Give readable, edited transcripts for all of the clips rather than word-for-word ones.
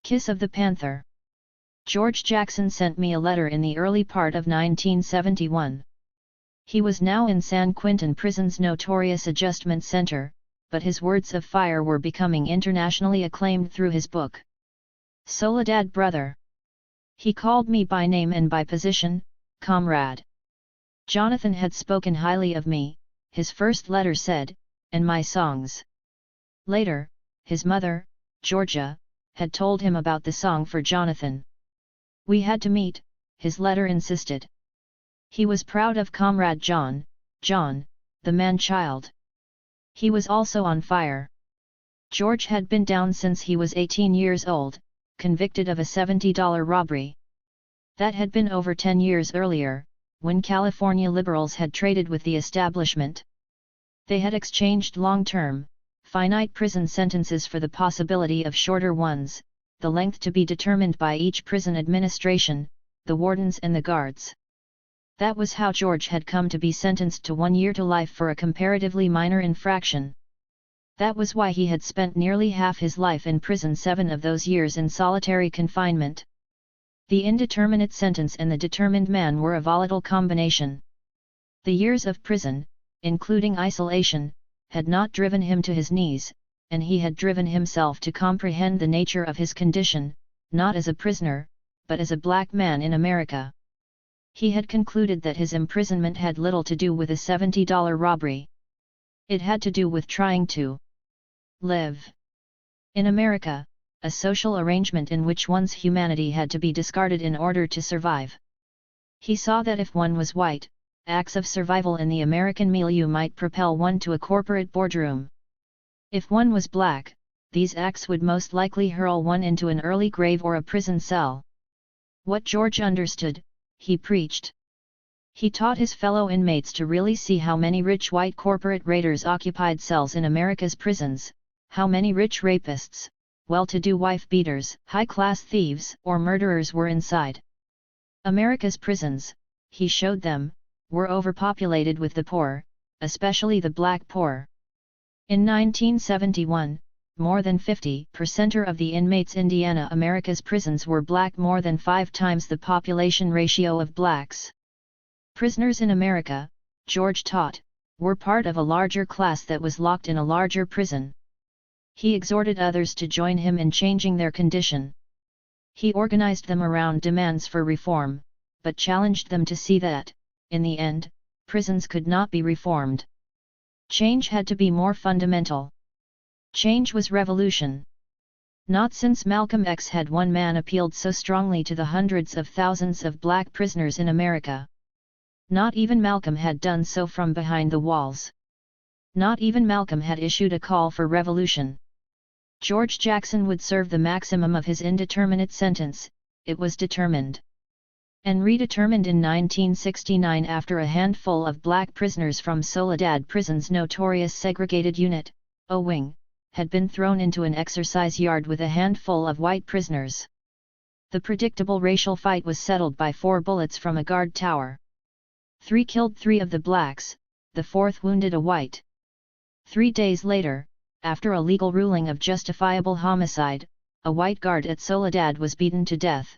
Kiss of the Panther. George Jackson sent me a letter in the early part of 1971. He was now in San Quentin Prison's notorious adjustment center, but his words of fire were becoming internationally acclaimed through his book, Soledad Brother. He called me by name and by position, comrade. Jonathan had spoken highly of me, his first letter said, and my songs. Later, his mother, Georgia, had told him about the song for Jonathan. We had to meet, his letter insisted. He was proud of Comrade John, the man-child. He was also on fire. George had been down since he was 18 years old, convicted of a $70 robbery. That had been over 10 years earlier, when California liberals had traded with the establishment. They had exchanged long-term, finite prison sentences for the possibility of shorter ones, the length to be determined by each prison administration, the wardens and the guards. That was how George had come to be sentenced to 1 year to life for a comparatively minor infraction. That was why he had spent nearly half his life in prison, 7 of those years in solitary confinement. The indeterminate sentence and the determined man were a volatile combination. The years of prison, including isolation, had not driven him to his knees, and he had driven himself to comprehend the nature of his condition, not as a prisoner, but as a black man in America. He had concluded that his imprisonment had little to do with a $70 robbery. It had to do with trying to live in America, a social arrangement in which one's humanity had to be discarded in order to survive. He saw that if one was white, acts of survival in the American milieu might propel one to a corporate boardroom. If one was black, these acts would most likely hurl one into an early grave or a prison cell. What George understood, he preached. He taught his fellow inmates to really see how many rich white corporate raiders occupied cells in America's prisons, how many rich rapists, well-to-do wife-beaters, high-class thieves or murderers were inside. America's prisons, he showed them, were overpopulated with the poor, especially the black poor. In 1971, more than 50% of the inmates in America's prisons were black, more than 5 times the population ratio of blacks. Prisoners in America, George taught, were part of a larger class that was locked in a larger prison. He exhorted others to join him in changing their condition. He organized them around demands for reform, but challenged them to see that, in the end, prisons could not be reformed. Change had to be more fundamental. Change was revolution. Not since Malcolm X had one man appealed so strongly to the hundreds of thousands of black prisoners in America. Not even Malcolm had done so from behind the walls. Not even Malcolm had issued a call for revolution. George Jackson would serve the maximum of his indeterminate sentence, it was determined. And redetermined in 1969 after a handful of black prisoners from Soledad Prison's notorious segregated unit, O Wing, had been thrown into an exercise yard with a handful of white prisoners. The predictable racial fight was settled by 4 bullets from a guard tower. 3 killed 3 of the blacks, the 4th wounded a white. 3 days later, after a legal ruling of justifiable homicide, a white guard at Soledad was beaten to death.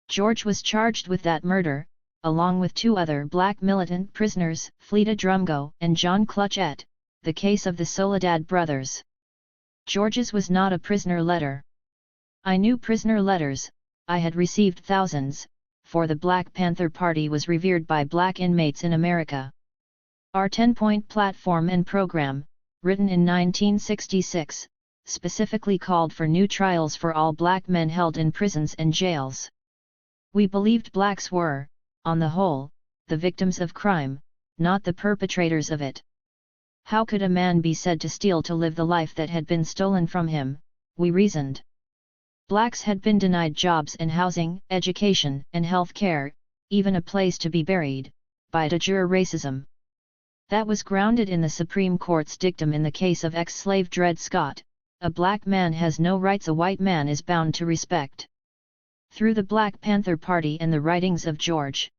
George was charged with that murder, along with 2 other black militant prisoners, Fleta Drumgo and John Clutchett, the case of the Soledad brothers. George's was not a prisoner letter. I knew prisoner letters, I had received thousands, for the Black Panther Party was revered by black inmates in America. Our 10-point platform and program, written in 1966, specifically called for new trials for all black men held in prisons and jails. We believed blacks were, on the whole, the victims of crime, not the perpetrators of it. How could a man be said to steal to live the life that had been stolen from him, we reasoned. Blacks had been denied jobs and housing, education and health care, even a place to be buried, by de jure racism. That was grounded in the Supreme Court's dictum in the case of ex-slave Dred Scott, a black man has no rights a white man is bound to respect. Through the Black Panther Party and the writings of George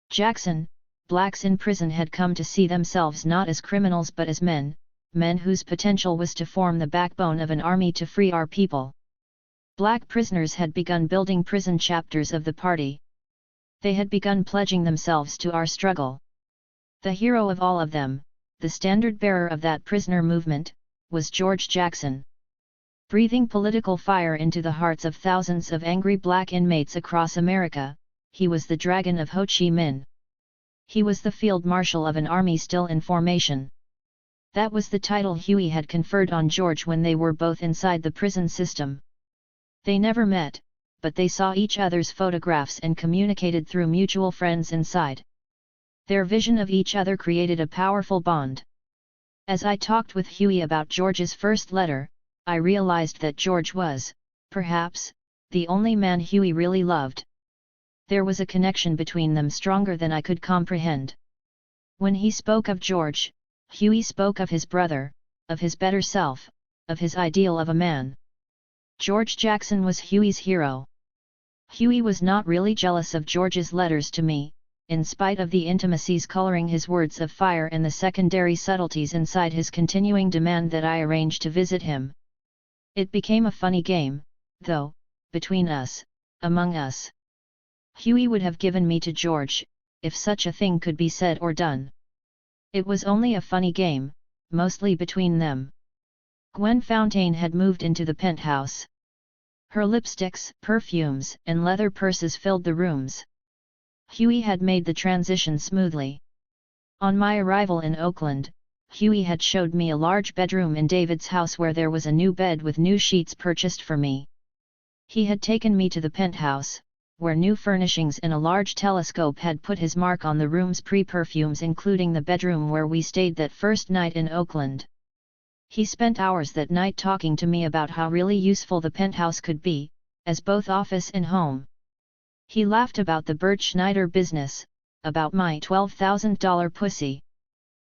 Jackson, blacks in prison had come to see themselves not as criminals but as men whose potential was to form the backbone of an army to free our people. Black prisoners had begun building prison chapters of the party. They had begun pledging themselves to our struggle. The hero of all of them, the standard-bearer of that prisoner movement, was George Jackson. Breathing political fire into the hearts of thousands of angry black inmates across America, he was the dragon of Ho Chi Minh. He was the field marshal of an army still in formation. That was the title Huey had conferred on George when they were both inside the prison system. They never met, but they saw each other's photographs and communicated through mutual friends inside. Their vision of each other created a powerful bond. As I talked with Huey about George's first letter, I realized that George was, perhaps, the only man Huey really loved. There was a connection between them stronger than I could comprehend. When he spoke of George, Huey spoke of his brother, of his better self, of his ideal of a man. George Jackson was Huey's hero. Huey was not really jealous of George's letters to me, in spite of the intimacies coloring his words of fire and the secondary subtleties inside his continuing demand that I arrange to visit him. It became a funny game, though, between us, among us. Huey would have given me to George, if such a thing could be said or done. It was only a funny game, mostly between them. Gwen Fontaine had moved into the penthouse. Her lipsticks, perfumes, and leather purses filled the rooms. Huey had made the transition smoothly. On my arrival in Oakland, Huey had showed me a large bedroom in David's house where there was a new bed with new sheets purchased for me. He had taken me to the penthouse, where new furnishings and a large telescope had put his mark on the room's pre-perfumes, including the bedroom where we stayed that first night in Oakland. He spent hours that night talking to me about how really useful the penthouse could be, as both office and home. He laughed about the Bert Schneider business, about my $12,000 pussy.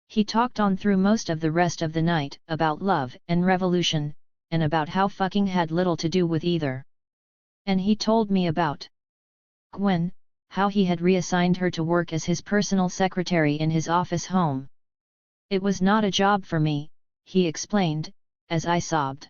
He talked on through most of the rest of the night about love and revolution, and about how fucking had little to do with either. And he told me about Gwen, how he had reassigned her to work as his personal secretary in his office home. It was not a job for me, he explained, as I sobbed.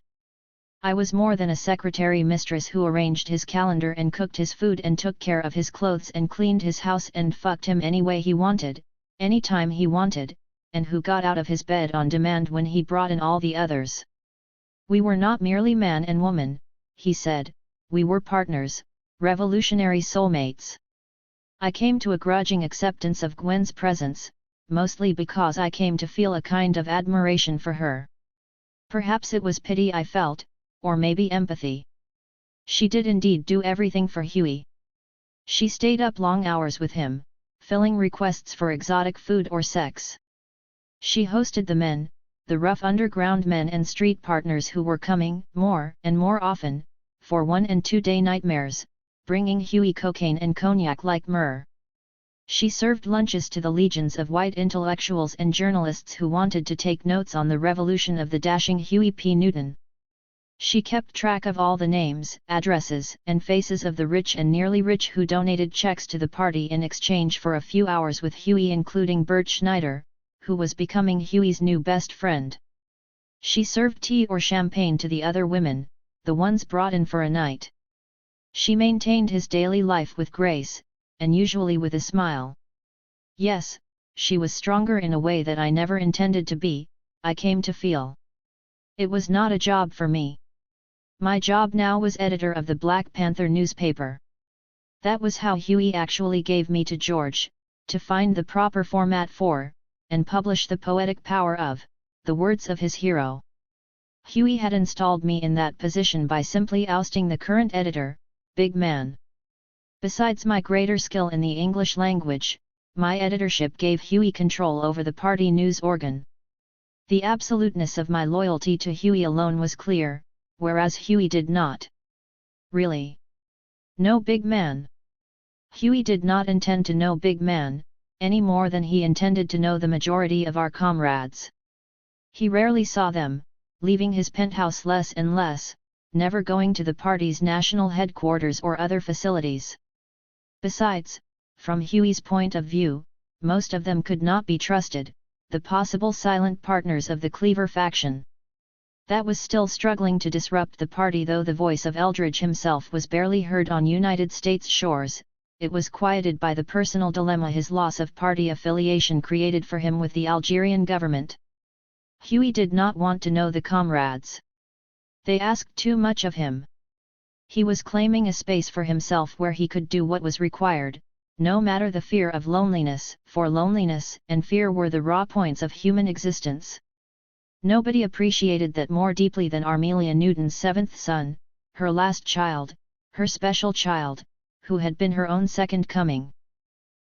I was more than a secretary mistress who arranged his calendar and cooked his food and took care of his clothes and cleaned his house and fucked him any way he wanted, anytime he wanted, and who got out of his bed on demand when he brought in all the others. We were not merely man and woman, he said, we were partners, revolutionary soulmates. I came to a grudging acceptance of Gwen's presence, mostly because I came to feel a kind of admiration for her. Perhaps it was pity I felt, or maybe empathy. She did indeed do everything for Huey. She stayed up long hours with him, filling requests for exotic food or sex. She hosted the men, the rough underground men and street partners who were coming, more and more often, for 1- and 2-day nightmares, bringing Huey cocaine and cognac like myrrh. She served lunches to the legions of white intellectuals and journalists who wanted to take notes on the revolution of the dashing Huey P. Newton. She kept track of all the names, addresses, and faces of the rich and nearly rich who donated checks to the party in exchange for a few hours with Huey, including Bert Schneider, who was becoming Huey's new best friend. She served tea or champagne to the other women, the ones brought in for a night. She maintained his daily life with grace, and usually with a smile. Yes, she was stronger in a way that I never intended to be, I came to feel. It was not a job for me. My job now was editor of the Black Panther newspaper. That was how Huey actually gave me to George, to find the proper format for, and publish the poetic power of, the words of his hero. Huey had installed me in that position by simply ousting the current editor, Big Man. Besides my greater skill in the English language, my editorship gave Huey control over the party news organ. The absoluteness of my loyalty to Huey alone was clear, whereas Huey did not. Really? No Big Man? Huey did not intend to know Big Man, any more than he intended to know the majority of our comrades. He rarely saw them, leaving his penthouse less and less, never going to the party's national headquarters or other facilities. Besides, from Huey's point of view, most of them could not be trusted, the possible silent partners of the Cleaver faction. that was still struggling to disrupt the party. Though the voice of Eldridge himself was barely heard on United States shores, it was quieted by the personal dilemma his loss of party affiliation created for him with the Algerian government. Huey did not want to know the comrades. They asked too much of him. He was claiming a space for himself where he could do what was required, no matter the fear of loneliness, for loneliness and fear were the raw points of human existence. Nobody appreciated that more deeply than Armelia Newton's seventh son, her last child, her special child, who had been her own second coming.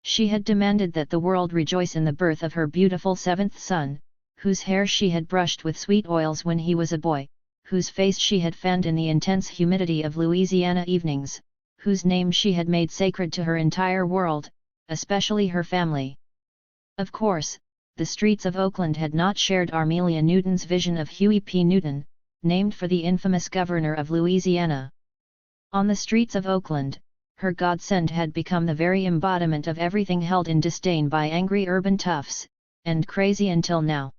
She had demanded that the world rejoice in the birth of her beautiful seventh son, whose hair she had brushed with sweet oils when he was a boy, whose face she had fanned in the intense humidity of Louisiana evenings, whose name she had made sacred to her entire world, especially her family. Of course, the streets of Oakland had not shared Armelia Newton's vision of Huey P. Newton, named for the infamous governor of Louisiana. On the streets of Oakland, her godsend had become the very embodiment of everything held in disdain by angry urban toughs, and crazy until now.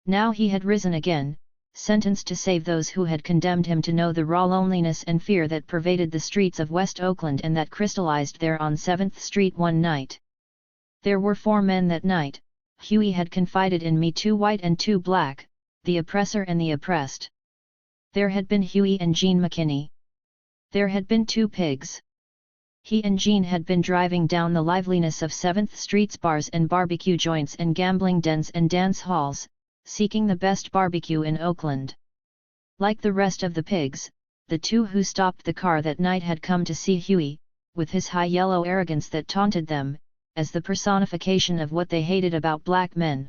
Now he had risen again, sentenced to save those who had condemned him, to know the raw loneliness and fear that pervaded the streets of West Oakland and that crystallized there on 7th Street one night. There were 4 men that night. Huey had confided in me, 2 white and 2 black, the oppressor and the oppressed. There had been Huey and Jean McKinney. There had been 2 pigs. He and Jean had been driving down the liveliness of 7th Street's bars and barbecue joints and gambling dens and dance halls, seeking the best barbecue in Oakland. Like the rest of the pigs, the 2 who stopped the car that night had come to see Huey, with his high yellow arrogance that taunted them, as the personification of what they hated about black men.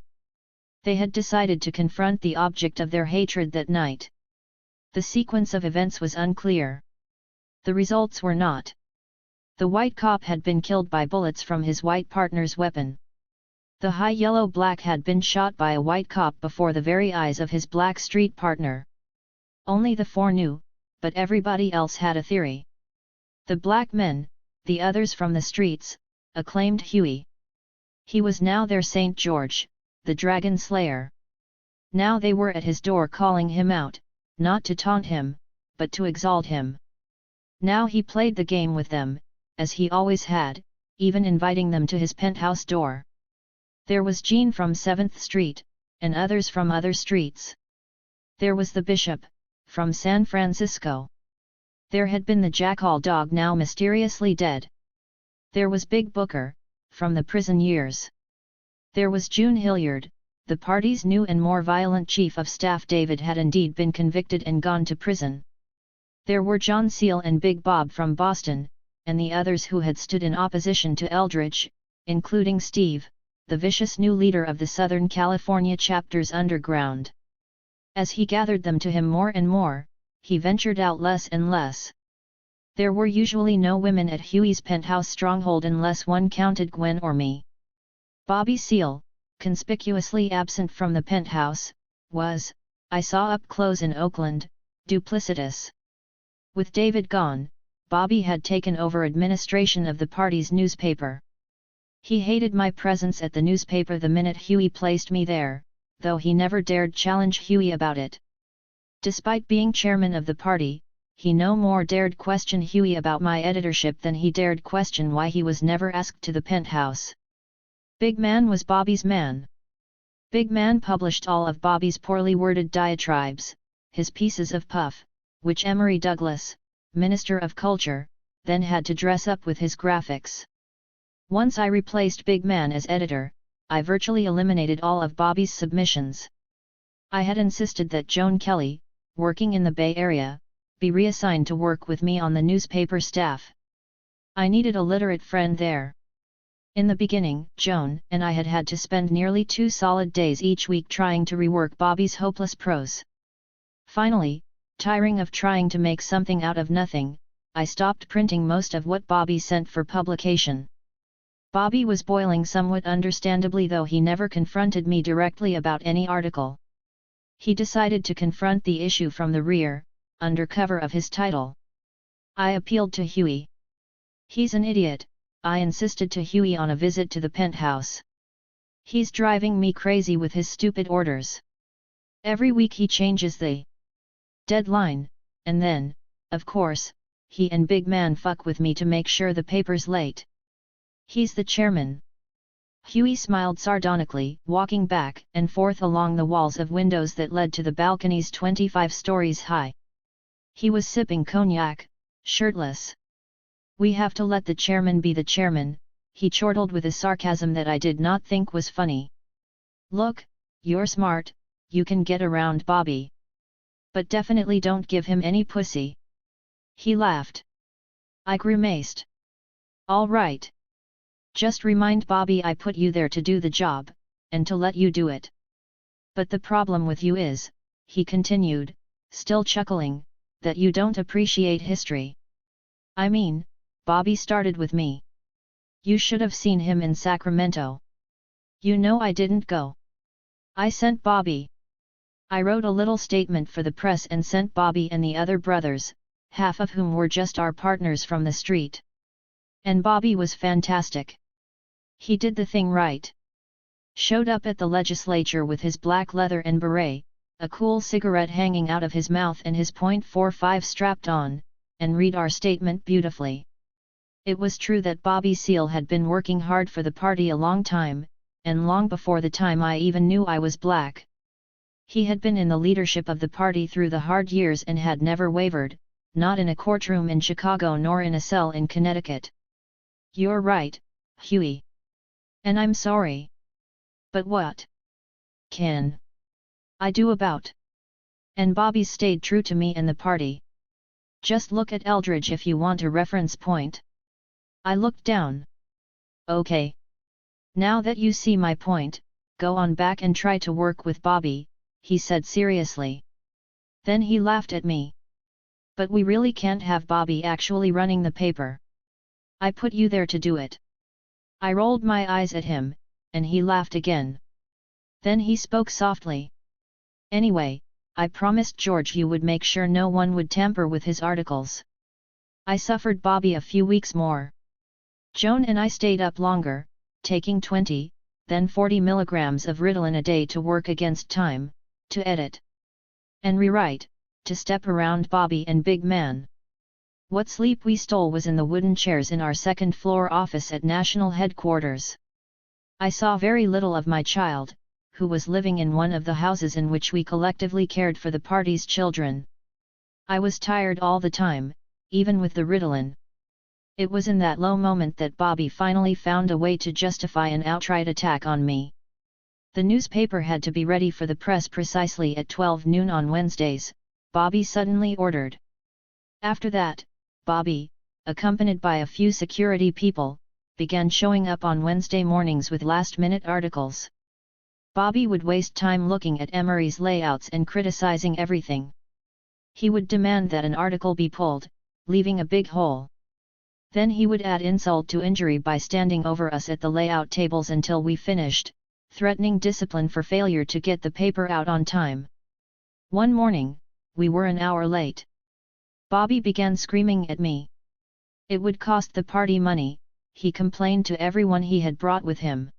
They had decided to confront the object of their hatred that night. The sequence of events was unclear. The results were not. The white cop had been killed by bullets from his white partner's weapon. The high yellow black had been shot by a white cop before the very eyes of his black street partner. Only the 4 knew, but everybody else had a theory. The black men, the others from the streets, acclaimed Huey. He was now their St. George, the Dragon Slayer. Now they were at his door calling him out, not to taunt him, but to exalt him. Now he played the game with them, as he always had, even inviting them to his penthouse door. There was Jean from 7th Street, and others from other streets. There was the Bishop, from San Francisco. There had been the Jackal Dog, now mysteriously dead. There was Big Booker, from the prison years. There was June Hilliard, the party's new and more violent chief of staff. David had indeed been convicted and gone to prison. There were John Seal and Big Bob from Boston, and the others who had stood in opposition to Eldridge, including Steve, the vicious new leader of the Southern California chapter's underground. As he gathered them to him more and more, he ventured out less and less. There were usually no women at Huey's penthouse stronghold unless one counted Gwen or me. Bobby Seale, conspicuously absent from the penthouse, was, I saw up close in Oakland, duplicitous. With David gone, Bobby had taken over administration of the party's newspaper. He hated my presence at the newspaper the minute Huey placed me there, though he never dared challenge Huey about it. Despite being chairman of the party, he no more dared question Huey about my editorship than he dared question why he was never asked to the penthouse. Big Man was Bobby's man. Big Man published all of Bobby's poorly worded diatribes, his pieces of puff, which Emory Douglas, Minister of Culture, then had to dress up with his graphics. Once I replaced Big Man as editor, I virtually eliminated all of Bobby's submissions. I had insisted that Joan Kelly, working in the Bay Area, be reassigned to work with me on the newspaper staff. I needed a literate friend there. In the beginning, Joan and I had had to spend nearly 2 solid days each week trying to rework Bobby's hopeless prose. Finally, tiring of trying to make something out of nothing, I stopped printing most of what Bobby sent for publication. Bobby was boiling somewhat understandably, though he never confronted me directly about any article. He decided to confront the issue from the rear, under cover of his title. I appealed to Huey. He's an idiot, I insisted to Huey on a visit to the penthouse. He's driving me crazy with his stupid orders. Every week he changes the deadline, and then, of course, he and big man fuck with me to make sure the paper's late. He's the chairman. Huey smiled sardonically, walking back and forth along the walls of windows that led to the balconies 25 stories high. He was sipping cognac, shirtless. We have to let the chairman be the chairman, he chortled with a sarcasm that I did not think was funny. Look, you're smart, you can get around Bobby. But definitely don't give him any pussy. He laughed. I grimaced. All right. Just remind Bobby I put you there to do the job, and to let you do it. But the problem with you is, he continued, still chuckling, that you don't appreciate history. I mean, Bobby started with me. You should have seen him in Sacramento. You know I didn't go. I sent Bobby. I wrote a little statement for the press and sent Bobby and the other brothers, half of whom were just our partners from the street. And Bobby was fantastic. He did the thing right. Showed up at the legislature with his black leather and beret, a cool cigarette hanging out of his mouth and his .45 strapped on, and read our statement beautifully. It was true that Bobby Seale had been working hard for the party a long time, and long before the time I even knew I was black. He had been in the leadership of the party through the hard years and had never wavered, not in a courtroom in Chicago nor in a cell in Connecticut. You're right, Huey. And I'm sorry. But what can I do about? And Bobby stayed true to me and the party. Just look at Eldridge if you want a reference point. I looked down. Okay. Now that you see my point, go on back and try to work with Bobby, he said seriously. Then he laughed at me. But we really can't have Bobby actually running the paper. I put you there to do it. I rolled my eyes at him, and he laughed again. Then he spoke softly. Anyway, I promised George you would make sure no one would tamper with his articles. I suffered Bobby a few weeks more. Joan and I stayed up longer, taking 20, then 40 milligrams of Ritalin a day to work against time, to edit and rewrite, to step around Bobby and Big Man. What sleep we stole was in the wooden chairs in our second-floor office at National Headquarters. I saw very little of my child, who was living in one of the houses in which we collectively cared for the party's children. I was tired all the time, even with the Ritalin. It was in that low moment that Bobby finally found a way to justify an outright attack on me. The newspaper had to be ready for the press precisely at 12 noon on Wednesdays, Bobby suddenly ordered. After that, Bobby, accompanied by a few security people, began showing up on Wednesday mornings with last-minute articles. Bobby would waste time looking at Emery's layouts and criticizing everything. He would demand that an article be pulled, leaving a big hole. Then he would add insult to injury by standing over us at the layout tables until we finished, threatening discipline for failure to get the paper out on time. One morning, we were an hour late. Bobby began screaming at me. It would cost the party money, he complained to everyone he had brought with him.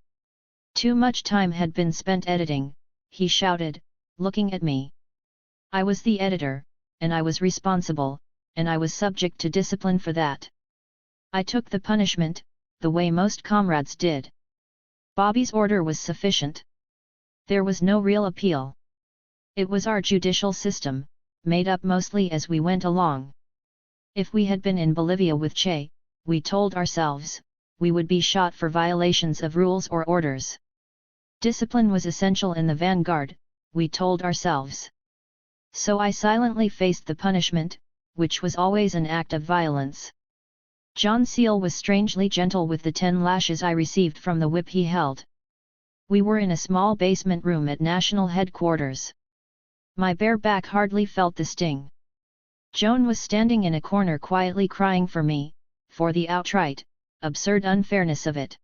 Too much time had been spent editing, he shouted, looking at me. I was the editor, and I was responsible, and I was subject to discipline for that. I took the punishment, the way most comrades did. Bobby's order was sufficient. There was no real appeal. It was our judicial system, made up mostly as we went along. If we had been in Bolivia with Che, we told ourselves, we would be shot for violations of rules or orders. Discipline was essential in the vanguard, we told ourselves. So I silently faced the punishment, which was always an act of violence. John Seale was strangely gentle with the 10 lashes I received from the whip he held. We were in a small basement room at National Headquarters. My bare back hardly felt the sting. Joan was standing in a corner quietly crying for me, for the outright, absurd unfairness of it.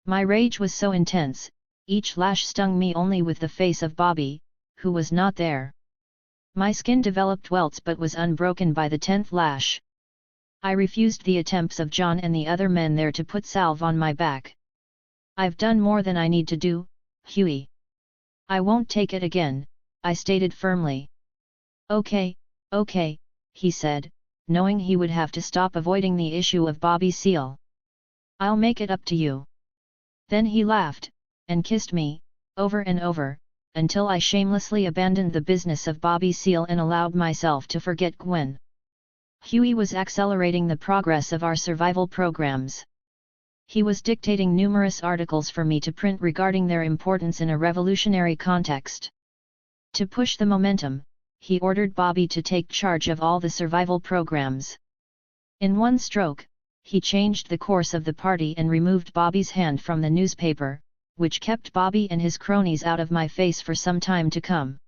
My rage was so intense, each lash stung me only with the face of Bobby, who was not there. My skin developed welts but was unbroken by the 10th lash. I refused the attempts of John and the other men there to put salve on my back. I've done more than I need to do, Huey. I won't take it again, I stated firmly. Okay, Okay, he said, knowing he would have to stop avoiding the issue of Bobby Seale. I'll make it up to you. Then he laughed, and kissed me, over and over, until I shamelessly abandoned the business of Bobby Seale and allowed myself to forget Gwen. Huey was accelerating the progress of our survival programs. He was dictating numerous articles for me to print regarding their importance in a revolutionary context. To push the momentum, he ordered Bobby to take charge of all the survival programs. In one stroke, he changed the course of the party and removed Bobby's hand from the newspaper, which kept Bobby and his cronies out of my face for some time to come.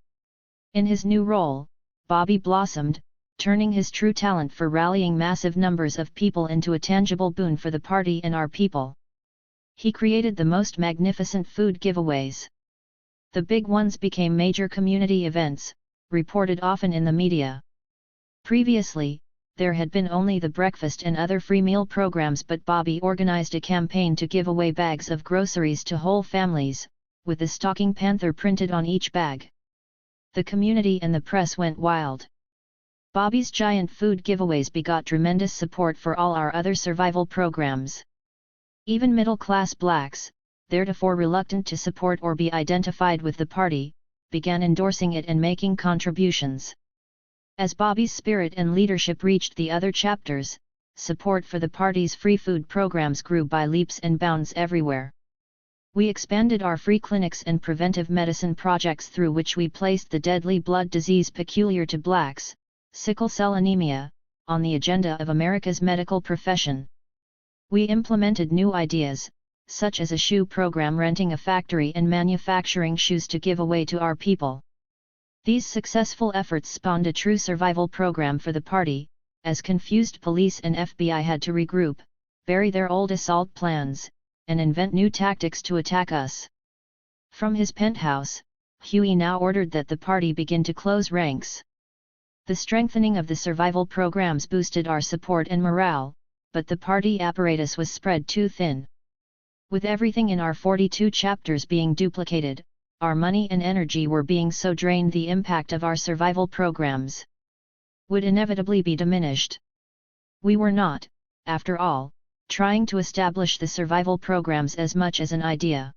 In his new role, Bobby blossomed, turning his true talent for rallying massive numbers of people into a tangible boon for the party and our people. He created the most magnificent food giveaways. The big ones became major community events, reported often in the media. Previously, there had been only the breakfast and other free meal programs, but Bobby organized a campaign to give away bags of groceries to whole families, with the Stalking Panther printed on each bag. The community and the press went wild. Bobby's giant food giveaways begot tremendous support for all our other survival programs. Even middle-class blacks, theretofore reluctant to support or be identified with the party, began endorsing it and making contributions. As Bobby's spirit and leadership reached the other chapters, support for the party's free food programs grew by leaps and bounds everywhere. We expanded our free clinics and preventive medicine projects, through which we placed the deadly blood disease peculiar to blacks, sickle cell anemia, on the agenda of America's medical profession. We implemented new ideas, such as a shoe program, renting a factory and manufacturing shoes to give away to our people. These successful efforts spawned a true survival program for the party, as confused police and FBI had to regroup, bury their old assault plans, and invent new tactics to attack us. From his penthouse, Huey now ordered that the party begin to close ranks. The strengthening of the survival programs boosted our support and morale, but the party apparatus was spread too thin. With everything in our 42 chapters being duplicated, our money and energy were being so drained, the impact of our survival programs would inevitably be diminished. We were not, after all, trying to establish the survival programs as much as an idea.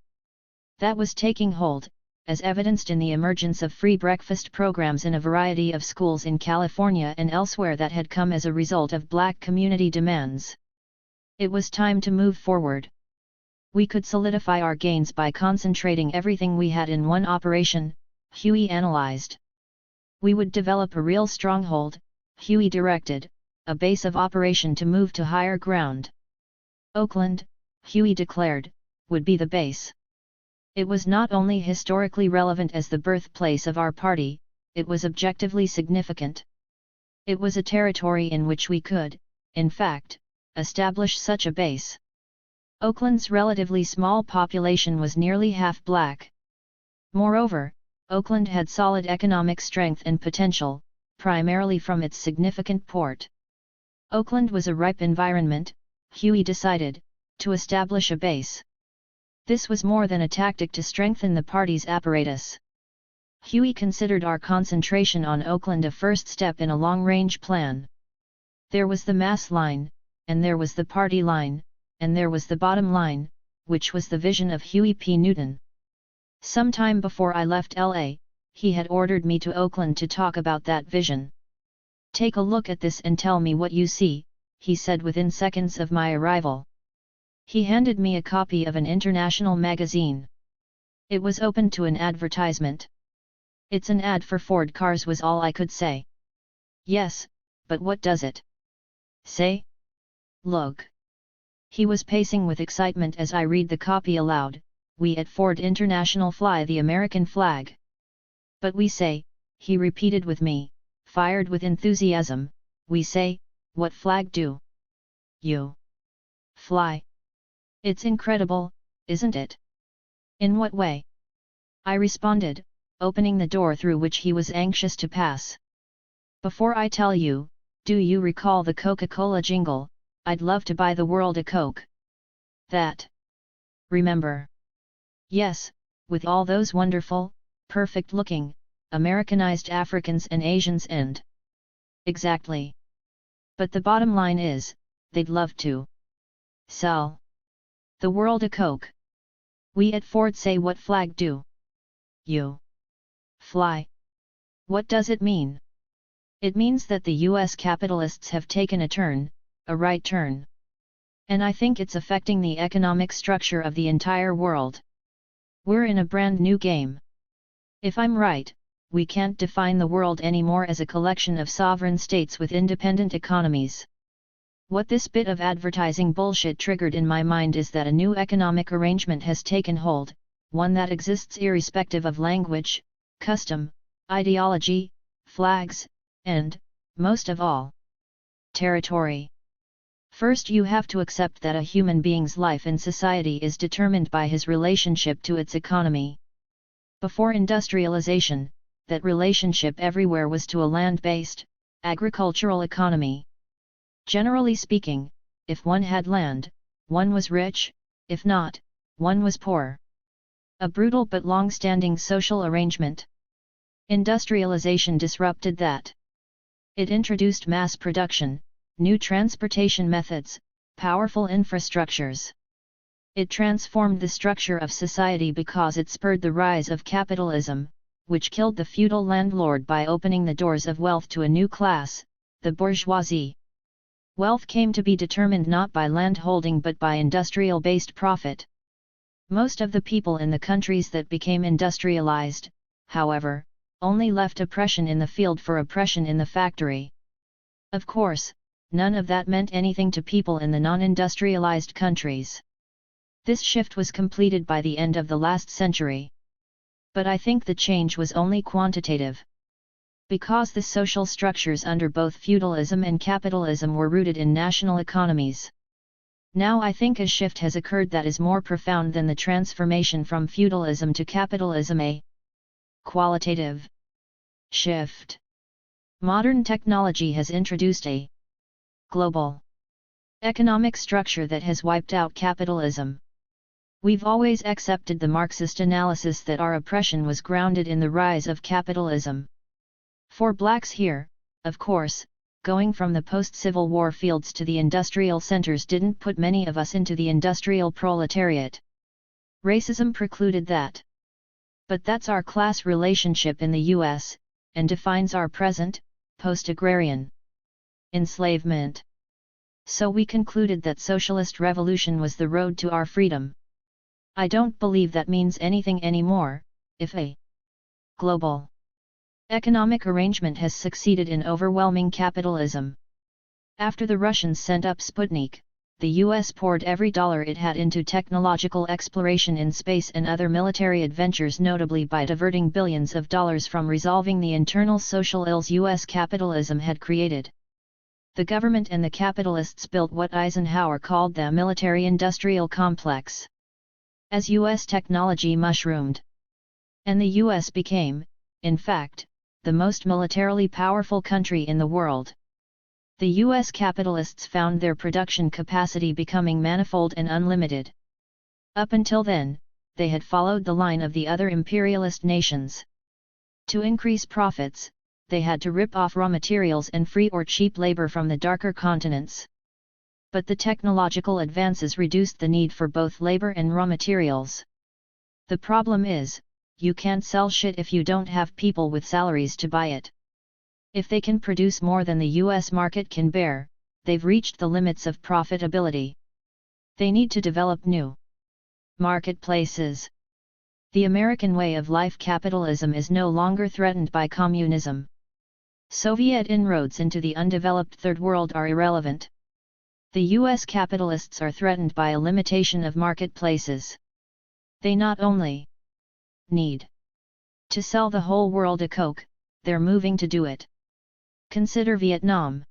That was taking hold, as evidenced in the emergence of free breakfast programs in a variety of schools in California and elsewhere that had come as a result of Black community demands. It was time to move forward. We could solidify our gains by concentrating everything we had in one operation, Huey analyzed. We would develop a real stronghold, Huey directed, a base of operation to move to higher ground. Oakland, Huey declared, would be the base. It was not only historically relevant as the birthplace of our party, it was objectively significant. It was a territory in which we could, in fact, establish such a base. Oakland's relatively small population was nearly half Black. Moreover, Oakland had solid economic strength and potential, primarily from its significant port. Oakland was a ripe environment, Huey decided, to establish a base. This was more than a tactic to strengthen the party's apparatus. Huey considered our concentration on Oakland a first step in a long-range plan. There was the mass line, and there was the party line, and there was the bottom line, which was the vision of Huey P. Newton. Sometime before I left LA, he had ordered me to Oakland to talk about that vision. "Take a look at this and tell me what you see," he said within seconds of my arrival. He handed me a copy of an international magazine. It was open to an advertisement. "It's an ad for Ford cars," was all I could say. "Yes, but what does it say?" "Look." He was pacing with excitement as I read the copy aloud. "We at Ford International fly the American flag." "But we say," he repeated with me, fired with enthusiasm, "we say, what flag do you fly? It's incredible, isn't it?" "In what way?" I responded, opening the door through which he was anxious to pass. "Before I tell you, do you recall the Coca-Cola jingle, 'I'd love to buy the world a Coke'? That. Remember?" "Yes, with all those wonderful, perfect-looking, Americanized Africans and Asians and Exactly. But the bottom line is, they'd love to sell the world a Coke. We at Ford say what flag do you fly? What does it mean? It means that the US capitalists have taken a turn, a right turn. And I think it's affecting the economic structure of the entire world. We're in a brand new game. If I'm right, we can't define the world anymore as a collection of sovereign states with independent economies. What this bit of advertising bullshit triggered in my mind is that a new economic arrangement has taken hold, one that exists irrespective of language, custom, ideology, flags, and, most of all, territory. First, you have to accept that a human being's life in society is determined by his relationship to its economy. Before industrialization, that relationship everywhere was to a land-based, agricultural economy. Generally speaking, if one had land, one was rich, if not, one was poor. A brutal but long-standing social arrangement. Industrialization disrupted that. It introduced mass production, new transportation methods, powerful infrastructures. It transformed the structure of society because it spurred the rise of capitalism, which killed the feudal landlord by opening the doors of wealth to a new class, the bourgeoisie. Wealth came to be determined not by landholding but by industrial-based profit. Most of the people in the countries that became industrialized, however, only left oppression in the field for oppression in the factory. Of course, none of that meant anything to people in the non-industrialized countries. This shift was completed by the end of the last century. But I think the change was only quantitative. Because the social structures under both feudalism and capitalism were rooted in national economies. Now I think a shift has occurred that is more profound than the transformation from feudalism to capitalism, a qualitative shift. Modern technology has introduced a global economic structure that has wiped out capitalism. We've always accepted the Marxist analysis that our oppression was grounded in the rise of capitalism. For blacks here, of course, going from the post-Civil War fields to the industrial centers didn't put many of us into the industrial proletariat. Racism precluded that. But that's our class relationship in the US, and defines our present, post-agrarian enslavement. So we concluded that socialist revolution was the road to our freedom. I don't believe that means anything anymore, if a global economic arrangement has succeeded in overwhelming capitalism. After the Russians sent up Sputnik, the US poured every dollar it had into technological exploration in space and other military adventures, notably by diverting billions of dollars from resolving the internal social ills US capitalism had created. The government and the capitalists built what Eisenhower called the military-industrial complex. As US technology mushroomed, and the US became, in fact, the most militarily powerful country in the world. The US capitalists found their production capacity becoming manifold and unlimited. Up until then, they had followed the line of the other imperialist nations. To increase profits, they had to rip off raw materials and free or cheap labor from the darker continents. But the technological advances reduced the need for both labor and raw materials. The problem is, you can't sell shit if you don't have people with salaries to buy it. If they can produce more than the US market can bear, they've reached the limits of profitability. They need to develop new marketplaces. The American way of life, capitalism, is no longer threatened by communism. Soviet inroads into the undeveloped Third World are irrelevant. The US capitalists are threatened by a limitation of marketplaces. They not only need to sell the whole world a Coke, they're moving to do it. Consider Vietnam.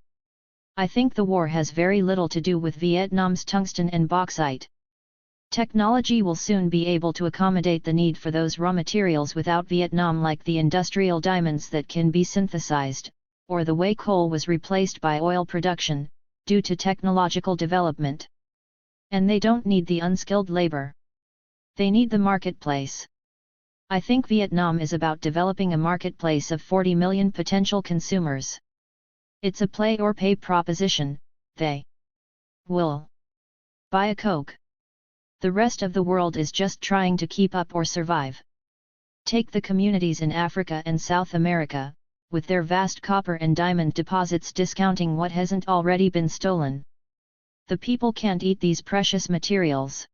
I think the war has very little to do with Vietnam's tungsten and bauxite. Technology will soon be able to accommodate the need for those raw materials without Vietnam, like the industrial diamonds that can be synthesized, or the way coal was replaced by oil production, due to technological development. And they don't need the unskilled labor. They need the marketplace. I think Vietnam is about developing a marketplace of 40 million potential consumers. It's a play or pay proposition. They will buy a Coke. The rest of the world is just trying to keep up or survive. Take the communities in Africa and South America, with their vast copper and diamond deposits discounting what hasn't already been stolen. The people can't eat these precious materials.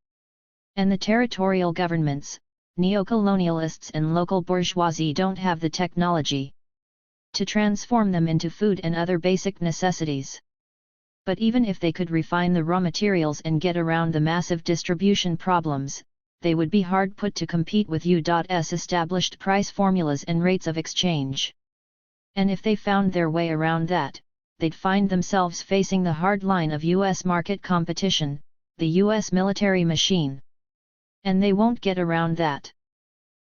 And the territorial governments, neocolonialists and local bourgeoisie don't have the technology to transform them into food and other basic necessities. But even if they could refine the raw materials and get around the massive distribution problems, they would be hard put to compete with U.S. established price formulas and rates of exchange. And if they found their way around that, they'd find themselves facing the hard line of U.S. market competition, the U.S. military machine. And they won't get around that.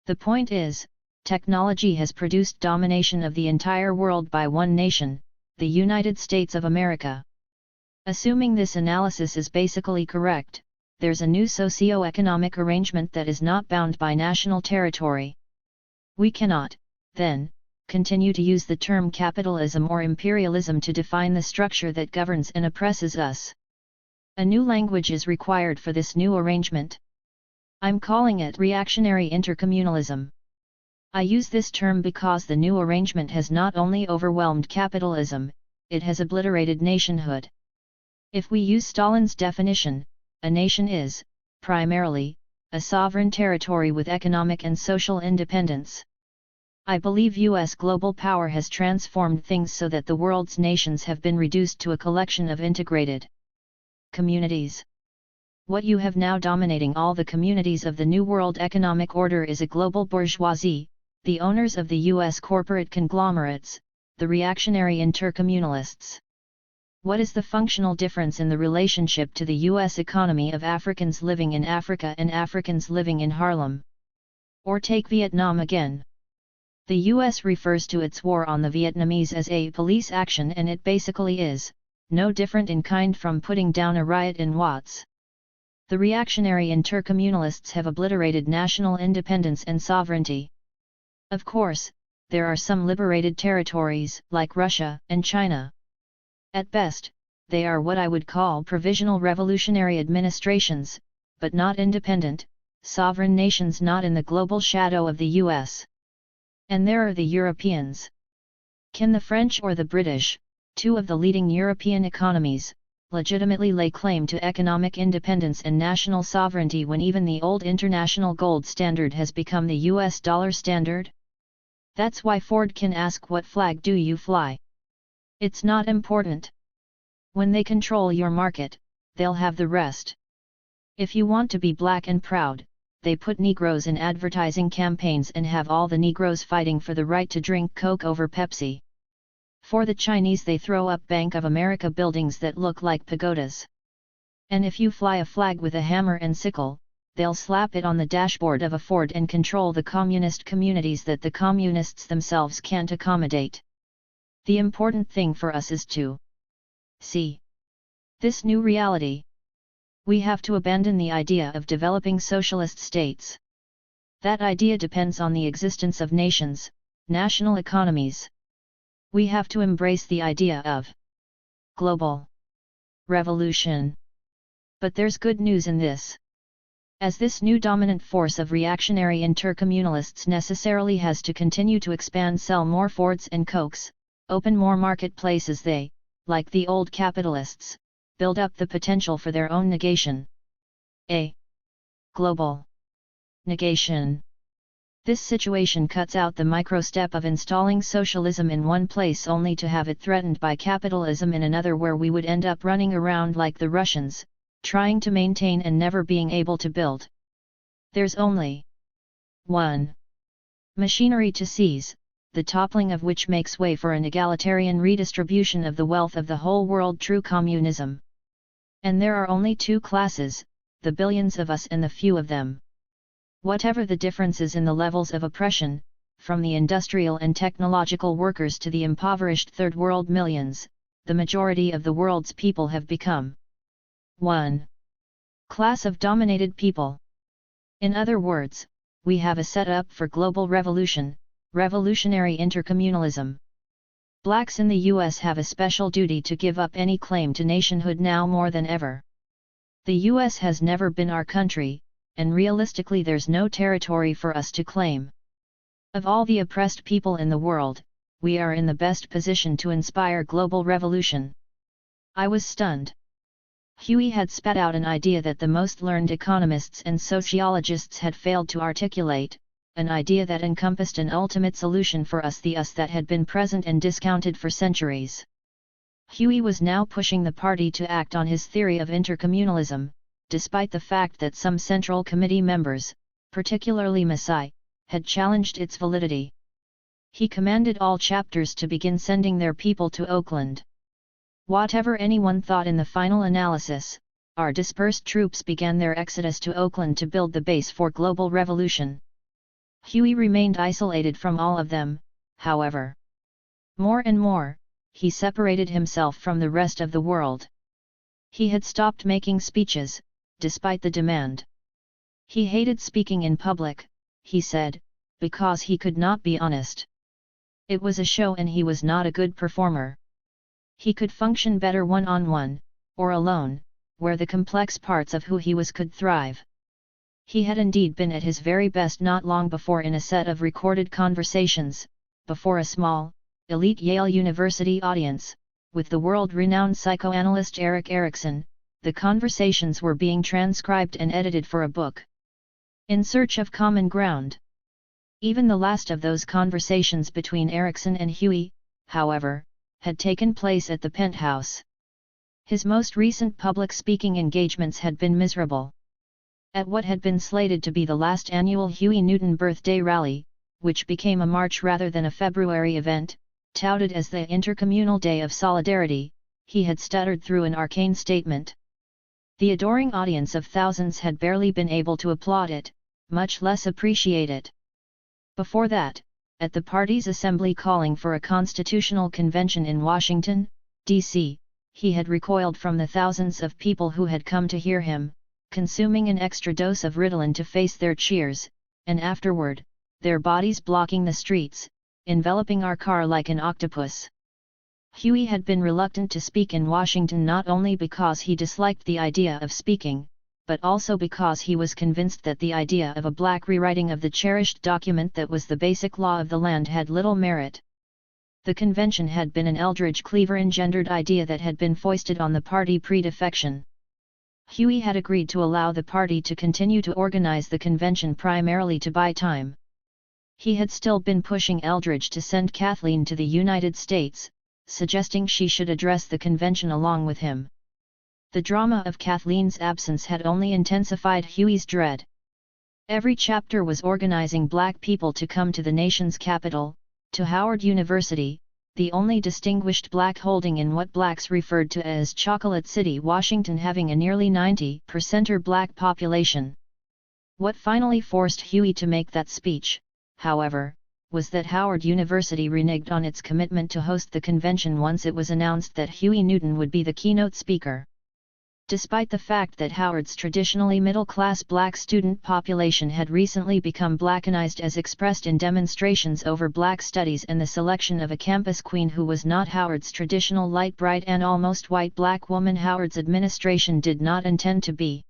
The point is, technology has produced domination of the entire world by one nation, the United States of America. Assuming this analysis is basically correct, there's a new socio-economic arrangement that is not bound by national territory. We cannot, then, continue to use the term capitalism or imperialism to define the structure that governs and oppresses us. A new language is required for this new arrangement. I'm calling it reactionary intercommunalism. I use this term because the new arrangement has not only overwhelmed capitalism, it has obliterated nationhood. If we use Stalin's definition, a nation is, primarily, a sovereign territory with economic and social independence. I believe U.S. global power has transformed things so that the world's nations have been reduced to a collection of integrated communities. What you have now dominating all the communities of the New World Economic Order is a global bourgeoisie, the owners of the U.S. corporate conglomerates, the reactionary intercommunalists. What is the functional difference in the relationship to the U.S. economy of Africans living in Africa and Africans living in Harlem? Or take Vietnam again. The U.S. refers to its war on the Vietnamese as a police action, and it basically is, no different in kind from putting down a riot in Watts. The reactionary intercommunalists have obliterated national independence and sovereignty. Of course, there are some liberated territories, like Russia and China. At best, they are what I would call provisional revolutionary administrations, but not independent, sovereign nations not in the global shadow of the US. And there are the Europeans. Can the French or the British, two of the leading European economies, legitimately lay claim to economic independence and national sovereignty when even the old international gold standard has become the US dollar standard? That's why Ford can ask, what flag do you fly? It's not important. When they control your market, they'll have the rest. If you want to be black and proud, they put Negroes in advertising campaigns and have all the Negroes fighting for the right to drink Coke over Pepsi. For the Chinese, they throw up Bank of America buildings that look like pagodas. And if you fly a flag with a hammer and sickle, they'll slap it on the dashboard of a Ford and control the communist communities that the communists themselves can't accommodate. The important thing for us is to see this new reality. We have to abandon the idea of developing socialist states. That idea depends on the existence of nations, national economies. We have to embrace the idea of global revolution. But there's good news in this. As this new dominant force of reactionary intercommunalists necessarily has to continue to expand, sell more Fords and Cokes, open more marketplaces, they, like the old capitalists, build up the potential for their own negation. A global negation. This situation cuts out the micro step of installing socialism in one place only to have it threatened by capitalism in another, where we would end up running around like the Russians, trying to maintain and never being able to build. There's only one machinery to seize, the toppling of which makes way for an egalitarian redistribution of the wealth of the whole world, true communism. And there are only two classes, the billions of us and the few of them. Whatever the differences in the levels of oppression, from the industrial and technological workers to the impoverished third world millions, the majority of the world's people have become one class of dominated people. In other words, we have a setup for global revolution, revolutionary intercommunalism. Blacks in the U.S. have a special duty to give up any claim to nationhood now more than ever. The U.S. has never been our country, and realistically there's no territory for us to claim. Of all the oppressed people in the world, we are in the best position to inspire global revolution. I was stunned. Huey had spat out an idea that the most learned economists and sociologists had failed to articulate, an idea that encompassed an ultimate solution for us, the us that had been present and discounted for centuries. Huey was now pushing the party to act on his theory of intercommunalism, despite the fact that some Central Committee members, particularly Maasai, had challenged its validity. He commanded all chapters to begin sending their people to Oakland. Whatever anyone thought in the final analysis, our dispersed troops began their exodus to Oakland to build the base for global revolution. Huey remained isolated from all of them, however. More and more, he separated himself from the rest of the world. He had stopped making speeches, despite the demand. He hated speaking in public, he said, because he could not be honest. It was a show and he was not a good performer. He could function better one-on-one, or alone, where the complex parts of who he was could thrive. He had indeed been at his very best not long before in a set of recorded conversations, before a small, elite Yale University audience, with the world-renowned psychoanalyst Erik Erikson. The conversations were being transcribed and edited for a book. In Search of Common Ground. Even the last of those conversations between Erikson and Huey, however, had taken place at the Penthouse. His most recent public speaking engagements had been miserable. At what had been slated to be the last annual Huey Newton birthday rally, which became a March rather than a February event, touted as the Intercommunal Day of Solidarity, he had stuttered through an arcane statement. The adoring audience of thousands had barely been able to applaud it, much less appreciate it. Before that, at the party's assembly calling for a constitutional convention in Washington, D.C., he had recoiled from the thousands of people who had come to hear him, consuming an extra dose of Ritalin to face their cheers, and afterward, their bodies blocking the streets, enveloping our car like an octopus. Huey had been reluctant to speak in Washington not only because he disliked the idea of speaking, but also because he was convinced that the idea of a black rewriting of the cherished document that was the basic law of the land had little merit. The convention had been an Eldridge Cleaver-engendered idea that had been foisted on the party pre-defection. Huey had agreed to allow the party to continue to organize the convention primarily to buy time. He had still been pushing Eldridge to send Kathleen to the United States, suggesting she should address the convention along with him. The drama of Kathleen's absence had only intensified Huey's dread. Every chapter was organizing black people to come to the nation's capital, to Howard University, the only distinguished black holding in what blacks referred to as Chocolate City, Washington, having a nearly 90% black population. What finally forced Huey to make that speech, however, was that Howard University reneged on its commitment to host the convention once it was announced that Huey Newton would be the keynote speaker. Despite the fact that Howard's traditionally middle-class black student population had recently become blackenized as expressed in demonstrations over black studies and the selection of a campus queen who was not Howard's traditional light, bright and almost white black woman, Howard's administration did not intend to be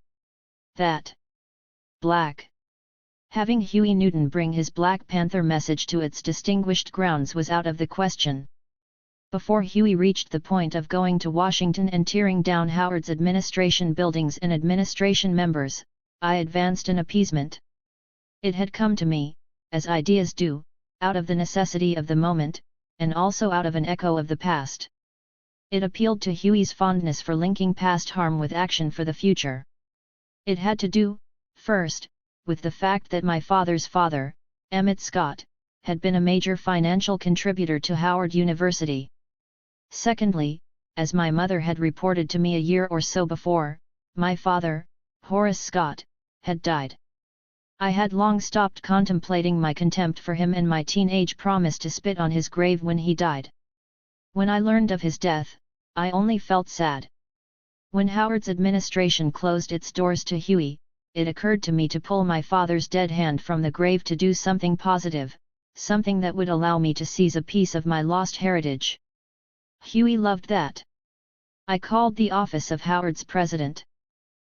that black. Having Huey Newton bring his Black Panther message to its distinguished grounds was out of the question. Before Huey reached the point of going to Washington and tearing down Howard's administration buildings and administration members, I advanced an appeasement. It had come to me, as ideas do, out of the necessity of the moment, and also out of an echo of the past. It appealed to Huey's fondness for linking past harm with action for the future. It had to do, first, with the fact that my father's father, Emmett Scott, had been a major financial contributor to Howard University. Secondly, as my mother had reported to me a year or so before, my father, Horace Scott, had died. I had long stopped contemplating my contempt for him and my teenage promise to spit on his grave when he died. When I learned of his death, I only felt sad. When Howard's administration closed its doors to Huey, it occurred to me to pull my father's dead hand from the grave to do something positive, something that would allow me to seize a piece of my lost heritage. Huey loved that. I called the office of Howard's president.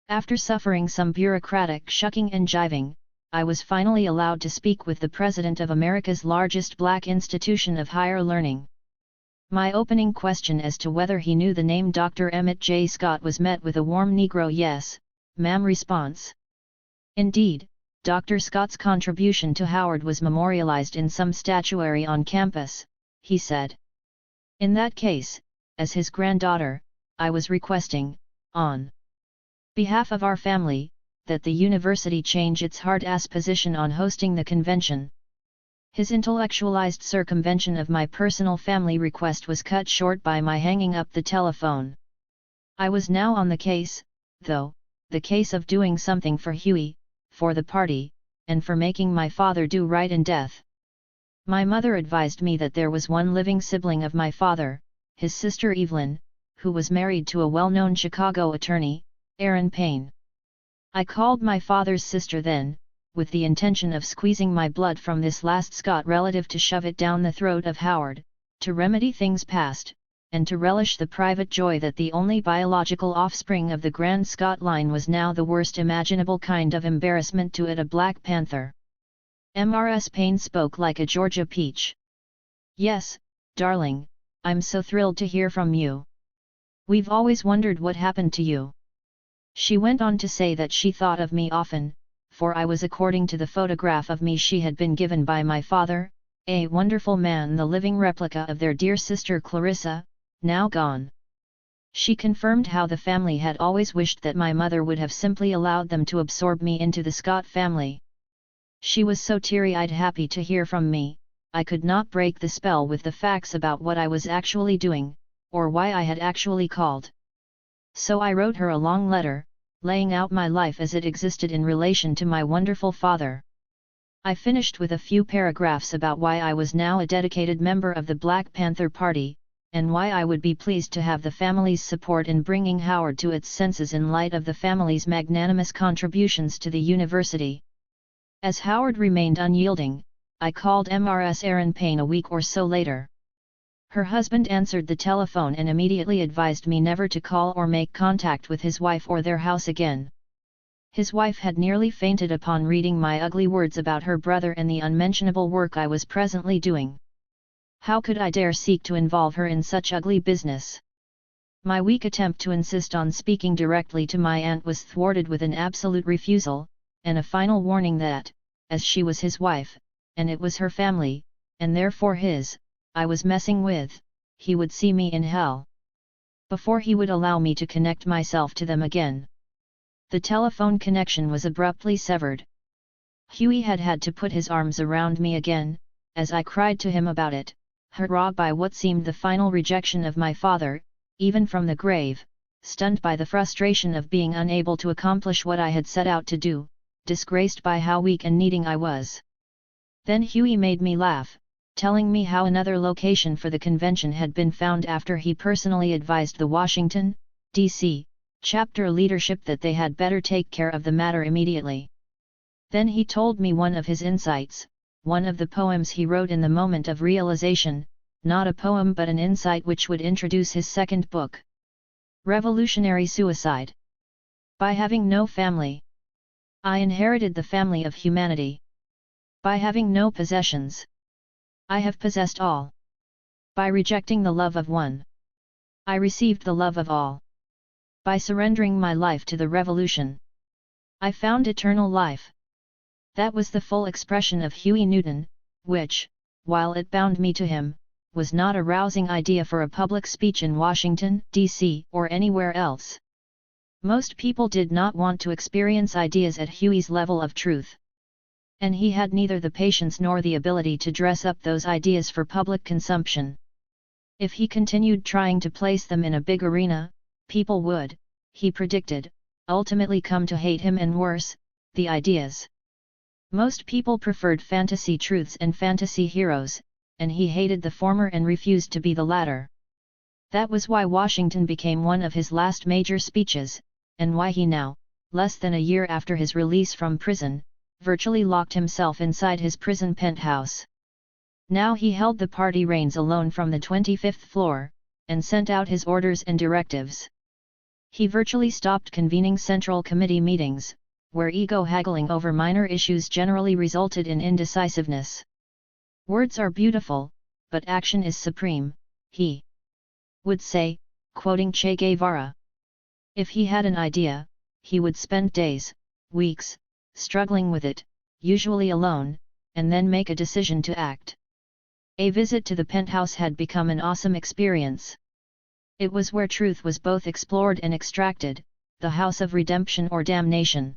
After suffering some bureaucratic shucking and jiving, I was finally allowed to speak with the president of America's largest black institution of higher learning. My opening question as to whether he knew the name Dr. Emmett J. Scott was met with a warm Negro yes, ma'am response. Indeed, Dr. Scott's contribution to Howard was memorialized in some statuary on campus, he said. In that case, as his granddaughter, I was requesting, on behalf of our family, that the university change its hard-ass position on hosting the convention. His intellectualized circumvention of my personal family request was cut short by my hanging up the telephone. I was now on the case, though, the case of doing something for Huey, for the party, and for making my father do right in death. My mother advised me that there was one living sibling of my father, his sister Evelyn, who was married to a well-known Chicago attorney, Aaron Payne. I called my father's sister then, with the intention of squeezing my blood from this last Scott relative to shove it down the throat of Howard, to remedy things past, and to relish the private joy that the only biological offspring of the Grand Scott line was now the worst imaginable kind of embarrassment to it, a Black Panther. Mrs. Payne spoke like a Georgia peach. Yes, darling, I'm so thrilled to hear from you. We've always wondered what happened to you. She went on to say that she thought of me often, for I was according to the photograph of me she had been given by my father, a wonderful man, the living replica of their dear sister Clarissa, now gone. She confirmed how the family had always wished that my mother would have simply allowed them to absorb me into the Scott family. She was so teary-eyed happy to hear from me, I could not break the spell with the facts about what I was actually doing, or why I had actually called. So I wrote her a long letter, laying out my life as it existed in relation to my wonderful father. I finished with a few paragraphs about why I was now a dedicated member of the Black Panther Party, and why I would be pleased to have the family's support in bringing Howard to its senses in light of the family's magnanimous contributions to the university. As Howard remained unyielding, I called Mrs. Aaron Payne a week or so later. Her husband answered the telephone and immediately advised me never to call or make contact with his wife or their house again. His wife had nearly fainted upon reading my ugly words about her brother and the unmentionable work I was presently doing. How could I dare seek to involve her in such ugly business? My weak attempt to insist on speaking directly to my aunt was thwarted with an absolute refusal, and a final warning that, as she was his wife, and it was her family, and therefore his, I was messing with, he would see me in hell before he would allow me to connect myself to them again. The telephone connection was abruptly severed. Huey had to put his arms around me again, as I cried to him about it, hurt by what seemed the final rejection of my father, even from the grave, stunned by the frustration of being unable to accomplish what I had set out to do, disgraced by how weak and needing I was. Then Huey made me laugh, telling me how another location for the convention had been found after he personally advised the Washington, D.C., chapter leadership that they had better take care of the matter immediately. Then he told me one of his insights, one of the poems he wrote in the moment of realization, not a poem but an insight which would introduce his second book. Revolutionary Suicide. By having no family, I inherited the family of humanity. By having no possessions, I have possessed all. By rejecting the love of one, I received the love of all. By surrendering my life to the revolution, I found eternal life. That was the full expression of Huey Newton, which, while it bound me to him, was not a rousing idea for a public speech in Washington, D.C. or anywhere else. Most people did not want to experience ideas at Huey's level of truth. And he had neither the patience nor the ability to dress up those ideas for public consumption. If he continued trying to place them in a big arena, people would, he predicted, ultimately come to hate him and worse, the ideas. Most people preferred fantasy truths and fantasy heroes, and he hated the former and refused to be the latter. That was why Washington became one of his last major speeches, and why he now, less than a year after his release from prison, virtually locked himself inside his prison penthouse. Now he held the party reins alone from the 25th floor, and sent out his orders and directives. He virtually stopped convening central committee meetings, where ego-haggling over minor issues generally resulted in indecisiveness. "Words are beautiful, but action is supreme," he would say, quoting Che Guevara. If he had an idea, he would spend days, weeks, struggling with it, usually alone, and then make a decision to act. A visit to the penthouse had become an awesome experience. It was where truth was both explored and extracted, the house of redemption or damnation.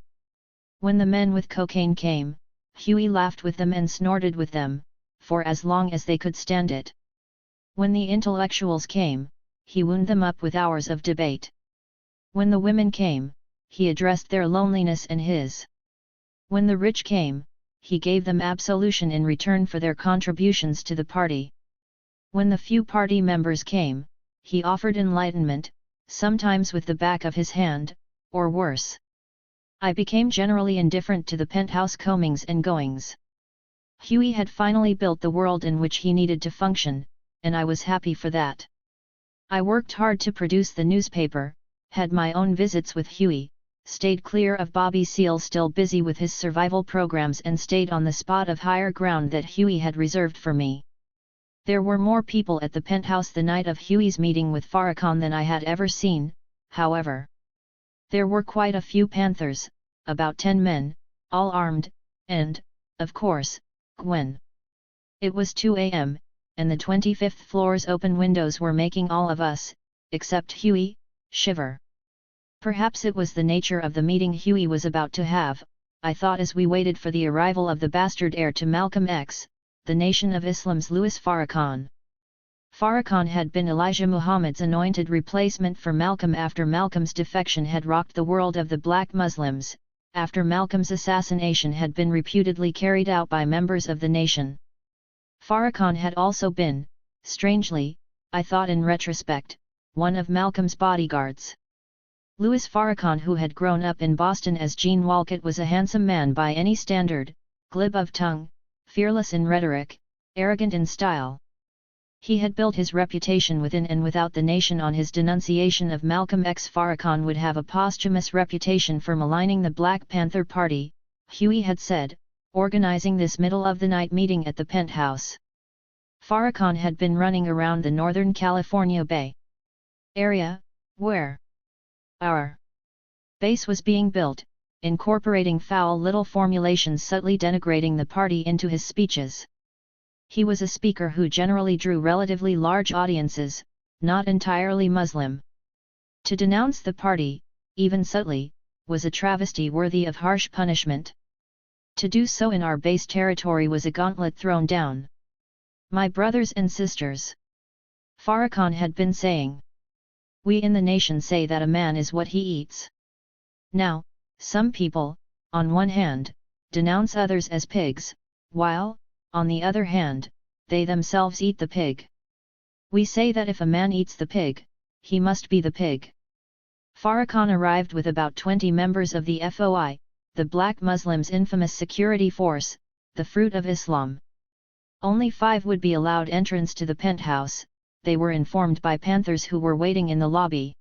When the men with cocaine came, Huey laughed with them and snorted with them, for as long as they could stand it. When the intellectuals came, he wound them up with hours of debate. When the women came, he addressed their loneliness and his. When the rich came, he gave them absolution in return for their contributions to the party. When the few party members came, he offered enlightenment, sometimes with the back of his hand, or worse. I became generally indifferent to the penthouse comings and goings. Huey had finally built the world in which he needed to function, and I was happy for that. I worked hard to produce the newspaper, had my own visits with Huey, stayed clear of Bobby Seale still busy with his survival programs, and stayed on the spot of higher ground that Huey had reserved for me. There were more people at the penthouse the night of Huey's meeting with Farrakhan than I had ever seen, however. There were quite a few Panthers, about 10 men, all armed, and, of course, Gwen. It was 2 a.m., and the 25th floor's open windows were making all of us, except Huey, shiver. Perhaps it was the nature of the meeting Huey was about to have, I thought as we waited for the arrival of the bastard heir to Malcolm X, the Nation of Islam's Louis Farrakhan. Farrakhan had been Elijah Muhammad's anointed replacement for Malcolm after Malcolm's defection had rocked the world of the black Muslims, after Malcolm's assassination had been reputedly carried out by members of the nation. Farrakhan had also been, strangely, I thought in retrospect, one of Malcolm's bodyguards. Louis Farrakhan, who had grown up in Boston as Gene Walcott, was a handsome man by any standard, glib of tongue, fearless in rhetoric, arrogant in style. He had built his reputation within and without the nation on his denunciation of Malcolm X. Farrakhan would have a posthumous reputation for maligning the Black Panther Party, Huey had said, organizing this middle-of-the-night meeting at the penthouse. Farrakhan had been running around the Northern California Bay Area, where our base was being built, incorporating foul little formulations subtly denigrating the party into his speeches. He was a speaker who generally drew relatively large audiences, not entirely Muslim. To denounce the party, even subtly, was a travesty worthy of harsh punishment. To do so in our base territory was a gauntlet thrown down. "My brothers and sisters," Farrakhan had been saying, "we in the nation say that a man is what he eats." Now, some people, on one hand, denounce others as pigs, while, on the other hand, they themselves eat the pig. We say that if a man eats the pig, he must be the pig. Farrakhan arrived with about 20 members of the FOI, the Black Muslims' infamous security force, the fruit of Islam. Only 5 would be allowed entrance to the penthouse, they were informed by Panthers who were waiting in the lobby.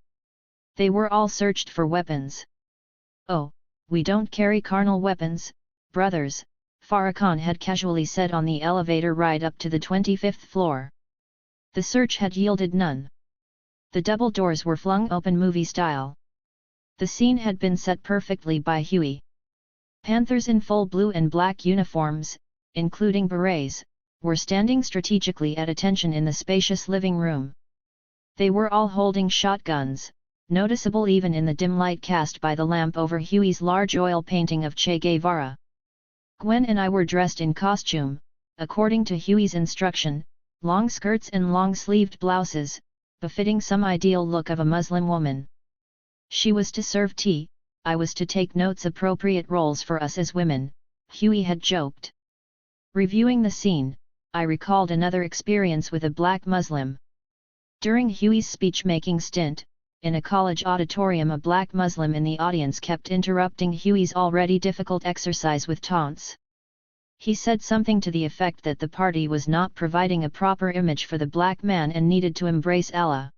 They were all searched for weapons. "Oh, we don't carry carnal weapons, brothers," Farrakhan had casually said on the elevator ride up to the 25th floor. The search had yielded none. The double doors were flung open movie style. The scene had been set perfectly by Huey. Panthers in full blue and black uniforms, including berets, were standing strategically at attention in the spacious living room. They were all holding shotguns, noticeable even in the dim light cast by the lamp over Huey's large oil painting of Che Guevara. Gwen and I were dressed in costume, according to Huey's instruction, long skirts and long-sleeved blouses, befitting some ideal look of a Muslim woman. She was to serve tea, I was to take notes, appropriate roles for us as women, Huey had joked. Reviewing the scene, I recalled another experience with a black Muslim. During Huey's speech-making stint, in a college auditorium, a black Muslim in the audience kept interrupting Huey's already difficult exercise with taunts. He said something to the effect that the party was not providing a proper image for the black man and needed to embrace Allah.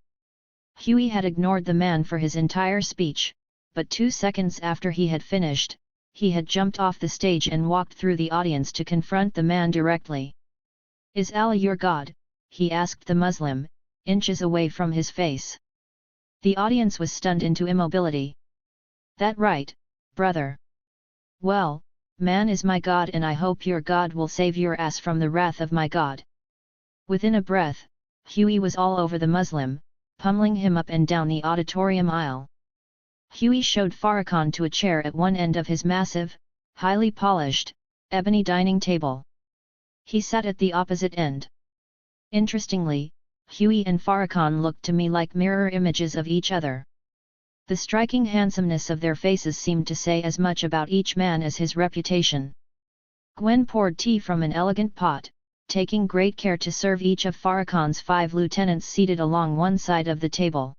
Huey had ignored the man for his entire speech, but 2 seconds after he had finished, he had jumped off the stage and walked through the audience to confront the man directly. "Is Allah your God?" he asked the Muslim, inches away from his face. The audience was stunned into immobility. "That right, brother. Well, man is my God and I hope your God will save your ass from the wrath of my God." Within a breath, Huey was all over the Muslim, pummeling him up and down the auditorium aisle. Huey showed Farrakhan to a chair at one end of his massive, highly polished, ebony dining table. He sat at the opposite end. Interestingly, Huey and Farrakhan looked to me like mirror images of each other. The striking handsomeness of their faces seemed to say as much about each man as his reputation. Gwen poured tea from an elegant pot, taking great care to serve each of Farrakhan's 5 lieutenants seated along one side of the table.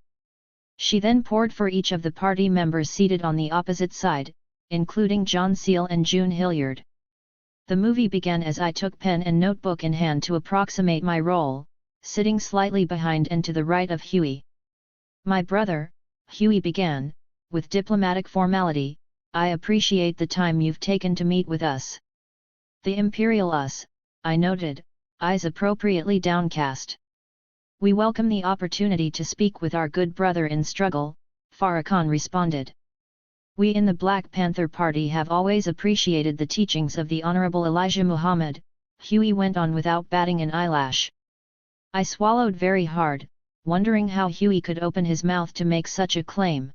She then poured for each of the party members seated on the opposite side, including John Seale and June Hilliard. The movie began as I took pen and notebook in hand to approximate my role, sitting slightly behind and to the right of Huey. "My brother," Huey began, with diplomatic formality, "I appreciate the time you've taken to meet with us." "The Imperial us," I noted, eyes appropriately downcast. "We welcome the opportunity to speak with our good brother in struggle," Farrakhan responded. "We in the Black Panther Party have always appreciated the teachings of the Honorable Elijah Muhammad," Huey went on without batting an eyelash. I swallowed very hard, wondering how Huey could open his mouth to make such a claim.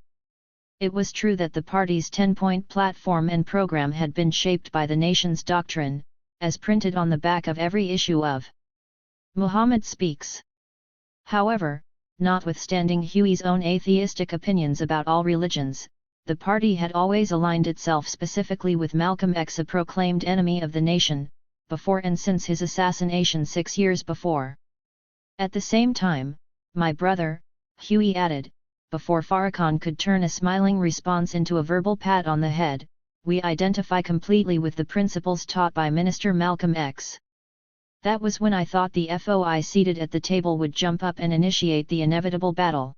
It was true that the party's 10-point platform and program had been shaped by the nation's doctrine, as printed on the back of every issue of Muhammad Speaks. However, notwithstanding Huey's own atheistic opinions about all religions, the party had always aligned itself specifically with Malcolm X, a proclaimed enemy of the nation, before and since his assassination 6 years before. "At the same time, my brother," Huey added, before Farrakhan could turn a smiling response into a verbal pat on the head, "we identify completely with the principles taught by Minister Malcolm X." That was when I thought the FOI seated at the table would jump up and initiate the inevitable battle.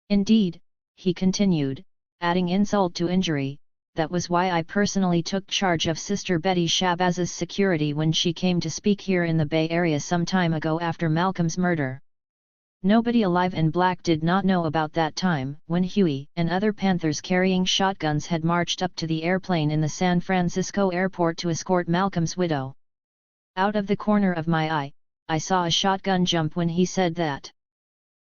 "Indeed," he continued, adding insult to injury, "that was why I personally took charge of Sister Betty Shabazz's security when she came to speak here in the Bay Area some time ago after Malcolm's murder." Nobody alive and black did not know about that time when Huey and other Panthers carrying shotguns had marched up to the airplane in the San Francisco airport to escort Malcolm's widow. Out of the corner of my eye, I saw a shotgun jump when he said that.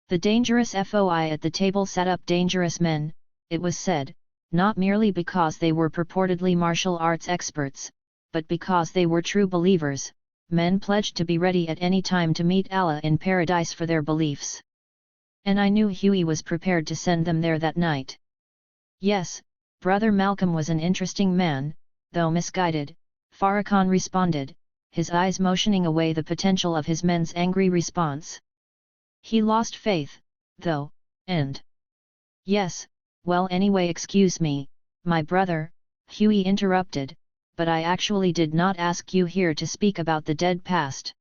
The dangerous FOI at the table sat up dangerous men, it was said, not merely because they were purportedly martial arts experts, but because they were true believers, men pledged to be ready at any time to meet Allah in paradise for their beliefs. And I knew Huey was prepared to send them there that night. "Yes, Brother Malcolm was an interesting man, though misguided," Farrakhan responded, his eyes motioning away the potential of his men's angry response. "He lost faith, though, and—" "Yes, well anyway excuse me, my brother," Huey interrupted, "but I actually did not ask you here to speak about the dead past.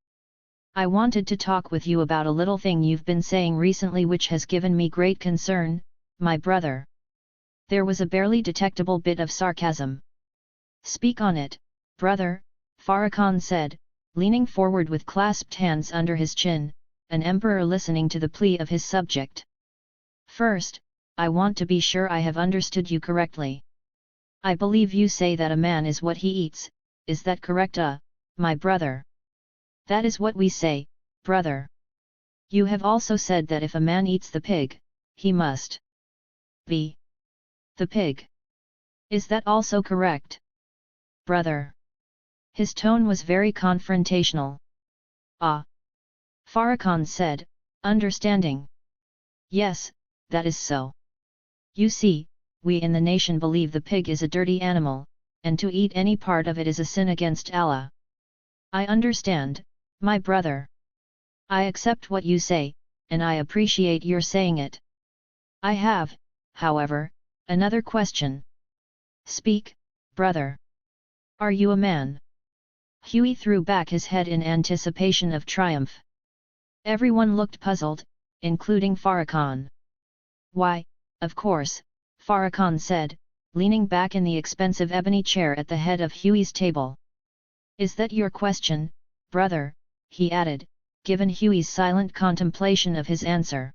I wanted to talk with you about a little thing you've been saying recently which has given me great concern, my brother." There was a barely detectable bit of sarcasm. "Speak on it, brother," Farrakhan said, leaning forward with clasped hands under his chin, an emperor listening to the plea of his subject. "First, I want to be sure I have understood you correctly. I believe you say that a man is what he eats, is that correct, my brother?" "That is what we say, brother. You have also said that if a man eats the pig, he must be the pig. Is that also correct, brother?" His tone was very confrontational. "Ah," Farrakhan said, understanding. "Yes, that is so. You see, we in the nation believe the pig is a dirty animal, and to eat any part of it is a sin against Allah." "I understand, my brother. I accept what you say, and I appreciate your saying it. I have, however, another question." "Speak, brother. Are you a man?" Huey threw back his head in anticipation of triumph. Everyone looked puzzled, including Farrakhan. Why, of course, Farrakhan said, leaning back in the expensive ebony chair at the head of Huey's table. Is that your question, brother? He added, given Huey's silent contemplation of his answer.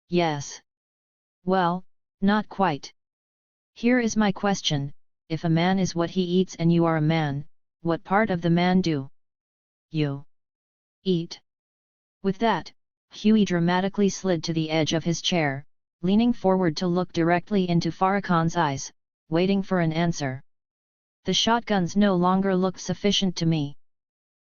Yes. Well, not quite. Here is my question: if a man is what he eats and you are a man, what part of the man do you eat? With that, Huey dramatically slid to the edge of his chair, leaning forward to look directly into Farrakhan's eyes, waiting for an answer. The shotguns no longer looked sufficient to me.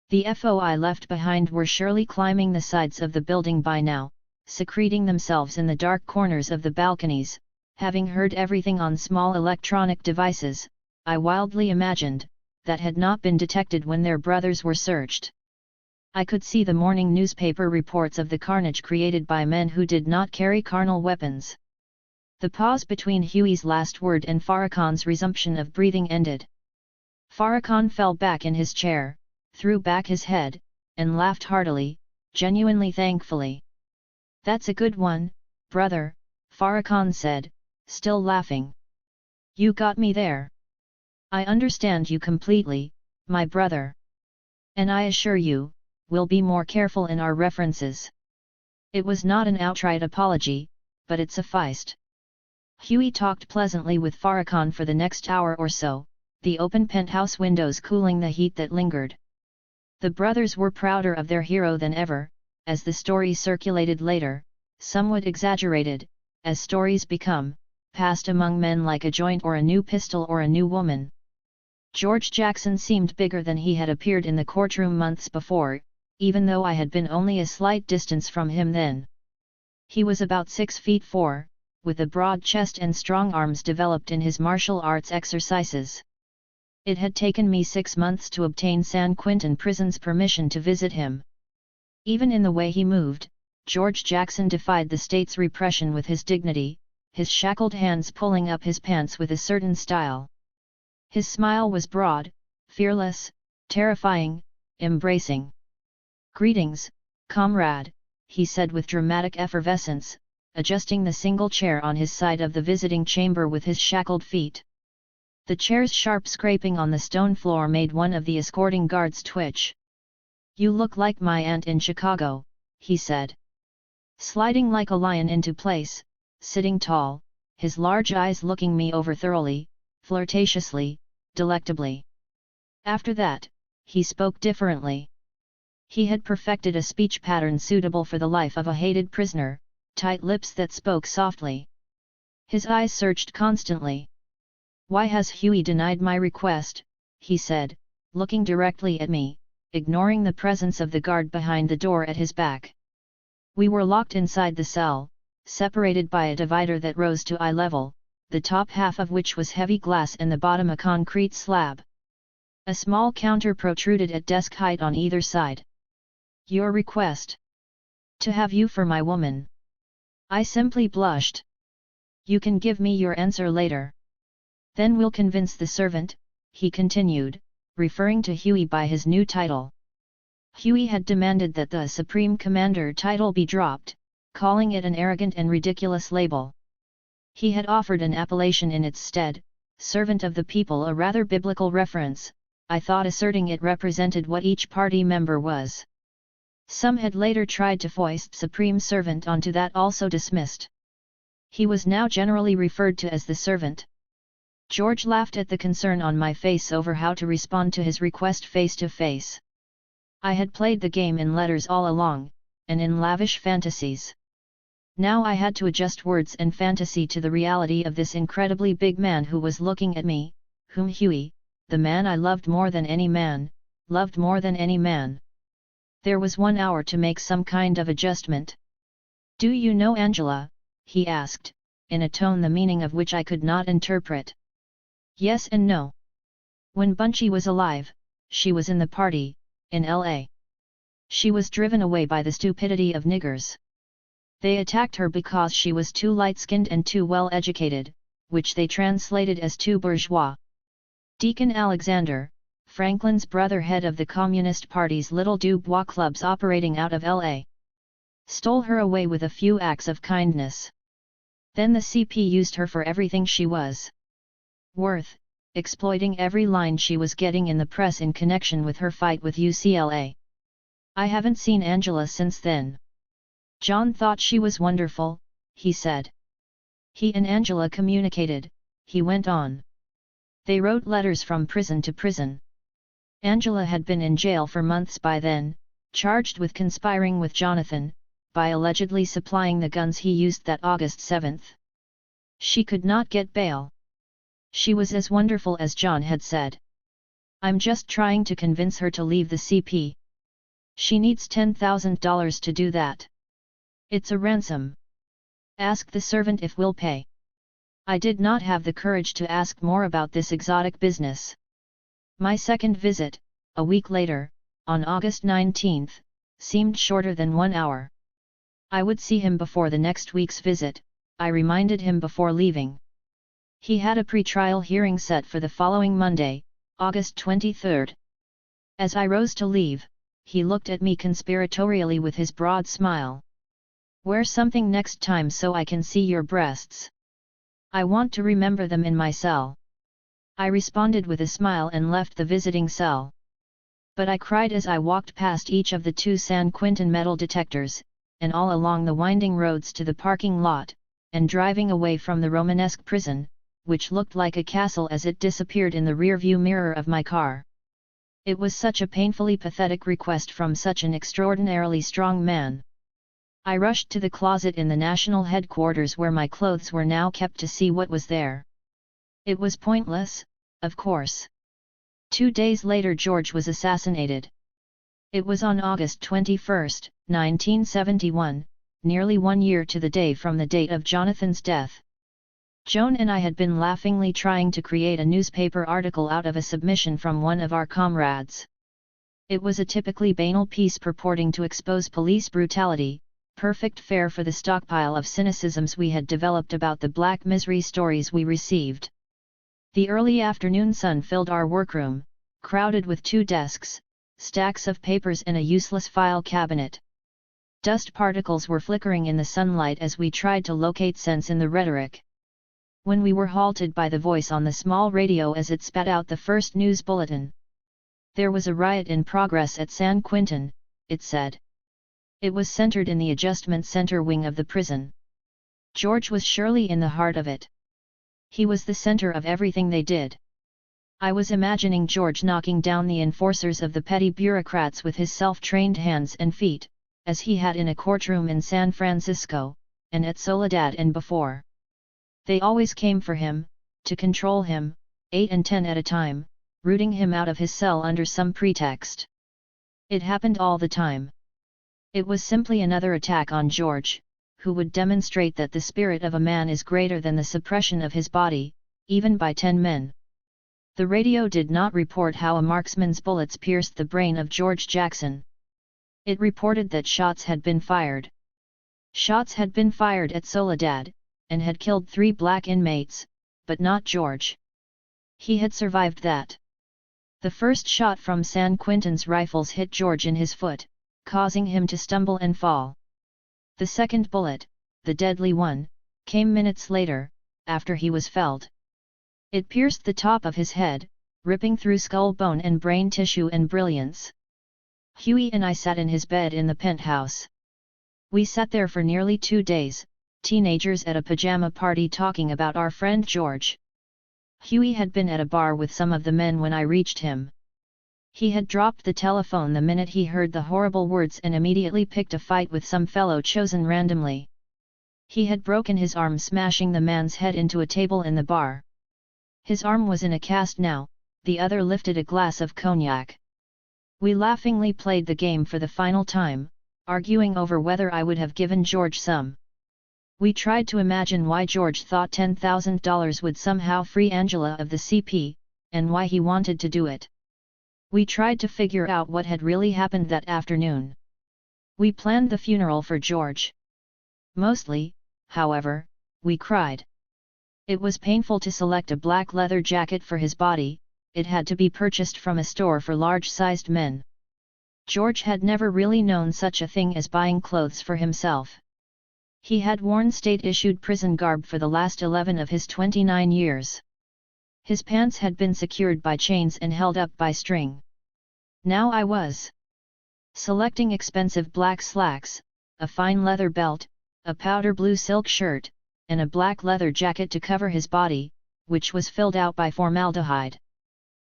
The FOI left behind were surely climbing the sides of the building by now, secreting themselves in the dark corners of the balconies. Having heard everything on small electronic devices, I wildly imagined, that had not been detected when their brothers were searched. I could see the morning newspaper reports of the carnage created by men who did not carry carnal weapons. The pause between Huey's last word and Farrakhan's resumption of breathing ended. Farrakhan fell back in his chair, threw back his head, and laughed heartily, genuinely thankfully. That's a good one, brother, Farrakhan said, still laughing. You got me there. I understand you completely, my brother. And I assure you, we'll be more careful in our references. It was not an outright apology, but it sufficed. Huey talked pleasantly with Farrakhan for the next hour or so, the open penthouse windows cooling the heat that lingered. The brothers were prouder of their hero than ever, as the story circulated later, somewhat exaggerated, as stories become, passed among men like a joint or a new pistol or a new woman. George Jackson seemed bigger than he had appeared in the courtroom months before, even though I had been only a slight distance from him then. He was about 6'4", with a broad chest and strong arms developed in his martial arts exercises. It had taken me 6 months to obtain San Quentin prison's permission to visit him. Even in the way he moved, George Jackson defied the state's repression with his dignity, his shackled hands pulling up his pants with a certain style. His smile was broad, fearless, terrifying, embracing. "Greetings, comrade," he said with dramatic effervescence, adjusting the single chair on his side of the visiting chamber with his shackled feet. The chair's sharp scraping on the stone floor made one of the escorting guards twitch. "You look like my aunt in Chicago," he said. Sliding like a lion into place, sitting tall, his large eyes looking me over thoroughly, flirtatiously, delectably. After that, he spoke differently. He had perfected a speech pattern suitable for the life of a hated prisoner, tight lips that spoke softly. His eyes searched constantly. "Why has Huey denied my request?" he said, looking directly at me, ignoring the presence of the guard behind the door at his back. We were locked inside the cell, separated by a divider that rose to eye level, the top half of which was heavy glass and the bottom a concrete slab. A small counter protruded at desk height on either side. "Your request? To have you for my woman." I simply blushed. "You can give me your answer later. Then we'll convince the servant," he continued, referring to Huey by his new title. Huey had demanded that the Supreme Commander title be dropped, calling it an arrogant and ridiculous label. He had offered an appellation in its stead, Servant of the People, a rather biblical reference, I thought, asserting it represented what each party member was. Some had later tried to foist Supreme Servant onto that, also dismissed. He was now generally referred to as the Servant. George laughed at the concern on my face over how to respond to his request face to face. I had played the game in letters all along, and in lavish fantasies. Now I had to adjust words and fantasy to the reality of this incredibly big man who was looking at me, whom Huey, the man I loved more than any man, loved more than any man. There was 1 hour to make some kind of adjustment. "Do you know Angela?" he asked, in a tone the meaning of which I could not interpret. Yes and no. When Bunchy was alive, she was in the party, in L.A. She was driven away by the stupidity of niggers. They attacked her because she was too light-skinned and too well-educated, which they translated as too bourgeois. Deacon Alexander, Franklin's brother, head of the Communist Party's Little Dubois clubs operating out of L.A., stole her away with a few acts of kindness. Then the CP used her for everything she was worth, exploiting every line she was getting in the press in connection with her fight with UCLA. I haven't seen Angela since then. John thought she was wonderful, he said. He and Angela communicated, he went on. They wrote letters from prison to prison. Angela had been in jail for months by then, charged with conspiring with Jonathan, by allegedly supplying the guns he used that August 7th. She could not get bail. She was as wonderful as John had said. I'm just trying to convince her to leave the CP. She needs $10,000 to do that. It's a ransom. Ask the servant if we'll pay. I did not have the courage to ask more about this exotic business. My second visit, a week later, on August 19th, seemed shorter than 1 hour. I would see him before the next week's visit, I reminded him before leaving. He had a pre-trial hearing set for the following Monday, August 23rd. As I rose to leave, he looked at me conspiratorially with his broad smile. Wear something next time so I can see your breasts. I want to remember them in my cell. I responded with a smile and left the visiting cell. But I cried as I walked past each of the 2 San Quintin metal detectors, and all along the winding roads to the parking lot, and driving away from the Romanesque prison, which looked like a castle as it disappeared in the rearview mirror of my car. It was such a painfully pathetic request from such an extraordinarily strong man. I rushed to the closet in the national headquarters where my clothes were now kept to see what was there. It was pointless, of course. 2 days later George was assassinated. It was on August 21, 1971, nearly 1 year to the day from the date of Jonathan's death. Joan and I had been laughingly trying to create a newspaper article out of a submission from one of our comrades. It was a typically banal piece purporting to expose police brutality, perfect fare for the stockpile of cynicisms we had developed about the black misery stories we received. The early afternoon sun filled our workroom, crowded with 2 desks, stacks of papers and a useless file cabinet. Dust particles were flickering in the sunlight as we tried to locate sense in the rhetoric. When we were halted by the voice on the small radio as it spat out the first news bulletin. There was a riot in progress at San Quintin, it said. It was centered in the adjustment center wing of the prison. George was surely in the heart of it. He was the center of everything they did. I was imagining George knocking down the enforcers of the petty bureaucrats with his self-trained hands and feet, as he had in a courtroom in San Francisco, and at Soledad and before. They always came for him, to control him, 8 and 10 at a time, rooting him out of his cell under some pretext. It happened all the time. It was simply another attack on George, who would demonstrate that the spirit of a man is greater than the suppression of his body, even by 10 men. The radio did not report how a marksman's bullets pierced the brain of George Jackson. It reported that shots had been fired. Shots had been fired at Soledad, and had killed 3 black inmates, but not George. He had survived that. The first shot from San Quintin's rifles hit George in his foot, causing him to stumble and fall. The second bullet, the deadly one, came minutes later, after he was felled. It pierced the top of his head, ripping through skull bone and brain tissue and brilliance. Huey and I sat in his bed in the penthouse. We sat there for nearly 2 days, teenagers at a pajama party talking about our friend George. Huey had been at a bar with some of the men when I reached him. He had dropped the telephone the minute he heard the horrible words and immediately picked a fight with some fellow chosen randomly. He had broken his arm smashing the man's head into a table in the bar. His arm was in a cast now, the other lifted a glass of cognac. We laughingly played the game for the final time, arguing over whether I would have given George some. We tried to imagine why George thought $10,000 would somehow free Angela of the CP, and why he wanted to do it. We tried to figure out what had really happened that afternoon. We planned the funeral for George. Mostly, however, we cried. It was painful to select a black leather jacket for his body, it had to be purchased from a store for large-sized men. George had never really known such a thing as buying clothes for himself. He had worn state-issued prison garb for the last 11 of his 29 years. His pants had been secured by chains and held up by string. Now I was selecting expensive black slacks, a fine leather belt, a powder blue silk shirt, and a black leather jacket to cover his body, which was filled out by formaldehyde.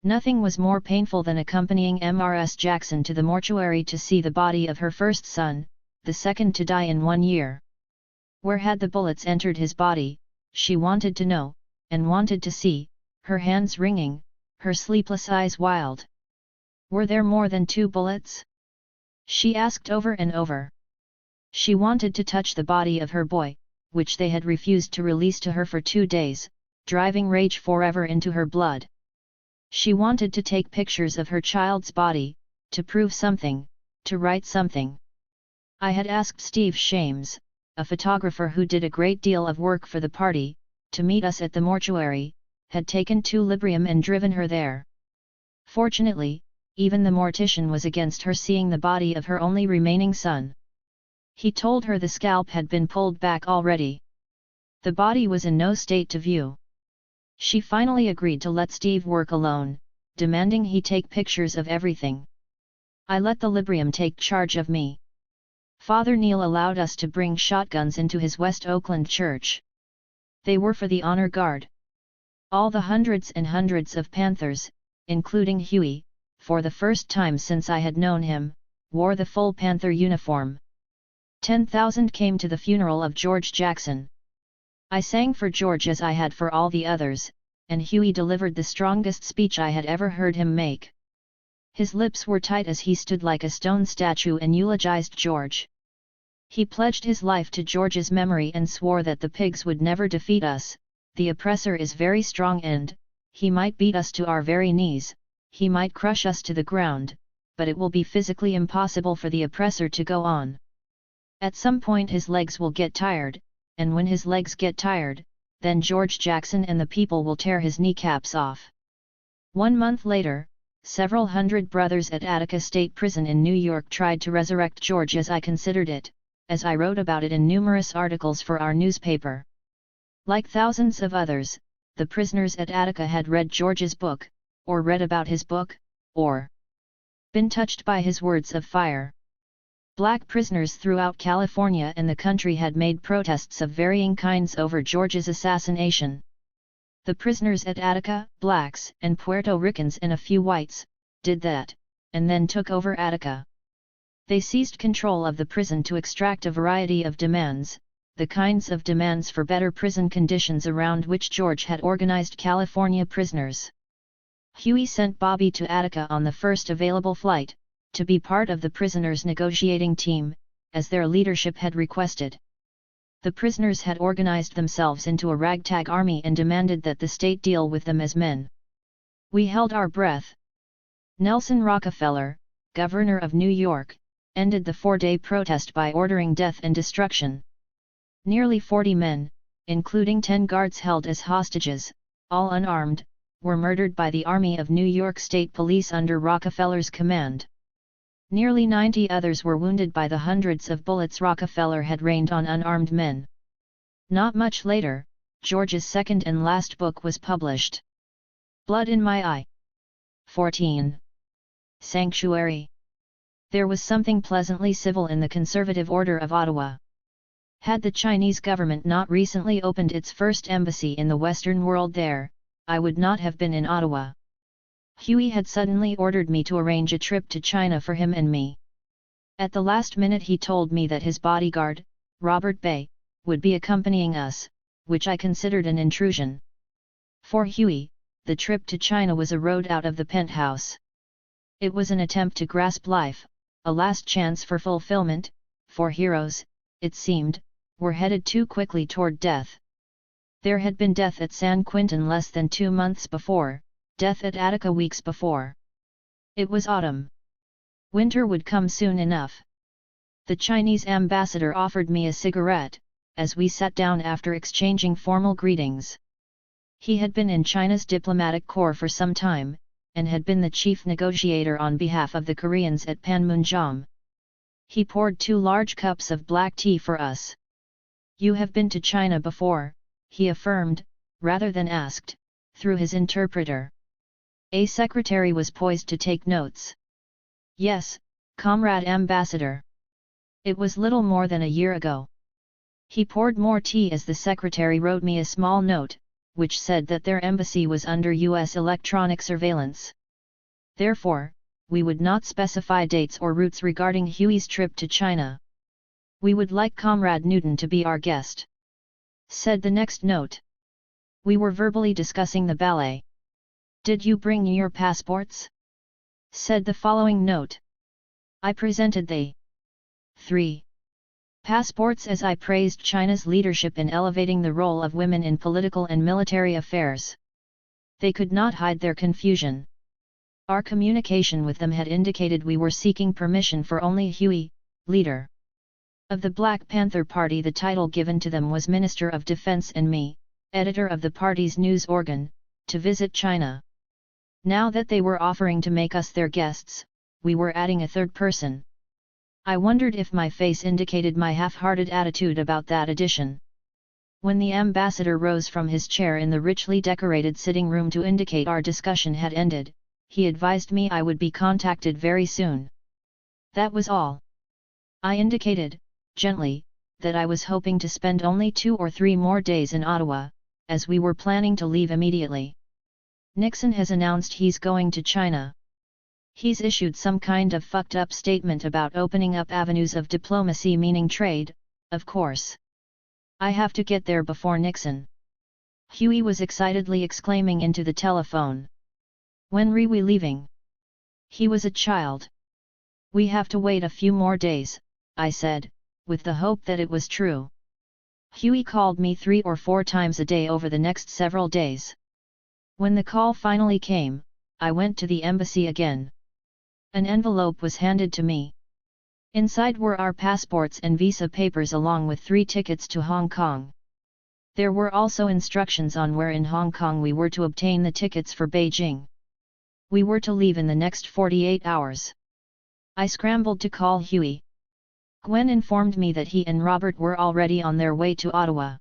Nothing was more painful than accompanying Mrs. Jackson to the mortuary to see the body of her first son, the second to die in 1 year. Where had the bullets entered his body, she wanted to know, and wanted to see, her hands wringing, her sleepless eyes wild. Were there more than 2 bullets? She asked over and over. She wanted to touch the body of her boy, which they had refused to release to her for 2 days, driving rage forever into her blood. She wanted to take pictures of her child's body, to prove something, to write something. I had asked Steve Shames, a photographer who did a great deal of work for the party, to meet us at the mortuary, had taken 2 Librium and driven her there. Fortunately, even the mortician was against her seeing the body of her only remaining son. He told her the scalp had been pulled back already. The body was in no state to view. She finally agreed to let Steve work alone, demanding he take pictures of everything. I let the Librium take charge of me. Father Neil allowed us to bring shotguns into his West Oakland church. They were for the honor guard. All the hundreds and hundreds of Panthers, including Huey, for the first time since I had known him, wore the full Panther uniform. 10,000 came to the funeral of George Jackson. I sang for George as I had for all the others, and Huey delivered the strongest speech I had ever heard him make. His lips were tight as he stood like a stone statue and eulogized George. He pledged his life to George's memory and swore that the pigs would never defeat us. The oppressor is very strong and, he might beat us to our very knees, he might crush us to the ground, but it will be physically impossible for the oppressor to go on. At some point his legs will get tired, and when his legs get tired, then George Jackson and the people will tear his kneecaps off. 1 month later, several hundred brothers at Attica State Prison in New York tried to resurrect George as I considered it, as I wrote about it in numerous articles for our newspaper. Like thousands of others, the prisoners at Attica had read George's book, or read about his book, or been touched by his words of fire. Black prisoners throughout California and the country had made protests of varying kinds over George's assassination. The prisoners at Attica, blacks and Puerto Ricans and a few whites, did that, and then took over Attica. They seized control of the prison to extract a variety of demands, the kinds of demands for better prison conditions around which George had organized California prisoners. Huey sent Bobby to Attica on the first available flight, to be part of the prisoners' negotiating team, as their leadership had requested. The prisoners had organized themselves into a ragtag army and demanded that the state deal with them as men. We held our breath. Nelson Rockefeller, governor of New York, ended the 4-day protest by ordering death and destruction. Nearly 40 men, including 10 guards held as hostages, all unarmed, were murdered by the Army of New York State Police under Rockefeller's command. Nearly 90 others were wounded by the hundreds of bullets Rockefeller had rained on unarmed men. Not much later, George's second and last book was published. Blood in My Eye. 14. Sanctuary. There was something pleasantly civil in the Conservative Order of Ottawa. Had the Chinese government not recently opened its first embassy in the Western world there, I would not have been in Ottawa. Huey had suddenly ordered me to arrange a trip to China for him and me. At the last minute he told me that his bodyguard, Robert Bay, would be accompanying us, which I considered an intrusion. For Huey, the trip to China was a road out of the penthouse. It was an attempt to grasp life, a last chance for fulfillment, for heroes, it seemed, were headed too quickly toward death. There had been death at San Quentin less than 2 months before, death at Attica weeks before. It was autumn. Winter would come soon enough. The Chinese ambassador offered me a cigarette, as we sat down after exchanging formal greetings. He had been in China's diplomatic corps for some time, and had been the chief negotiator on behalf of the Koreans at Panmunjom. He poured 2 large cups of black tea for us. You have been to China before, he affirmed, rather than asked, through his interpreter. A secretary was poised to take notes. Yes, Comrade Ambassador. It was little more than a year ago. He poured more tea as the secretary wrote me a small note, which said that their embassy was under U.S. electronic surveillance. Therefore, we would not specify dates or routes regarding Huey's trip to China. We would like Comrade Newton to be our guest, said the next note. We were verbally discussing the ballet. Did you bring your passports? Said the following note. I presented the 3 passports as I praised China's leadership in elevating the role of women in political and military affairs. They could not hide their confusion. Our communication with them had indicated we were seeking permission for only Huey, leader of the Black Panther Party. The title given to them was Minister of Defense, and me, editor of the party's news organ, to visit China. Now that they were offering to make us their guests, we were adding a third person. I wondered if my face indicated my half-hearted attitude about that addition. When the ambassador rose from his chair in the richly decorated sitting room to indicate our discussion had ended, he advised me I would be contacted very soon. That was all. I indicated, gently, that I was hoping to spend only 2 or 3 more days in Ottawa, as we were planning to leave immediately. Nixon has announced he's going to China. He's issued some kind of fucked up statement about opening up avenues of diplomacy, meaning trade, of course. I have to get there before Nixon. Huey was excitedly exclaiming into the telephone. When are we leaving? He was a child. We have to wait a few more days, I said, with the hope that it was true. Huey called me 3 or 4 times a day over the next several days. When the call finally came, I went to the embassy again. An envelope was handed to me. Inside were our passports and visa papers along with 3 tickets to Hong Kong. There were also instructions on where in Hong Kong we were to obtain the tickets for Beijing. We were to leave in the next 48 hours. I scrambled to call Huey. Gwen informed me that he and Robert were already on their way to Ottawa.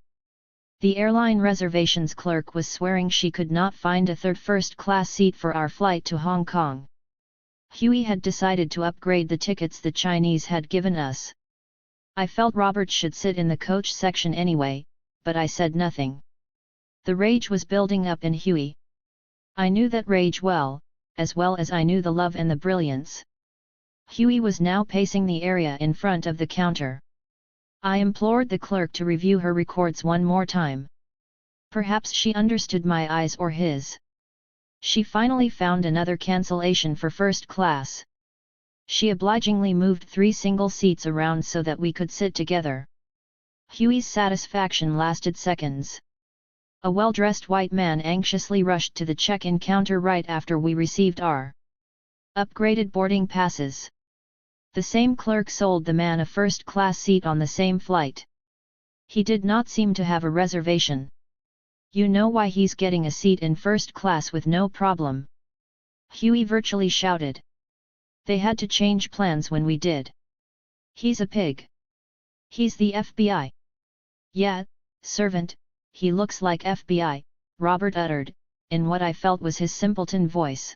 The airline reservations clerk was swearing she could not find a third first-class seat for our flight to Hong Kong. Huey had decided to upgrade the tickets the Chinese had given us. I felt Robert should sit in the coach section anyway, but I said nothing. The rage was building up in Huey. I knew that rage well as I knew the love and the brilliance. Huey was now pacing the area in front of the counter. I implored the clerk to review her records one more time. Perhaps she understood my eyes or his. She finally found another cancellation for first class. She obligingly moved 3 single seats around so that we could sit together. Huey's satisfaction lasted seconds. A well-dressed white man anxiously rushed to the check-in counter right after we received our upgraded boarding passes. The same clerk sold the man a first-class seat on the same flight. He did not seem to have a reservation. You know why he's getting a seat in first class with no problem? Huey virtually shouted. They had to change plans when we did. He's a pig. He's the FBI. Yeah, servant, he looks like FBI, Robert uttered, in what I felt was his simpleton voice.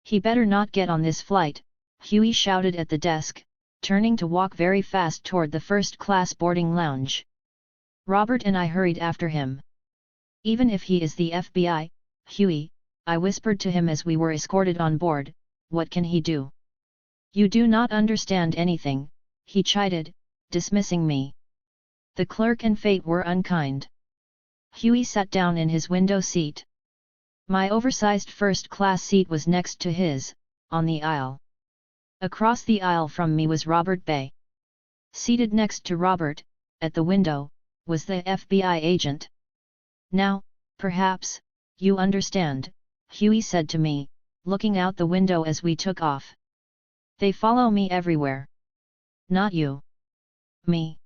He better not get on this flight, Huey shouted at the desk, turning to walk very fast toward the first-class boarding lounge. Robert and I hurried after him. Even if he is the FBI, Huey, I whispered to him as we were escorted on board, what can he do? You do not understand anything, he chided, dismissing me. The clerk and fate were unkind. Huey sat down in his window seat. My oversized first-class seat was next to his, on the aisle. Across the aisle from me was Robert Bay. Seated next to Robert, at the window, was the FBI agent. Now, perhaps, you understand, Huey said to me, looking out the window as we took off. They follow me everywhere. Not you. Me.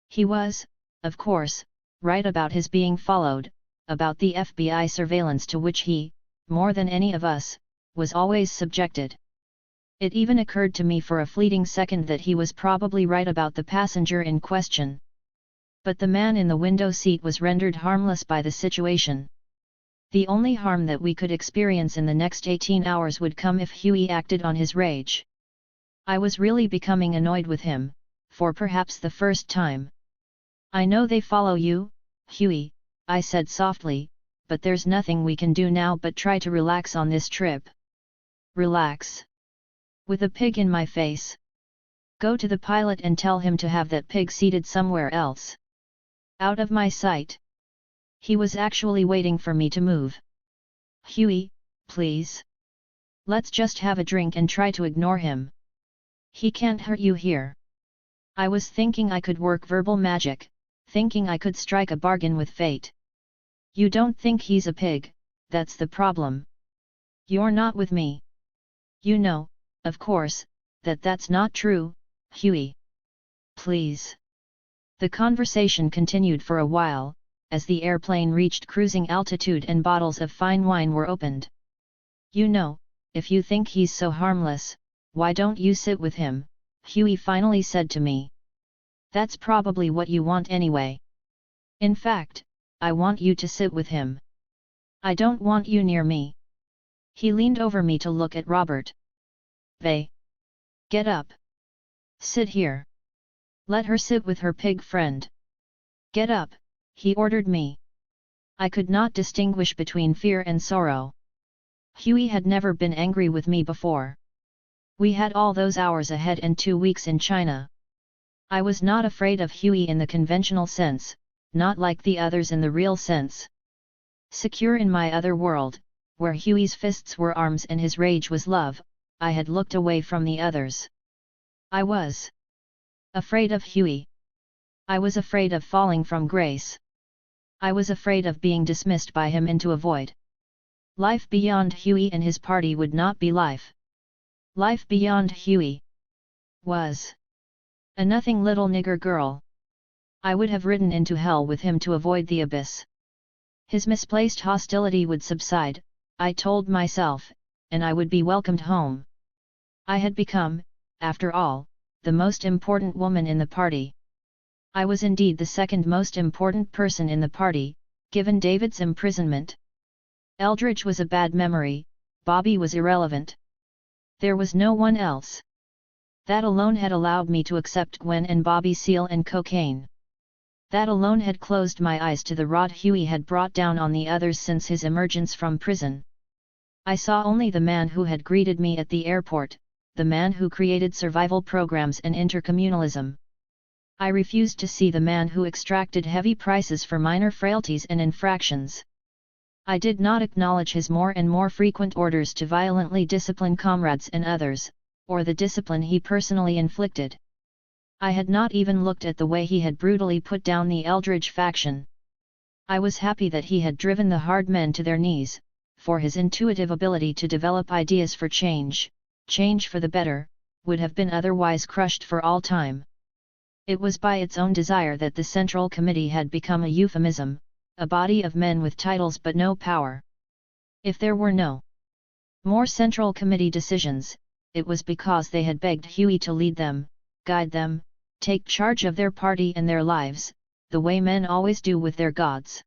He was, of course, right about his being followed, about the FBI surveillance to which he, more than any of us, was always subjected. It even occurred to me for a fleeting second that he was probably right about the passenger in question. But the man in the window seat was rendered harmless by the situation. The only harm that we could experience in the next 18 hours would come if Huey acted on his rage. I was really becoming annoyed with him, for perhaps the first time. "I know they follow you, Huey," I said softly, "but there's nothing we can do now but try to relax on this trip." "Relax? With a pig in my face? Go to the pilot and tell him to have that pig seated somewhere else. Out of my sight." He was actually waiting for me to move. "Huey, please. Let's just have a drink and try to ignore him. He can't hurt you here." I was thinking I could work verbal magic, thinking I could strike a bargain with fate. "You don't think he's a pig, that's the problem. You're not with me. You know, of course, that that's not true, Huey. Please." The conversation continued for a while, as the airplane reached cruising altitude and bottles of fine wine were opened. "You know, if you think he's so harmless, why don't you sit with him?" Huey finally said to me. "That's probably what you want anyway. In fact, I want you to sit with him. I don't want you near me." He leaned over me to look at Robert. "They. Get up. Sit here. Let her sit with her pig friend. Get up," he ordered me. I could not distinguish between fear and sorrow. Huey had never been angry with me before. We had all those hours ahead and 2 weeks in China. I was not afraid of Huey in the conventional sense, not like the others in the real sense. Secure in my other world, where Huey's fists were arms and his rage was love, I had looked away from the others. I was afraid of Huey. I was afraid of falling from grace. I was afraid of being dismissed by him into a void. Life beyond Huey and his party would not be life. Life beyond Huey was a nothing little nigger girl. I would have ridden into hell with him to avoid the abyss. His misplaced hostility would subside, I told myself, and I would be welcomed home. I had become, after all, the most important woman in the party. I was indeed the second most important person in the party, given David's imprisonment. Eldridge was a bad memory, Bobby was irrelevant. There was no one else. That alone had allowed me to accept Gwen and Bobby Seale and cocaine. That alone had closed my eyes to the rot Huey had brought down on the others since his emergence from prison. I saw only the man who had greeted me at the airport, the man who created survival programs and intercommunalism. I refused to see the man who extracted heavy prices for minor frailties and infractions. I did not acknowledge his more and more frequent orders to violently discipline comrades and others, or the discipline he personally inflicted. I had not even looked at the way he had brutally put down the Eldridge faction. I was happy that he had driven the hard men to their knees, for his intuitive ability to develop ideas for change for the better, would have been otherwise crushed for all time. It was by its own desire that the Central Committee had become a euphemism, a body of men with titles but no power. If there were no more Central Committee decisions, it was because they had begged Huey to lead them, guide them, take charge of their party and their lives, the way men always do with their gods.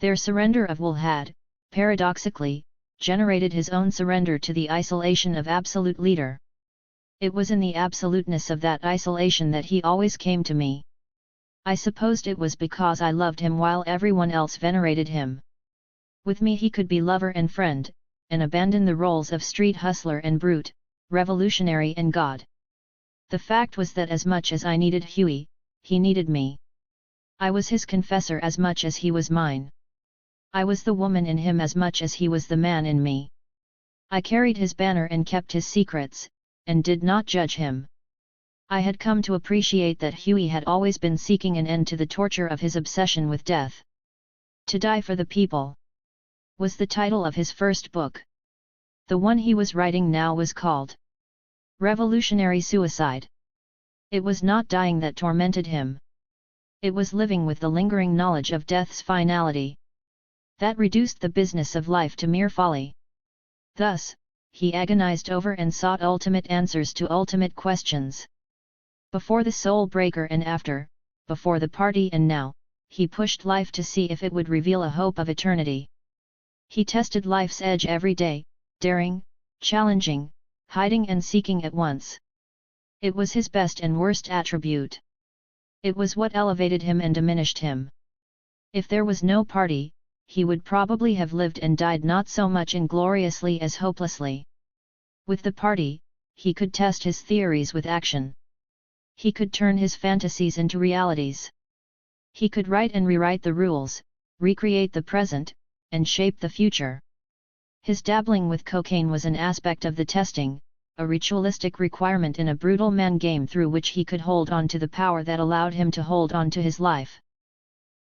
Their surrender of will had, paradoxically, generated his own surrender to the isolation of absolute leader. It was in the absoluteness of that isolation that he always came to me. I supposed it was because I loved him while everyone else venerated him. With me he could be lover and friend, and abandon the roles of street hustler and brute, revolutionary and god. The fact was that as much as I needed Huey, he needed me. I was his confessor as much as he was mine. I was the woman in him as much as he was the man in me. I carried his banner and kept his secrets, and did not judge him. I had come to appreciate that Huey had always been seeking an end to the torture of his obsession with death. To Die for the People was the title of his first book. The one he was writing now was called Revolutionary Suicide. It was not dying that tormented him. It was living with the lingering knowledge of death's finality. That reduced the business of life to mere folly. Thus, he agonized over and sought ultimate answers to ultimate questions. Before the soul breaker and after, before the party, and now, he pushed life to see if it would reveal a hope of eternity. He tested life's edge every day, daring, challenging, hiding and seeking at once. It was his best and worst attribute. It was what elevated him and diminished him. If there was no party, he would probably have lived and died not so much ingloriously as hopelessly. With the party, he could test his theories with action. He could turn his fantasies into realities. He could write and rewrite the rules, recreate the present, and shape the future. His dabbling with cocaine was an aspect of the testing, a ritualistic requirement in a brutal man game through which he could hold on to the power that allowed him to hold on to his life.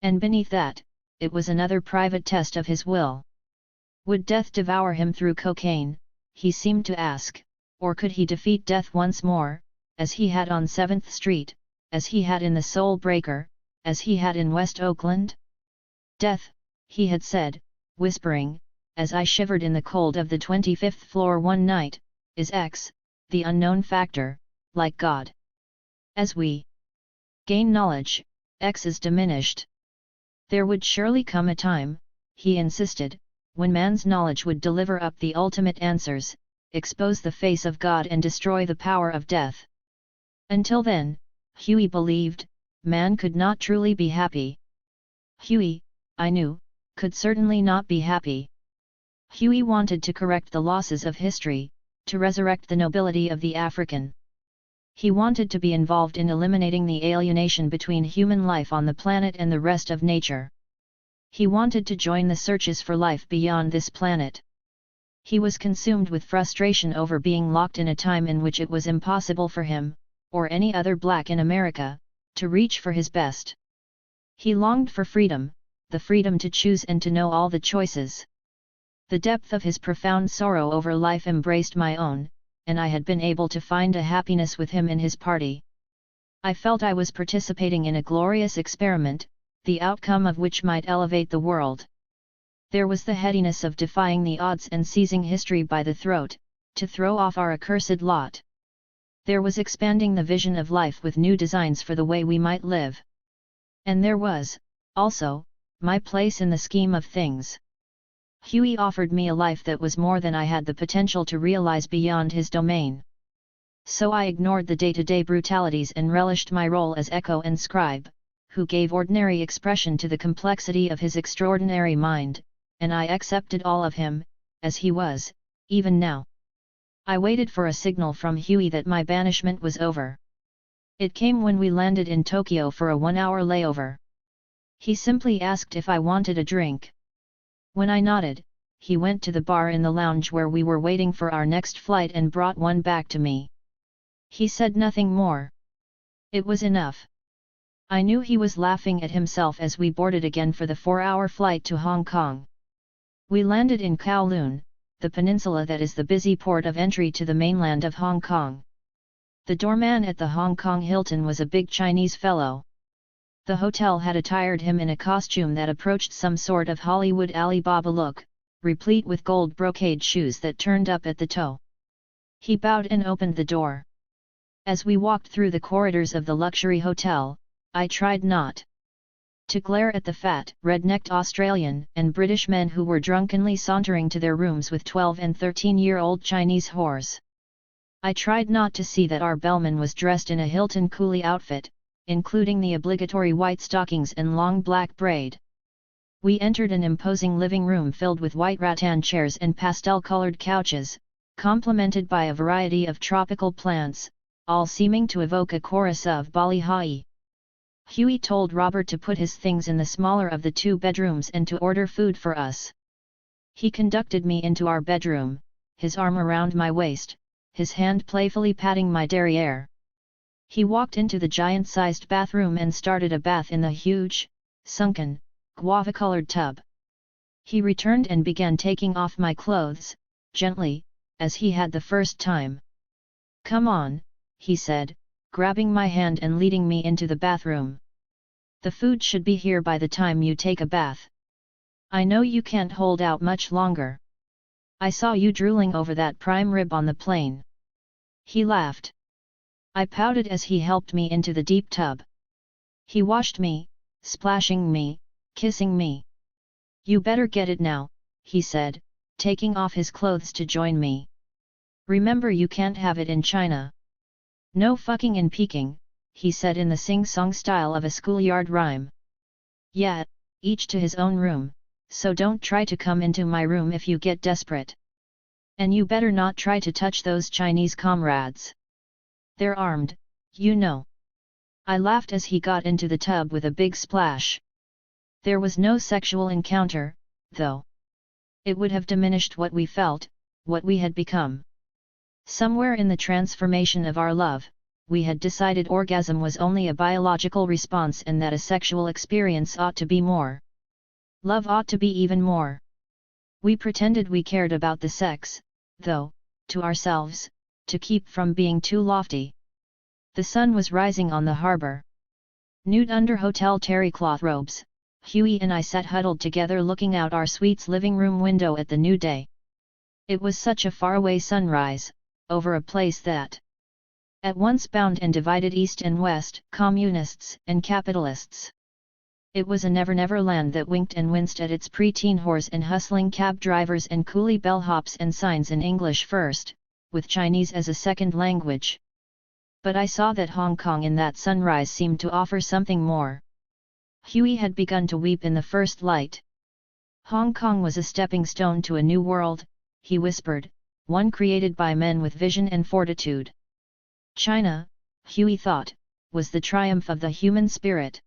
And beneath that, it was another private test of his will. Would death devour him through cocaine, he seemed to ask, or could he defeat death once more, as he had on 7th Street, as he had in the Soul Breaker, as he had in West Oakland? Death, he had said, whispering, as I shivered in the cold of the 25th floor one night, is X, the unknown factor, like God. As we gain knowledge, X is diminished. There would surely come a time, he insisted, when man's knowledge would deliver up the ultimate answers, expose the face of God and destroy the power of death. Until then, Huey believed, man could not truly be happy. Huey, I knew, could certainly not be happy. Huey wanted to correct the losses of history, to resurrect the nobility of the African. He wanted to be involved in eliminating the alienation between human life on the planet and the rest of nature. He wanted to join the searches for life beyond this planet. He was consumed with frustration over being locked in a time in which it was impossible for him, or any other black in America, to reach for his best. He longed for freedom, the freedom to choose and to know all the choices. The depth of his profound sorrow over life embraced my own, and I had been able to find a happiness with him in his party. I felt I was participating in a glorious experiment, the outcome of which might elevate the world. There was the headiness of defying the odds and seizing history by the throat, to throw off our accursed lot. There was expanding the vision of life with new designs for the way we might live. And there was, also, my place in the scheme of things. Huey offered me a life that was more than I had the potential to realize beyond his domain. So I ignored the day-to-day brutalities and relished my role as echo and scribe, who gave ordinary expression to the complexity of his extraordinary mind, and I accepted all of him, as he was, even now. I waited for a signal from Huey that my banishment was over. It came when we landed in Tokyo for a 1-hour layover. He simply asked if I wanted a drink. When I nodded, he went to the bar in the lounge where we were waiting for our next flight and brought one back to me. He said nothing more. It was enough. I knew he was laughing at himself as we boarded again for the 4-hour flight to Hong Kong. We landed in Kowloon, the peninsula that is the busy port of entry to the mainland of Hong Kong. The doorman at the Hong Kong Hilton was a big Chinese fellow. The hotel had attired him in a costume that approached some sort of Hollywood Alibaba look, replete with gold brocade shoes that turned up at the toe. He bowed and opened the door. As we walked through the corridors of the luxury hotel, I tried not to glare at the fat, red-necked Australian and British men who were drunkenly sauntering to their rooms with 12- and 13-year-old Chinese whores. I tried not to see that our bellman was dressed in a Hilton coolie outfit, including the obligatory white stockings and long black braid. We entered an imposing living room filled with white rattan chairs and pastel-colored couches, complemented by a variety of tropical plants, all seeming to evoke a chorus of Bali Ha'i. Huey told Robert to put his things in the smaller of the 2 bedrooms and to order food for us. He conducted me into our bedroom, his arm around my waist, his hand playfully patting my derriere. He walked into the giant-sized bathroom and started a bath in the huge, sunken, guava-colored tub. He returned and began taking off my clothes, gently, as he had the first time. "Come on," he said, grabbing my hand and leading me into the bathroom. "The food should be here by the time you take a bath. I know you can't hold out much longer. I saw you drooling over that prime rib on the plane." He laughed. I pouted as he helped me into the deep tub. He washed me, splashing me, kissing me. You better get it now, he said, taking off his clothes to join me. Remember, you can't have it in China. No fucking and peeking, he said in the sing-song style of a schoolyard rhyme. Yeah, each to his own room, so don't try to come into my room if you get desperate. And you better not try to touch those Chinese comrades. They're armed, you know. I laughed as he got into the tub with a big splash. There was no sexual encounter, though. It would have diminished what we felt, what we had become. Somewhere in the transformation of our love, we had decided orgasm was only a biological response and that a sexual experience ought to be more. Love ought to be even more. We pretended we cared about the sex, though, to ourselves, to keep from being too lofty. The sun was rising on the harbor. Nude under hotel terry cloth robes, Huey and I sat huddled together looking out our suite's living room window at the new day. It was such a faraway sunrise, over a place that at once bound and divided east and west, communists and capitalists. It was a never-never land that winked and winced at its pre-teen whores and hustling cab drivers and coolie bellhops and signs in English first, with Chinese as a second language. But I saw that Hong Kong in that sunrise seemed to offer something more. Huey had begun to weep in the first light. Hong Kong was a stepping stone to a new world, he whispered, one created by men with vision and fortitude. China, Huey thought, was the triumph of the human spirit.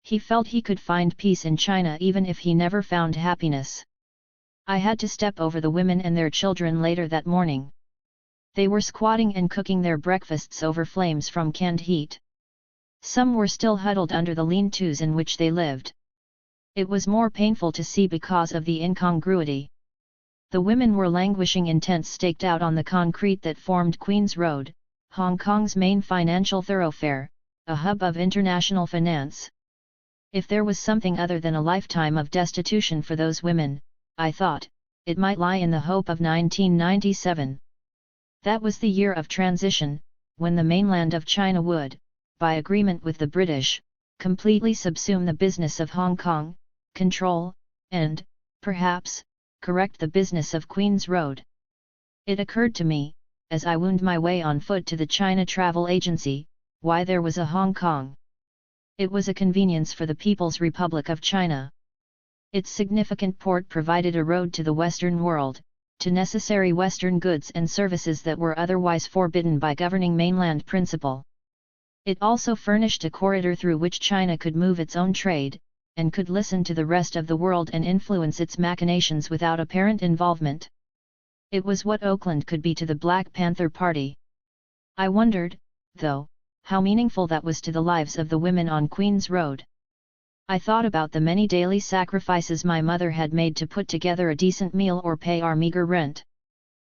He felt he could find peace in China even if he never found happiness. I had to step over the women and their children later that morning. They were squatting and cooking their breakfasts over flames from canned heat. Some were still huddled under the lean-tos in which they lived. It was more painful to see because of the incongruity. The women were languishing in tents staked out on the concrete that formed Queen's Road, Hong Kong's main financial thoroughfare, a hub of international finance. If there was something other than a lifetime of destitution for those women, I thought, it might lie in the hope of 1997. That was the year of transition, when the mainland of China would, by agreement with the British, completely subsume the business of Hong Kong, control, and, perhaps, correct the business of Queen's Road. It occurred to me, as I wound my way on foot to the China Travel Agency, why there was a Hong Kong. It was a convenience for the People's Republic of China. Its significant port provided a road to the Western world, to necessary Western goods and services that were otherwise forbidden by governing mainland principle. It also furnished a corridor through which China could move its own trade, and could listen to the rest of the world and influence its machinations without apparent involvement. It was what Oakland could be to the Black Panther Party. I wondered, though, how meaningful that was to the lives of the women on Queen's Road. I thought about the many daily sacrifices my mother had made to put together a decent meal or pay our meager rent.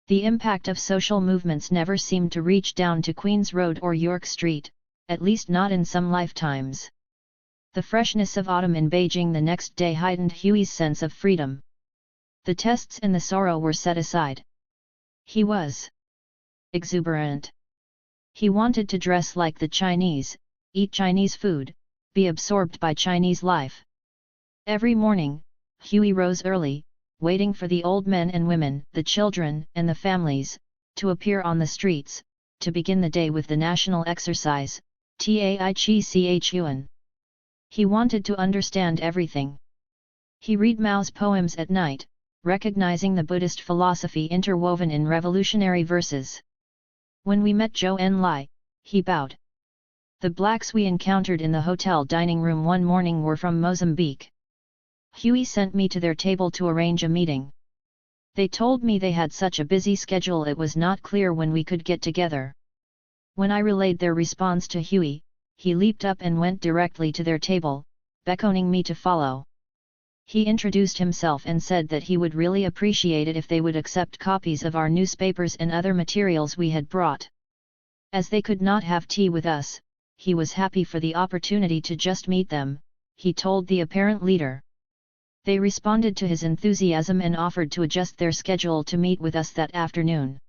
The impact of social movements never seemed to reach down to Queen's Road or York Street, at least not in some lifetimes. The freshness of autumn in Beijing the next day heightened Huey's sense of freedom. The tests and the sorrow were set aside. He was exuberant. He wanted to dress like the Chinese, eat Chinese food, be absorbed by Chinese life. Every morning, Huey rose early, waiting for the old men and women, the children and the families, to appear on the streets, to begin the day with the national exercise, Taichi-Chuan. He wanted to understand everything. He read Mao's poems at night, recognizing the Buddhist philosophy interwoven in revolutionary verses. When we met Zhou Enlai, he bowed. The blacks we encountered in the hotel dining room one morning were from Mozambique. Huey sent me to their table to arrange a meeting. They told me they had such a busy schedule it was not clear when we could get together. When I relayed their response to Huey, he leaped up and went directly to their table, beckoning me to follow. He introduced himself and said that he would really appreciate it if they would accept copies of our newspapers and other materials we had brought. As they could not have tea with us, he was happy for the opportunity to just meet them, he told the apparent leader. They responded to his enthusiasm and offered to adjust their schedule to meet with us that afternoon.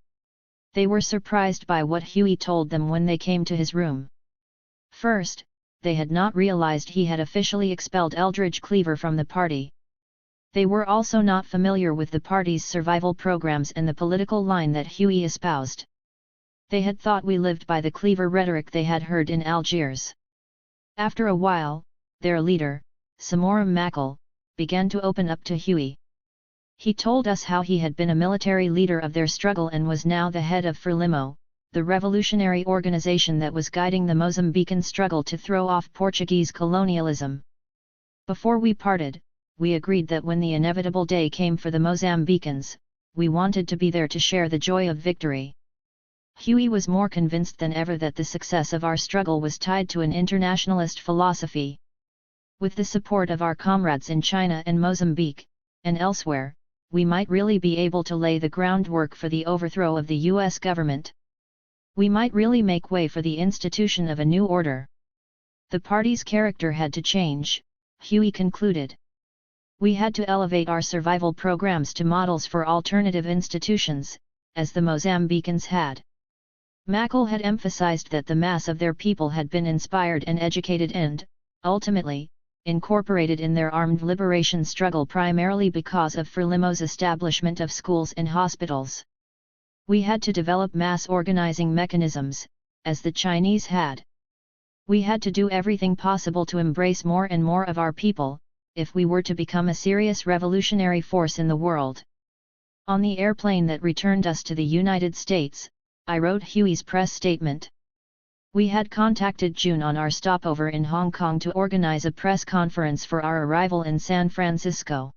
They were surprised by what Huey told them when they came to his room. First, they had not realized he had officially expelled Eldridge Cleaver from the party. They were also not familiar with the party's survival programs and the political line that Huey espoused. They had thought we lived by the Cleaver rhetoric they had heard in Algiers. After a while, their leader, Samoram Mackal, began to open up to Huey. He told us how he had been a military leader of their struggle and was now the head of Frelimo, the revolutionary organization that was guiding the Mozambican struggle to throw off Portuguese colonialism. Before we parted, we agreed that when the inevitable day came for the Mozambicans, we wanted to be there to share the joy of victory. Huey was more convinced than ever that the success of our struggle was tied to an internationalist philosophy. With the support of our comrades in China and Mozambique, and elsewhere, we might really be able to lay the groundwork for the overthrow of the U.S. government. We might really make way for the institution of a new order. The party's character had to change, Huey concluded. We had to elevate our survival programs to models for alternative institutions, as the Mozambicans had. Mackal had emphasized that the mass of their people had been inspired and educated and, ultimately, incorporated in their armed liberation struggle primarily because of Frelimo's establishment of schools and hospitals. We had to develop mass organizing mechanisms, as the Chinese had. We had to do everything possible to embrace more and more of our people, if we were to become a serious revolutionary force in the world. On the airplane that returned us to the United States, I wrote Huey's press statement. We had contacted June on our stopover in Hong Kong to organize a press conference for our arrival in San Francisco.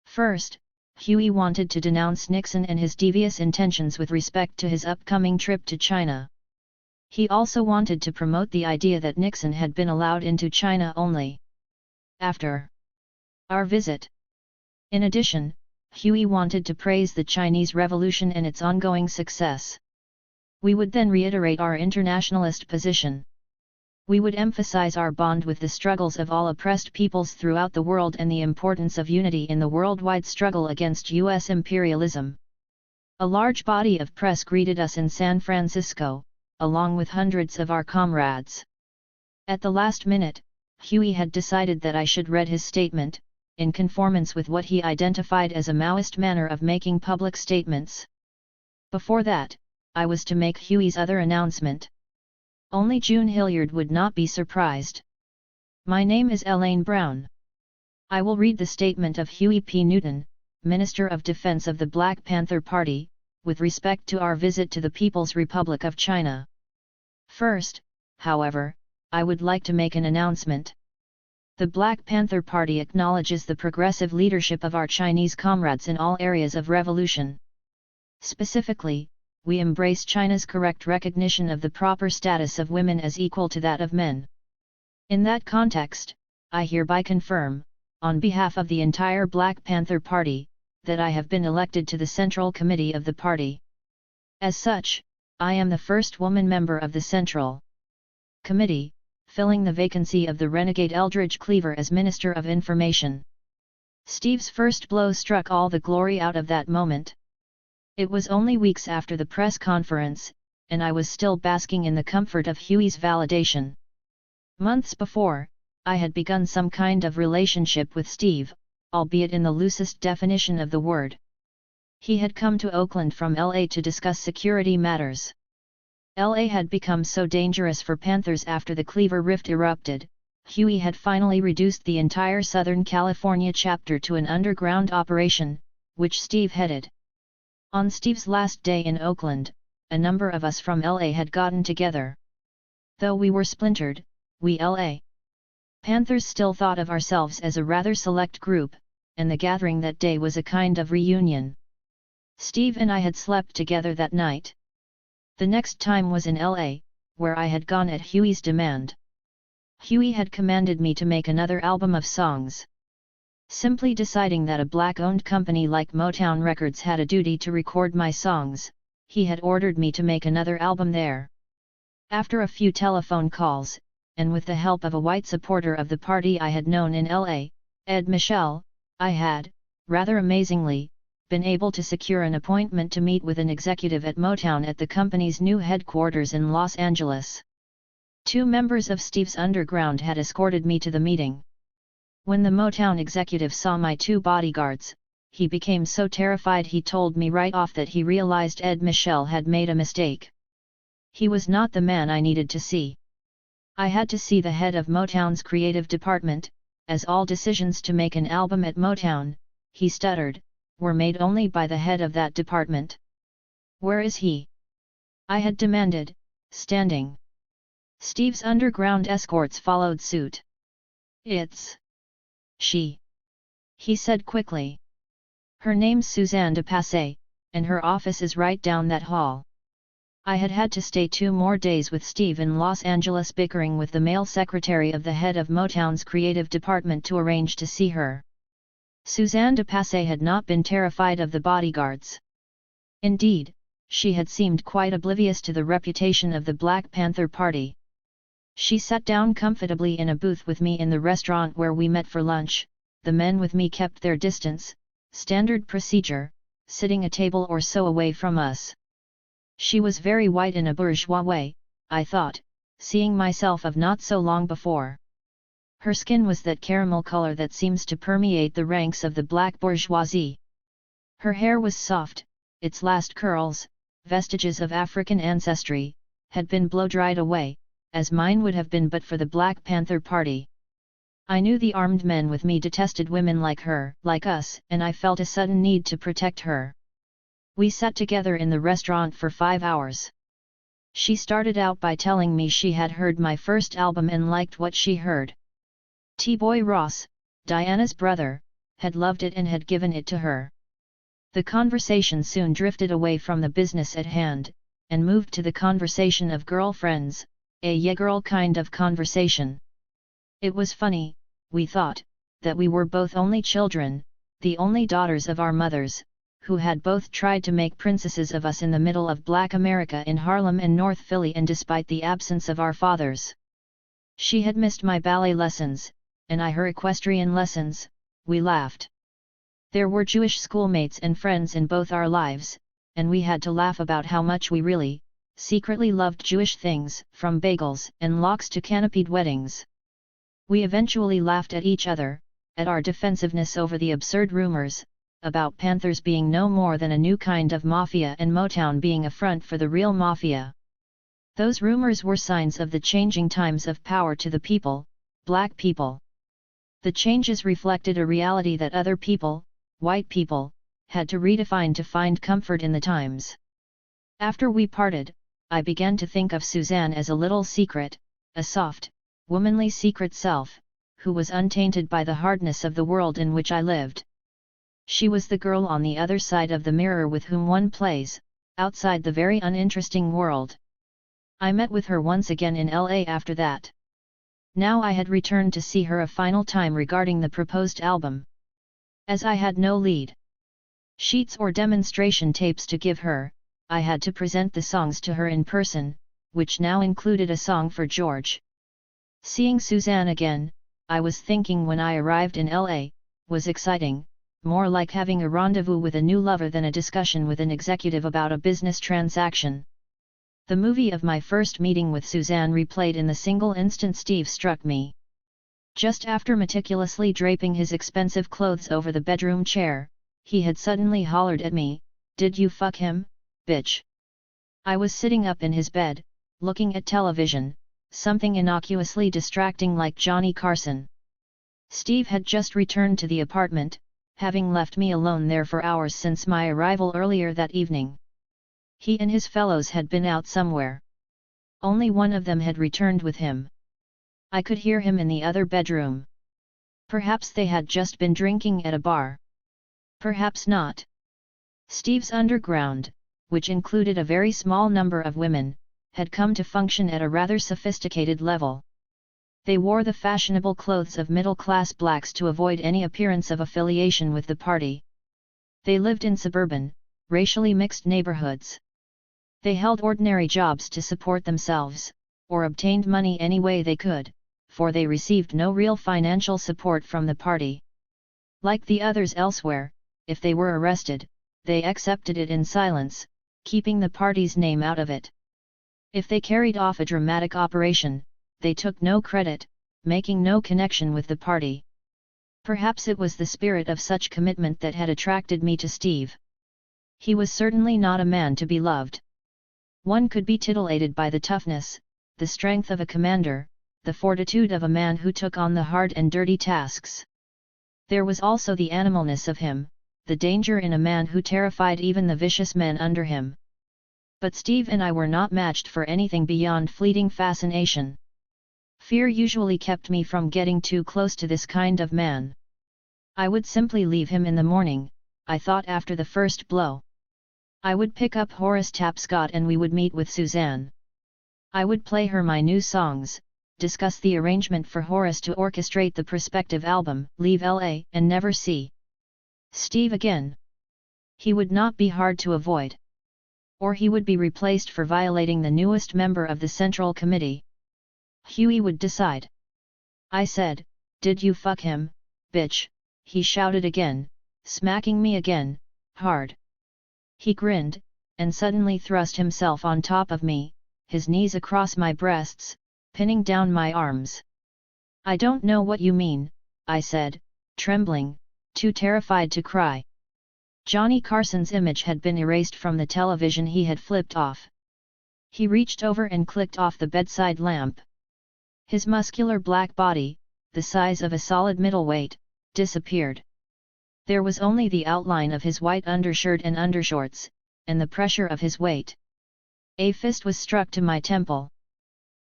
First, Huey wanted to denounce Nixon and his devious intentions with respect to his upcoming trip to China. He also wanted to promote the idea that Nixon had been allowed into China only after our visit. In addition, Huey wanted to praise the Chinese Revolution and its ongoing success. We would then reiterate our internationalist position. We would emphasize our bond with the struggles of all oppressed peoples throughout the world and the importance of unity in the worldwide struggle against U.S. imperialism. A large body of press greeted us in San Francisco, along with hundreds of our comrades. At the last minute, Huey had decided that I should read his statement, in conformance with what he identified as a Maoist manner of making public statements. Before that, I was to make Huey's other announcement. Only June Hilliard would not be surprised. My name is Elaine Brown. I will read the statement of Huey P. Newton, Minister of Defense of the Black Panther Party, with respect to our visit to the People's Republic of China. First, however, I would like to make an announcement. The Black Panther Party acknowledges the progressive leadership of our Chinese comrades in all areas of revolution. Specifically, we embrace China's correct recognition of the proper status of women as equal to that of men. In that context, I hereby confirm, on behalf of the entire Black Panther Party, that I have been elected to the Central Committee of the party. As such, I am the first woman member of the Central Committee, filling the vacancy of the renegade Eldridge Cleaver as Minister of Information. Steve's first blow struck all the glory out of that moment. It was only weeks after the press conference, and I was still basking in the comfort of Huey's validation. Months before, I had begun some kind of relationship with Steve, albeit in the loosest definition of the word. He had come to Oakland from LA to discuss security matters. LA had become so dangerous for Panthers after the Cleaver Rift erupted. Huey had finally reduced the entire Southern California chapter to an underground operation, which Steve headed. On Steve's last day in Oakland, a number of us from LA had gotten together. Though we were splintered, we LA Panthers still thought of ourselves as a rather select group, and the gathering that day was a kind of reunion. Steve and I had slept together that night. The next time was in LA, where I had gone at Huey's demand. Huey had commanded me to make another album of songs. Simply deciding that a black-owned company like Motown Records had a duty to record my songs, he had ordered me to make another album there. After a few telephone calls, and with the help of a white supporter of the party I had known in LA, Ed Michel, I had, rather amazingly, been able to secure an appointment to meet with an executive at Motown at the company's new headquarters in Los Angeles. 2 members of Steve's Underground had escorted me to the meeting. When the Motown executive saw my 2 bodyguards, he became so terrified he told me right off that he realized Ed Michel had made a mistake. He was not the man I needed to see. I had to see the head of Motown's creative department, as all decisions to make an album at Motown, he stuttered, were made only by the head of that department. Where is he? I had demanded, standing. Steve's Underground escorts followed suit. It's she, he said quickly. Her name's Suzanne de Passé, and her office is right down that hall. I had to stay 2 more days with Steve in Los Angeles bickering with the male secretary of the head of Motown's creative department to arrange to see her. Suzanne de Passé had not been terrified of the bodyguards. Indeed, she had seemed quite oblivious to the reputation of the Black Panther Party. She sat down comfortably in a booth with me in the restaurant where we met for lunch. The men with me kept their distance, standard procedure, sitting a table or so away from us. She was very white in a bourgeois way, I thought, seeing myself of not so long before. Her skin was that caramel color that seems to permeate the ranks of the black bourgeoisie. Her hair was soft, its last curls, vestiges of African ancestry, had been blow-dried away, as mine would have been but for the Black Panther Party. I knew the armed men with me detested women like her, like us, and I felt a sudden need to protect her. We sat together in the restaurant for 5 hours. She started out by telling me she had heard my first album and liked what she heard. T-Boy Ross, Diana's brother, had loved it and had given it to her. The conversation soon drifted away from the business at hand, and moved to the conversation of girlfriends, a yeah-girl kind of conversation. It was funny, we thought, that we were both only children, the only daughters of our mothers, who had both tried to make princesses of us in the middle of Black America in Harlem and North Philly, and despite the absence of our fathers. She had missed my ballet lessons, and I her equestrian lessons. We laughed. There were Jewish schoolmates and friends in both our lives, and we had to laugh about how much we really, secretly loved Jewish things, from bagels and lox to canopied weddings. We eventually laughed at each other, at our defensiveness over the absurd rumors, about Panthers being no more than a new kind of mafia and Motown being a front for the real mafia. Those rumors were signs of the changing times of power to the people, black people. The changes reflected a reality that other people, white people, had to redefine to find comfort in the times. After we parted, I began to think of Suzanne as a little secret, a soft, womanly secret self, who was untainted by the hardness of the world in which I lived. She was the girl on the other side of the mirror with whom one plays, outside the very uninteresting world. I met with her once again in LA after that. Now I had returned to see her a final time regarding the proposed album. As I had no lead sheets or demonstration tapes to give her, I had to present the songs to her in person, which now included a song for George. Seeing Suzanne again, I was thinking when I arrived in LA, was exciting, more like having a rendezvous with a new lover than a discussion with an executive about a business transaction. The movie of my first meeting with Suzanne replayed in the single instant Steve struck me. Just after meticulously draping his expensive clothes over the bedroom chair, he had suddenly hollered at me, "Did you fuck him, bitch?" I was sitting up in his bed, looking at television, something innocuously distracting like Johnny Carson. Steve had just returned to the apartment, having left me alone there for hours since my arrival earlier that evening. He and his fellows had been out somewhere. Only one of them had returned with him. I could hear him in the other bedroom. Perhaps they had just been drinking at a bar. Perhaps not. Steve's Underground, which included a very small number of women, had come to function at a rather sophisticated level. They wore the fashionable clothes of middle-class blacks to avoid any appearance of affiliation with the party. They lived in suburban, racially mixed neighborhoods. They held ordinary jobs to support themselves, or obtained money any way they could, for they received no real financial support from the party. Like the others elsewhere, if they were arrested, they accepted it in silence, keeping the party's name out of it. If they carried off a dramatic operation, they took no credit, making no connection with the party. Perhaps it was the spirit of such commitment that had attracted me to Steve. He was certainly not a man to be loved. One could be titillated by the toughness, the strength of a commander, the fortitude of a man who took on the hard and dirty tasks. There was also the animalness of him, the danger in a man who terrified even the vicious men under him. But Steve and I were not matched for anything beyond fleeting fascination. Fear usually kept me from getting too close to this kind of man. I would simply leave him in the morning, I thought after the first blow. I would pick up Horace Tapscott and we would meet with Suzanne. I would play her my new songs, discuss the arrangement for Horace to orchestrate the prospective album, leave LA and never see Steve again. He would not be hard to avoid. Or he would be replaced for violating the newest member of the Central Committee. Huey would decide. I said, "Did you fuck him, bitch?" He shouted again, smacking me again, hard. He grinned, and suddenly thrust himself on top of me, his knees across my breasts, pinning down my arms. "I don't know what you mean," I said, trembling, too terrified to cry. Johnny Carson's image had been erased from the television he had flipped off. He reached over and clicked off the bedside lamp. His muscular black body, the size of a solid middleweight, disappeared. There was only the outline of his white undershirt and undershorts, and the pressure of his weight. A fist was struck to my temple.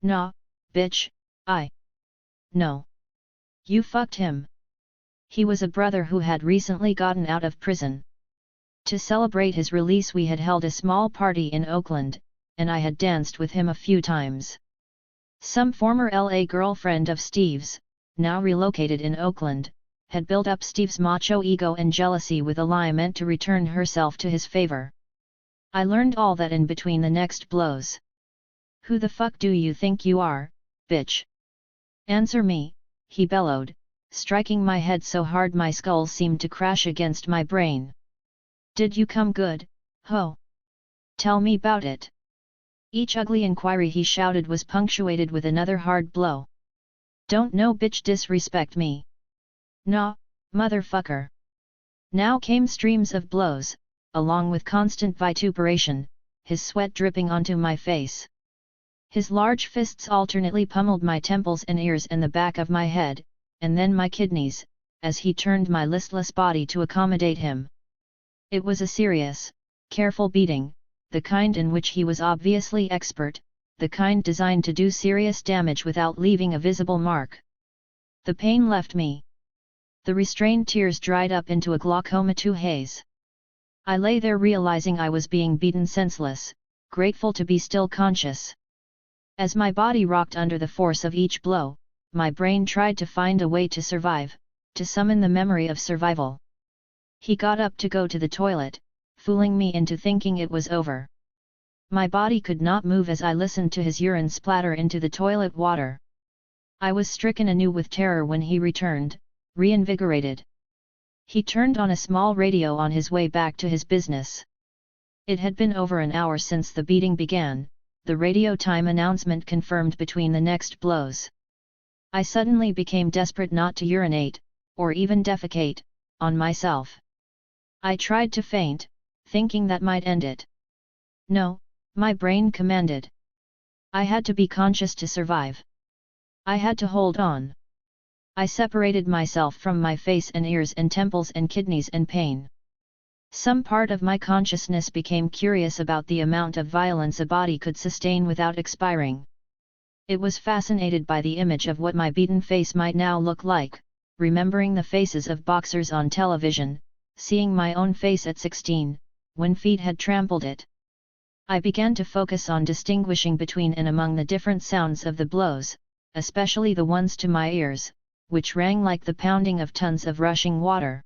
"Nah, bitch, No. You fucked him." He was a brother who had recently gotten out of prison. To celebrate his release we had held a small party in Oakland, and I had danced with him a few times. Some former LA girlfriend of Steve's, now relocated in Oakland, had built up Steve's macho ego and jealousy with a lie meant to return herself to his favor. I learned all that in between the next blows. "Who the fuck do you think you are, bitch? Answer me," he bellowed, striking my head so hard my skull seemed to crash against my brain. "Did you come good, ho? Tell me 'bout it." Each ugly inquiry he shouted was punctuated with another hard blow. "Don't know bitch disrespect me. Nah, motherfucker." Now came streams of blows, along with constant vituperation, his sweat dripping onto my face. His large fists alternately pummeled my temples and ears and the back of my head, and then my kidneys, as he turned my listless body to accommodate him. It was a serious, careful beating, the kind in which he was obviously expert, the kind designed to do serious damage without leaving a visible mark. The pain left me. The restrained tears dried up into a glaucoma haze. I lay there realizing I was being beaten senseless, grateful to be still conscious. As my body rocked under the force of each blow, my brain tried to find a way to survive, to summon the memory of survival. He got up to go to the toilet, fooling me into thinking it was over. My body could not move as I listened to his urine splatter into the toilet water. I was stricken anew with terror when he returned, reinvigorated. He turned on a small radio on his way back to his business. It had been over an hour since the beating began, the radio time announcement confirmed between the next blows. I suddenly became desperate not to urinate, or even defecate, on myself. I tried to faint, thinking that might end it. No, my brain commanded. I had to be conscious to survive. I had to hold on. I separated myself from my face and ears and temples and kidneys and pain. Some part of my consciousness became curious about the amount of violence a body could sustain without expiring. It was fascinated by the image of what my beaten face might now look like, remembering the faces of boxers on television, seeing my own face at 16, when feet had trampled it. I began to focus on distinguishing between and among the different sounds of the blows, especially the ones to my ears, which rang like the pounding of tons of rushing water.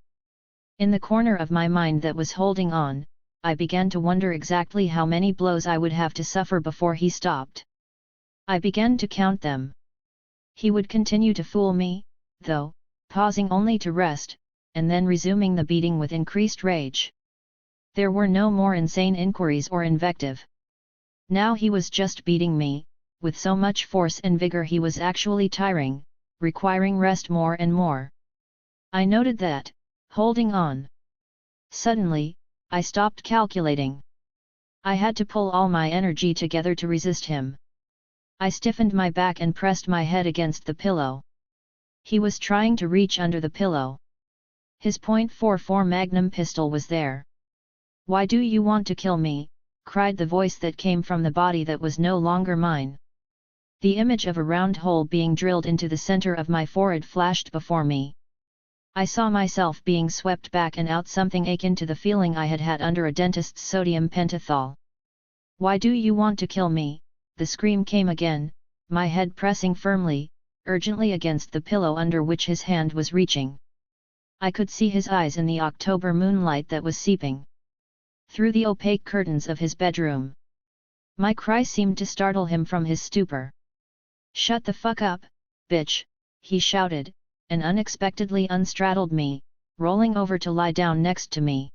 In the corner of my mind that was holding on, I began to wonder exactly how many blows I would have to suffer before he stopped. I began to count them. He would continue to fool me, though, pausing only to rest, and then resuming the beating with increased rage. There were no more insane inquiries or invective. Now he was just beating me, with so much force and vigor he was actually tiring, requiring rest more and more. I noted that, holding on. Suddenly, I stopped calculating. I had to pull all my energy together to resist him. I stiffened my back and pressed my head against the pillow. He was trying to reach under the pillow. His .44 Magnum pistol was there. "Why do you want to kill me?" cried the voice that came from the body that was no longer mine. The image of a round hole being drilled into the center of my forehead flashed before me. I saw myself being swept back and out, something akin to the feeling I had had under a dentist's sodium pentothal. "Why do you want to kill me?" the scream came again, my head pressing firmly, urgently against the pillow under which his hand was reaching. I could see his eyes in the October moonlight that was seeping through the opaque curtains of his bedroom. My cry seemed to startle him from his stupor. "Shut the fuck up, bitch," he shouted, and unexpectedly unstraddled me, rolling over to lie down next to me.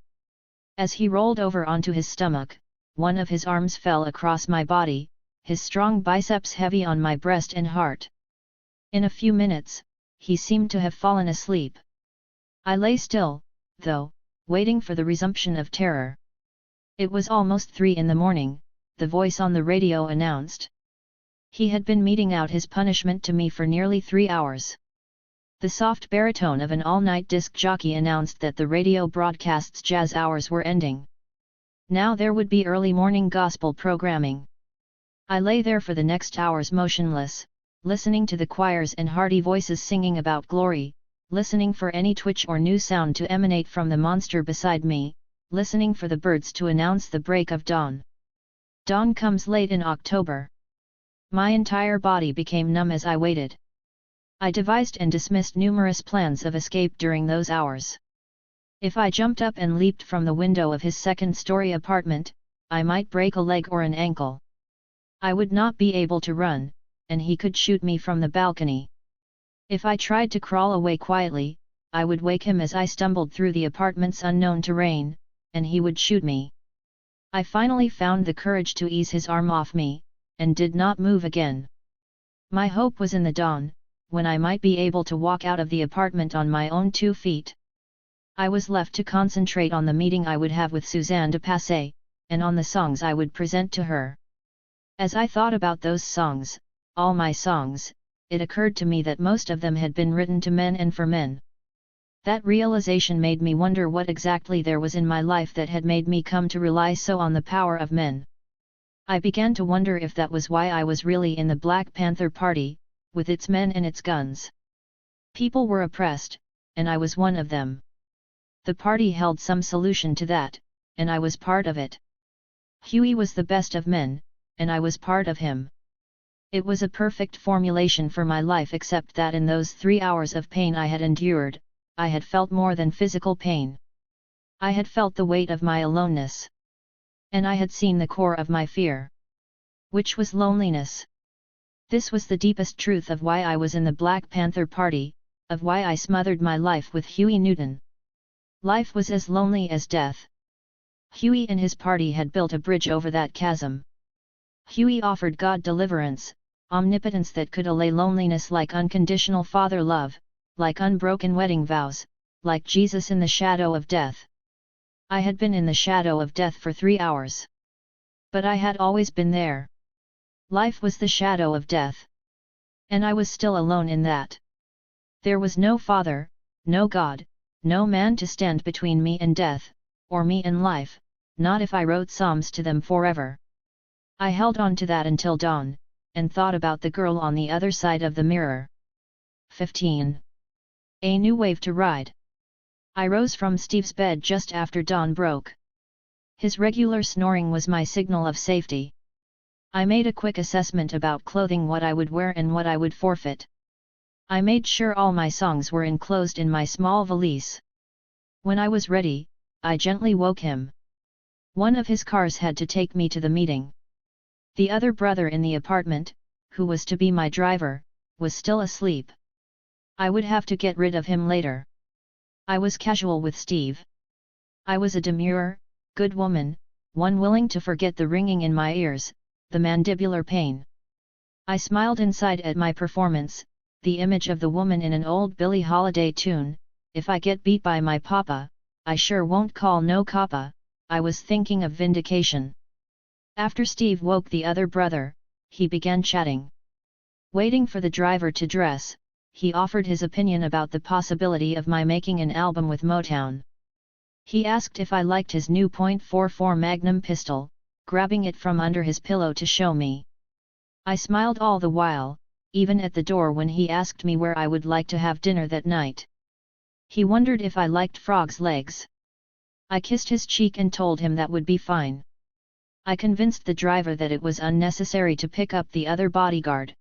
As he rolled over onto his stomach, one of his arms fell across my body, his strong biceps heavy on my breast and heart. In a few minutes, he seemed to have fallen asleep. I lay still, though, waiting for the resumption of terror. It was almost 3 in the morning, the voice on the radio announced. He had been meting out his punishment to me for nearly 3 hours. The soft baritone of an all-night disc jockey announced that the radio broadcast's jazz hours were ending. Now there would be early morning gospel programming. I lay there for the next hours motionless, listening to the choirs and hearty voices singing about glory, listening for any twitch or new sound to emanate from the monster beside me, listening for the birds to announce the break of dawn. Dawn comes late in October. My entire body became numb as I waited. I devised and dismissed numerous plans of escape during those hours. If I jumped up and leaped from the window of his second-story apartment, I might break a leg or an ankle. I would not be able to run, and he could shoot me from the balcony. If I tried to crawl away quietly, I would wake him as I stumbled through the apartment's unknown terrain, and he would shoot me. I finally found the courage to ease his arm off me, and did not move again. My hope was in the dawn, when I might be able to walk out of the apartment on my own 2 feet. I was left to concentrate on the meeting I would have with Suzanne de Passé, and on the songs I would present to her. As I thought about those songs, all my songs, it occurred to me that most of them had been written to men and for men. That realization made me wonder what exactly there was in my life that had made me come to rely so on the power of men. I began to wonder if that was why I was really in the Black Panther Party, with its men and its guns. People were oppressed, and I was one of them. The party held some solution to that, and I was part of it. Huey was the best of men, and I was part of him. It was a perfect formulation for my life, except that in those 3 hours of pain I had endured, I had felt more than physical pain. I had felt the weight of my aloneness. And I had seen the core of my fear, which was loneliness. This was the deepest truth of why I was in the Black Panther Party, of why I smothered my life with Huey Newton. Life was as lonely as death. Huey and his party had built a bridge over that chasm. Huey offered God deliverance, omnipotence that could allay loneliness like unconditional father love, like unbroken wedding vows, like Jesus in the shadow of death. I had been in the shadow of death for 3 hours. But I had always been there. Life was the shadow of death. And I was still alone in that. There was no father, no God, no man to stand between me and death, or me and life, not if I wrote psalms to them forever. I held on to that until dawn, and thought about the girl on the other side of the mirror. 15. A new wave to ride. I rose from Steve's bed just after dawn broke. His regular snoring was my signal of safety. I made a quick assessment about clothing, what I would wear and what I would forfeit. I made sure all my songs were enclosed in my small valise. When I was ready, I gently woke him. One of his cars had to take me to the meeting. The other brother in the apartment, who was to be my driver, was still asleep. I would have to get rid of him later. I was casual with Steve. I was a demure, good woman, one willing to forget the ringing in my ears, the mandibular pain. I smiled inside at my performance, the image of the woman in an old Billie Holiday tune, "If I get beat by my papa, I sure won't call no coppa." I was thinking of vindication. After Steve woke the other brother, he began chatting. Waiting for the driver to dress, he offered his opinion about the possibility of my making an album with Motown. He asked if I liked his new .44 Magnum pistol, grabbing it from under his pillow to show me. I smiled all the while, even at the door when he asked me where I would like to have dinner that night. He wondered if I liked frog's legs. I kissed his cheek and told him that would be fine. I convinced the driver that it was unnecessary to pick up the other bodyguard.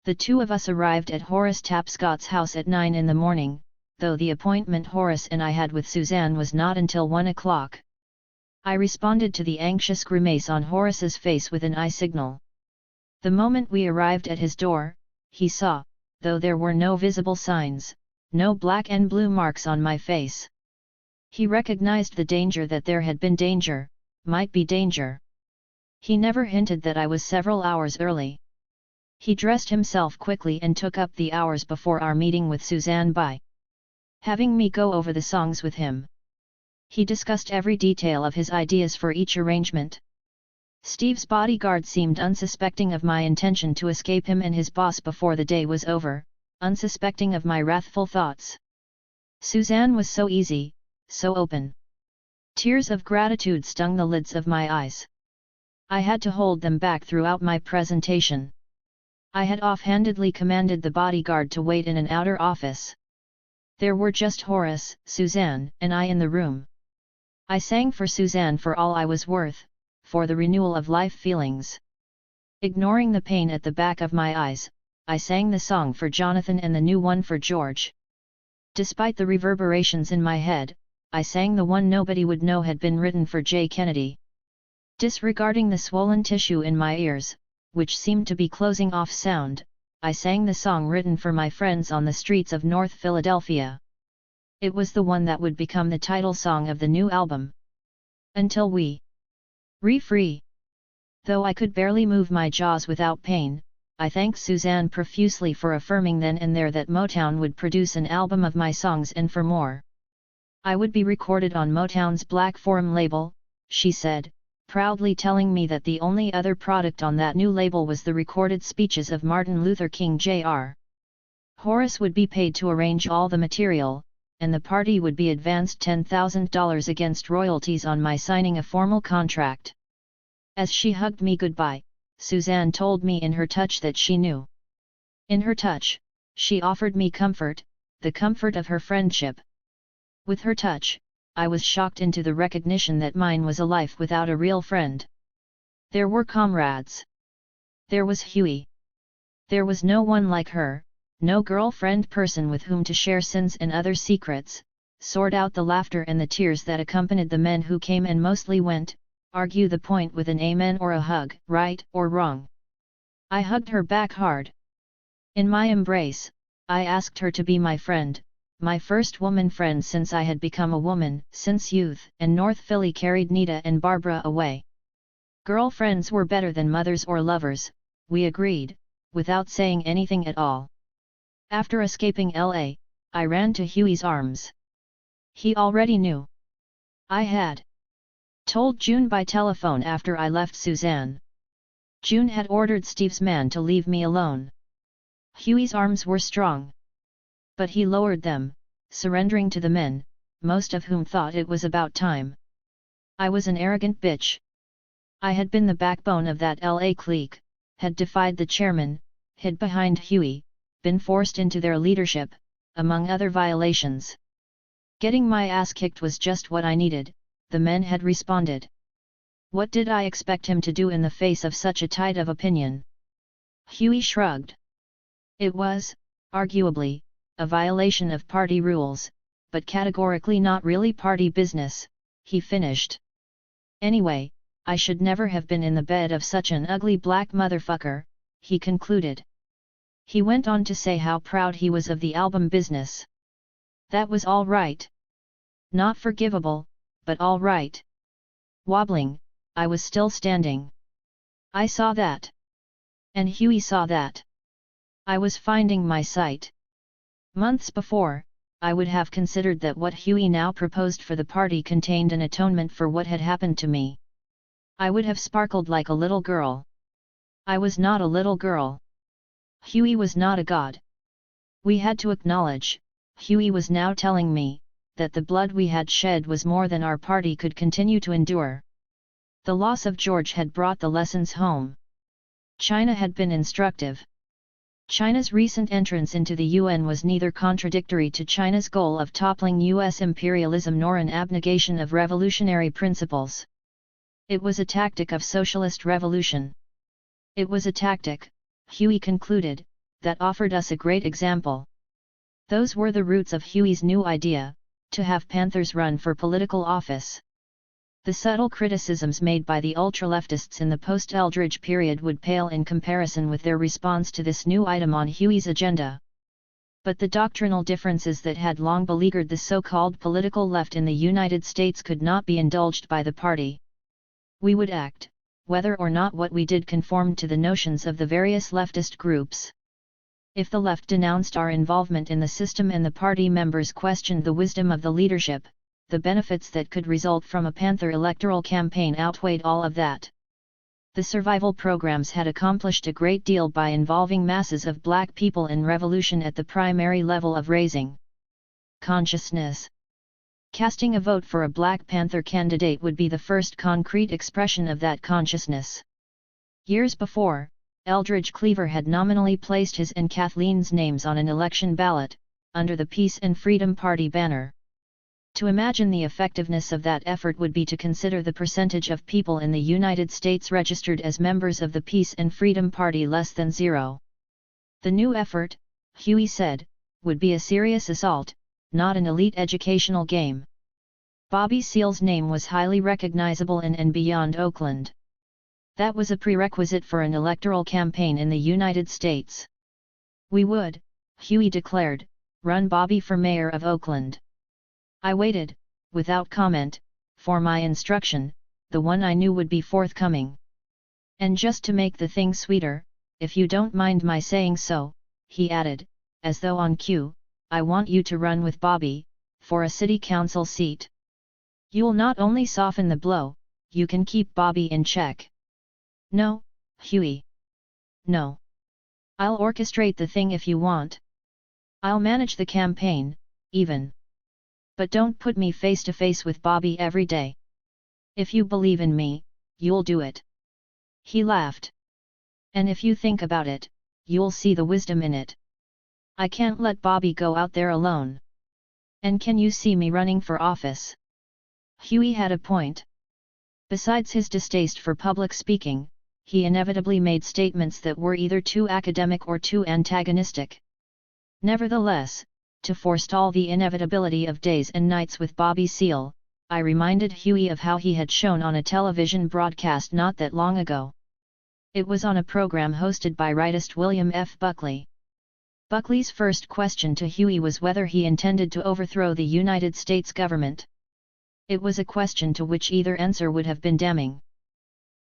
The two of us arrived at Horace Tapscott's house at 9 in the morning, though the appointment Horace and I had with Suzanne was not until 1 o'clock. I responded to the anxious grimace on Horace's face with an eye signal. The moment we arrived at his door, he saw, though there were no visible signs, no black and blue marks on my face. He recognized the danger, that there had been danger, might be danger. He never hinted that I was several hours early. He dressed himself quickly and took up the hours before our meeting with Suzanne by having me go over the songs with him. He discussed every detail of his ideas for each arrangement. Steve's bodyguard seemed unsuspecting of my intention to escape him and his boss before the day was over, unsuspecting of my wrathful thoughts. Suzanne was so easy, so open. Tears of gratitude stung the lids of my eyes. I had to hold them back throughout my presentation. I had offhandedly commanded the bodyguard to wait in an outer office. There were just Horace, Suzanne, and I in the room. I sang for Suzanne for all I was worth, for the renewal of life feelings. Ignoring the pain at the back of my eyes, I sang the song for Jonathan and the new one for George. Despite the reverberations in my head, I sang the one nobody would know had been written for J. Kennedy. Disregarding the swollen tissue in my ears, which seemed to be closing off sound, I sang the song written for my friends on the streets of North Philadelphia. It was the one that would become the title song of the new album. Until we free. Though I could barely move my jaws without pain, I thanked Suzanne profusely for affirming then and there that Motown would produce an album of my songs, and for more. I would be recorded on Motown's Black Forum label, she said, proudly telling me that the only other product on that new label was the recorded speeches of Martin Luther King Jr. Horace would be paid to arrange all the material, and the party would be advanced $10,000 against royalties on my signing a formal contract. As she hugged me goodbye, Suzanne told me in her touch that she knew. In her touch, she offered me comfort, the comfort of her friendship. With her touch, I was shocked into the recognition that mine was a life without a real friend. There were comrades. There was Huey. There was no one like her, no girlfriend person with whom to share sins and other secrets, sort out the laughter and the tears that accompanied the men who came and mostly went, argue the point with an amen or a hug, right or wrong. I hugged her back hard. In my embrace, I asked her to be my friend, my first woman friend since I had become a woman, since youth and North Philly carried Nita and Barbara away. Girlfriends were better than mothers or lovers, we agreed, without saying anything at all. After escaping LA, I ran to Huey's arms. He already knew. I had told June by telephone after I left Suzanne. June had ordered Steve's man to leave me alone. Huey's arms were strong. But he lowered them, surrendering to the men, most of whom thought it was about time. I was an arrogant bitch. I had been the backbone of that LA clique, had defied the chairman, hid behind Huey, been forced into their leadership, among other violations. Getting my ass kicked was just what I needed, the men had responded. What did I expect him to do in the face of such a tide of opinion? Huey shrugged. It was, arguably, a violation of party rules, but categorically not really party business, he finished. Anyway, I should never have been in the bed of such an ugly black motherfucker, he concluded. He went on to say how proud he was of the album business. That was all right. Not forgivable, but all right. Wobbling, I was still standing. I saw that. And Huey saw that. I was finding my sight. Months before, I would have considered that what Huey now proposed for the party contained an atonement for what had happened to me. I would have sparkled like a little girl. I was not a little girl. Huey was not a god. We had to acknowledge, Huey was now telling me, that the blood we had shed was more than our party could continue to endure. The loss of George had brought the lessons home. China had been instructive. China's recent entrance into the UN was neither contradictory to China's goal of toppling US imperialism nor an abnegation of revolutionary principles. It was a tactic of socialist revolution. It was a tactic, Huey concluded, that offered us a great example. Those were the roots of Huey's new idea, to have Panthers run for political office. The subtle criticisms made by the ultra-leftists in the post-Eldridge period would pale in comparison with their response to this new item on Huey's agenda. But the doctrinal differences that had long beleaguered the so-called political left in the United States could not be indulged by the party. We would act, whether or not what we did conformed to the notions of the various leftist groups. If the left denounced our involvement in the system and the party members questioned the wisdom of the leadership, the benefits that could result from a Panther electoral campaign outweighed all of that. The survival programs had accomplished a great deal by involving masses of black people in revolution at the primary level of raising consciousness. Casting a vote for a Black Panther candidate would be the first concrete expression of that consciousness. Years before, Eldridge Cleaver had nominally placed his and Kathleen's names on an election ballot, under the Peace and Freedom Party banner. To imagine the effectiveness of that effort would be to consider the percentage of people in the United States registered as members of the Peace and Freedom Party less than zero. The new effort, Huey said, would be a serious assault, not an elite educational game. Bobby Seale's name was highly recognizable in and beyond Oakland. That was a prerequisite for an electoral campaign in the United States. We would, Huey declared, run Bobby for mayor of Oakland. I waited, without comment, for my instruction, the one I knew would be forthcoming. And just to make the thing sweeter, if you don't mind my saying so, he added, as though on cue, I want you to run with Bobby, for a city council seat. You'll not only soften the blow, you can keep Bobby in check. No, Huey. No. I'll orchestrate the thing if you want. I'll manage the campaign, even. But don't put me face to face with Bobby every day. If you believe in me, you'll do it. He laughed. And if you think about it, you'll see the wisdom in it. I can't let Bobby go out there alone. And can you see me running for office? Huey had a point. Besides his distaste for public speaking, he inevitably made statements that were either too academic or too antagonistic. Nevertheless, to forestall the inevitability of days and nights with Bobby Seale, I reminded Huey of how he had shown on a television broadcast not that long ago. It was on a program hosted by rightist William F. Buckley. Buckley's first question to Huey was whether he intended to overthrow the United States government. It was a question to which either answer would have been damning.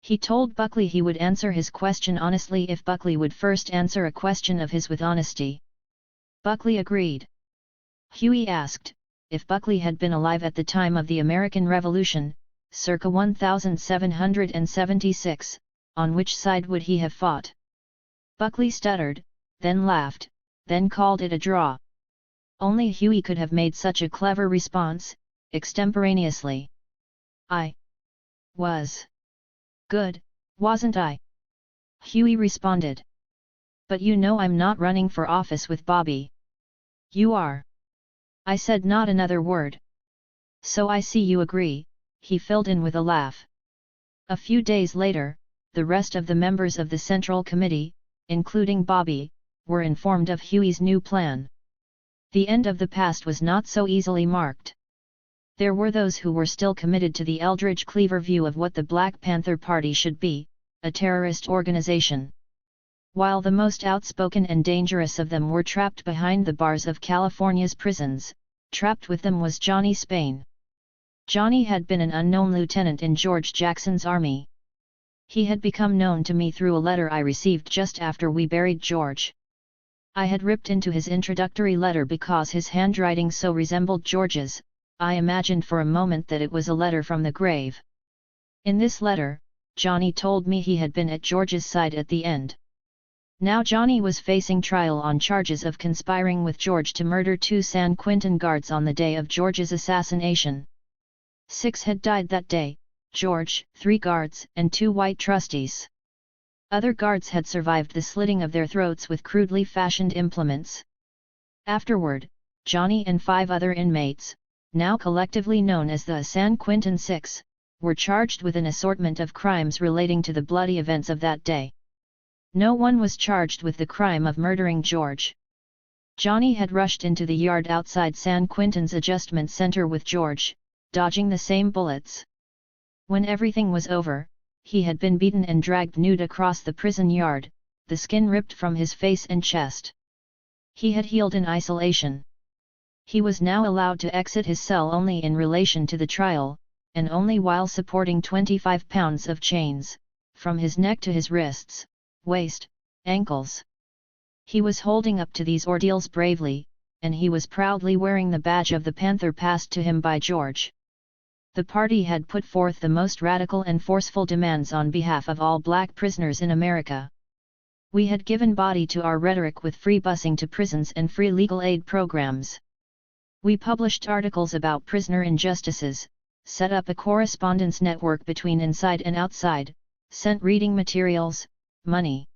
He told Buckley he would answer his question honestly if Buckley would first answer a question of his with honesty. Buckley agreed. Huey asked, if Buckley had been alive at the time of the American Revolution, circa 1776, on which side would he have fought? Buckley stuttered, then laughed, then called it a draw. Only Huey could have made such a clever response, extemporaneously. I was good, wasn't I? Huey responded. But you know I'm not running for office with Bobby. You are. I said not another word. So I see you agree, he filled in with a laugh. A few days later, the rest of the members of the Central Committee, including Bobby, were informed of Huey's new plan. The end of the past was not so easily marked. There were those who were still committed to the Eldridge Cleaver view of what the Black Panther Party should be, a terrorist organization. While the most outspoken and dangerous of them were trapped behind the bars of California's prisons, trapped with them was Johnny Spain. Johnny had been an unknown lieutenant in George Jackson's army. He had become known to me through a letter I received just after we buried George. I had ripped into his introductory letter because his handwriting so resembled George's. I imagined for a moment that it was a letter from the grave. In this letter, Johnny told me he had been at George's side at the end. Now Johnny was facing trial on charges of conspiring with George to murder 2 San Quentin guards on the day of George's assassination. 6 had died that day, George, 3 guards, and 2 white trustees. Other guards had survived the slitting of their throats with crudely fashioned implements. Afterward, Johnny and 5 other inmates, now collectively known as the San Quentin Six, were charged with an assortment of crimes relating to the bloody events of that day. No one was charged with the crime of murdering George. Johnny had rushed into the yard outside San Quentin's adjustment center with George, dodging the same bullets. When everything was over, he had been beaten and dragged nude across the prison yard, the skin ripped from his face and chest. He had healed in isolation. He was now allowed to exit his cell only in relation to the trial, and only while supporting 25 pounds of chains, from his neck to his wrists, waist, ankles. He was holding up to these ordeals bravely, and he was proudly wearing the badge of the Panther passed to him by George. The party had put forth the most radical and forceful demands on behalf of all black prisoners in America. We had given body to our rhetoric with free busing to prisons and free legal aid programs. We published articles about prisoner injustices, set up a correspondence network between inside and outside, sent reading materials, money,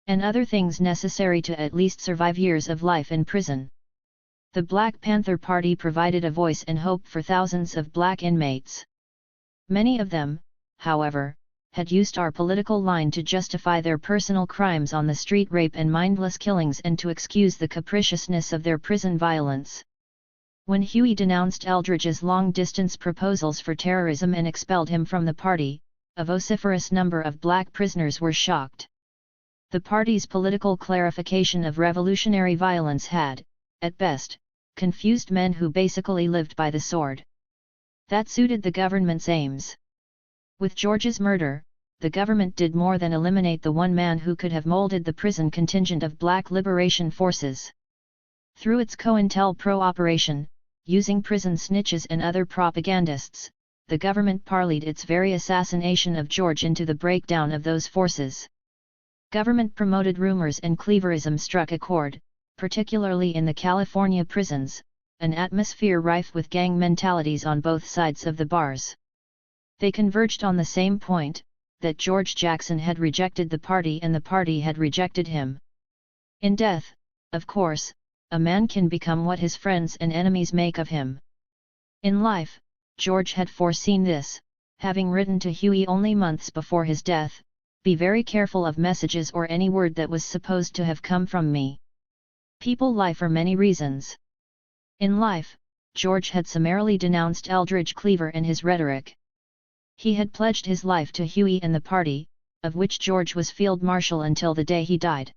and other things necessary to at least survive years of life in prison. The Black Panther Party provided a voice and hope for thousands of black inmates. Many of them, however, had used our political line to justify their personal crimes on the street, rape and mindless killings, and to excuse the capriciousness of their prison violence. When Huey denounced Eldridge's long-distance proposals for terrorism and expelled him from the party, a vociferous number of black prisoners were shocked. The party's political clarification of revolutionary violence had, at best, confused men who basically lived by the sword. That suited the government's aims. With George's murder, the government did more than eliminate the one man who could have molded the prison contingent of Black Liberation Forces. Through its COINTELPRO operation, using prison snitches and other propagandists, the government parlayed its very assassination of George into the breakdown of those forces. Government-promoted rumors and cleaverism struck a chord, particularly in the California prisons, an atmosphere rife with gang mentalities on both sides of the bars. They converged on the same point, that George Jackson had rejected the party and the party had rejected him. In death, of course, a man can become what his friends and enemies make of him. In life, George had foreseen this, having written to Huey only months before his death, "Be very careful of messages or any word that was supposed to have come from me. People lie for many reasons." In life, George had summarily denounced Eldridge Cleaver and his rhetoric. He had pledged his life to Huey and the party, of which George was field marshal until the day he died.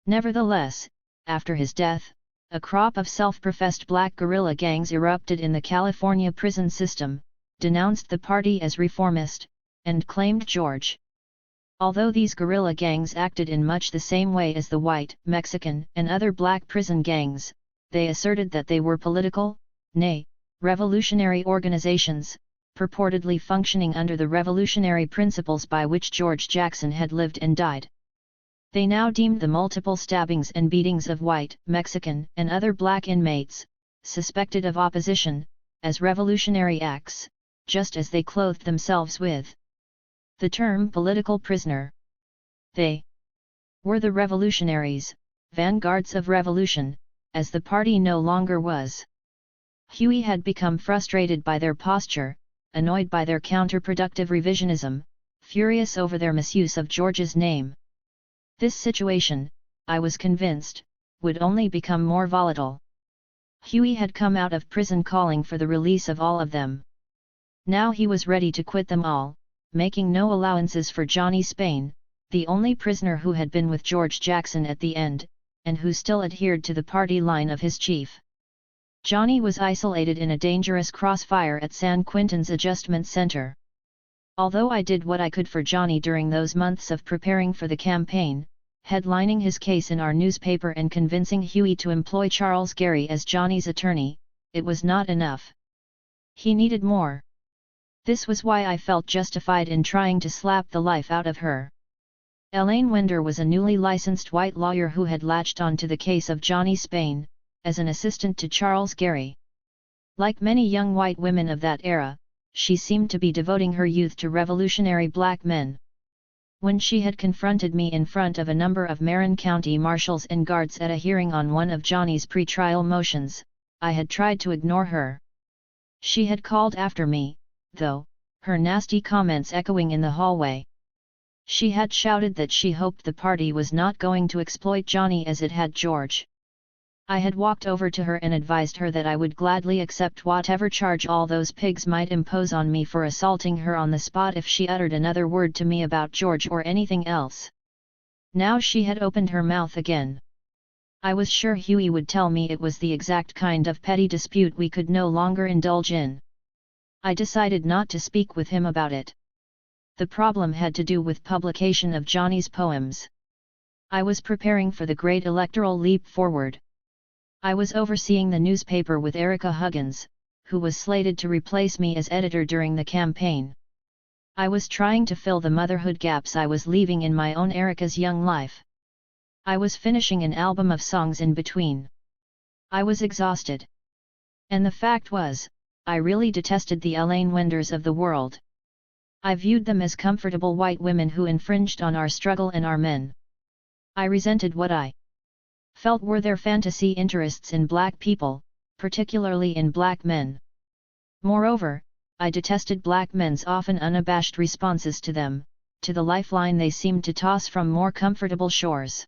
Nevertheless, after his death, a crop of self-professed black guerrilla gangs erupted in the California prison system, denounced the party as reformist, and claimed George. Although these guerrilla gangs acted in much the same way as the white, Mexican, and other black prison gangs, they asserted that they were political, nay, revolutionary organizations, purportedly functioning under the revolutionary principles by which George Jackson had lived and died. They now deemed the multiple stabbings and beatings of white, Mexican, and other black inmates, suspected of opposition, as revolutionary acts, just as they clothed themselves with the term political prisoner. They were the revolutionaries, vanguards of revolution, as the party no longer was. Huey had become frustrated by their posture, annoyed by their counterproductive revisionism, furious over their misuse of George's name. This situation, I was convinced, would only become more volatile. Huey had come out of prison calling for the release of all of them. Now he was ready to quit them all, making no allowances for Johnny Spain, the only prisoner who had been with George Jackson at the end, and who still adhered to the party line of his chief. Johnny was isolated in a dangerous crossfire at San Quentin's adjustment center. Although I did what I could for Johnny during those months of preparing for the campaign, headlining his case in our newspaper and convincing Huey to employ Charles Gary as Johnny's attorney, it was not enough. He needed more. This was why I felt justified in trying to slap the life out of her. Elaine Winder was a newly licensed white lawyer who had latched on to the case of Johnny Spain, as an assistant to Charles Gary. Like many young white women of that era, she seemed to be devoting her youth to revolutionary black men. When she had confronted me in front of a number of Marin County marshals and guards at a hearing on one of Johnny's pretrial motions, I had tried to ignore her. She had called after me, though, her nasty comments echoing in the hallway. She had shouted that she hoped the party was not going to exploit Johnny as it had George. I had walked over to her and advised her that I would gladly accept whatever charge all those pigs might impose on me for assaulting her on the spot if she uttered another word to me about George or anything else. Now she had opened her mouth again. I was sure Huey would tell me it was the exact kind of petty dispute we could no longer indulge in. I decided not to speak with him about it. The problem had to do with publication of Johnny's poems. I was preparing for the great electoral leap forward. I was overseeing the newspaper with Erica Huggins, who was slated to replace me as editor during the campaign. I was trying to fill the motherhood gaps I was leaving in my own Erica's young life. I was finishing an album of songs in between. I was exhausted. And the fact was, I really detested the Elaine Winders of the world. I viewed them as comfortable white women who infringed on our struggle and our men. I resented what I felt were their fantasy interests in black people, particularly in black men. Moreover, I detested black men's often unabashed responses to them, to the lifeline they seemed to toss from more comfortable shores.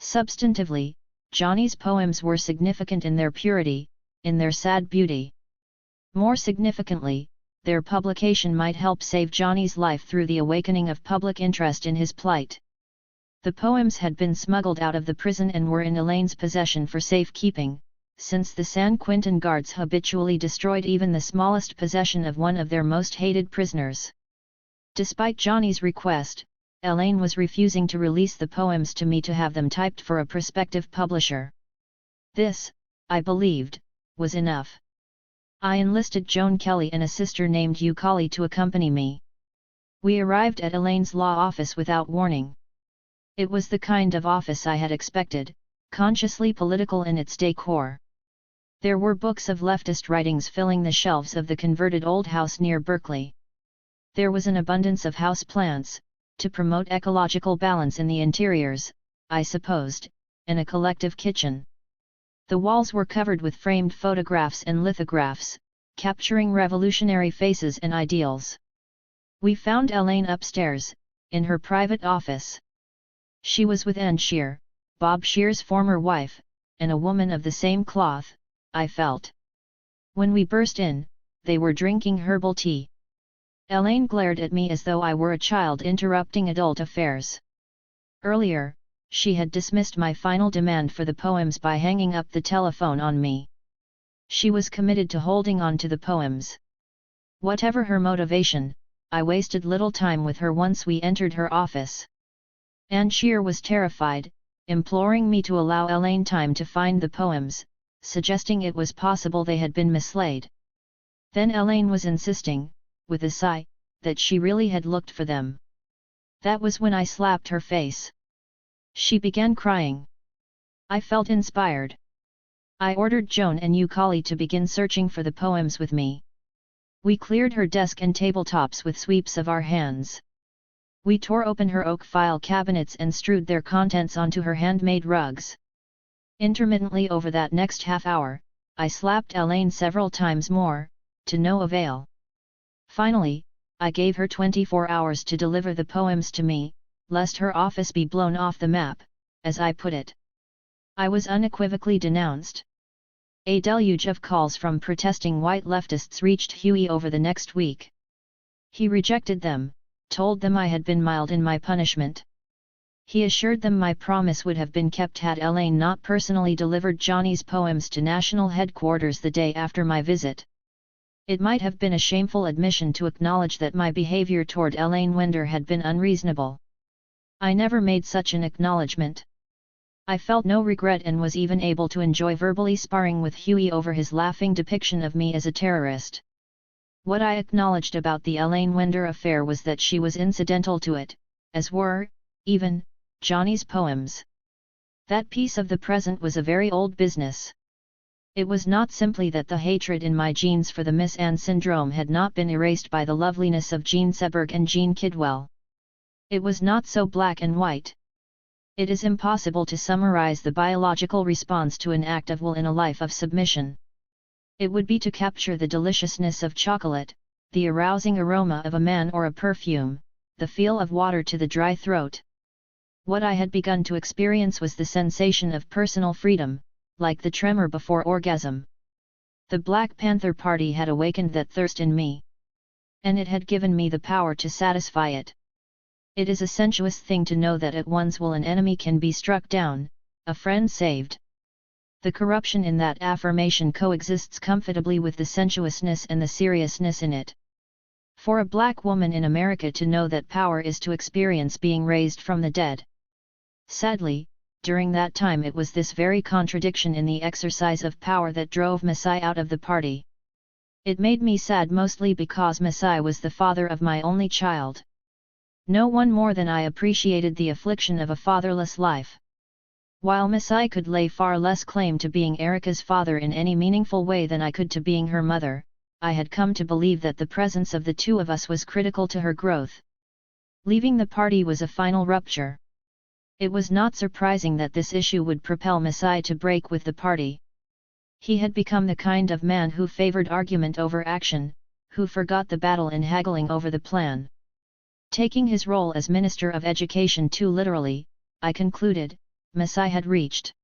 Substantively, Johnny's poems were significant in their purity, in their sad beauty. More significantly, their publication might help save Johnny's life through the awakening of public interest in his plight. The poems had been smuggled out of the prison and were in Elaine's possession for safekeeping, since the San Quentin guards habitually destroyed even the smallest possession of one of their most hated prisoners. Despite Johnny's request, Elaine was refusing to release the poems to me to have them typed for a prospective publisher. This, I believed, was enough. I enlisted Joan Kelly and a sister named Eucali to accompany me. We arrived at Elaine's law office without warning. It was the kind of office I had expected, consciously political in its decor. There were books of leftist writings filling the shelves of the converted old house near Berkeley. There was an abundance of house plants, to promote ecological balance in the interiors, I supposed, and a collective kitchen. The walls were covered with framed photographs and lithographs, capturing revolutionary faces and ideals. We found Elaine upstairs, in her private office. She was with Ann Shear, Bob Shear's former wife, and a woman of the same cloth, I felt. When we burst in, they were drinking herbal tea. Elaine glared at me as though I were a child interrupting adult affairs. Earlier, she had dismissed my final demand for the poems by hanging up the telephone on me. She was committed to holding on to the poems. Whatever her motivation, I wasted little time with her once we entered her office. Ann Shear was terrified, imploring me to allow Elaine time to find the poems, suggesting it was possible they had been mislaid. Then Elaine was insisting, with a sigh, that she really had looked for them. That was when I slapped her face. She began crying. I felt inspired. I ordered Joan and Eucali to begin searching for the poems with me. We cleared her desk and tabletops with sweeps of our hands. We tore open her oak file cabinets and strewed their contents onto her handmade rugs. Intermittently over that next half hour, I slapped Elaine several times more, to no avail. Finally, I gave her 24 hours to deliver the poems to me, lest her office be blown off the map, as I put it. I was unequivocally denounced. A deluge of calls from protesting white leftists reached Huey over the next week. He rejected them, told them I had been mild in my punishment. He assured them my promise would have been kept had Elaine not personally delivered Johnny's poems to national headquarters the day after my visit. It might have been a shameful admission to acknowledge that my behavior toward Elaine Wender had been unreasonable. I never made such an acknowledgement. I felt no regret and was even able to enjoy verbally sparring with Hughie over his laughing depiction of me as a terrorist. What I acknowledged about the Elaine Wender affair was that she was incidental to it, as were, even, Johnny's poems. That piece of the present was a very old business. It was not simply that the hatred in my genes for the Miss Anne syndrome had not been erased by the loveliness of Jean Seberg and Jean Kidwell. It was not so black and white. It is impossible to summarize the biological response to an act of will in a life of submission. It would be to capture the deliciousness of chocolate, the arousing aroma of a man or a perfume, the feel of water to the dry throat. What I had begun to experience was the sensation of personal freedom, like the tremor before orgasm. The Black Panther Party had awakened that thirst in me. And it had given me the power to satisfy it. It is a sensuous thing to know that at one's will an enemy can be struck down, a friend saved. The corruption in that affirmation coexists comfortably with the sensuousness and the seriousness in it. For a black woman in America to know that power is to experience being raised from the dead. Sadly, during that time it was this very contradiction in the exercise of power that drove Masai out of the party. It made me sad mostly because Masai was the father of my only child. No one more than I appreciated the affliction of a fatherless life. While Masai could lay far less claim to being Erica's father in any meaningful way than I could to being her mother, I had come to believe that the presence of the two of us was critical to her growth. Leaving the party was a final rupture. It was not surprising that this issue would propel Masai to break with the party. He had become the kind of man who favored argument over action, who forgot the battle in haggling over the plan. Taking his role as Minister of Education too literally, I concluded, Masai had reached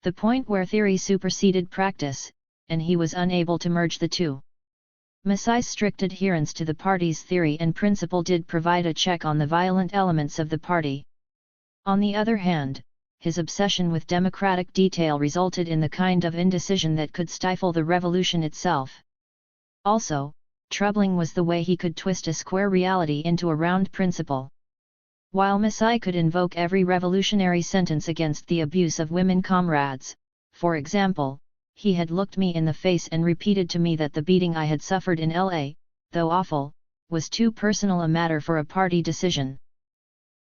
the point where theory superseded practice, and he was unable to merge the two. Masai's strict adherence to the party's theory and principle did provide a check on the violent elements of the party. On the other hand, his obsession with democratic detail resulted in the kind of indecision that could stifle the revolution itself. Also, troubling was the way he could twist a square reality into a round principle. While Masai could invoke every revolutionary sentence against the abuse of women comrades, for example, he had looked me in the face and repeated to me that the beating I had suffered in L.A., though awful, was too personal a matter for a party decision.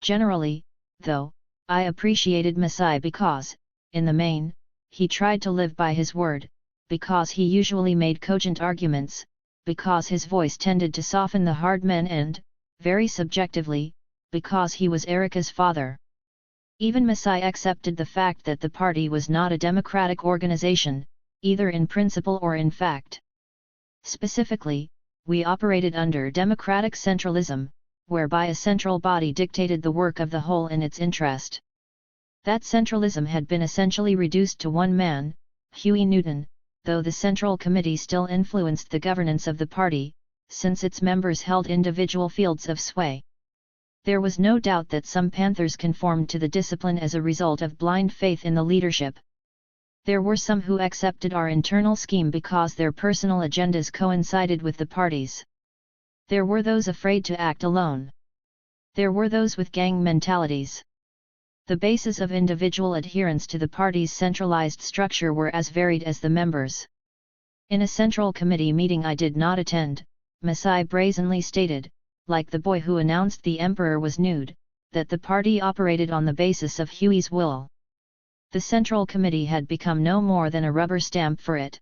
Generally, though, I appreciated Masai because, in the main, he tried to live by his word, because he usually made cogent arguments, because his voice tended to soften the hard men and, very subjectively, because he was Erica's father. Even Masai accepted the fact that the party was not a democratic organization, either in principle or in fact. Specifically, we operated under democratic centralism, whereby a central body dictated the work of the whole in its interest. That centralism had been essentially reduced to one man, Hughie Newton, though the Central Committee still influenced the governance of the party, since its members held individual fields of sway. There was no doubt that some Panthers conformed to the discipline as a result of blind faith in the leadership. There were some who accepted our internal scheme because their personal agendas coincided with the party's. There were those afraid to act alone. There were those with gang mentalities. The bases of individual adherence to the party's centralized structure were as varied as the members. In a Central Committee meeting I did not attend, Masai brazenly stated, like the boy who announced the emperor was nude, that the party operated on the basis of Hughie's will. The Central Committee had become no more than a rubber stamp for it.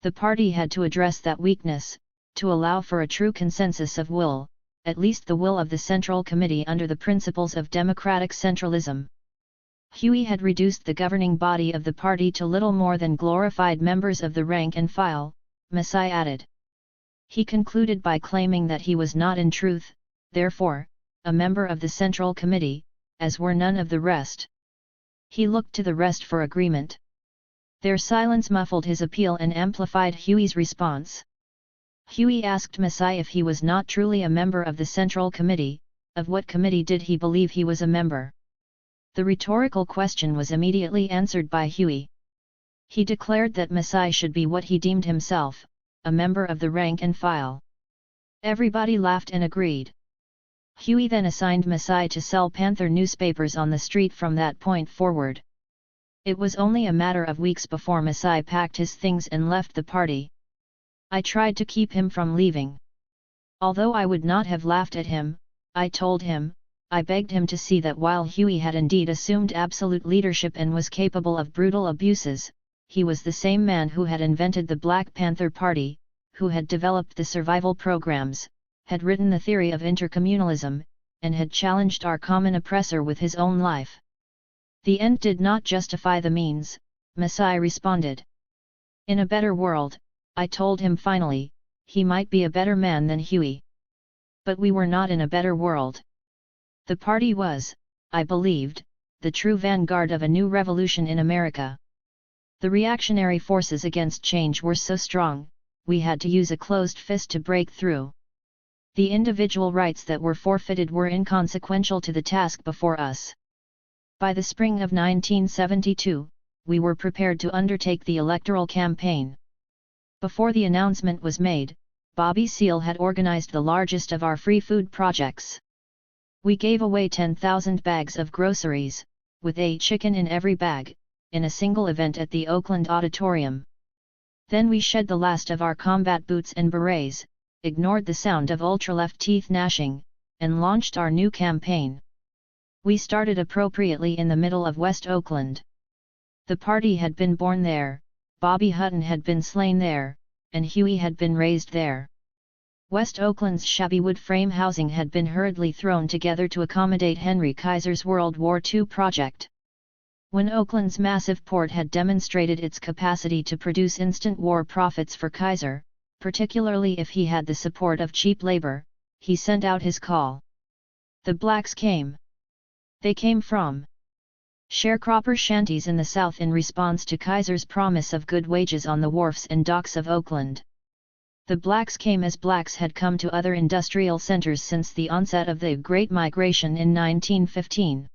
The party had to address that weakness, to allow for a true consensus of will, at least the will of the Central Committee under the principles of democratic centralism. Hughie had reduced the governing body of the party to little more than glorified members of the rank and file, Masai added. He concluded by claiming that he was not in truth, therefore, a member of the Central Committee, as were none of the rest. He looked to the rest for agreement. Their silence muffled his appeal and amplified Hughie's response. Hughie asked Masai if he was not truly a member of the Central Committee, of what committee did he believe he was a member? The rhetorical question was immediately answered by Hughie. He declared that Masai should be what he deemed himself, a member of the rank and file. Everybody laughed and agreed. Huey then assigned Masai to sell Panther newspapers on the street from that point forward. It was only a matter of weeks before Masai packed his things and left the party. I tried to keep him from leaving. Although I would not have laughed at him, I told him, I begged him to see that while Huey had indeed assumed absolute leadership and was capable of brutal abuses, he was the same man who had invented the Black Panther Party, who had developed the survival programs, had written the theory of intercommunalism, and had challenged our common oppressor with his own life. The end did not justify the means, Masai responded. In a better world, I told him finally, he might be a better man than Huey. But we were not in a better world. The party was, I believed, the true vanguard of a new revolution in America. The reactionary forces against change were so strong, we had to use a closed fist to break through. The individual rights that were forfeited were inconsequential to the task before us. By the spring of 1972, we were prepared to undertake the electoral campaign. Before the announcement was made, Bobby Seale had organized the largest of our free food projects. We gave away 10,000 bags of groceries, with a chicken in every bag, in a single event at the Oakland Auditorium. Then we shed the last of our combat boots and berets, ignored the sound of ultra-left teeth gnashing, and launched our new campaign. We started appropriately in the middle of West Oakland. The party had been born there, Bobby Hutton had been slain there, and Huey had been raised there. West Oakland's shabby wood frame housing had been hurriedly thrown together to accommodate Henry Kaiser's World War II project. When Oakland's massive port had demonstrated its capacity to produce instant war profits for Kaiser, particularly if he had the support of cheap labor, he sent out his call. The blacks came. They came from sharecropper shanties in the south in response to Kaiser's promise of good wages on the wharfs and docks of Oakland. The blacks came as blacks had come to other industrial centers since the onset of the Great Migration in 1915.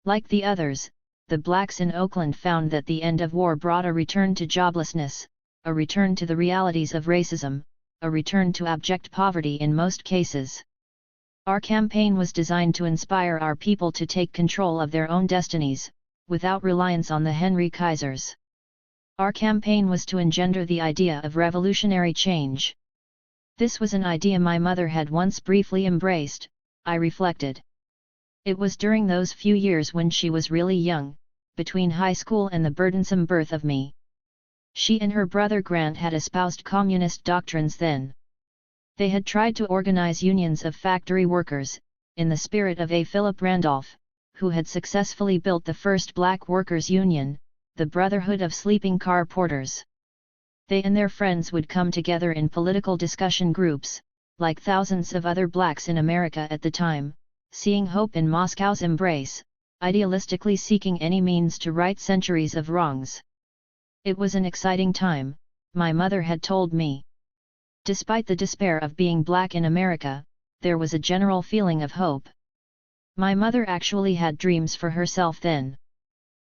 Like the others, the blacks in Oakland found that the end of war brought a return to joblessness, a return to the realities of racism, a return to abject poverty in most cases. Our campaign was designed to inspire our people to take control of their own destinies, without reliance on the Henry Kaisers. Our campaign was to engender the idea of revolutionary change. This was an idea my mother had once briefly embraced, I reflected. It was during those few years when she was really young, between high school and the burdensome birth of me. She and her brother Grant had espoused communist doctrines then. They had tried to organize unions of factory workers, in the spirit of A. Philip Randolph, who had successfully built the first black workers' union, the Brotherhood of Sleeping Car Porters. They and their friends would come together in political discussion groups, like thousands of other blacks in America at the time, seeing hope in Moscow's embrace, idealistically seeking any means to right centuries of wrongs. It was an exciting time, my mother had told me. Despite the despair of being black in America, there was a general feeling of hope. My mother actually had dreams for herself then.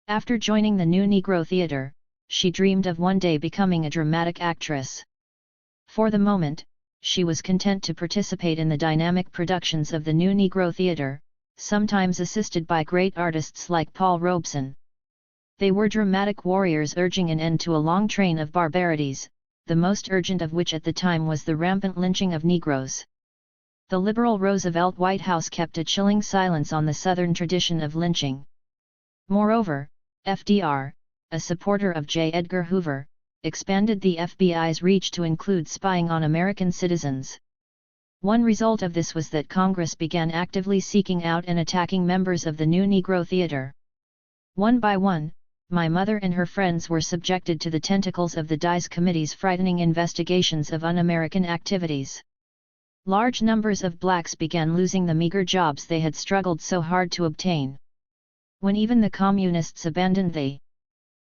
After joining the New Negro Theater, she dreamed of one day becoming a dramatic actress. For the moment, she was content to participate in the dynamic productions of the New Negro Theater, sometimes assisted by great artists like Paul Robeson. They were dramatic warriors urging an end to a long train of barbarities, the most urgent of which at the time was the rampant lynching of Negroes. The liberal Roosevelt White House kept a chilling silence on the Southern tradition of lynching. Moreover, FDR, a supporter of J. Edgar Hoover, expanded the FBI's reach to include spying on American citizens. One result of this was that Congress began actively seeking out and attacking members of the New Negro Theater. One by one, my mother and her friends were subjected to the tentacles of the Dies Committee's frightening investigations of un-American activities. Large numbers of blacks began losing the meager jobs they had struggled so hard to obtain. When even the Communists abandoned the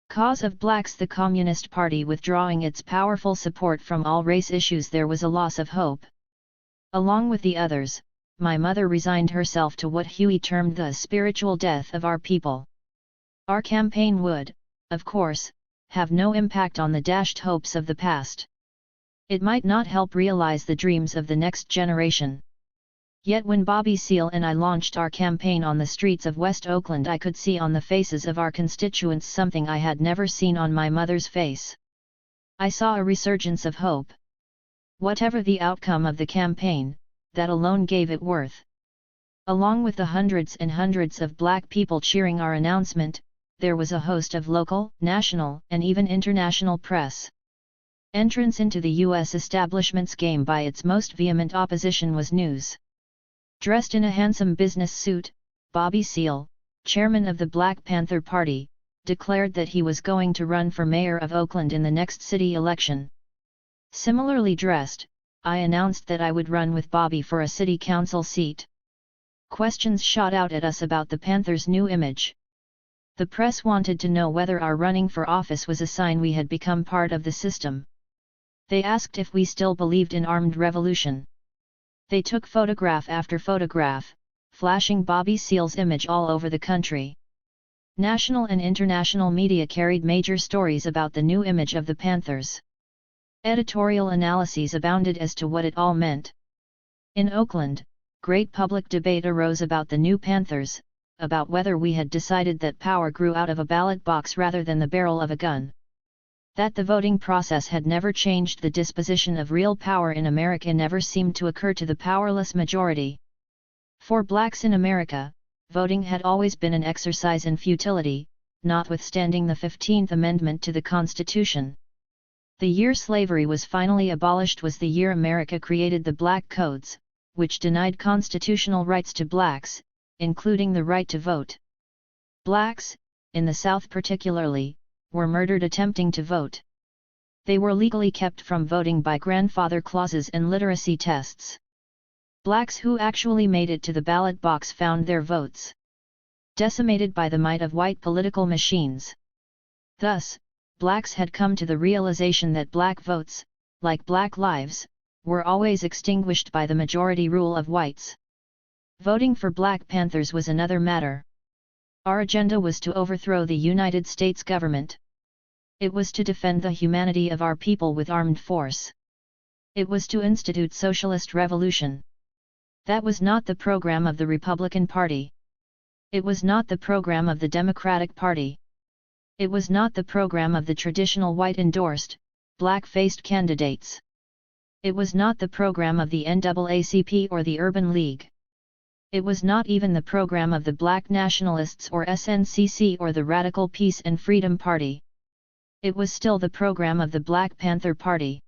cause of blacks, the Communist Party withdrawing its powerful support from all race issues, there was a loss of hope. Along with the others, my mother resigned herself to what Huey termed the spiritual death of our people. Our campaign would, of course, have no impact on the dashed hopes of the past. It might not help realize the dreams of the next generation. Yet when Bobby Seale and I launched our campaign on the streets of West Oakland, I could see on the faces of our constituents something I had never seen on my mother's face. I saw a resurgence of hope. Whatever the outcome of the campaign, that alone gave it worth. Along with the hundreds and hundreds of black people cheering our announcement, there was a host of local, national, and even international press. Entrance into the U.S. establishment's game by its most vehement opposition was news. Dressed in a handsome business suit, Bobby Seale, chairman of the Black Panther Party, declared that he was going to run for mayor of Oakland in the next city election. Similarly dressed, I announced that I would run with Bobby for a city council seat. Questions shot out at us about the Panthers' new image. The press wanted to know whether our running for office was a sign we had become part of the system. They asked if we still believed in armed revolution. They took photograph after photograph, flashing Bobby Seale's image all over the country. National and international media carried major stories about the new image of the Panthers. Editorial analyses abounded as to what it all meant. In Oakland, great public debate arose about the new Panthers, about whether we had decided that power grew out of a ballot box rather than the barrel of a gun. That the voting process had never changed the disposition of real power in America never seemed to occur to the powerless majority. For blacks in America, voting had always been an exercise in futility, notwithstanding the 15th Amendment to the Constitution. The year slavery was finally abolished was the year America created the Black Codes, which denied constitutional rights to blacks, including the right to vote. Blacks, in the South particularly, were murdered attempting to vote. They were legally kept from voting by grandfather clauses and literacy tests. Blacks who actually made it to the ballot box found their votes decimated by the might of white political machines. Thus, blacks had come to the realization that black votes, like black lives, were always extinguished by the majority rule of whites. Voting for Black Panthers was another matter. Our agenda was to overthrow the United States government. It was to defend the humanity of our people with armed force. It was to institute socialist revolution. That was not the program of the Republican Party. It was not the program of the Democratic Party. It was not the program of the traditional white-endorsed, black-faced candidates. It was not the program of the NAACP or the Urban League. It was not even the program of the Black Nationalists or SNCC or the Radical Peace and Freedom Party. It was still the program of the Black Panther Party.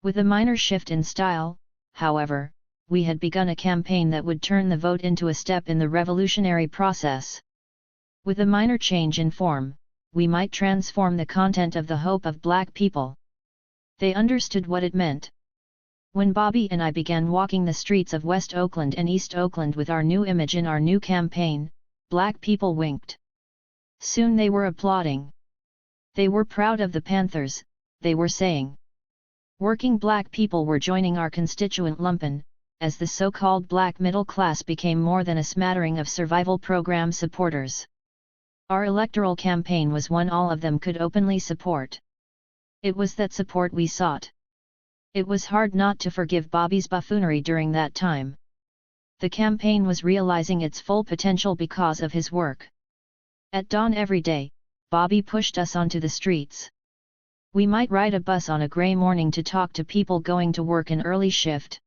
With a minor shift in style, however, we had begun a campaign that would turn the vote into a step in the revolutionary process. With a minor change in form, we might transform the content of the hope of black people. They understood what it meant. When Bobby and I began walking the streets of West Oakland and East Oakland with our new image in our new campaign, black people winked. Soon they were applauding. They were proud of the Panthers, they were saying. Working black people were joining our constituent lumpen, as the so-called black middle class became more than a smattering of survival program supporters. Our electoral campaign was one all of them could openly support. It was that support we sought. It was hard not to forgive Bobby's buffoonery during that time. The campaign was realizing its full potential because of his work. At dawn every day, Bobby pushed us onto the streets. We might ride a bus on a gray morning to talk to people going to work an early shift.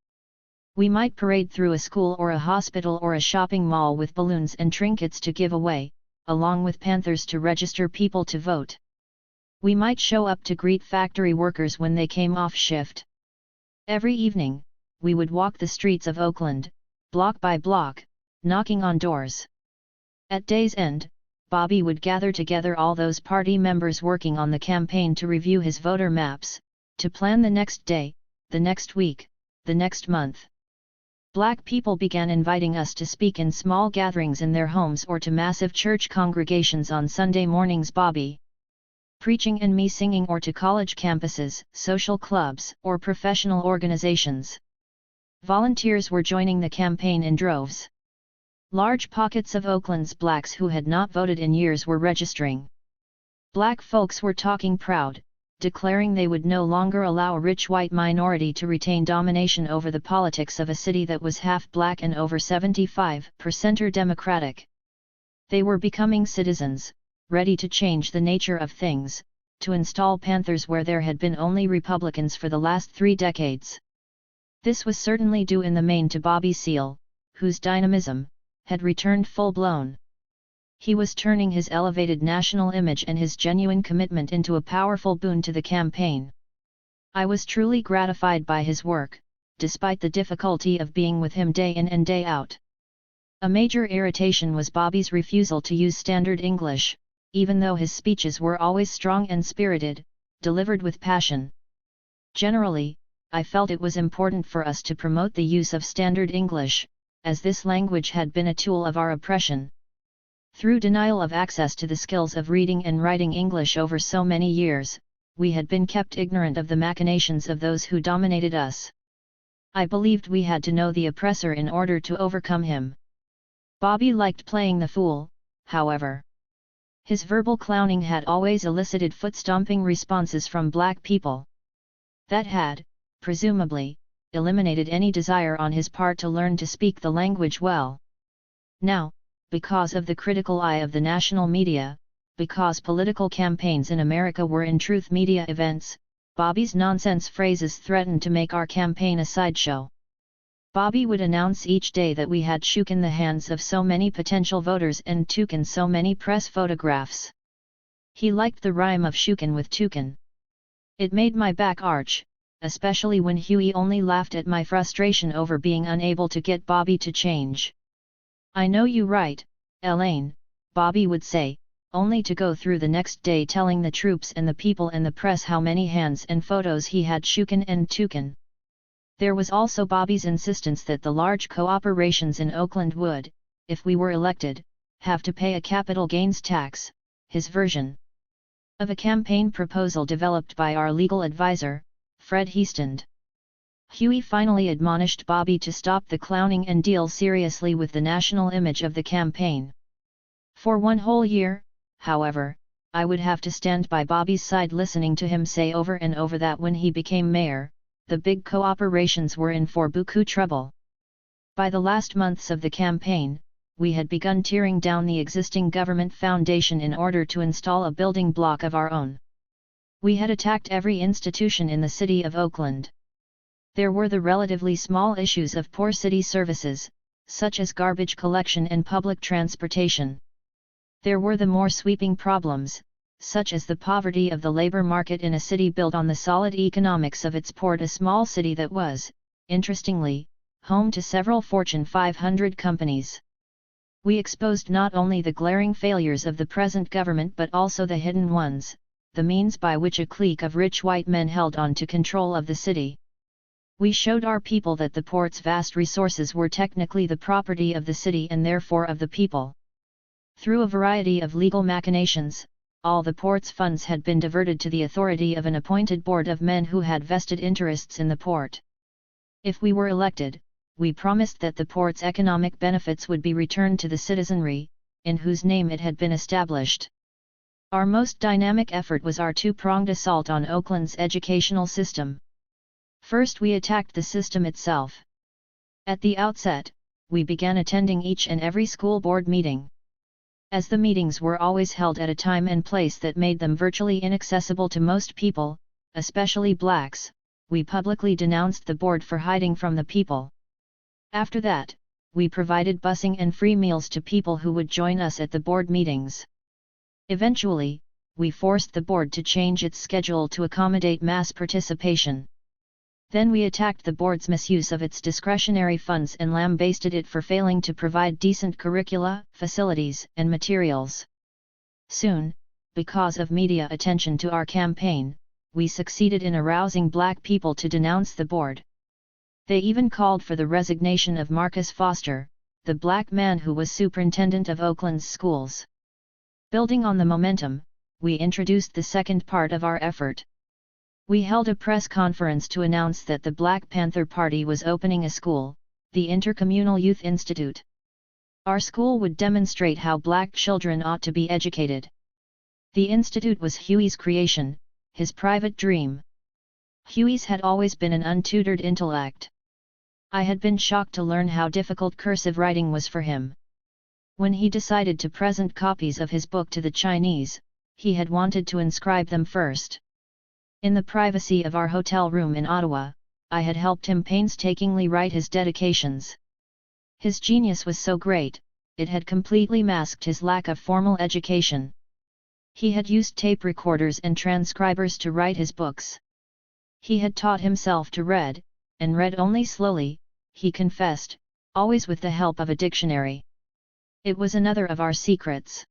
We might parade through a school or a hospital or a shopping mall with balloons and trinkets to give away, along with Panthers to register people to vote. We might show up to greet factory workers when they came off shift. Every evening, we would walk the streets of Oakland, block by block, knocking on doors. At day's end, Bobby would gather together all those party members working on the campaign to review his voter maps, to plan the next day, the next week, the next month. Black people began inviting us to speak in small gatherings in their homes or to massive church congregations on Sunday mornings. Bobby preaching and me singing, or to college campuses, social clubs, or professional organizations. Volunteers were joining the campaign in droves. Large pockets of Oakland's blacks who had not voted in years were registering. Black folks were talking proud, declaring they would no longer allow a rich white minority to retain domination over the politics of a city that was half black and over 75% Democratic. They were becoming citizens, ready to change the nature of things, to install Panthers where there had been only Republicans for the last 3 decades. This was certainly due in the main to Bobby Seale, whose dynamism had returned full-blown. He was turning his elevated national image and his genuine commitment into a powerful boon to the campaign. I was truly gratified by his work, despite the difficulty of being with him day in and day out. A major irritation was Bobby's refusal to use standard English, even though his speeches were always strong and spirited, delivered with passion. Generally, I felt it was important for us to promote the use of standard English, as this language had been a tool of our oppression. Through denial of access to the skills of reading and writing English over so many years, we had been kept ignorant of the machinations of those who dominated us. I believed we had to know the oppressor in order to overcome him. Bobby liked playing the fool, however. His verbal clowning had always elicited foot-stomping responses from black people. That had, presumably, eliminated any desire on his part to learn to speak the language well. Now, because of the critical eye of the national media, because political campaigns in America were in truth media events, Bobby's nonsense phrases threatened to make our campaign a sideshow. Bobby would announce each day that we had shooken the hands of so many potential voters and tooken so many press photographs. He liked the rhyme of shooken with tooken. It made my back arch, especially when Huey only laughed at my frustration over being unable to get Bobby to change. "I know you right, Elaine," Bobby would say, only to go through the next day telling the troops and the people and the press how many hands and photos he had shooken and tooken. There was also Bobby's insistence that the large cooperations in Oakland would, if we were elected, have to pay a capital gains tax, his version of a campaign proposal developed by our legal advisor, Fred Heastand. Huey finally admonished Bobby to stop the clowning and deal seriously with the national image of the campaign. For 1 whole year, however, I would have to stand by Bobby's side listening to him say over and over that when he became mayor, the big cooperations were in for beaucoup trouble. By the last months of the campaign, we had begun tearing down the existing government foundation in order to install a building block of our own. We had attacked every institution in the city of Oakland. There were the relatively small issues of poor city services, such as garbage collection and public transportation. There were the more sweeping problems, such as the poverty of the labor market in a city built on the solid economics of its port, a small city that was, interestingly, home to several Fortune 500 companies. We exposed not only the glaring failures of the present government but also the hidden ones, the means by which a clique of rich white men held on to control of the city. We showed our people that the port's vast resources were technically the property of the city and therefore of the people. Through a variety of legal machinations, all the port's funds had been diverted to the authority of an appointed board of men who had vested interests in the port. If we were elected, we promised that the port's economic benefits would be returned to the citizenry, in whose name it had been established. Our most dynamic effort was our 2-pronged assault on Oakland's educational system. First, we attacked the system itself. At the outset, we began attending each and every school board meeting. As the meetings were always held at a time and place that made them virtually inaccessible to most people, especially blacks, we publicly denounced the board for hiding from the people. After that, we provided busing and free meals to people who would join us at the board meetings. Eventually, we forced the board to change its schedule to accommodate mass participation. Then we attacked the board's misuse of its discretionary funds and lambasted it for failing to provide decent curricula, facilities, and materials. Soon, because of media attention to our campaign, we succeeded in arousing black people to denounce the board. They even called for the resignation of Marcus Foster, the black man who was superintendent of Oakland's schools. Building on the momentum, we introduced the second part of our effort. We held a press conference to announce that the Black Panther Party was opening a school, the Intercommunal Youth Institute. Our school would demonstrate how black children ought to be educated. The institute was Huey's creation, his private dream. Huey's had always been an untutored intellect. I had been shocked to learn how difficult cursive writing was for him. When he decided to present copies of his book to the Chinese, he had wanted to inscribe them first. In the privacy of our hotel room in Ottawa, I had helped him painstakingly write his dedications. His genius was so great, it had completely masked his lack of formal education. He had used tape recorders and transcribers to write his books. He had taught himself to read, and read only slowly, he confessed, always with the help of a dictionary. It was another of our secrets.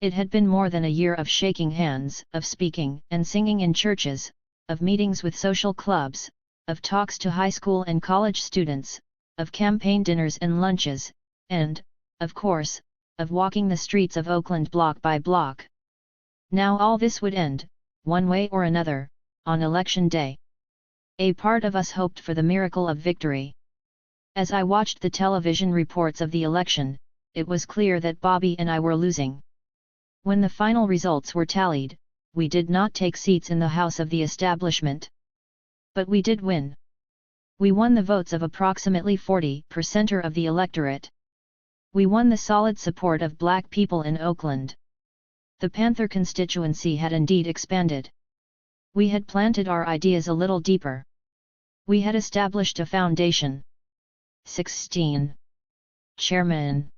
It had been more than a year of shaking hands, of speaking and singing in churches, of meetings with social clubs, of talks to high school and college students, of campaign dinners and lunches, and, of course, of walking the streets of Oakland block by block. Now all this would end, one way or another, on election day. A part of us hoped for the miracle of victory. As I watched the television reports of the election, it was clear that Bobby and I were losing. When the final results were tallied, we did not take seats in the House of the Establishment. But we did win. We won the votes of approximately 40% of the electorate. We won the solid support of black people in Oakland. The Panther constituency had indeed expanded. We had planted our ideas a little deeper. We had established a foundation. 16. Chairman.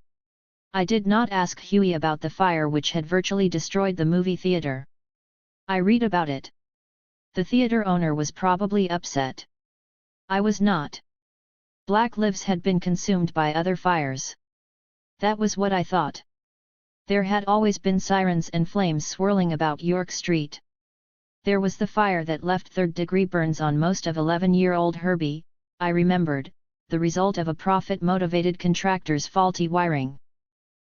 I did not ask Huey about the fire which had virtually destroyed the movie theater. I read about it. The theater owner was probably upset. I was not. Black lives had been consumed by other fires. That was what I thought. There had always been sirens and flames swirling about York Street. There was the fire that left third-degree burns on most of 11-year-old Herbie, I remembered, the result of a profit-motivated contractor's faulty wiring.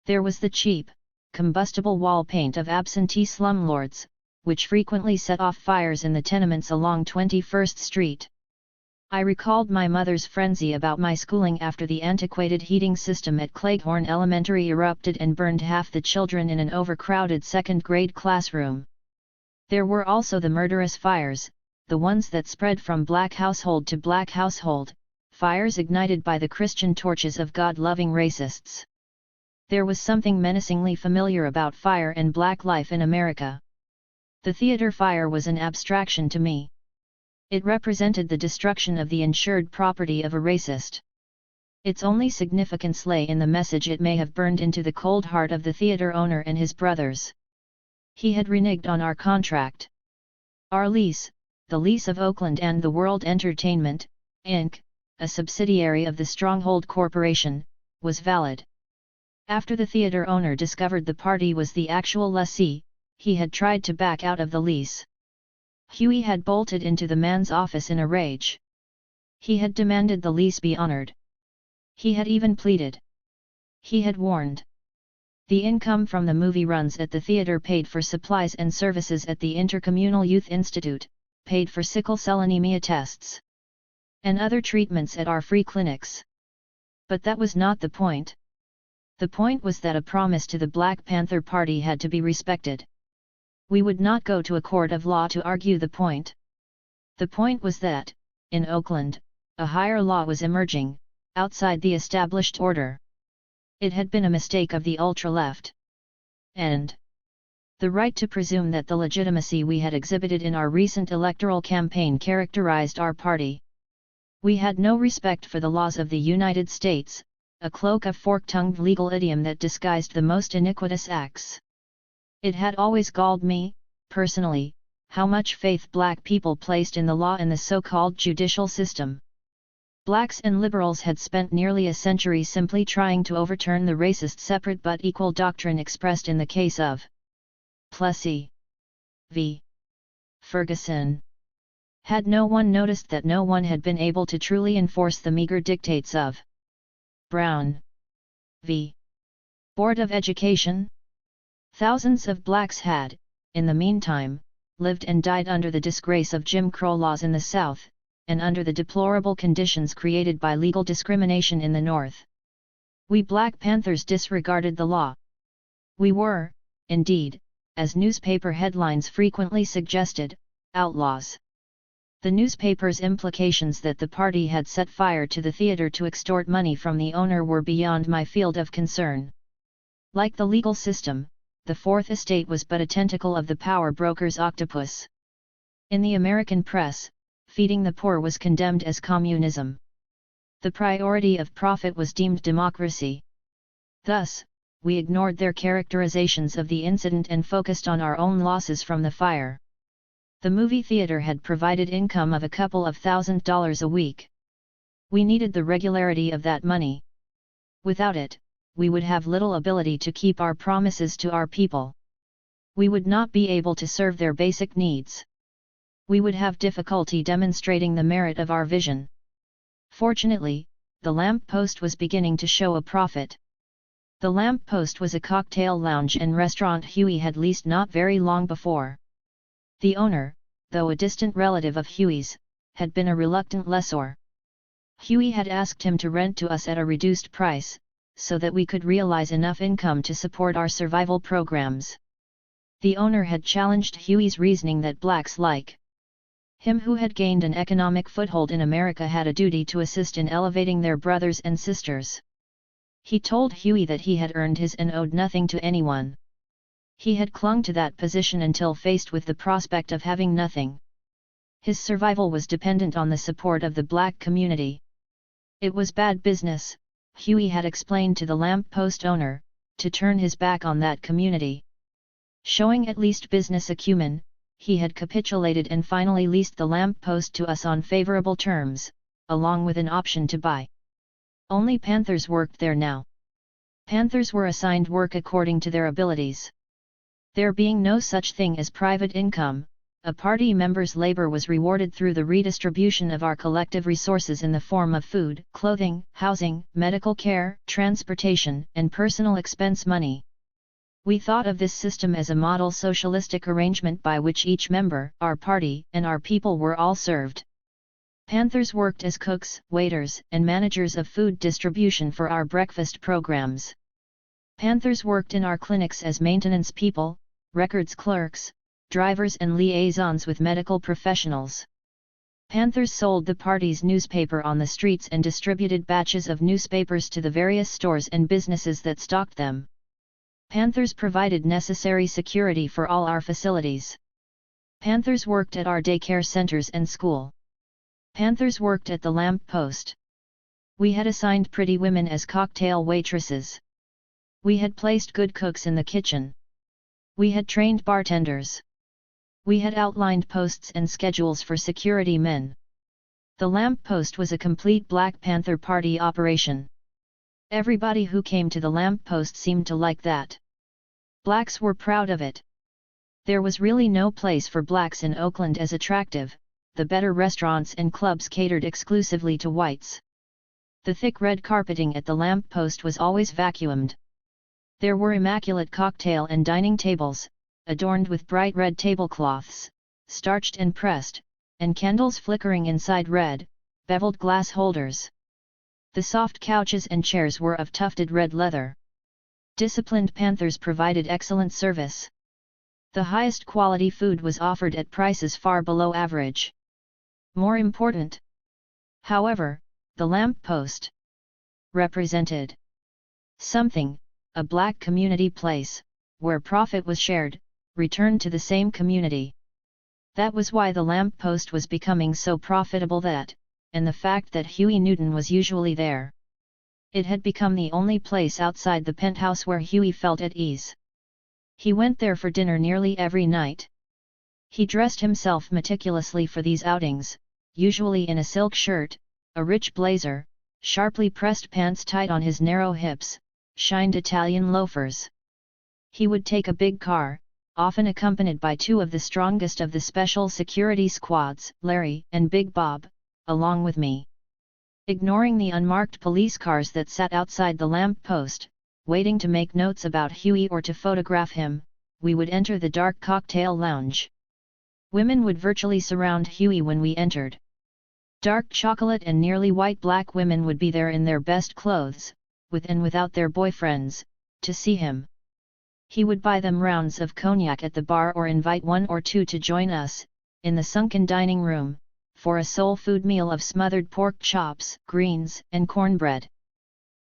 There was the cheap, combustible wall paint of absentee slumlords, which frequently set off fires in the tenements along 21st Street. I recalled my mother's frenzy about my schooling after the antiquated heating system at Cleghorn Elementary erupted and burned half the children in an overcrowded second-grade classroom. There were also the murderous fires, the ones that spread from black household to black household, fires ignited by the Christian torches of God-loving racists. There was something menacingly familiar about fire and black life in America. The theater fire was an abstraction to me. It represented the destruction of the insured property of a racist. Its only significance lay in the message it may have burned into the cold heart of the theater owner and his brothers. He had reneged on our contract. Our lease, the lease of Oakland and the World Entertainment, Inc., a subsidiary of the Stronghold Corporation, was valid. After the theater owner discovered the party was the actual lessee, he had tried to back out of the lease. Huey had bolted into the man's office in a rage. He had demanded the lease be honored. He had even pleaded. He had warned. The income from the movie runs at the theater paid for supplies and services at the Intercommunal Youth Institute, paid for sickle cell anemia tests, and other treatments at our free clinics. But that was not the point. The point was that a promise to the Black Panther Party had to be respected. We would not go to a court of law to argue the point. The point was that, in Oakland, a higher law was emerging, outside the established order. It had been a mistake of the ultra-left. And the right to presume that the legitimacy we had exhibited in our recent electoral campaign characterized our party. We had no respect for the laws of the United States, a cloak of fork-tongued legal idiom that disguised the most iniquitous acts. It had always galled me, personally, how much faith black people placed in the law and the so-called judicial system. Blacks and liberals had spent nearly a century simply trying to overturn the racist separate but equal doctrine expressed in the case of Plessy v. Ferguson. Had no one noticed that no one had been able to truly enforce the meager dictates of Brown v. Board of Education? Thousands of blacks had, in the meantime, lived and died under the disgrace of Jim Crow laws in the South, and under the deplorable conditions created by legal discrimination in the North. We Black Panthers disregarded the law. We were, indeed, as newspaper headlines frequently suggested, outlaws. The newspaper's implications that the party had set fire to the theater to extort money from the owner were beyond my field of concern. Like the legal system, the Fourth Estate was but a tentacle of the power broker's octopus. In the American press, feeding the poor was condemned as communism. The priority of profit was deemed democracy. Thus, we ignored their characterizations of the incident and focused on our own losses from the fire. The movie theater had provided income of a couple of $1,000s a week. We needed the regularity of that money. Without it, we would have little ability to keep our promises to our people. We would not be able to serve their basic needs. We would have difficulty demonstrating the merit of our vision. Fortunately, the Lamp Post was beginning to show a profit. The Lamp Post was a cocktail lounge and restaurant Huey had leased not very long before. The owner, though a distant relative of Huey's, had been a reluctant lessor. Huey had asked him to rent to us at a reduced price, so that we could realize enough income to support our survival programs. The owner had challenged Huey's reasoning that blacks like him who had gained an economic foothold in America had a duty to assist in elevating their brothers and sisters. He told Huey that he had earned his and owed nothing to anyone. He had clung to that position until faced with the prospect of having nothing. His survival was dependent on the support of the black community. It was bad business, Huey had explained to the Lamp Post owner, to turn his back on that community. Showing at least business acumen, he had capitulated and finally leased the Lamp Post to us on favorable terms, along with an option to buy. Only Panthers worked there now. Panthers were assigned work according to their abilities. There being no such thing as private income, a party member's labor was rewarded through the redistribution of our collective resources in the form of food, clothing, housing, medical care, transportation, and personal expense money. We thought of this system as a model socialistic arrangement by which each member, our party, and our people were all served. Panthers worked as cooks, waiters, and managers of food distribution for our breakfast programs. Panthers worked in our clinics as maintenance people, records clerks, drivers and liaisons with medical professionals. Panthers sold the party's newspaper on the streets and distributed batches of newspapers to the various stores and businesses that stocked them. Panthers provided necessary security for all our facilities. Panthers worked at our daycare centers and school. Panthers worked at the Lamp Post. We had assigned pretty women as cocktail waitresses. We had placed good cooks in the kitchen. We had trained bartenders. We had outlined posts and schedules for security men. The Lamp Post was a complete Black Panther Party operation. Everybody who came to the Lamp Post seemed to like that. Blacks were proud of it. There was really no place for blacks in Oakland as attractive. The better restaurants and clubs catered exclusively to whites. The thick red carpeting at the Lamp Post was always vacuumed. There were immaculate cocktail and dining tables, adorned with bright red tablecloths, starched and pressed, and candles flickering inside red, beveled glass holders. The soft couches and chairs were of tufted red leather. Disciplined Panthers provided excellent service. The highest quality food was offered at prices far below average. More important, however, the Lamp Post represented something, a black community place, where profit was shared, returned to the same community. That was why the Lamp Post was becoming so profitable and the fact that Huey Newton was usually there. It had become the only place outside the penthouse where Huey felt at ease. He went there for dinner nearly every night. He dressed himself meticulously for these outings, usually in a silk shirt, a rich blazer, sharply pressed pants tight on his narrow hips, shined Italian loafers. He would take a big car, often accompanied by two of the strongest of the special security squads, Larry and Big Bob, along with me. Ignoring the unmarked police cars that sat outside the Lamp Post, waiting to make notes about Huey or to photograph him, we would enter the dark cocktail lounge. Women would virtually surround Huey when we entered. Dark chocolate and nearly white black women would be there in their best clothes, with and without their boyfriends, to see him. He would buy them rounds of cognac at the bar or invite one or two to join us, in the sunken dining room, for a soul food meal of smothered pork chops, greens, and cornbread.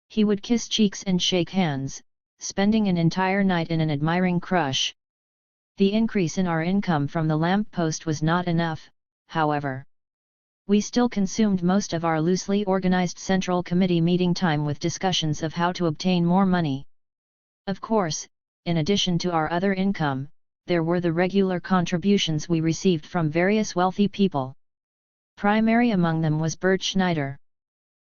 He would kiss cheeks and shake hands, spending an entire night in an admiring crush. The increase in our income from the lamp post was not enough, however. We still consumed most of our loosely organized Central Committee meeting time with discussions of how to obtain more money. Of course, in addition to our other income, there were the regular contributions we received from various wealthy people. Primary among them was Bert Schneider.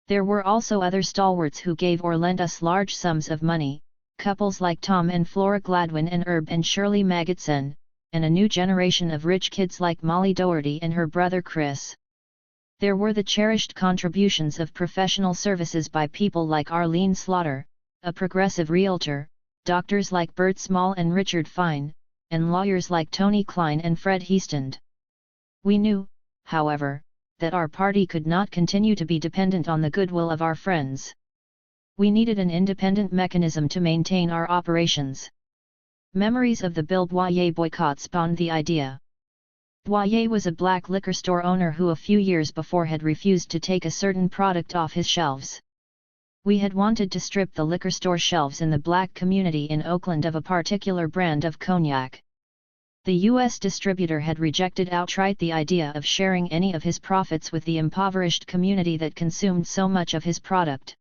There were also other stalwarts who gave or lent us large sums of money, couples like Tom and Flora Gladwin and Herb and Shirley Magidson, and a new generation of rich kids like Molly Doherty and her brother Chris. There were the cherished contributions of professional services by people like Arlene Slaughter, a progressive realtor, doctors like Bert Small and Richard Fine, and lawyers like Tony Klein and Fred Heastand. We knew, however, that our party could not continue to be dependent on the goodwill of our friends. We needed an independent mechanism to maintain our operations. Memories of the Bill Boyer boycott spawned the idea. Boyer was a black liquor store owner who a few years before had refused to take a certain product off his shelves. We had wanted to strip the liquor store shelves in the black community in Oakland of a particular brand of cognac. The U.S. distributor had rejected outright the idea of sharing any of his profits with the impoverished community that consumed so much of his product.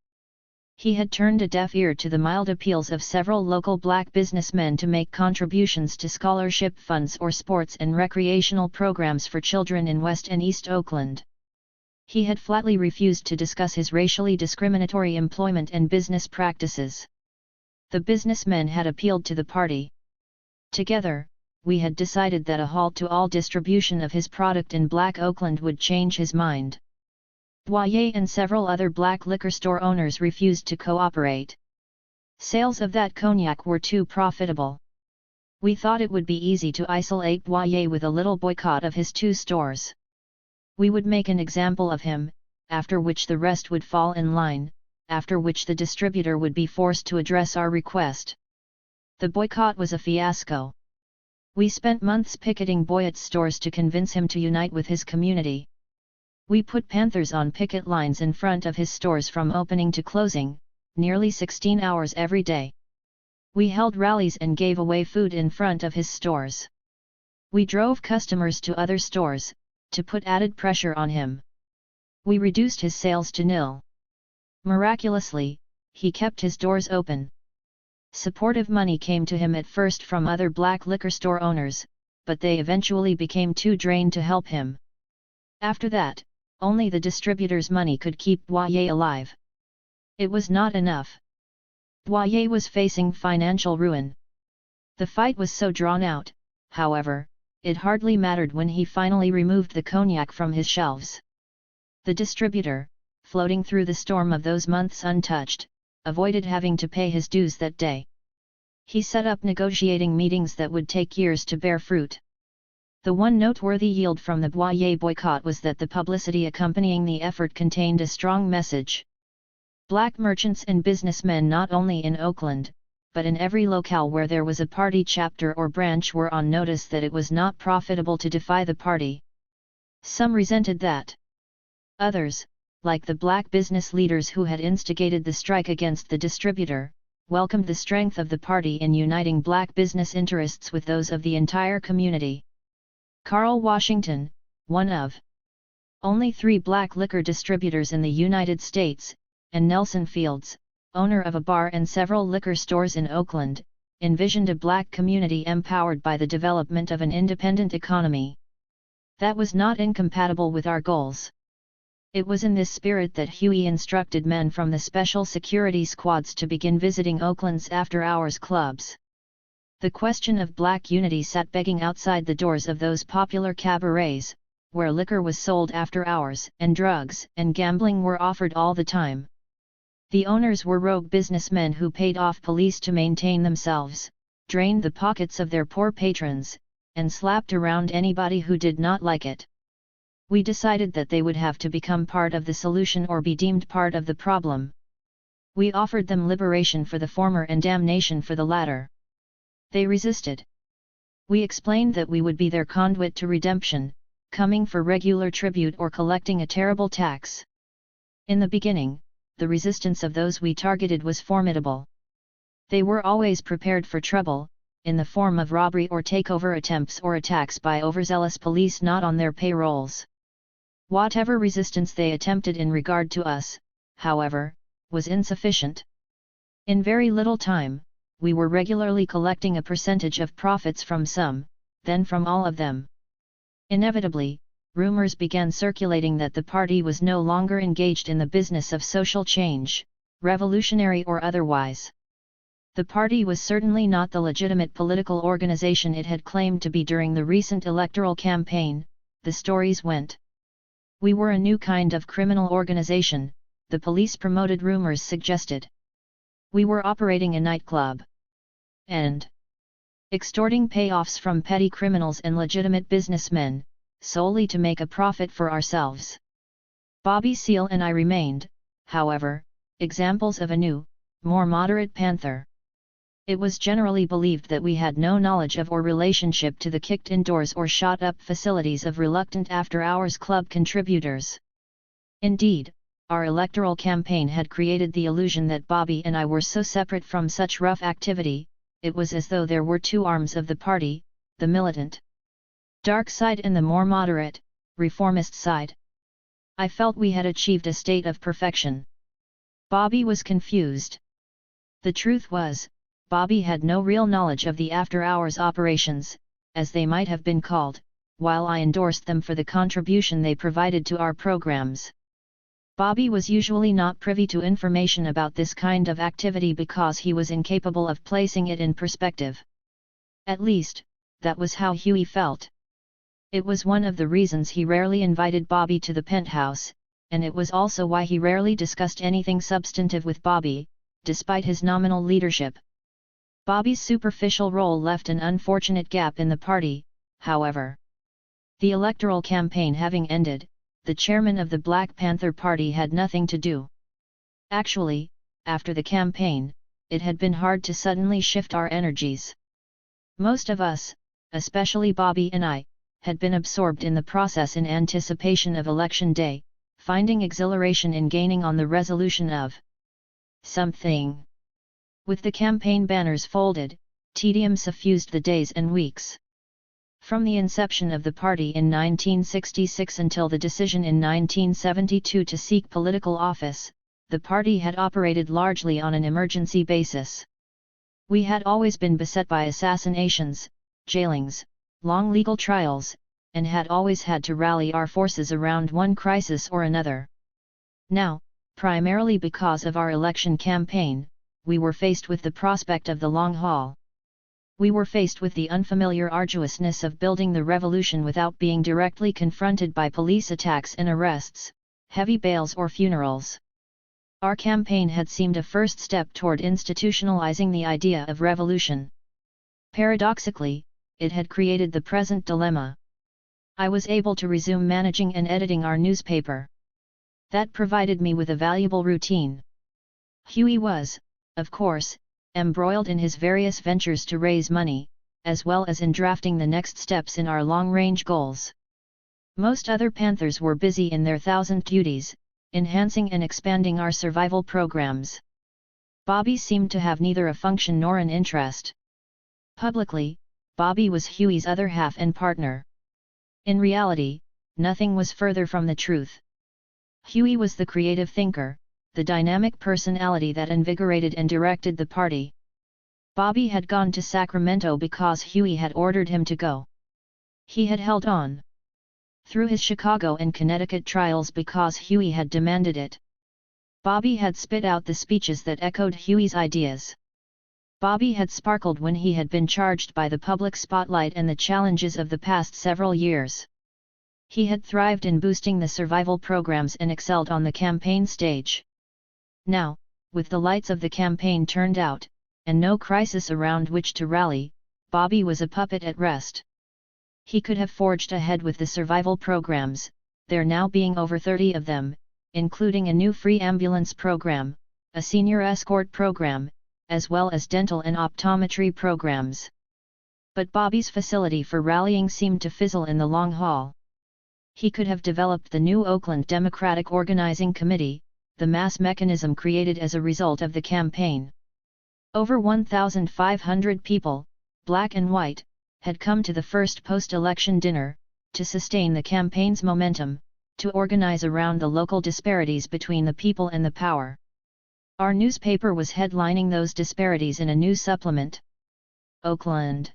He had turned a deaf ear to the mild appeals of several local black businessmen to make contributions to scholarship funds or sports and recreational programs for children in West and East Oakland. He had flatly refused to discuss his racially discriminatory employment and business practices. The businessmen had appealed to the party. Together, we had decided that a halt to all distribution of his product in Black Oakland would change his mind. Boyer and several other black liquor store owners refused to cooperate. Sales of that cognac were too profitable. We thought it would be easy to isolate Boyer with a little boycott of his 2 stores. We would make an example of him, after which the rest would fall in line, after which the distributor would be forced to address our request. The boycott was a fiasco. We spent months picketing Boyer's stores to convince him to unite with his community. We put panthers on picket lines in front of his stores from opening to closing, nearly 16 hours every day. We held rallies and gave away food in front of his stores. We drove customers to other stores, to put added pressure on him. We reduced his sales to nil. Miraculously, he kept his doors open. Supportive money came to him at first from other black liquor store owners, but they eventually became too drained to help him. After that, only the distributor's money could keep Boyer alive. It was not enough. Boyer was facing financial ruin. The fight was so drawn out, however, it hardly mattered when he finally removed the cognac from his shelves. The distributor, floating through the storm of those months untouched, avoided having to pay his dues that day. He set up negotiating meetings that would take years to bear fruit. The one noteworthy yield from the Boyer boycott was that the publicity accompanying the effort contained a strong message. Black merchants and businessmen not only in Oakland, but in every locale where there was a party chapter or branch were on notice that it was not profitable to defy the party. Some resented that. Others, like the black business leaders who had instigated the strike against the distributor, welcomed the strength of the party in uniting black business interests with those of the entire community. Carl Washington, one of only 3 black liquor distributors in the United States, and Nelson Fields, owner of a bar and several liquor stores in Oakland, envisioned a black community empowered by the development of an independent economy. That was not incompatible with our goals. It was in this spirit that Huey instructed men from the special security squads to begin visiting Oakland's after-hours clubs. The question of black unity sat begging outside the doors of those popular cabarets, where liquor was sold after hours and drugs and gambling were offered all the time. The owners were rogue businessmen who paid off police to maintain themselves, drained the pockets of their poor patrons, and slapped around anybody who did not like it. We decided that they would have to become part of the solution or be deemed part of the problem. We offered them liberation for the former and damnation for the latter. They resisted. We explained that we would be their conduit to redemption, coming for regular tribute or collecting a terrible tax. In the beginning, the resistance of those we targeted was formidable. They were always prepared for trouble, in the form of robbery or takeover attempts or attacks by overzealous police not on their payrolls. Whatever resistance they attempted in regard to us, however, was insufficient. In very little time, we were regularly collecting a percentage of profits from some, then from all of them. Inevitably, rumors began circulating that the party was no longer engaged in the business of social change, revolutionary or otherwise. The party was certainly not the legitimate political organization it had claimed to be during the recent electoral campaign, the stories went. We were a new kind of criminal organization, the police-promoted rumors suggested. We were operating a nightclub. And extorting payoffs from petty criminals and legitimate businessmen, solely to make a profit for ourselves. Bobby Seale and I remained, however, examples of a new, more moderate panther. It was generally believed that we had no knowledge of or relationship to the kicked indoors or shot-up facilities of reluctant after-hours club contributors. Indeed, our electoral campaign had created the illusion that Bobby and I were so separate from such rough activity, it was as though there were two arms of the party, the militant dark side and the more moderate, reformist side. I felt we had achieved a state of perfection. Bobby was confused. The truth was, Bobby had no real knowledge of the after-hours operations, as they might have been called, while I endorsed them for the contribution they provided to our programs. Bobby was usually not privy to information about this kind of activity because he was incapable of placing it in perspective. At least, that was how Huey felt. It was one of the reasons he rarely invited Bobby to the penthouse, and it was also why he rarely discussed anything substantive with Bobby, despite his nominal leadership. Bobby's superficial role left an unfortunate gap in the party, however. The electoral campaign having ended, the chairman of the Black Panther Party had nothing to do. Actually, after the campaign, it had been hard to suddenly shift our energies. Most of us, especially Bobby and I, had been absorbed in the process in anticipation of Election Day, finding exhilaration in gaining on the resolution of something. With the campaign banners folded, tedium suffused the days and weeks. From the inception of the party in 1966 until the decision in 1972 to seek political office, the party had operated largely on an emergency basis. We had always been beset by assassinations, jailings, long legal trials, and had always had to rally our forces around one crisis or another. Now, primarily because of our election campaign, we were faced with the prospect of the long haul. We were faced with the unfamiliar arduousness of building the revolution without being directly confronted by police attacks and arrests, heavy bails or funerals. Our campaign had seemed a first step toward institutionalizing the idea of revolution. Paradoxically, it had created the present dilemma. I was able to resume managing and editing our newspaper. That provided me with a valuable routine. Huey was, of course, embroiled in his various ventures to raise money, as well as in drafting the next steps in our long-range goals. Most other Panthers were busy in their thousand duties, enhancing and expanding our survival programs. Bobby seemed to have neither a function nor an interest. Publicly, Bobby was Huey's other half and partner. In reality, nothing was further from the truth. Huey was the creative thinker, the dynamic personality that invigorated and directed the party. Bobby had gone to Sacramento because Huey had ordered him to go. He had held on through his Chicago and Connecticut trials because Huey had demanded it. Bobby had spit out the speeches that echoed Huey's ideas. Bobby had sparkled when he had been charged by the public spotlight and the challenges of the past several years. He had thrived in boosting the survival programs and excelled on the campaign stage. Now, with the lights of the campaign turned out, and no crisis around which to rally, Bobby was a puppet at rest. He could have forged ahead with the survival programs, there now being over 30 of them, including a new free ambulance program, a senior escort program, as well as dental and optometry programs. But Bobby's facility for rallying seemed to fizzle in the long haul. He could have developed the new Oakland Democratic Organizing Committee, the mass mechanism created as a result of the campaign. Over 1,500 people, black and white, had come to the first post-election dinner, to sustain the campaign's momentum, to organize around the local disparities between the people and the power. Our newspaper was headlining those disparities in a new supplement. Oakland.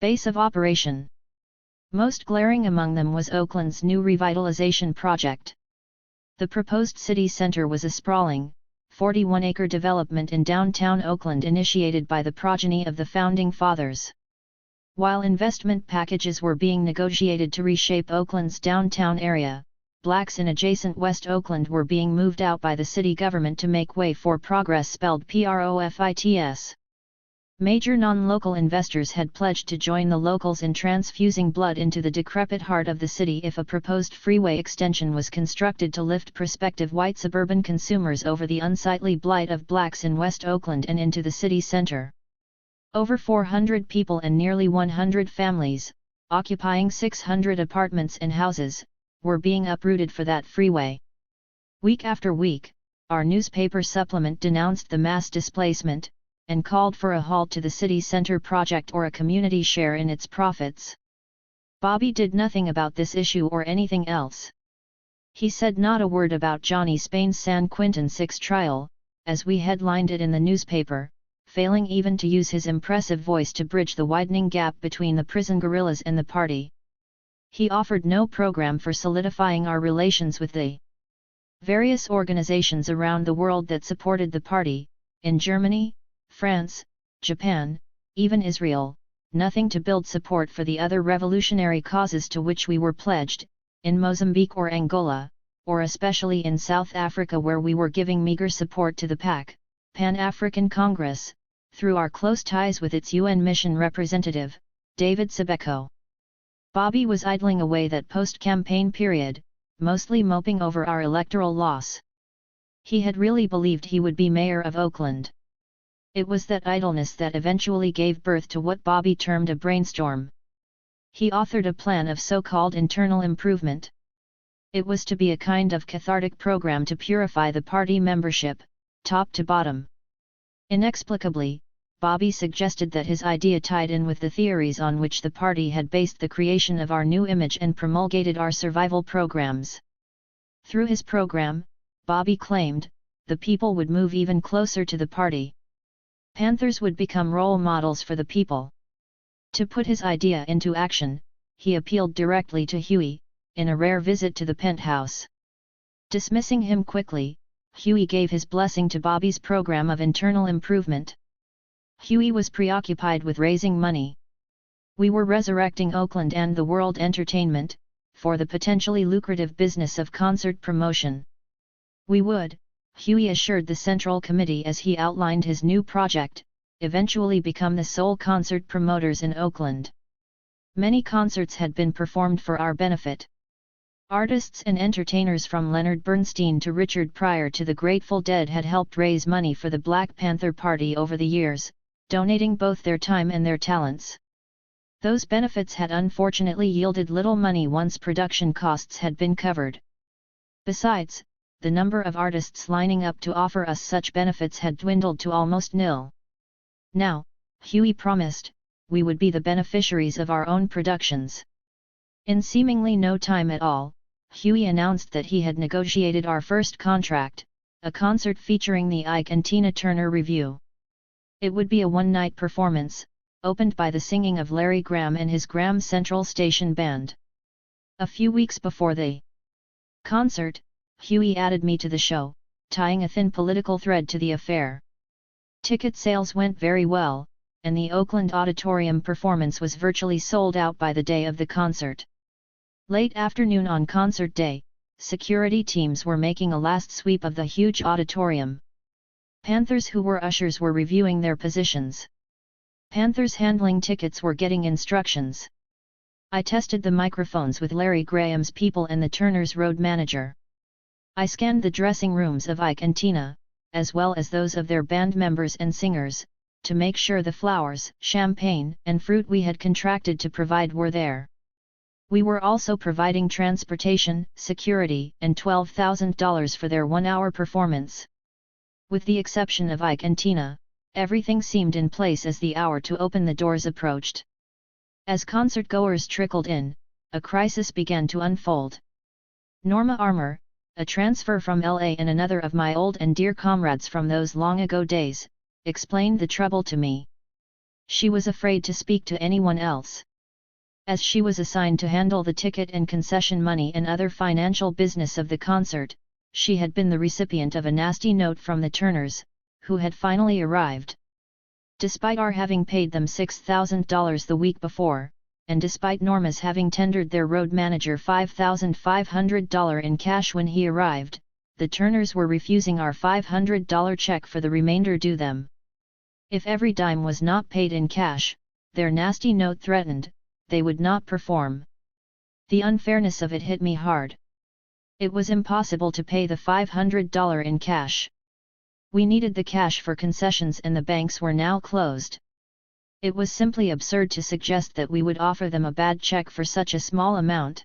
Base of operation. Most glaring among them was Oakland's new revitalization project. The proposed city center was a sprawling, 41-acre development in downtown Oakland initiated by the progeny of the Founding Fathers. While investment packages were being negotiated to reshape Oakland's downtown area, blacks in adjacent West Oakland were being moved out by the city government to make way for progress, spelled PROFITS. Major non-local investors had pledged to join the locals in transfusing blood into the decrepit heart of the city if a proposed freeway extension was constructed to lift prospective white suburban consumers over the unsightly blight of blacks in West Oakland and into the city center. Over 400 people and nearly 100 families, occupying 600 apartments and houses, were being uprooted for that freeway. Week after week, our newspaper supplement denounced the mass displacement, and called for a halt to the city center project or a community share in its profits. Bobby did nothing about this issue or anything else. He said not a word about Johnny Spain's San Quintin 6 trial, as we headlined it in the newspaper, failing even to use his impressive voice to bridge the widening gap between the prison guerrillas and the party. He offered no program for solidifying our relations with the various organizations around the world that supported the party, in Germany, France, Japan, even Israel, nothing to build support for the other revolutionary causes to which we were pledged, in Mozambique or Angola, or especially in South Africa where we were giving meager support to the PAC, Pan-African Congress, through our close ties with its UN mission representative, David Sibeko. Bobby was idling away that post-campaign period, mostly moping over our electoral loss. He had really believed he would be mayor of Oakland. It was that idleness that eventually gave birth to what Bobby termed a brainstorm. He authored a plan of so-called internal improvement. It was to be a kind of cathartic program to purify the party membership, top to bottom. Inexplicably, Bobby suggested that his idea tied in with the theories on which the party had based the creation of our new image and promulgated our survival programs. Through his program, Bobby claimed, the people would move even closer to the party. Panthers would become role models for the people. To put his idea into action, he appealed directly to Huey, in a rare visit to the penthouse. Dismissing him quickly, Huey gave his blessing to Bobby's program of internal improvement. Huey was preoccupied with raising money. We were resurrecting Oakland and the world entertainment, for the potentially lucrative business of concert promotion. We would, Huey assured the Central Committee as he outlined his new project, eventually become the sole concert promoters in Oakland. Many concerts had been performed for our benefit. Artists and entertainers from Leonard Bernstein to Richard Pryor to the Grateful Dead had helped raise money for the Black Panther Party over the years, donating both their time and their talents. Those benefits had unfortunately yielded little money once production costs had been covered. Besides, the number of artists lining up to offer us such benefits had dwindled to almost nil. Now, Huey promised, we would be the beneficiaries of our own productions. In seemingly no time at all, Huey announced that he had negotiated our first contract, a concert featuring the Ike and Tina Turner Revue. It would be a one-night performance, opened by the singing of Larry Graham and his Graham Central Station Band. A few weeks before the concert, Huey added me to the show, tying a thin political thread to the affair. Ticket sales went very well, and the Oakland Auditorium performance was virtually sold out by the day of the concert. Late afternoon on concert day, security teams were making a last sweep of the huge auditorium. Panthers who were ushers were reviewing their positions. Panthers handling tickets were getting instructions. I tested the microphones with Larry Graham's people and the Turners' road manager. I scanned the dressing rooms of Ike and Tina, as well as those of their band members and singers, to make sure the flowers, champagne, and fruit we had contracted to provide were there. We were also providing transportation, security, and $12,000 for their one-hour performance. With the exception of Ike and Tina, everything seemed in place as the hour to open the doors approached. As concertgoers trickled in, a crisis began to unfold. Norma Armour, a transfer from LA and another of my old and dear comrades from those long ago days, explained the trouble to me. She was afraid to speak to anyone else. As she was assigned to handle the ticket and concession money and other financial business of the concert, she had been the recipient of a nasty note from the Turners, who had finally arrived. Despite our having paid them $6,000 the week before, and despite Norma's having tendered their road manager $5,500 in cash when he arrived, the Turners were refusing our $500 check for the remainder due them. If every dime was not paid in cash, their nasty note threatened, they would not perform. The unfairness of it hit me hard. It was impossible to pay the $500 in cash. We needed the cash for concessions and the banks were now closed. It was simply absurd to suggest that we would offer them a bad check for such a small amount.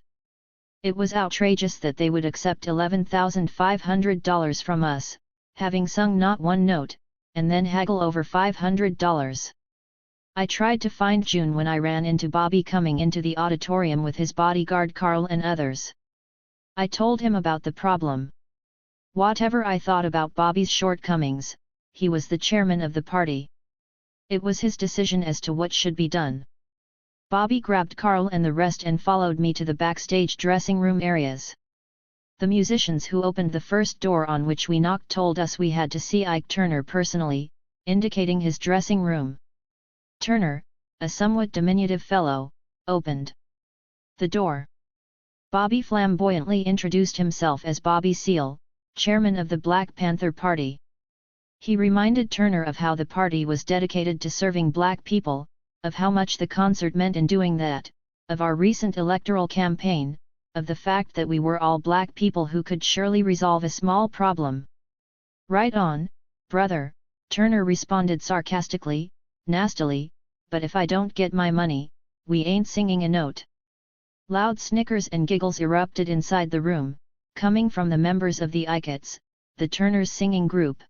It was outrageous that they would accept $11,500 from us, having sung not one note, and then haggle over $500. I tried to find June when I ran into Bobby coming into the auditorium with his bodyguard Carl and others. I told him about the problem. Whatever I thought about Bobby's shortcomings, he was the chairman of the party. It was his decision as to what should be done. Bobby grabbed Carl and the rest and followed me to the backstage dressing room areas. The musicians who opened the first door on which we knocked told us we had to see Ike Turner personally, indicating his dressing room. Turner, a somewhat diminutive fellow, opened the door. Bobby flamboyantly introduced himself as Bobby Seale, chairman of the Black Panther Party. He reminded Turner of how the party was dedicated to serving black people, of how much the concert meant in doing that, of our recent electoral campaign, of the fact that we were all black people who could surely resolve a small problem. "Right on, brother," Turner responded sarcastically, nastily, "but if I don't get my money, we ain't singing a note." Loud snickers and giggles erupted inside the room, coming from the members of the Ikettes, the Turners singing group.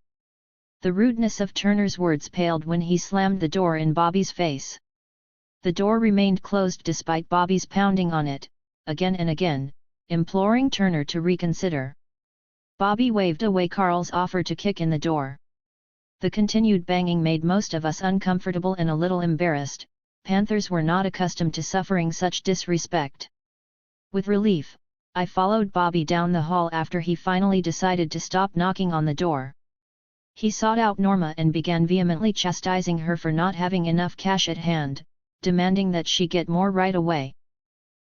The rudeness of Turner's words paled when he slammed the door in Bobby's face. The door remained closed despite Bobby's pounding on it, again and again, imploring Turner to reconsider. Bobby waved away Carl's offer to kick in the door. The continued banging made most of us uncomfortable and a little embarrassed. Panthers were not accustomed to suffering such disrespect. With relief, I followed Bobby down the hall after he finally decided to stop knocking on the door. He sought out Norma and began vehemently chastising her for not having enough cash at hand, demanding that she get more right away.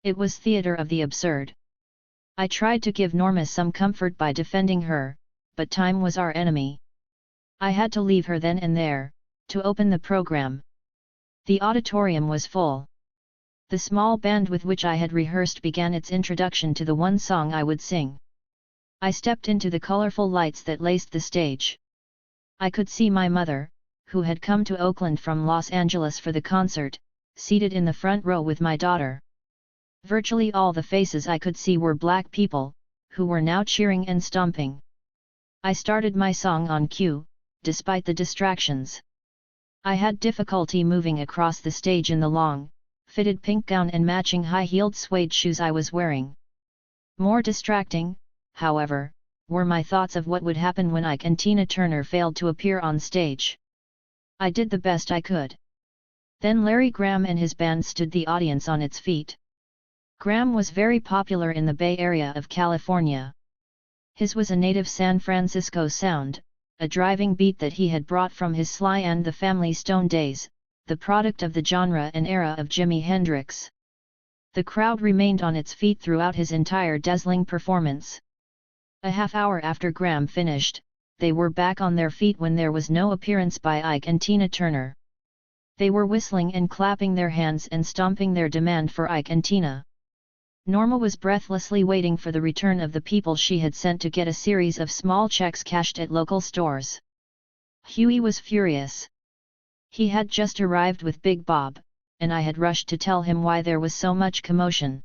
It was theater of the absurd. I tried to give Norma some comfort by defending her, but time was our enemy. I had to leave her then and there, to open the program. The auditorium was full. The small band with which I had rehearsed began its introduction to the one song I would sing. I stepped into the colorful lights that laced the stage. I could see my mother, who had come to Oakland from Los Angeles for the concert, seated in the front row with my daughter. Virtually all the faces I could see were black people, who were now cheering and stomping. I started my song on cue, despite the distractions. I had difficulty moving across the stage in the long, fitted pink gown and matching high-heeled suede shoes I was wearing. More distracting, however, were my thoughts of what would happen when Ike and Tina Turner failed to appear on stage. I did the best I could. Then Larry Graham and his band stood the audience on its feet. Graham was very popular in the Bay Area of California. His was a native San Francisco sound, a driving beat that he had brought from his Sly and the Family Stone days, the product of the genre and era of Jimi Hendrix. The crowd remained on its feet throughout his entire dazzling performance. A half hour after Graham finished, they were back on their feet when there was no appearance by Ike and Tina Turner. They were whistling and clapping their hands and stomping their demand for Ike and Tina. Norma was breathlessly waiting for the return of the people she had sent to get a series of small checks cashed at local stores. Huey was furious. He had just arrived with Big Bob, and I had rushed to tell him why there was so much commotion.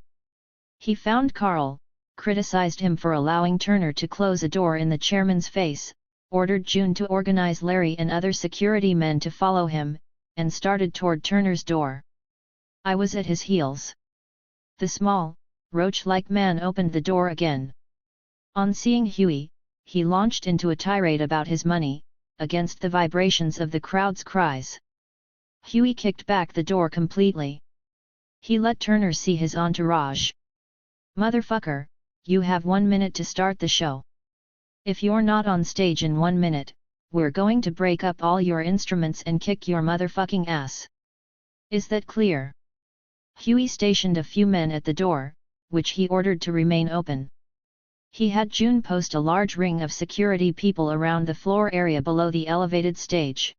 He found Carl, criticized him for allowing Turner to close a door in the chairman's face, ordered June to organize Larry and other security men to follow him, and started toward Turner's door. I was at his heels. The small, roach-like man opened the door again. On seeing Huey, he launched into a tirade about his money, against the vibrations of the crowd's cries. Huey kicked back the door completely. He let Turner see his entourage. "Motherfucker, you have 1 minute to start the show. If you're not on stage in 1 minute, we're going to break up all your instruments and kick your motherfucking ass. Is that clear?" Huey stationed a few men at the door, which he ordered to remain open. He had June post a large ring of security people around the floor area below the elevated stage.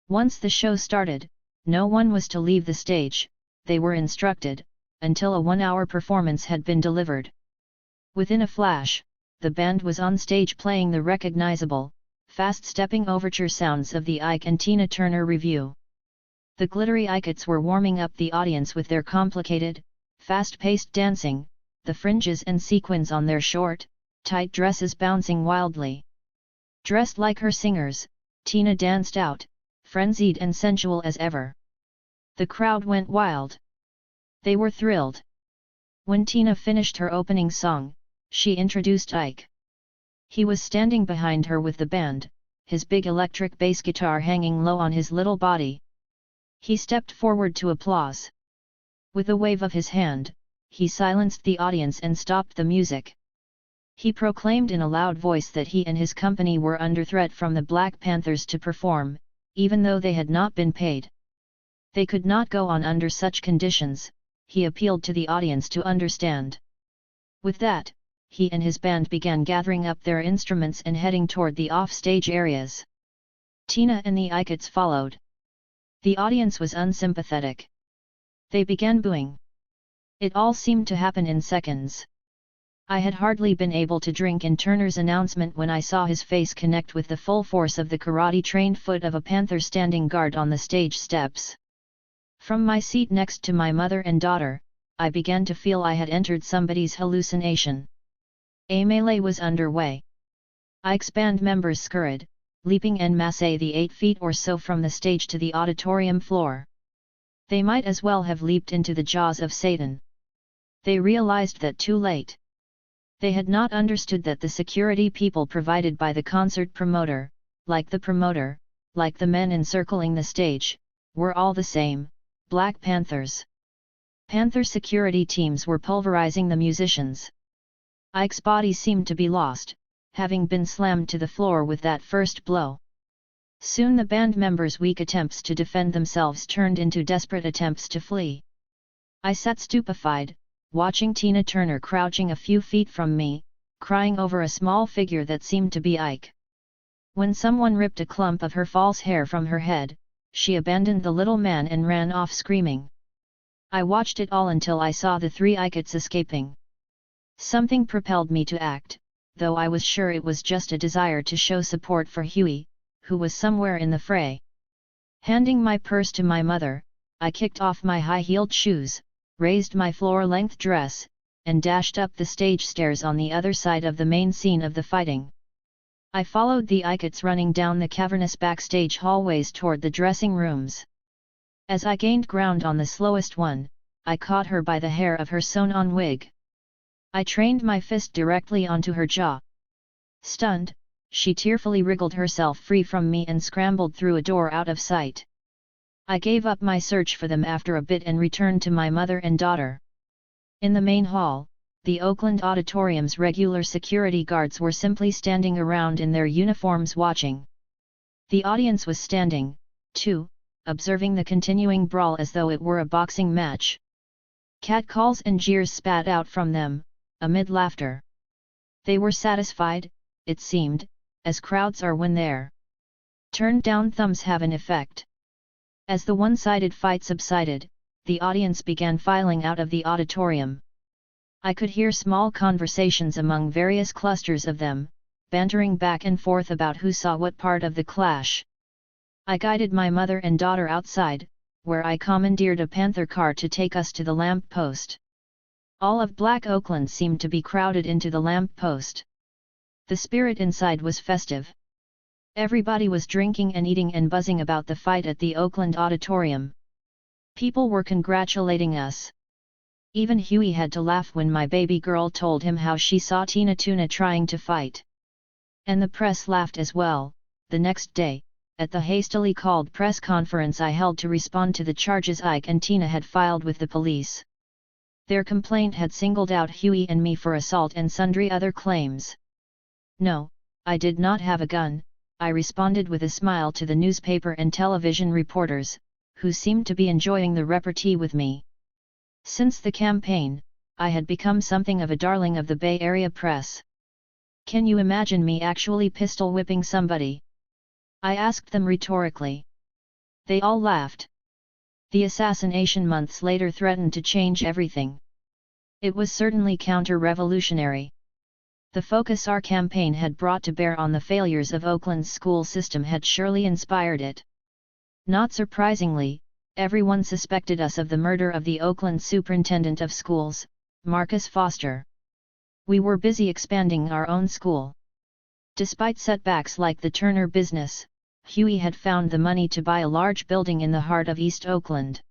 Once the show started, no one was to leave the stage, they were instructed, until a 1-hour performance had been delivered. Within a flash, the band was on stage playing the recognizable, fast-stepping overture sounds of the Ike and Tina Turner Revue. The glittery Ikettes were warming up the audience with their complicated, fast-paced dancing, the fringes and sequins on their short, tight dresses bouncing wildly. Dressed like her singers, Tina danced out, frenzied and sensual as ever. The crowd went wild. They were thrilled. When Tina finished her opening song, she introduced Ike. He was standing behind her with the band, his big electric bass guitar hanging low on his little body. He stepped forward to applause. With a wave of his hand, he silenced the audience and stopped the music. He proclaimed in a loud voice that he and his company were under threat from the Black Panthers to perform, even though they had not been paid. They could not go on under such conditions, he appealed to the audience to understand. With that, he and his band began gathering up their instruments and heading toward the off-stage areas. Tina and the Ikettes followed. The audience was unsympathetic. They began booing. It all seemed to happen in seconds. I had hardly been able to drink in Turner's announcement when I saw his face connect with the full force of the karate-trained foot of a panther standing guard on the stage steps. From my seat next to my mother and daughter, I began to feel I had entered somebody's hallucination. A melee was underway. Ike's band members scurried, leaping en masse the 8 feet or so from the stage to the auditorium floor. They might as well have leaped into the jaws of Satan. They realized that too late. They had not understood that the security people provided by the concert promoter, like the men encircling the stage, were all the same, Black Panthers. Panther security teams were pulverizing the musicians. Ike's body seemed to be lost, having been slammed to the floor with that first blow. Soon the band members' weak attempts to defend themselves turned into desperate attempts to flee. I sat stupefied, watching Tina Turner crouching a few feet from me, crying over a small figure that seemed to be Ike. When someone ripped a clump of her false hair from her head, she abandoned the little man and ran off screaming. I watched it all until I saw the 3 Ikettes escaping. Something propelled me to act, though I was sure it was just a desire to show support for Huey, who was somewhere in the fray. Handing my purse to my mother, I kicked off my high-heeled shoes, raised my floor-length dress, and dashed up the stage stairs on the other side of the main scene of the fighting. I followed the Ikettes running down the cavernous backstage hallways toward the dressing rooms. As I gained ground on the slowest one, I caught her by the hair of her sewn-on wig. I trained my fist directly onto her jaw. Stunned, she tearfully wriggled herself free from me and scrambled through a door out of sight. I gave up my search for them after a bit and returned to my mother and daughter. In the main hall, the Oakland Auditorium's regular security guards were simply standing around in their uniforms watching. The audience was standing, too, observing the continuing brawl as though it were a boxing match. Catcalls and jeers spat out from them, amid laughter. They were satisfied, it seemed, as crowds are when their turned-down thumbs have an effect. As the one-sided fight subsided, the audience began filing out of the auditorium. I could hear small conversations among various clusters of them, bantering back and forth about who saw what part of the clash. I guided my mother and daughter outside, where I commandeered a panther car to take us to the lamp post. All of Black Oakland seemed to be crowded into the lamp post. The spirit inside was festive. Everybody was drinking and eating and buzzing about the fight at the Oakland Auditorium. People were congratulating us. Even Huey had to laugh when my baby girl told him how she saw Tina Tuna trying to fight. And the press laughed as well. The next day, at the hastily called press conference I held to respond to the charges Ike and Tina had filed with the police. Their complaint had singled out Huey and me for assault and sundry other claims. No, I did not have a gun, I responded with a smile to the newspaper and television reporters, who seemed to be enjoying the repartee with me. Since the campaign, I had become something of a darling of the Bay Area press. Can you imagine me actually pistol whipping somebody? I asked them rhetorically. They all laughed. The assassination months later threatened to change everything. It was certainly counter-revolutionary. The focus our campaign had brought to bear on the failures of Oakland's school system had surely inspired it. Not surprisingly, everyone suspected us of the murder of the Oakland superintendent of schools, Marcus Foster. We were busy expanding our own school. Despite setbacks like the Turner business, Huey had found the money to buy a large building in the heart of East Oakland.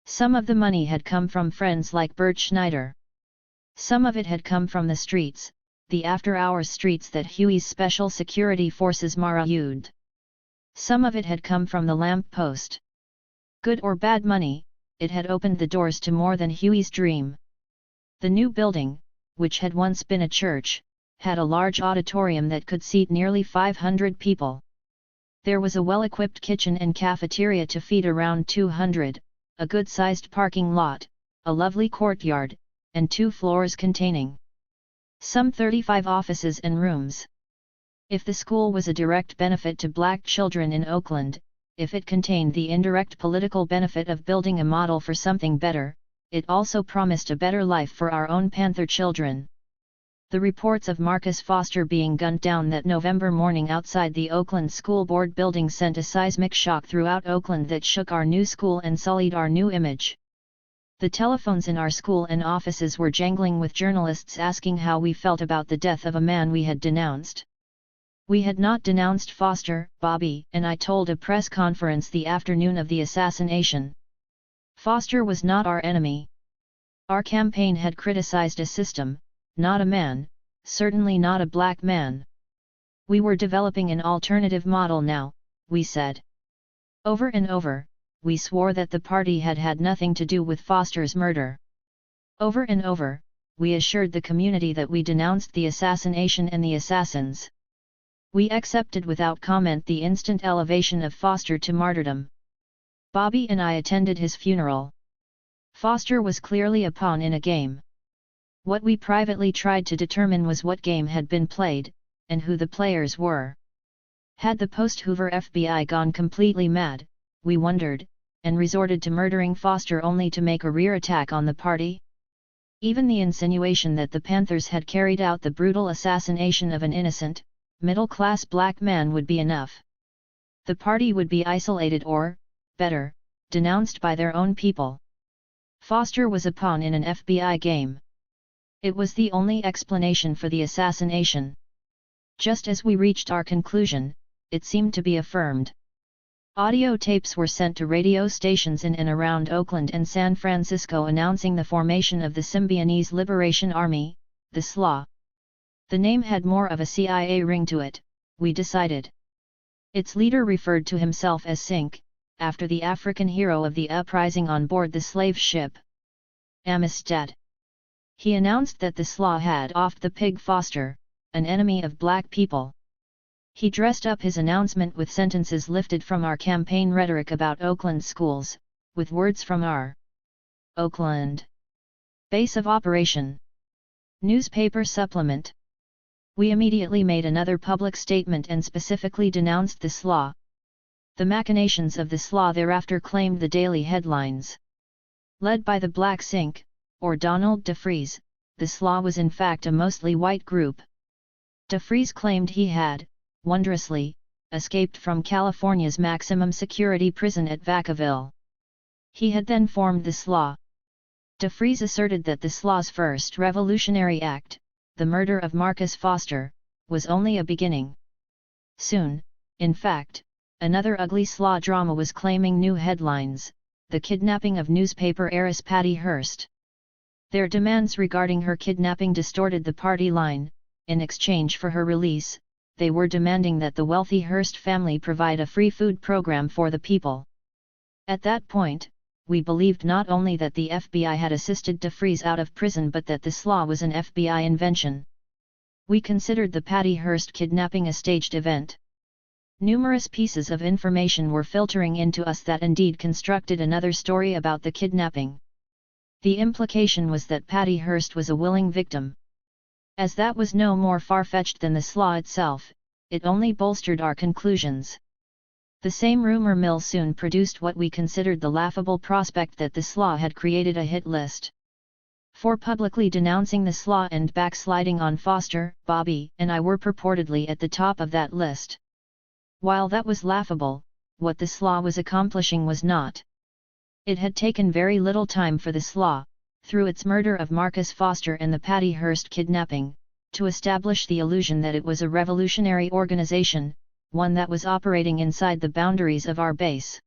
Some of the money had come from friends like Bert Schneider. Some of it had come from the streets, the after-hours streets that Huey's special security forces marooned. Some of it had come from the lamp post. Good or bad money, it had opened the doors to more than Huey's dream. The new building, which had once been a church, had a large auditorium that could seat nearly 500 people. There was a well-equipped kitchen and cafeteria to feed around 200, a good-sized parking lot, a lovely courtyard, and 2 floors containing some 35 offices and rooms. If the school was a direct benefit to black children in Oakland, if it contained the indirect political benefit of building a model for something better, it also promised a better life for our own Panther children. The reports of Marcus Foster being gunned down that November morning outside the Oakland School Board building sent a seismic shock throughout Oakland that shook our new school and sullied our new image. The telephones in our school and offices were jangling with journalists asking how we felt about the death of a man we had denounced. We had not denounced Foster, Bobby and I told a press conference the afternoon of the assassination. Foster was not our enemy. Our campaign had criticized a system, not a man, certainly not a black man. We were developing an alternative model now, we said. Over and over, we swore that the party had had nothing to do with Foster's murder. Over and over, we assured the community that we denounced the assassination and the assassins. We accepted without comment the instant elevation of Foster to martyrdom. Bobby and I attended his funeral. Foster was clearly a pawn in a game. What we privately tried to determine was what game had been played, and who the players were. Had the post-Hoover FBI gone completely mad, we wondered, and resorted to murdering Foster only to make a rear attack on the party? Even the insinuation that the Panthers had carried out the brutal assassination of an innocent, middle-class black man would be enough. The party would be isolated or, better, denounced by their own people. Foster was a pawn in an FBI game. It was the only explanation for the assassination. Just as we reached our conclusion, it seemed to be affirmed. Audio tapes were sent to radio stations in and around Oakland and San Francisco announcing the formation of the Symbionese Liberation Army, the SLA. The name had more of a CIA ring to it, we decided. Its leader referred to himself as Sink, after the African hero of the uprising on board the slave ship Amistad. He announced that the SLA had offed the pig Foster, an enemy of black people. He dressed up his announcement with sentences lifted from our campaign rhetoric about Oakland schools, with words from our Oakland base of operation newspaper supplement. We immediately made another public statement and specifically denounced the SLA. The machinations of the SLA thereafter claimed the daily headlines. Led by the Black Sink, or Donald DeFries, the SLA was in fact a mostly white group. DeFries claimed he had, wondrously, escaped from California's maximum security prison at Vacaville. He had then formed the SLA. DeFries asserted that the SLA's first revolutionary act, the murder of Marcus Foster, was only a beginning. Soon, in fact, another ugly SLA drama was claiming new headlines: the kidnapping of newspaper heiress Patty Hearst. Their demands regarding her kidnapping distorted the party line. In exchange for her release, they were demanding that the wealthy Hearst family provide a free food program for the people. At that point, we believed not only that the FBI had assisted DeFries out of prison but that the SLA was an FBI invention. We considered the Patty Hearst kidnapping a staged event. Numerous pieces of information were filtering into us that indeed constructed another story about the kidnapping. The implication was that Patty Hearst was a willing victim. As that was no more far-fetched than the SLA itself, it only bolstered our conclusions. The same rumor mill soon produced what we considered the laughable prospect that the SLA had created a hit list. For publicly denouncing the SLA and backsliding on Foster, Bobby and I were purportedly at the top of that list. While that was laughable, what the SLA was accomplishing was not. It had taken very little time for the SLA, through its murder of Marcus Foster and the Patty Hearst kidnapping, to establish the illusion that it was a revolutionary organization, one that was operating inside the boundaries of our base.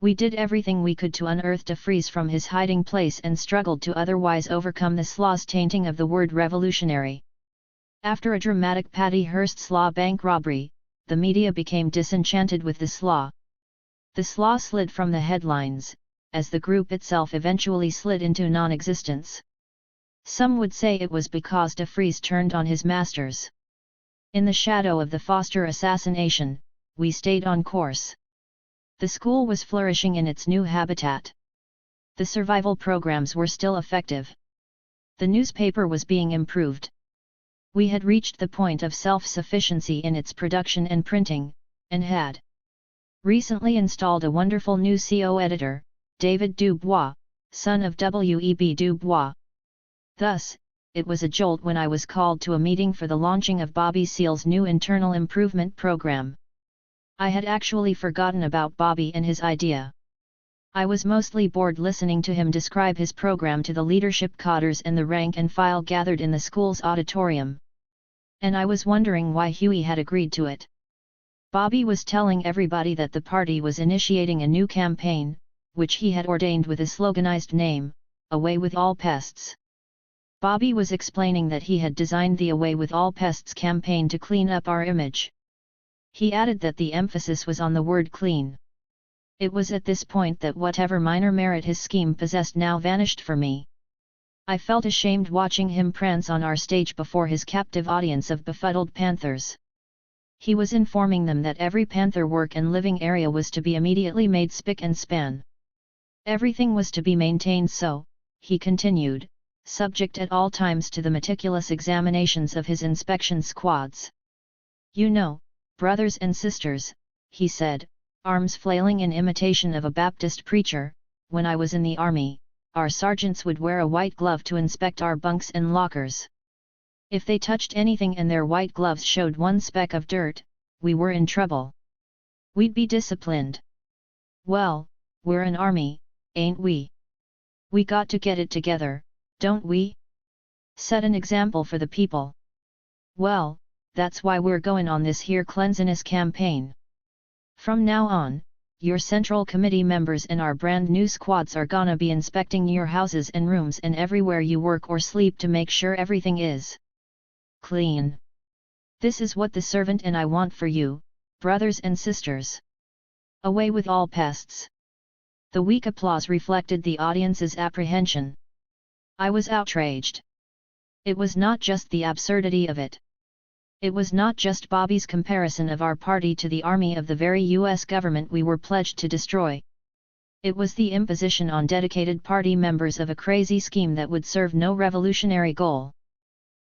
We did everything we could to unearth DeFries from his hiding place and struggled to otherwise overcome the SLA's tainting of the word revolutionary. After a dramatic Patty Hearst SLA bank robbery, the media became disenchanted with the SLA. The SLA slid from the headlines, as the group itself eventually slid into non-existence. Some would say it was because DeFries turned on his masters. In the shadow of the Foster assassination, we stayed on course. The school was flourishing in its new habitat. The survival programs were still effective. The newspaper was being improved. We had reached the point of self-sufficiency in its production and printing, and had recently installed a wonderful new CO editor, David Dubois, son of W.E.B. Dubois. Thus, it was a jolt when I was called to a meeting for the launching of Bobby Seale's new internal improvement program. I had actually forgotten about Bobby and his idea. I was mostly bored listening to him describe his program to the leadership cadres and the rank and file gathered in the school's auditorium. And I was wondering why Huey had agreed to it. Bobby was telling everybody that the party was initiating a new campaign, which he had ordained with a sloganized name, Away with All Pests. Bobby was explaining that he had designed the Away with All Pests campaign to clean up our image. He added that the emphasis was on the word clean. It was at this point that whatever minor merit his scheme possessed now vanished for me. I felt ashamed watching him prance on our stage before his captive audience of befuddled panthers. He was informing them that every panther work and living area was to be immediately made spick and span. Everything was to be maintained so, he continued, subject at all times to the meticulous examinations of his inspection squads. You know, brothers and sisters, he said, arms flailing in imitation of a Baptist preacher, when I was in the army, our sergeants would wear a white glove to inspect our bunks and lockers. If they touched anything and their white gloves showed one speck of dirt, we were in trouble. We'd be disciplined. Well, we're an army, ain't we? We got to get it together, don't we? Set an example for the people. Well, that's why we're going on this here cleanliness campaign. From now on, your Central Committee members and our brand new squads are gonna be inspecting your houses and rooms and everywhere you work or sleep to make sure everything is clean. This is what the servant and I want for you, brothers and sisters. Away with all pests. The weak applause reflected the audience's apprehension. I was outraged. It was not just the absurdity of it. It was not just Bobby's comparison of our party to the army of the very U.S. government we were pledged to destroy. It was the imposition on dedicated party members of a crazy scheme that would serve no revolutionary goal.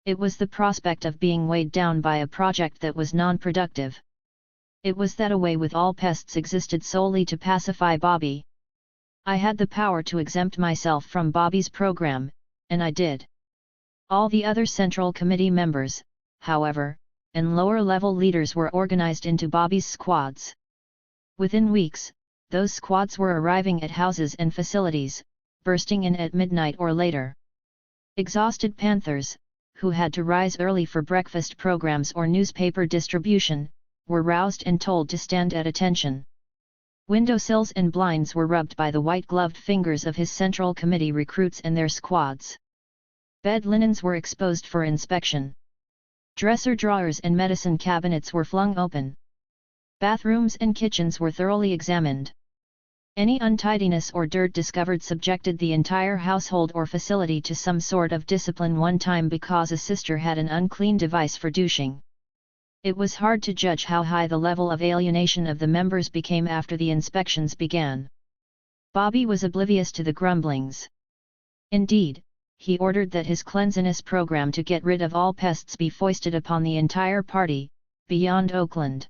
It was the prospect of being weighed down by a project that was non-productive. It was that Away with All Pests existed solely to pacify Bobby. I had the power to exempt myself from Bobby's program, and I did. All the other Central Committee members, however, and lower-level leaders were organized into Bobby's squads. Within weeks, those squads were arriving at houses and facilities, bursting in at midnight or later. Exhausted Panthers, who had to rise early for breakfast programs or newspaper distribution, were roused and told to stand at attention. Windowsills and blinds were rubbed by the white-gloved fingers of his Central Committee recruits and their squads. Bed linens were exposed for inspection. Dresser drawers and medicine cabinets were flung open. Bathrooms and kitchens were thoroughly examined. Any untidiness or dirt discovered subjected the entire household or facility to some sort of discipline, one time because a sister had an unclean device for douching. It was hard to judge how high the level of alienation of the members became after the inspections began. Bobby was oblivious to the grumblings. Indeed, he ordered that his cleanliness program to get rid of all pests be foisted upon the entire party, beyond Oakland.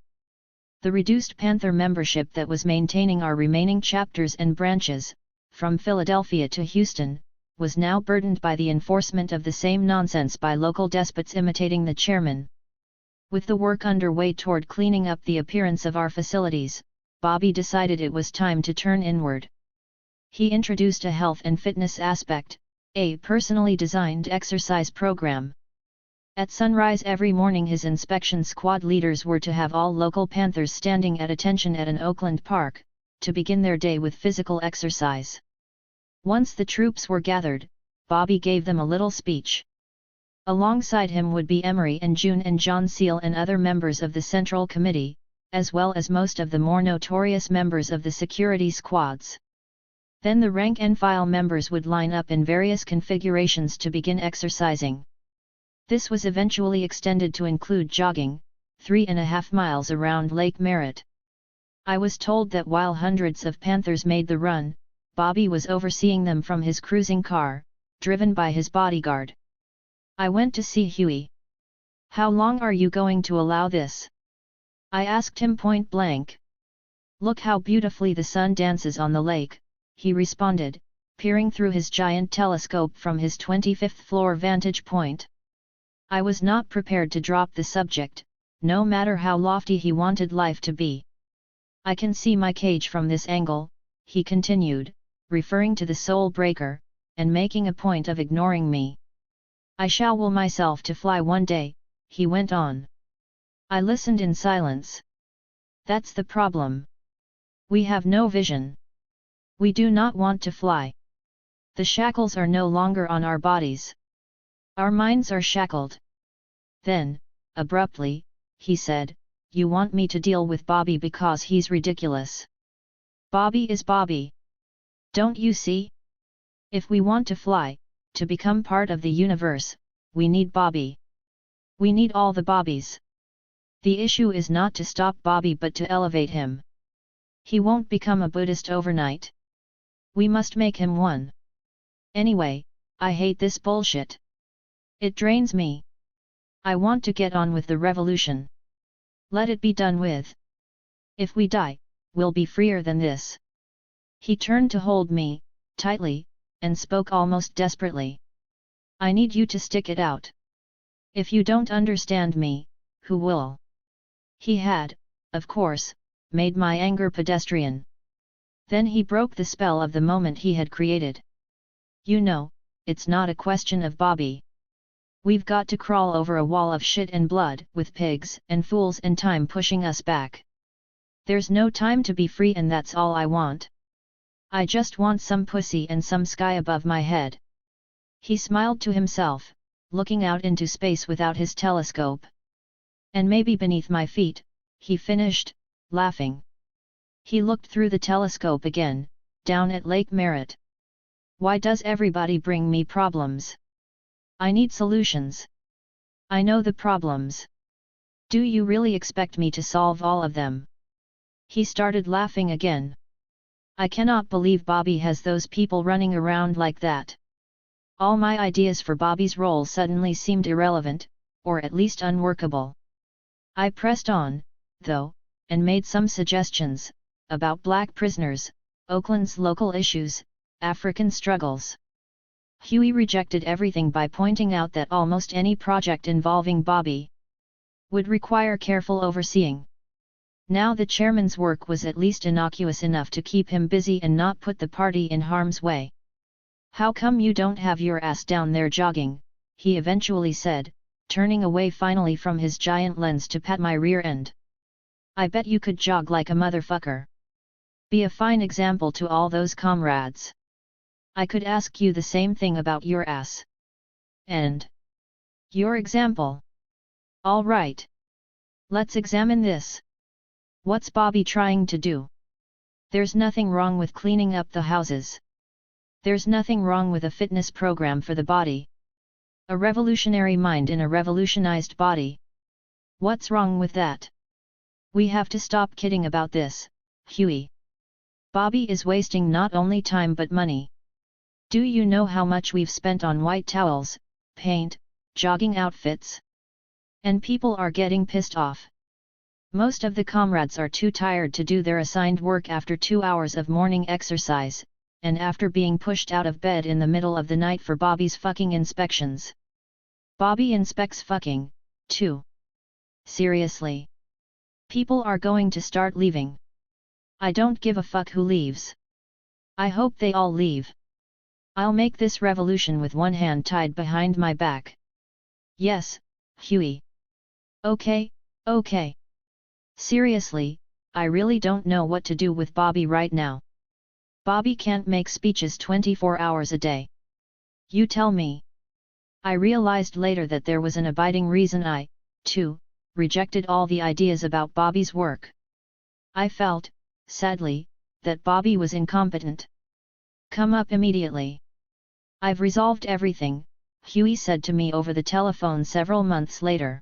The reduced Panther membership that was maintaining our remaining chapters and branches, from Philadelphia to Houston, was now burdened by the enforcement of the same nonsense by local despots imitating the chairman. With the work underway toward cleaning up the appearance of our facilities, Bobby decided it was time to turn inward. He introduced a health and fitness aspect, a personally designed exercise program. At sunrise every morning his inspection squad leaders were to have all local Panthers standing at attention at an Oakland park, to begin their day with physical exercise. Once the troops were gathered, Bobby gave them a little speech. Alongside him would be Emery and June and John Seal and other members of the Central Committee, as well as most of the more notorious members of the security squads. Then the rank-and-file members would line up in various configurations to begin exercising. This was eventually extended to include jogging, 3.5 miles around Lake Merritt. I was told that while hundreds of Panthers made the run, Bobby was overseeing them from his cruising car, driven by his bodyguard. I went to see Huey. "How long are you going to allow this?" I asked him point blank. "Look how beautifully the sun dances on the lake," he responded, peering through his giant telescope from his 25th floor vantage point. I was not prepared to drop the subject, no matter how lofty he wanted life to be. "I can see my cage from this angle," he continued, referring to the soul breaker, and making a point of ignoring me. "I shall will myself to fly one day," he went on. I listened in silence. That's the problem. We have no vision. We do not want to fly. The shackles are no longer on our bodies. Our minds are shackled. Then, abruptly, he said, "You want me to deal with Bobby because he's ridiculous. Bobby is Bobby. Don't you see? If we want to fly, to become part of the universe, we need Bobby. We need all the Bobbies. The issue is not to stop Bobby but to elevate him. He won't become a Buddhist overnight. We must make him one. Anyway, I hate this bullshit. It drains me. I want to get on with the revolution. Let it be done with. If we die, we'll be freer than this." He turned to hold me, tightly, and spoke almost desperately. "I need you to stick it out. If you don't understand me, who will?" He had, of course, made my anger pedestrian. Then he broke the spell of the moment he had created. "You know, it's not a question of Bobby. We've got to crawl over a wall of shit and blood, with pigs and fools and time pushing us back. There's no time to be free, and that's all I want. I just want some pussy and some sky above my head." He smiled to himself, looking out into space without his telescope. "And maybe beneath my feet," he finished, laughing. He looked through the telescope again, down at Lake Merritt. "Why does everybody bring me problems? I need solutions. I know the problems. Do you really expect me to solve all of them?" He started laughing again. "I cannot believe Bobby has those people running around like that." All my ideas for Bobby's role suddenly seemed irrelevant, or at least unworkable. I pressed on, though, and made some suggestions, about black prisoners, Oakland's local issues, African struggles. Huey rejected everything by pointing out that almost any project involving Bobby would require careful overseeing. Now the chairman's work was at least innocuous enough to keep him busy and not put the party in harm's way. "How come you don't have your ass down there jogging?" he eventually said, turning away finally from his giant lens to pat my rear end. "I bet you could jog like a motherfucker. Be a fine example to all those comrades. I could ask you the same thing about your ass. And your example. All right. Let's examine this. What's Bobby trying to do? There's nothing wrong with cleaning up the houses. There's nothing wrong with a fitness program for the body. A revolutionary mind in a revolutionized body. What's wrong with that? We have to stop kidding about this, Huey. Bobby is wasting not only time but money. Do you know how much we've spent on white towels, paint, jogging outfits? And people are getting pissed off. Most of the comrades are too tired to do their assigned work after 2 hours of morning exercise, and after being pushed out of bed in the middle of the night for Bobby's fucking inspections. Bobby inspects fucking, too. Seriously. People are going to start leaving. I don't give a fuck who leaves. I hope they all leave. I'll make this revolution with one hand tied behind my back. Yes, Huey. Okay, okay. Seriously, I really don't know what to do with Bobby right now. Bobby can't make speeches 24 hours a day. You tell me. I realized later that there was an abiding reason I, too, rejected all the ideas about Bobby's work. I felt, sadly, that Bobby was incompetent. Come up immediately. I've resolved everything, Huey said to me over the telephone several months later.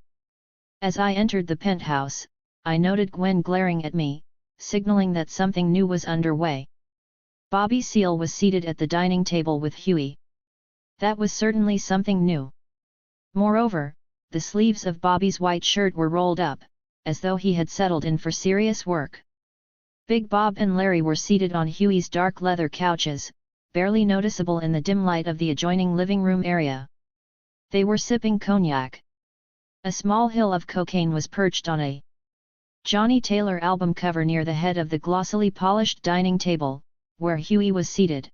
As I entered the penthouse, I noted Gwen glaring at me, signaling that something new was underway. Bobby Seale was seated at the dining table with Huey. That was certainly something new. Moreover, the sleeves of Bobby's white shirt were rolled up, as though he had settled in for serious work. Big Bob and Larry were seated on Huey's dark leather couches, barely noticeable in the dim light of the adjoining living room area. They were sipping cognac. A small hill of cocaine was perched on a Johnny Taylor album cover near the head of the glossily polished dining table, where Huey was seated.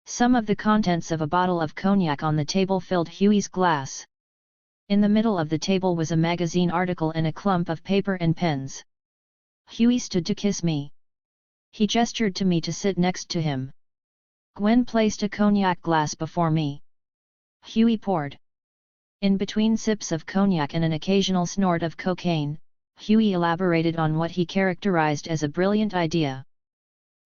Some of the contents of a bottle of cognac on the table filled Huey's glass. In the middle of the table was a magazine article and a clump of paper and pens. Huey stood to kiss me. He gestured to me to sit next to him. Gwen placed a cognac glass before me. Huey poured. In between sips of cognac and an occasional snort of cocaine, Huey elaborated on what he characterized as a brilliant idea.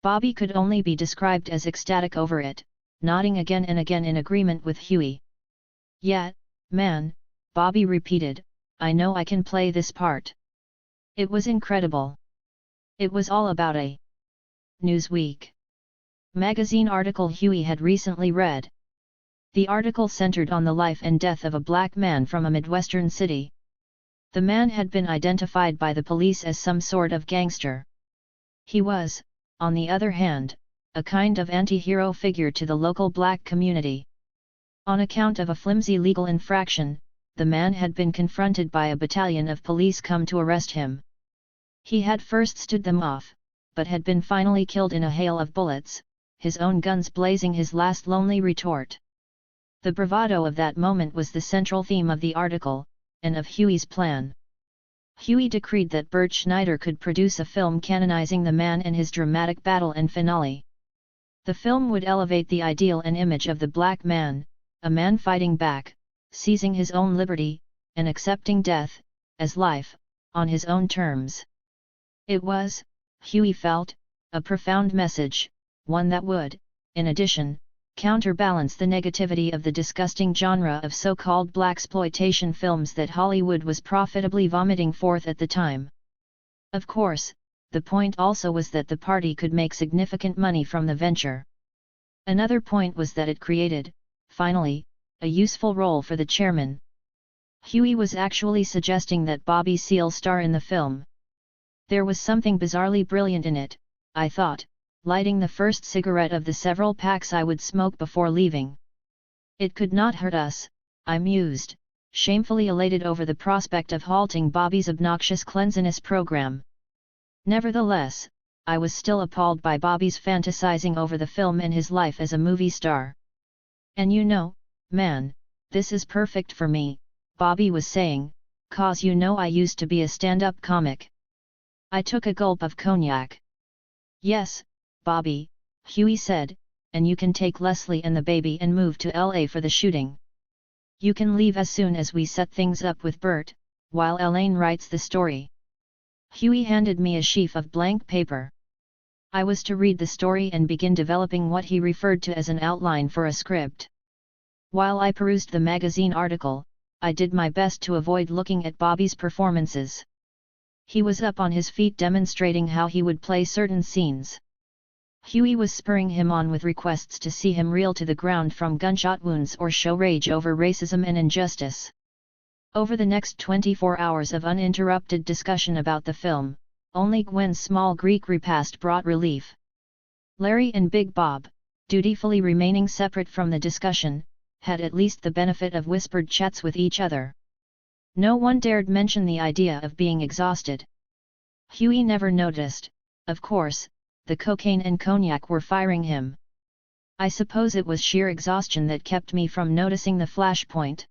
Bobby could only be described as ecstatic over it, nodding again and again in agreement with Huey. "Yeah, man," Bobby repeated, "I know I can play this part." It was incredible. It was all about a Newsweek magazine article Huey had recently read. The article centered on the life and death of a black man from a Midwestern city. The man had been identified by the police as some sort of gangster. He was, on the other hand, a kind of anti-hero figure to the local black community. On account of a flimsy legal infraction, the man had been confronted by a battalion of police come to arrest him. He had first stood them off, but had been finally killed in a hail of bullets, his own guns blazing his last lonely retort. The bravado of that moment was the central theme of the article, and of Huey's plan. Huey decreed that Bert Schneider could produce a film canonizing the man and his dramatic battle and finale. The film would elevate the ideal and image of the black man, a man fighting back, seizing his own liberty, and accepting death, as life, on his own terms. It was, Huey felt, a profound message, one that would, in addition, counterbalance the negativity of the disgusting genre of so-called blaxploitation films that Hollywood was profitably vomiting forth at the time. Of course, the point also was that the party could make significant money from the venture. Another point was that it created, finally, a useful role for the chairman. Huey was actually suggesting that Bobby Seale star in the film. There was something bizarrely brilliant in it, I thought, lighting the first cigarette of the several packs I would smoke before leaving. It could not hurt us, I mused, shamefully elated over the prospect of halting Bobby's obnoxious cleanliness program. Nevertheless, I was still appalled by Bobby's fantasizing over the film and his life as a movie star. "And you know, man, this is perfect for me," Bobby was saying, "'cause you know I used to be a stand-up comic." I took a gulp of cognac. "Yes, Bobby," Huey said, "and you can take Leslie and the baby and move to LA for the shooting. You can leave as soon as we set things up with Bert, while Elaine writes the story." Huey handed me a sheaf of blank paper. I was to read the story and begin developing what he referred to as an outline for a script. While I perused the magazine article, I did my best to avoid looking at Bobby's performances. He was up on his feet demonstrating how he would play certain scenes. Huey was spurring him on with requests to see him reel to the ground from gunshot wounds or show rage over racism and injustice. Over the next 24 hours of uninterrupted discussion about the film, only Gwen's small Greek repast brought relief. Larry and Big Bob, dutifully remaining separate from the discussion, had at least the benefit of whispered chats with each other. No one dared mention the idea of being exhausted. Huey never noticed, of course, the cocaine and cognac were firing him. I suppose it was sheer exhaustion that kept me from noticing the flashpoint.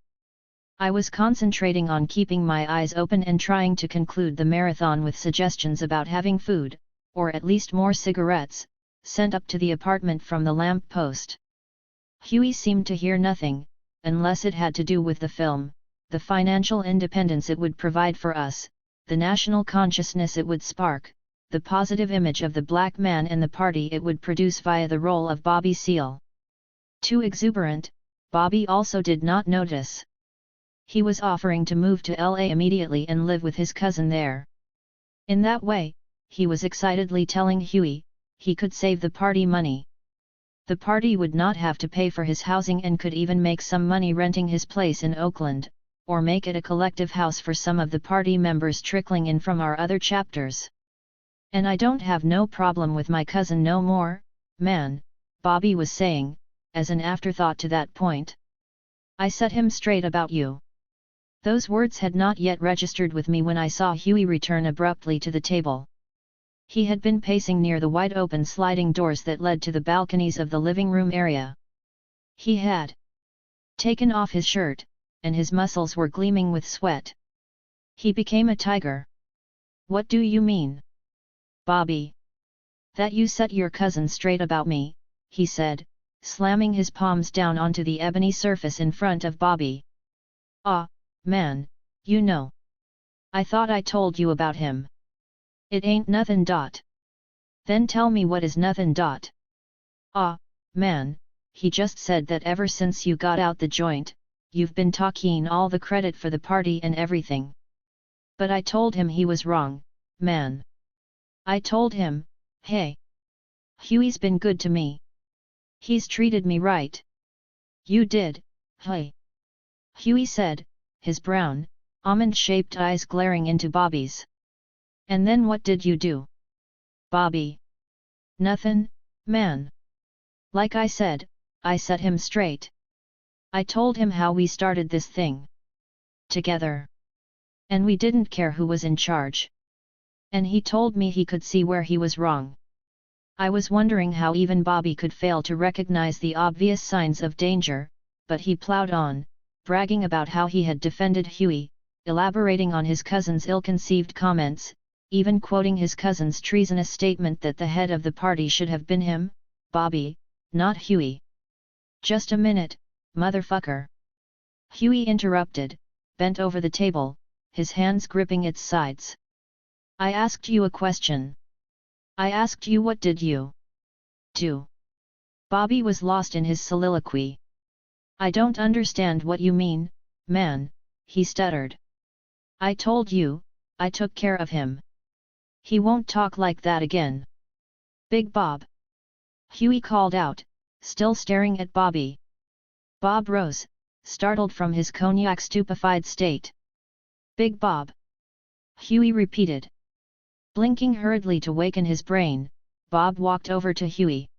I was concentrating on keeping my eyes open and trying to conclude the marathon with suggestions about having food, or at least more cigarettes, sent up to the apartment from the lamp post. Huey seemed to hear nothing, unless it had to do with the film, the financial independence it would provide for us, the national consciousness it would spark, the positive image of the black man and the party it would produce via the role of Bobby Seale. Too exuberant, Bobby also did not notice. He was offering to move to LA immediately and live with his cousin there. In that way, he was excitedly telling Huey, he could save the party money. The party would not have to pay for his housing and could even make some money renting his place in Oakland, or make it a collective house for some of the party members trickling in from our other chapters. "And I don't have no problem with my cousin no more, man," Bobby was saying, as an afterthought to that point. "I set him straight about you." Those words had not yet registered with me when I saw Huey return abruptly to the table. He had been pacing near the wide-open sliding doors that led to the balconies of the living room area. He had taken off his shirt, and his muscles were gleaming with sweat. He became a tiger. "What do you mean, Bobby?" "That you set your cousin straight about me," he said, slamming his palms down onto the ebony surface in front of Bobby. "Ah, man, you know. I thought I told you about him." "It ain't nothin'. "Then tell me what is nothin'. "Ah, man, he just said that ever since you got out the joint, you've been talking all the credit for the party and everything." "But I told him he was wrong, man. I told him, hey. Huey's been good to me. He's treated me right." "You did, hey?" Huey said, his brown, almond-shaped eyes glaring into Bobby's. "And then what did you do, Bobby?" "Nothin', man. Like I said, I set him straight. I told him how we started this thing together. And we didn't care who was in charge. And he told me he could see where he was wrong." I was wondering how even Bobby could fail to recognize the obvious signs of danger, but he plowed on, bragging about how he had defended Huey, elaborating on his cousin's ill-conceived comments, even quoting his cousin's treasonous statement that the head of the party should have been him, Bobby, not Huey. "Just a minute, motherfucker!" Huey interrupted, bent over the table, his hands gripping its sides. "I asked you a question. I asked you what did you do?" Bobby was lost in his soliloquy. "I don't understand what you mean, man," he stuttered. "I told you, I took care of him. He won't talk like that again." "Big Bob!" Huey called out, still staring at Bobby. Bob rose, startled from his cognac-stupefied state. "Big Bob!" Huey repeated. Blinking hurriedly to waken his brain, Bob walked over to Huey.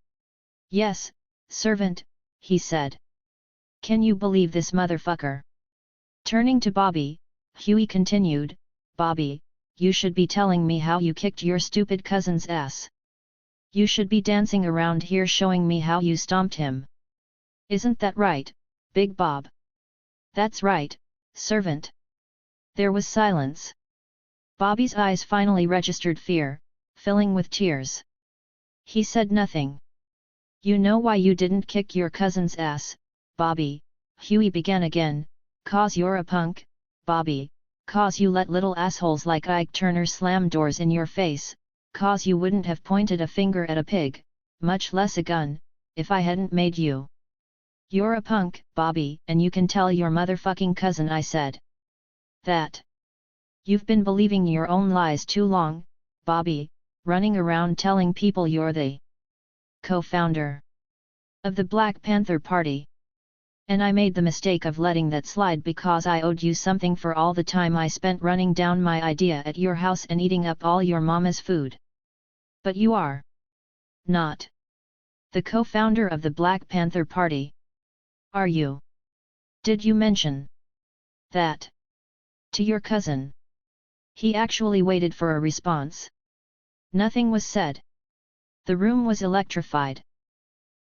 "Yes, servant," he said. "Can you believe this motherfucker? Turning to Bobby, Huey continued, Bobby, you should be telling me how you kicked your stupid cousin's ass. You should be dancing around here showing me how you stomped him. Isn't that right, Big Bob? That's right, servant. There was silence. Bobby's eyes finally registered fear, filling with tears. He said nothing. You know why you didn't kick your cousin's ass, Bobby, Huey began again, 'cause you're a punk, Bobby, 'cause you let little assholes like Ike Turner slam doors in your face, 'cause you wouldn't have pointed a finger at a pig, much less a gun, if I hadn't made you. You're a punk, Bobby, and you can tell your motherfucking cousin I said that. You've been believing your own lies too long, Bobby, running around telling people you're the co-founder of the Black Panther Party. And I made the mistake of letting that slide because I owed you something for all the time I spent running down my idea at your house and eating up all your mama's food. But you are not the co-founder of the Black Panther Party. Are you? Did you mention that to your cousin? He actually waited for a response. Nothing was said. The room was electrified.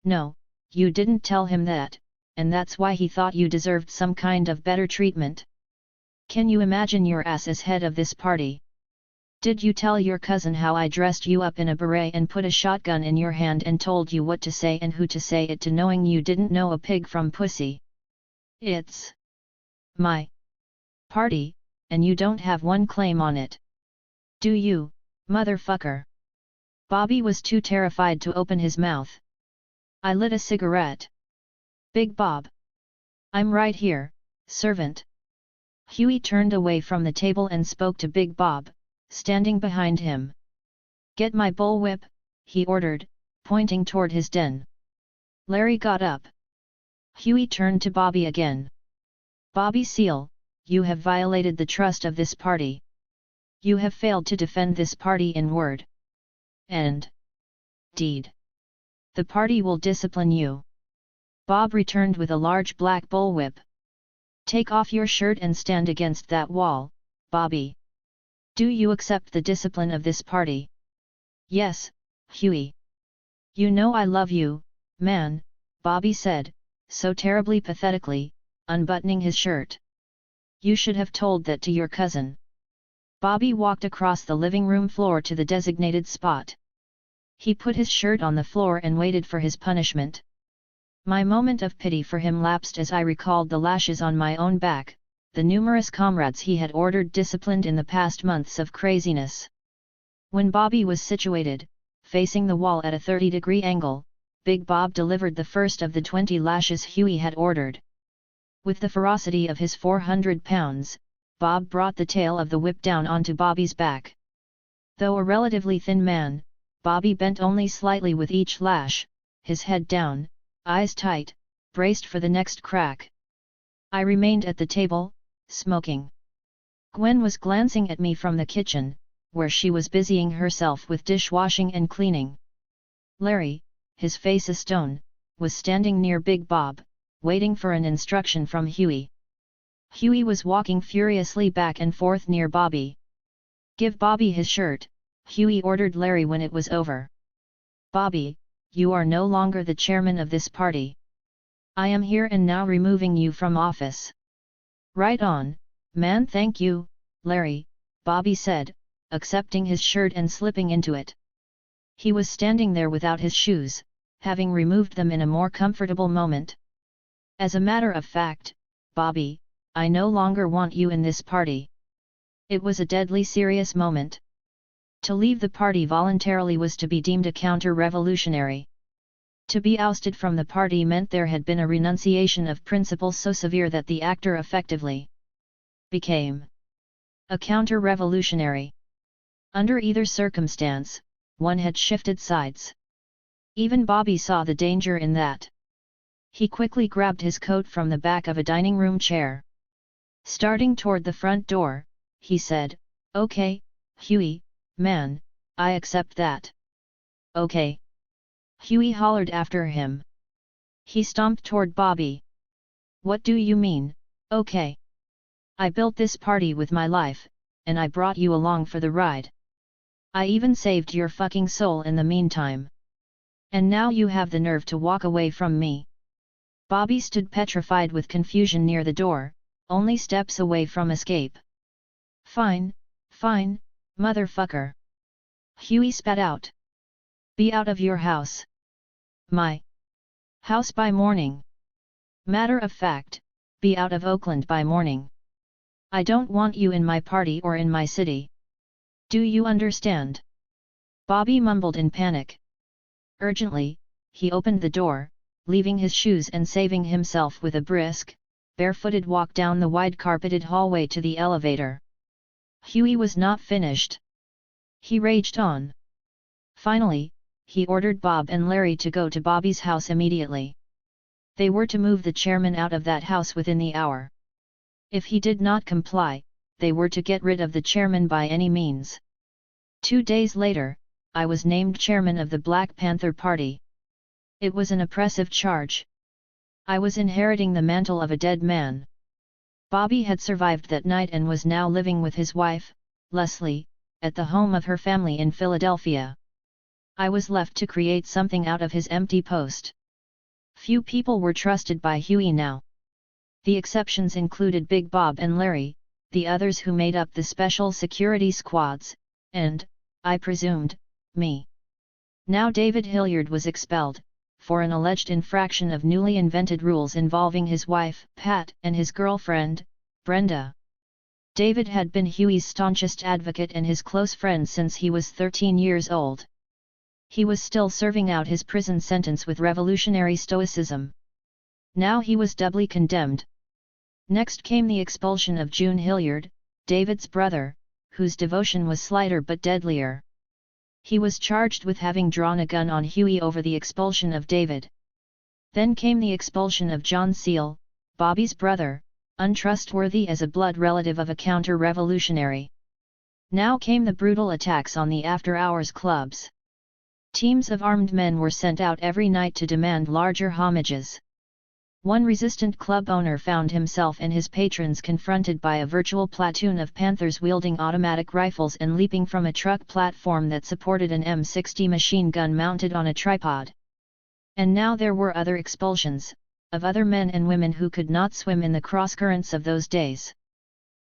No, you didn't tell him that, and that's why he thought you deserved some kind of better treatment. Can you imagine your ass as head of this party? Did you tell your cousin how I dressed you up in a beret and put a shotgun in your hand and told you what to say and who to say it to, knowing you didn't know a pig from pussy? It's my party, and you don't have one claim on it. Do you, motherfucker? Bobby was too terrified to open his mouth. I lit a cigarette. Big Bob. I'm right here, servant. Huey turned away from the table and spoke to Big Bob, standing behind him. Get my bullwhip, he ordered, pointing toward his den. Larry got up. Huey turned to Bobby again. Bobby Seale, you have violated the trust of this party. You have failed to defend this party in word and deed. The party will discipline you. Bob returned with a large black bullwhip. Take off your shirt and stand against that wall, Bobby. Do you accept the discipline of this party? Yes, Huey. You know I love you, man, Bobby said, so terribly pathetically, unbuttoning his shirt. You should have told that to your cousin. Bobby walked across the living room floor to the designated spot. He put his shirt on the floor and waited for his punishment. My moment of pity for him lapsed as I recalled the lashes on my own back, the numerous comrades he had ordered disciplined in the past months of craziness. When Bobby was situated, facing the wall at a 30-degree angle, Big Bob delivered the first of the 20 lashes Huey had ordered. With the ferocity of his 400 pounds, Bob brought the tail of the whip down onto Bobby's back. Though a relatively thin man, Bobby bent only slightly with each lash, his head down, eyes tight, braced for the next crack. I remained at the table, smoking. Gwen was glancing at me from the kitchen, where she was busying herself with dishwashing and cleaning. Larry, his face a stone, was standing near Big Bob, waiting for an instruction from Huey. Huey was walking furiously back and forth near Bobby. Give Bobby his shirt, Huey ordered Larry when it was over. Bobby, you are no longer the chairman of this party. I am here and now removing you from office. Right on, man. Thank you, Larry, Bobby said, accepting his shirt and slipping into it. He was standing there without his shoes, having removed them in a more comfortable moment. As a matter of fact, Bobby, I no longer want you in this party. It was a deadly serious moment. To leave the party voluntarily was to be deemed a counter-revolutionary. To be ousted from the party meant there had been a renunciation of principles so severe that the actor effectively became a counter-revolutionary. Under either circumstance, one had shifted sides. Even Bobby saw the danger in that. He quickly grabbed his coat from the back of a dining room chair. Starting toward the front door, he said, "Okay, Huey, man, I accept that." "Okay." Huey hollered after him. He stomped toward Bobby. "What do you mean, okay? I built this party with my life, and I brought you along for the ride. I even saved your fucking soul in the meantime. And now you have the nerve to walk away from me. Bobby stood petrified with confusion near the door, only steps away from escape. Fine, fine, motherfucker. Hughie spat out. Be out of your house. My house by morning. Matter of fact, be out of Oakland by morning. I don't want you in my party or in my city. Do you understand? Bobby mumbled in panic. Urgently, he opened the door, leaving his shoes and saving himself with a brisk, barefooted walk down the wide carpeted hallway to the elevator. Hughie was not finished. He raged on. Finally, he ordered Bob and Larry to go to Bobby's house immediately. They were to move the chairman out of that house within the hour. If he did not comply, they were to get rid of the chairman by any means. 2 days later, I was named chairman of the Black Panther Party. It was an oppressive charge. I was inheriting the mantle of a dead man. Bobby had survived that night and was now living with his wife, Leslie, at the home of her family in Philadelphia. I was left to create something out of his empty post. Few people were trusted by Hughie now. The exceptions included Big Bob and Larry, the others who made up the special security squads, and, I presumed, me. Now David Hilliard was expelled, for an alleged infraction of newly invented rules involving his wife, Pat, and his girlfriend, Brenda. David had been Hughie's staunchest advocate and his close friend since he was 13 years old. He was still serving out his prison sentence with revolutionary stoicism. Now he was doubly condemned. Next came the expulsion of June Hilliard, David's brother, whose devotion was slighter but deadlier. He was charged with having drawn a gun on Hughie over the expulsion of David. Then came the expulsion of John Seal, Bobby's brother, untrustworthy as a blood relative of a counter-revolutionary. Now came the brutal attacks on the after-hours clubs. Teams of armed men were sent out every night to demand larger homages. One resistant club owner found himself and his patrons confronted by a virtual platoon of Panthers wielding automatic rifles and leaping from a truck platform that supported an M60 machine gun mounted on a tripod. And now there were other expulsions, of other men and women who could not swim in the crosscurrents of those days.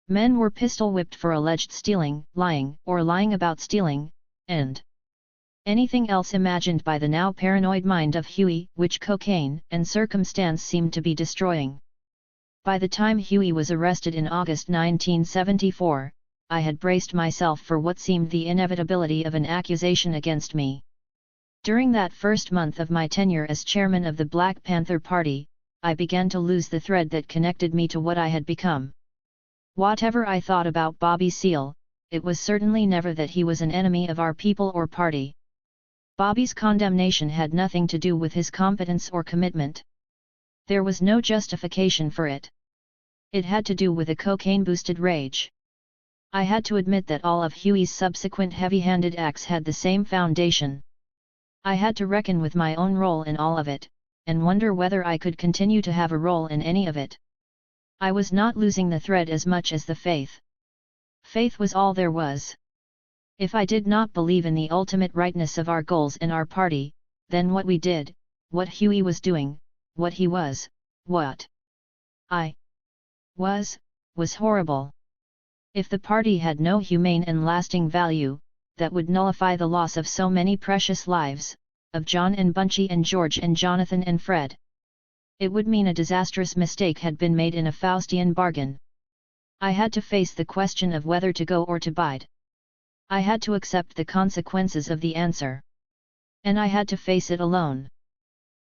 Men were pistol-whipped for alleged stealing, lying, or lying about stealing, and anything else imagined by the now paranoid mind of Hughie, which cocaine and circumstance seemed to be destroying. By the time Hughie was arrested in August 1974, I had braced myself for what seemed the inevitability of an accusation against me. During that first month of my tenure as chairman of the Black Panther Party, I began to lose the thread that connected me to what I had become. Whatever I thought about Bobby Seale, it was certainly never that he was an enemy of our people or party. Bobby's condemnation had nothing to do with his competence or commitment. There was no justification for it. It had to do with a cocaine-boosted rage. I had to admit that all of Hughie's subsequent heavy-handed acts had the same foundation. I had to reckon with my own role in all of it, and wonder whether I could continue to have a role in any of it. I was not losing the thread as much as the faith. Faith was all there was. If I did not believe in the ultimate rightness of our goals and our party, then what we did, what Hughie was doing, what he was, what I was horrible. If the party had no humane and lasting value, that would nullify the loss of so many precious lives, of John and Bunchy and George and Jonathan and Fred. It would mean a disastrous mistake had been made in a Faustian bargain. I had to face the question of whether to go or to bide. I had to accept the consequences of the answer. And I had to face it alone.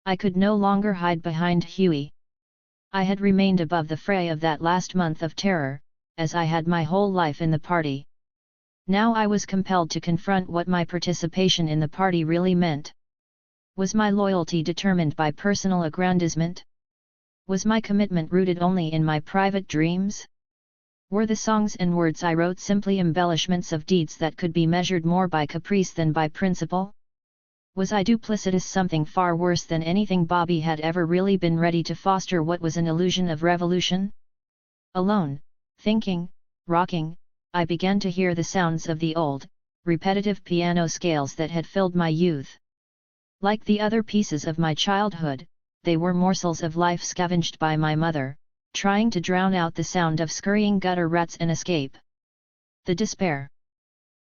I could no longer hide behind Hughie. I had remained above the fray of that last month of terror, as I had my whole life in the party. Now I was compelled to confront what my participation in the party really meant. Was my loyalty determined by personal aggrandizement? Was my commitment rooted only in my private dreams? Were the songs and words I wrote simply embellishments of deeds that could be measured more by caprice than by principle? Was I duplicitous, something far worse than anything Bobby had ever really been ready to foster, what was an illusion of revolution? Alone, Thinking, rocking, I began to hear the sounds of the old, repetitive piano scales that had filled my youth. Like the other pieces of my childhood, they were morsels of life scavenged by my mother, trying to drown out the sound of scurrying gutter rats and escape. The despair.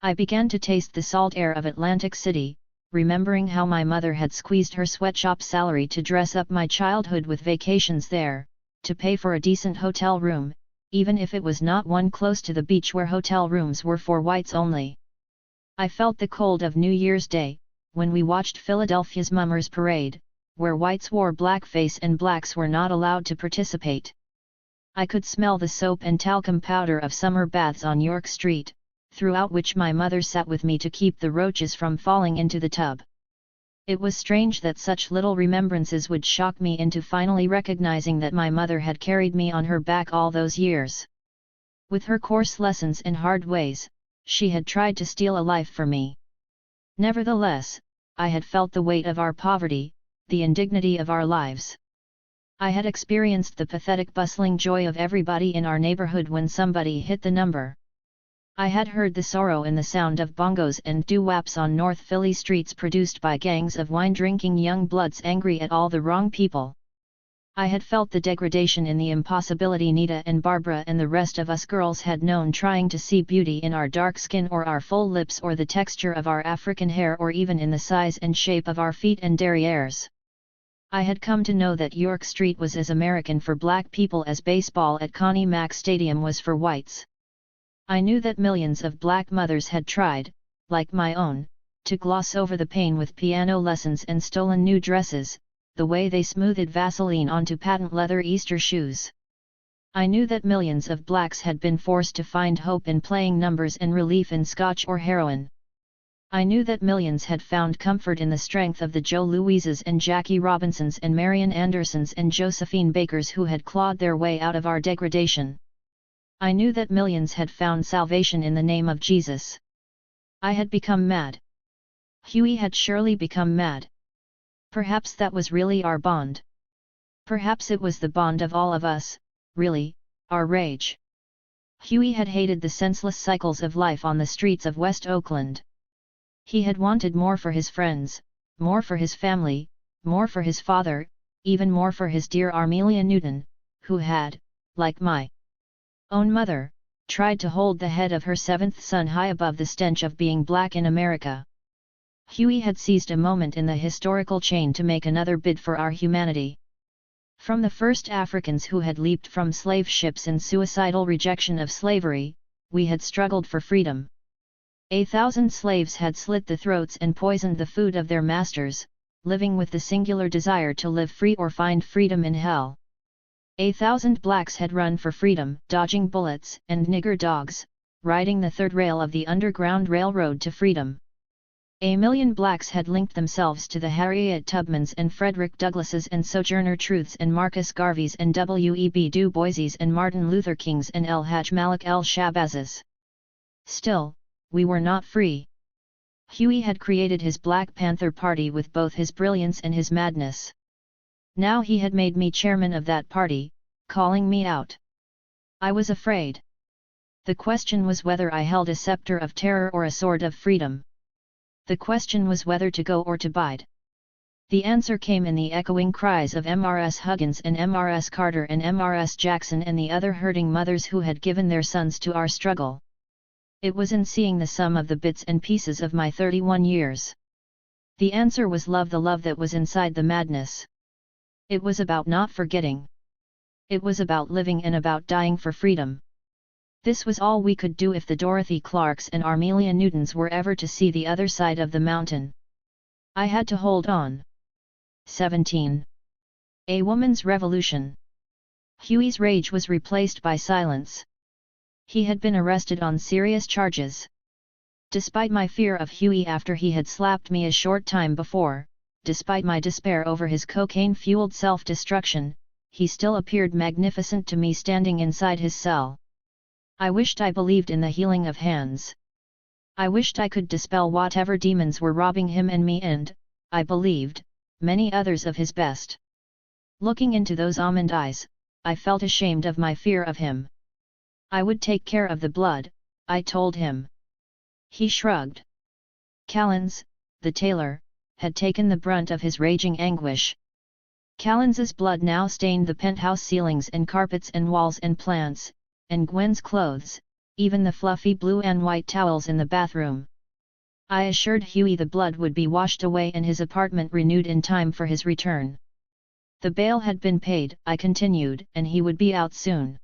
I began to taste the salt air of Atlantic City, remembering how my mother had squeezed her sweatshop salary to dress up my childhood with vacations there, to pay for a decent hotel room, even if it was not one close to the beach where hotel rooms were for whites only. I felt the cold of New Year's Day, when we watched Philadelphia's Mummers Parade, where whites wore blackface and blacks were not allowed to participate. I could smell the soap and talcum powder of summer baths on York Street, throughout which my mother sat with me to keep the roaches from falling into the tub. It was strange that such little remembrances would shock me into finally recognizing that my mother had carried me on her back all those years. With her coarse lessons and hard ways, she had tried to steal a life from me. Nevertheless, I had felt the weight of our poverty, the indignity of our lives. I had experienced the pathetic bustling joy of everybody in our neighborhood when somebody hit the number. I had heard the sorrow in the sound of bongos and doo-wops on North Philly streets produced by gangs of wine-drinking young bloods angry at all the wrong people. I had felt the degradation in the impossibility Nita and Barbara and the rest of us girls had known, trying to see beauty in our dark skin or our full lips or the texture of our African hair or even in the size and shape of our feet and derrieres. I had come to know that York Street was as American for black people as baseball at Connie Mack Stadium was for whites. I knew that millions of black mothers had tried, like my own, to gloss over the pain with piano lessons and stolen new dresses, the way they smoothed Vaseline onto patent leather Easter shoes. I knew that millions of blacks had been forced to find hope in playing numbers and relief in scotch or heroin. I knew that millions had found comfort in the strength of the Joe Louises and Jackie Robinsons and Marian Andersons and Josephine Bakers who had clawed their way out of our degradation. I knew that millions had found salvation in the name of Jesus. I had become mad. Huey had surely become mad. Perhaps that was really our bond. Perhaps it was the bond of all of us, really, our rage. Huey had hated the senseless cycles of life on the streets of West Oakland. He had wanted more for his friends, more for his family, more for his father, even more for his dear Armelia Newton, who had, like my own mother, tried to hold the head of her seventh son high above the stench of being black in America. Huey had seized a moment in the historical chain to make another bid for our humanity. From the first Africans who had leaped from slave ships in suicidal rejection of slavery, we had struggled for freedom. 1,000 slaves had slit the throats and poisoned the food of their masters, living with the singular desire to live free or find freedom in hell. 1,000 blacks had run for freedom, dodging bullets and nigger dogs, riding the third rail of the Underground Railroad to freedom. 1,000,000 blacks had linked themselves to the Harriet Tubmans and Frederick Douglasses and Sojourner Truths and Marcus Garveys and W.E.B. Du Boises and Martin Luther Kings and El Hajj Malik El Shabazes. Still, we were not free. Huey had created his Black Panther Party with both his brilliance and his madness. Now he had made me chairman of that party, calling me out. I was afraid. The question was whether I held a scepter of terror or a sword of freedom. The question was whether to go or to bide. The answer came in the echoing cries of M.R.S. Huggins and M.R.S. Carter and M.R.S. Jackson and the other hurting mothers who had given their sons to our struggle. It was in seeing the sum of the bits and pieces of my 31 years. The answer was love, the love that was inside the madness. It was about not forgetting. It was about living and about dying for freedom. This was all we could do if the Dorothy Clarks and Armelia Newtons were ever to see the other side of the mountain. I had to hold on. 17. A woman's revolution. Huey's rage was replaced by silence. He had been arrested on serious charges. Despite my fear of Huey after he had slapped me a short time before, despite my despair over his cocaine-fueled self-destruction, he still appeared magnificent to me standing inside his cell. I wished I believed in the healing of hands. I wished I could dispel whatever demons were robbing him and me and, I believed, many others of his best. Looking into those almond eyes, I felt ashamed of my fear of him. I would take care of the blood, I told him. He shrugged. Callens, the tailor, had taken the brunt of his raging anguish. Callens's blood now stained the penthouse ceilings and carpets and walls and plants, and Gwen's clothes, even the fluffy blue and white towels in the bathroom. I assured Hughie the blood would be washed away and his apartment renewed in time for his return. The bail had been paid, I continued, and he would be out soon.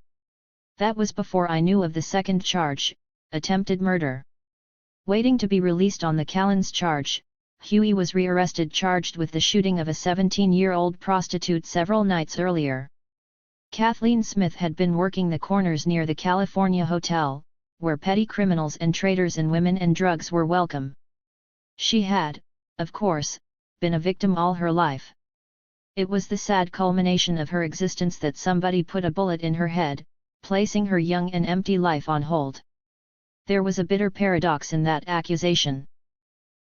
That was before I knew of the second charge, attempted murder. Waiting to be released on the Callens charge, Hughie was rearrested charged with the shooting of a 17-year-old prostitute several nights earlier. Kathleen Smith had been working the corners near the California Hotel, where petty criminals and traders in women and drugs were welcome. She had, of course, been a victim all her life. It was the sad culmination of her existence that somebody put a bullet in her head, placing her young and empty life on hold. There was a bitter paradox in that accusation.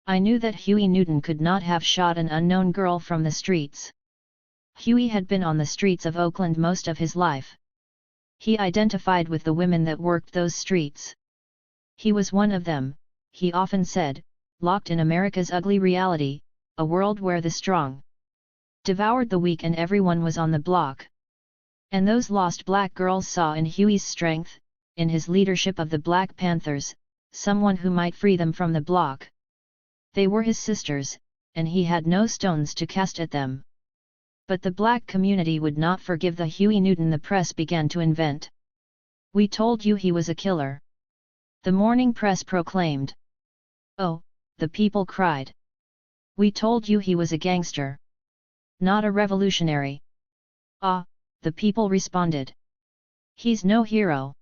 I knew that Hughie Newton could not have shot an unknown girl from the streets. Hughie had been on the streets of Oakland most of his life. He identified with the women that worked those streets. He was one of them, he often said, locked in America's ugly reality, a world where the strong devoured the weak and everyone was on the block. And those lost black girls saw in Hughie's strength, in his leadership of the Black Panthers, someone who might free them from the block. They were his sisters, and he had no stones to cast at them. But the black community would not forgive the Hughie Newton the press began to invent. "We told you he was a killer," the morning press proclaimed. "Oh," the people cried. "We told you he was a gangster. Not a revolutionary." "Ah," the people responded. "He's no hero."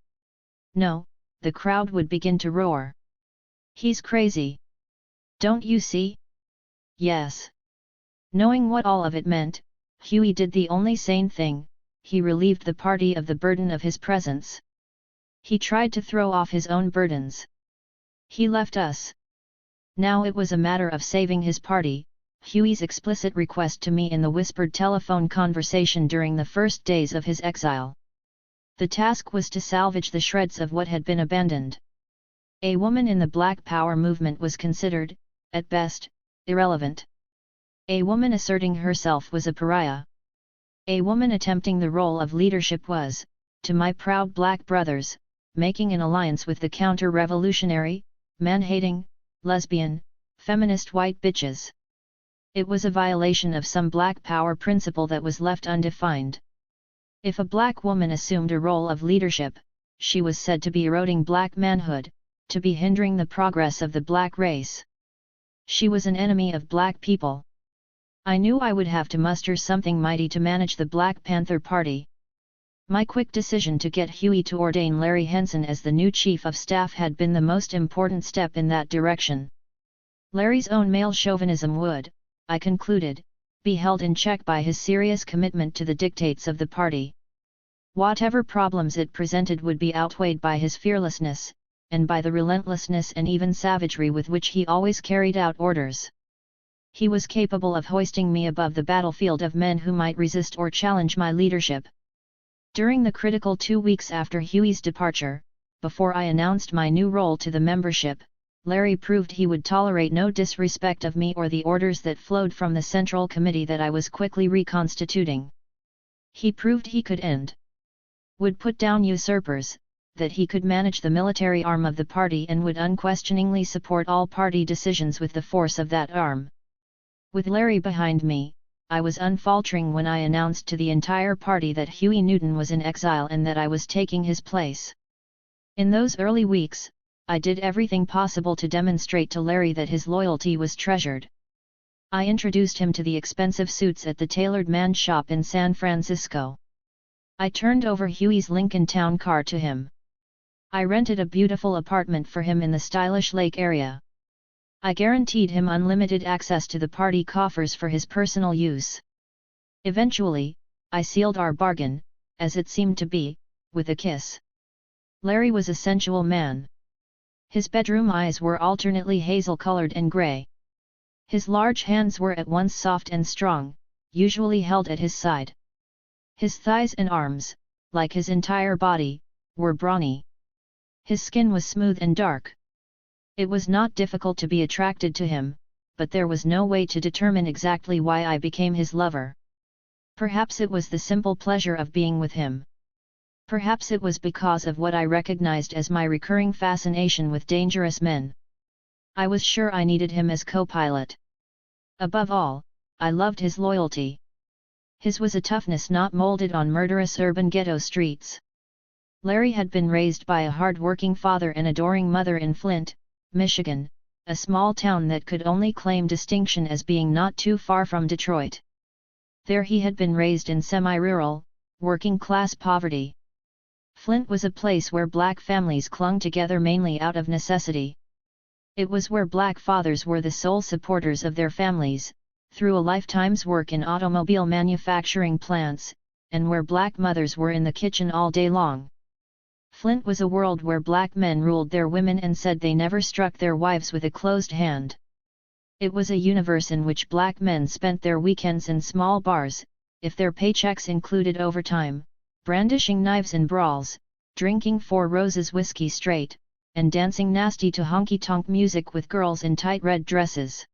"No," the crowd would begin to roar. "He's crazy. Don't you see?" Yes. Knowing what all of it meant, Hughie did the only sane thing, he relieved the party of the burden of his presence. He tried to throw off his own burdens. He left us. Now it was a matter of saving his party, Hughie's explicit request to me in the whispered telephone conversation during the first days of his exile. The task was to salvage the shreds of what had been abandoned. A woman in the Black Power movement was considered, at best, irrelevant. A woman asserting herself was a pariah. A woman attempting the role of leadership was, to my proud black brothers, making an alliance with the counter-revolutionary, man-hating, lesbian, feminist white bitches. It was a violation of some Black Power principle that was left undefined. If a black woman assumed a role of leadership, she was said to be eroding black manhood, to be hindering the progress of the black race. She was an enemy of black people. I knew I would have to muster something mighty to manage the Black Panther Party. My quick decision to get Hughie to ordain Larry Henson as the new chief of staff had been the most important step in that direction. Larry's own male chauvinism would, I concluded, be held in check by his serious commitment to the dictates of the party. Whatever problems it presented would be outweighed by his fearlessness, and by the relentlessness and even savagery with which he always carried out orders. He was capable of hoisting me above the battlefield of men who might resist or challenge my leadership. During the critical 2 weeks after Hughie's departure, before I announced my new role to the membership, Larry proved he would tolerate no disrespect of me or the orders that flowed from the Central Committee that I was quickly reconstituting. He proved he could would put down usurpers, that he could manage the military arm of the party and would unquestioningly support all party decisions with the force of that arm. With Larry behind me, I was unfaltering when I announced to the entire party that Hughie Newton was in exile and that I was taking his place. In those early weeks, I did everything possible to demonstrate to Larry that his loyalty was treasured. I introduced him to the expensive suits at the tailored man shop in San Francisco. I turned over Hughie's Lincoln Town car to him. I rented a beautiful apartment for him in the stylish Lake area. I guaranteed him unlimited access to the party coffers for his personal use. Eventually, I sealed our bargain, as it seemed to be, with a kiss. Larry was a sensual man. His bedroom eyes were alternately hazel-colored and gray. His large hands were at once soft and strong, usually held at his side. His thighs and arms, like his entire body, were brawny. His skin was smooth and dark. It was not difficult to be attracted to him, but there was no way to determine exactly why I became his lover. Perhaps it was the simple pleasure of being with him. Perhaps it was because of what I recognized as my recurring fascination with dangerous men. I was sure I needed him as co-pilot. Above all, I loved his loyalty. His was a toughness not molded on murderous urban ghetto streets. Larry had been raised by a hard-working father and adoring mother in Flint, Michigan, a small town that could only claim distinction as being not too far from Detroit. There he had been raised in semi-rural, working-class poverty. Flint was a place where black families clung together mainly out of necessity. It was where black fathers were the sole supporters of their families, through a lifetime's work in automobile manufacturing plants, and where black mothers were in the kitchen all day long. Flint was a world where black men ruled their women and said they never struck their wives with a closed hand. It was a universe in which black men spent their weekends in small bars, if their paychecks included overtime, brandishing knives in brawls, drinking Four Roses whiskey straight, and dancing nasty to honky-tonk music with girls in tight red dresses.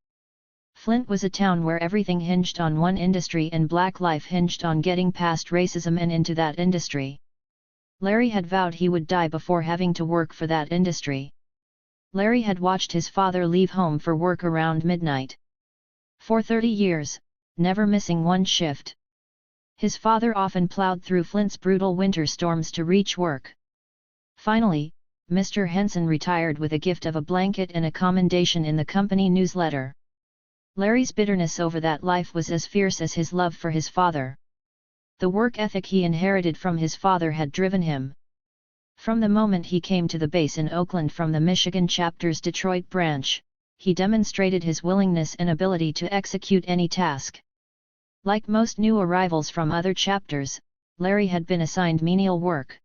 Flint was a town where everything hinged on one industry and black life hinged on getting past racism and into that industry. Larry had vowed he would die before having to work for that industry. Larry had watched his father leave home for work around midnight. For 30 years, never missing one shift. His father often plowed through Flint's brutal winter storms to reach work. Finally, Mr. Henson retired with a gift of a blanket and a commendation in the company newsletter. Larry's bitterness over that life was as fierce as his love for his father. The work ethic he inherited from his father had driven him. From the moment he came to the base in Oakland from the Michigan chapter's Detroit branch, he demonstrated his willingness and ability to execute any task. Like most new arrivals from other chapters, Larry had been assigned menial work.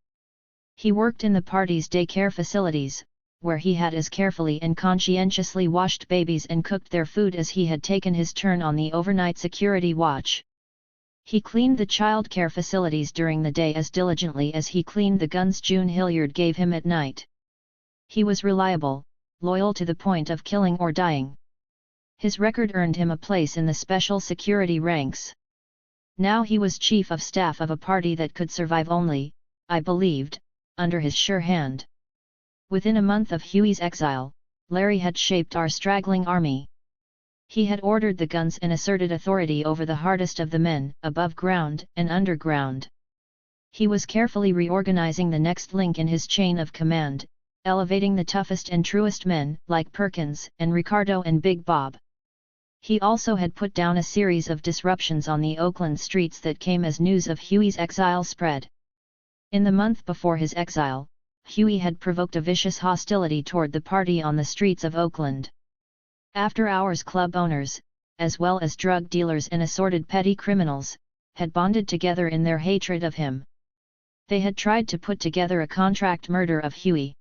He worked in the party's daycare facilities, where he had as carefully and conscientiously washed babies and cooked their food as he had taken his turn on the overnight security watch. He cleaned the child care facilities during the day as diligently as he cleaned the guns June Hilliard gave him at night. He was reliable, loyal to the point of killing or dying. His record earned him a place in the special security ranks. Now he was chief of staff of a party that could survive only, I believed, under his sure hand. Within a month of Huey's exile, Larry had shaped our straggling army. He had ordered the guns and asserted authority over the hardest of the men, above ground and underground. He was carefully reorganizing the next link in his chain of command, elevating the toughest and truest men, like Perkins and Ricardo and Big Bob. He also had put down a series of disruptions on the Oakland streets that came as news of Huey's exile spread. In the month before his exile, Huey had provoked a vicious hostility toward the party on the streets of Oakland. After-hours club owners, as well as drug dealers and assorted petty criminals, had bonded together in their hatred of him. They had tried to put together a contract murder of Huey.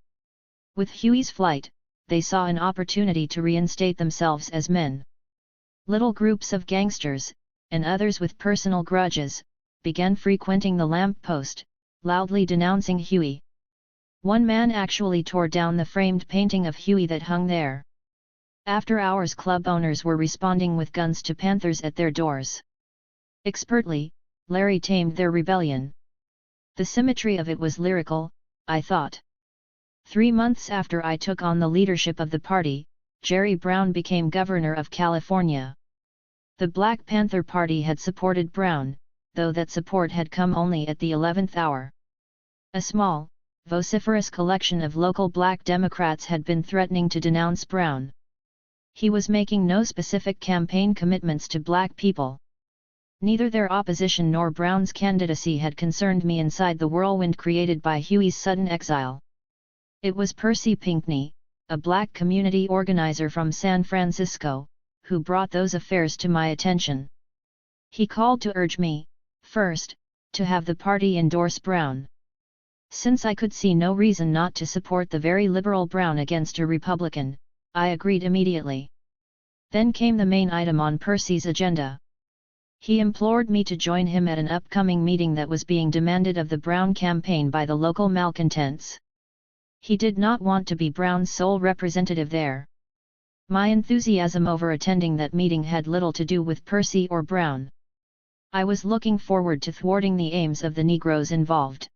With Huey's flight, they saw an opportunity to reinstate themselves as men. Little groups of gangsters, and others with personal grudges, began frequenting the lamp post, loudly denouncing Huey. One man actually tore down the framed painting of Huey that hung there. After-hours club owners were responding with guns to panthers at their doors. Expertly, Larry tamed their rebellion. The symmetry of it was lyrical, I thought. 3 months after I took on the leadership of the party, Jerry Brown became governor of California. The Black Panther Party had supported Brown, though that support had come only at the 11th hour. A small, vociferous collection of local black Democrats had been threatening to denounce Brown. He was making no specific campaign commitments to black people. Neither their opposition nor Brown's candidacy had concerned me inside the whirlwind created by Huey's sudden exile. It was Percy Pinckney, a black community organizer from San Francisco, who brought those affairs to my attention. He called to urge me, first, to have the party endorse Brown. Since I could see no reason not to support the very liberal Brown against a Republican, I agreed immediately. Then came the main item on Percy's agenda. He implored me to join him at an upcoming meeting that was being demanded of the Brown campaign by the local malcontents. He did not want to be Brown's sole representative there. My enthusiasm over attending that meeting had little to do with Percy or Brown. I was looking forward to thwarting the aims of the Negroes involved.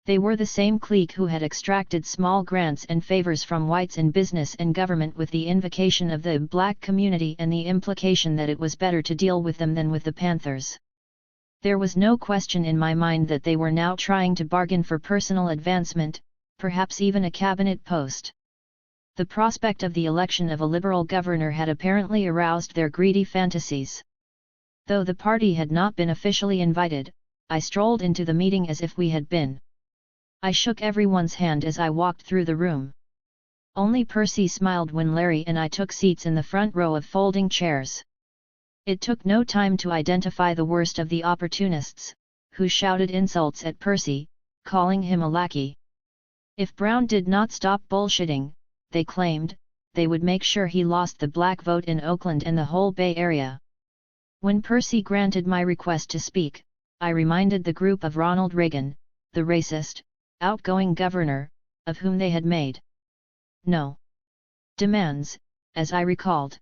They were the same clique who had extracted small grants and favors from whites in business and government with the invocation of the black community and the implication that it was better to deal with them than with the Panthers. There was no question in my mind that they were now trying to bargain for personal advancement, perhaps even a cabinet post. The prospect of the election of a liberal governor had apparently aroused their greedy fantasies. Though the party had not been officially invited, I strolled into the meeting as if we had been. I shook everyone's hand as I walked through the room. Only Percy smiled when Larry and I took seats in the front row of folding chairs. It took no time to identify the worst of the opportunists, who shouted insults at Percy, calling him a lackey. If Brown did not stop bullshitting, they claimed, they would make sure he lost the black vote in Oakland and the whole Bay Area. When Percy granted my request to speak, I reminded the group of Ronald Reagan, the racist, outgoing governor, of whom they had made no demands, as I recalled.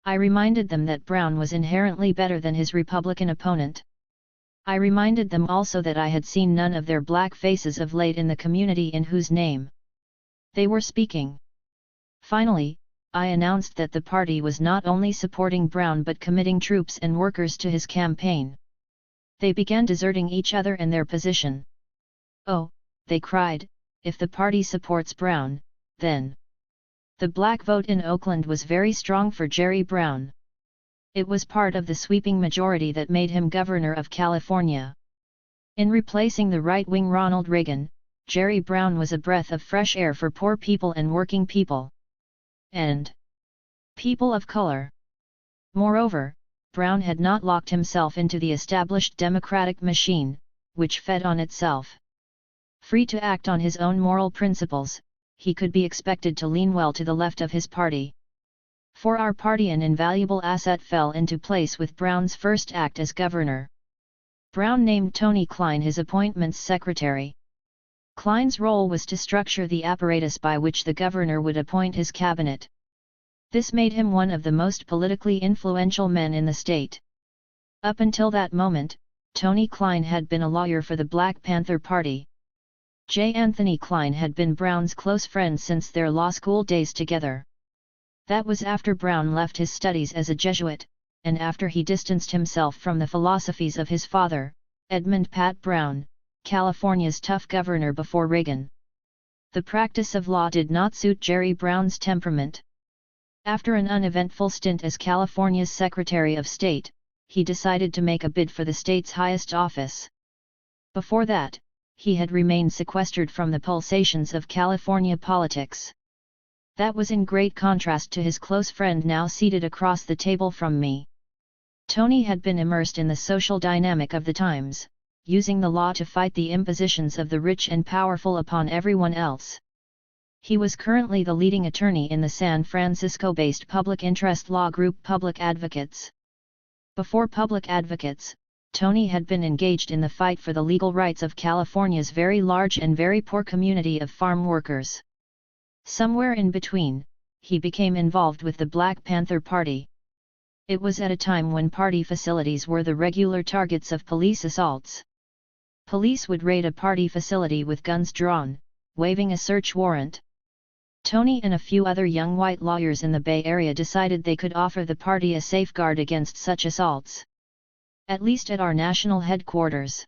I reminded them that Brown was inherently better than his Republican opponent. I reminded them also that I had seen none of their black faces of late in the community in whose name they were speaking. Finally, I announced that the party was not only supporting Brown but committing troops and workers to his campaign. They began deserting each other and their position. "Oh," they cried, "if the party supports Brown, then..." The black vote in Oakland was very strong for Jerry Brown. It was part of the sweeping majority that made him governor of California. In replacing the right-wing Ronald Reagan, Jerry Brown was a breath of fresh air for poor people and working people. And people of color. Moreover, Brown had not locked himself into the established Democratic machine, which fed on itself. Free to act on his own moral principles, he could be expected to lean well to the left of his party. For our party an invaluable asset fell into place with Brown's first act as governor. Brown named Tony Klein his appointments secretary. Klein's role was to structure the apparatus by which the governor would appoint his cabinet. This made him one of the most politically influential men in the state. Up until that moment, Tony Klein had been a lawyer for the Black Panther Party. J. Anthony Klein had been Brown's close friend since their law school days together. That was after Brown left his studies as a Jesuit, and after he distanced himself from the philosophies of his father, Edmund Pat Brown, California's tough governor before Reagan. The practice of law did not suit Jerry Brown's temperament. After an uneventful stint as California's Secretary of State, he decided to make a bid for the state's highest office. Before that, he had remained sequestered from the pulsations of California politics. That was in great contrast to his close friend now seated across the table from me. Tony had been immersed in the social dynamic of the times, using the law to fight the impositions of the rich and powerful upon everyone else. He was currently the leading attorney in the San Francisco-based public interest law group Public Advocates. Before Public Advocates, Tony had been engaged in the fight for the legal rights of California's very large and very poor community of farm workers. Somewhere in between, he became involved with the Black Panther Party. It was at a time when party facilities were the regular targets of police assaults. Police would raid a party facility with guns drawn, waving a search warrant. Tony and a few other young white lawyers in the Bay Area decided they could offer the party a safeguard against such assaults. At least at our national headquarters.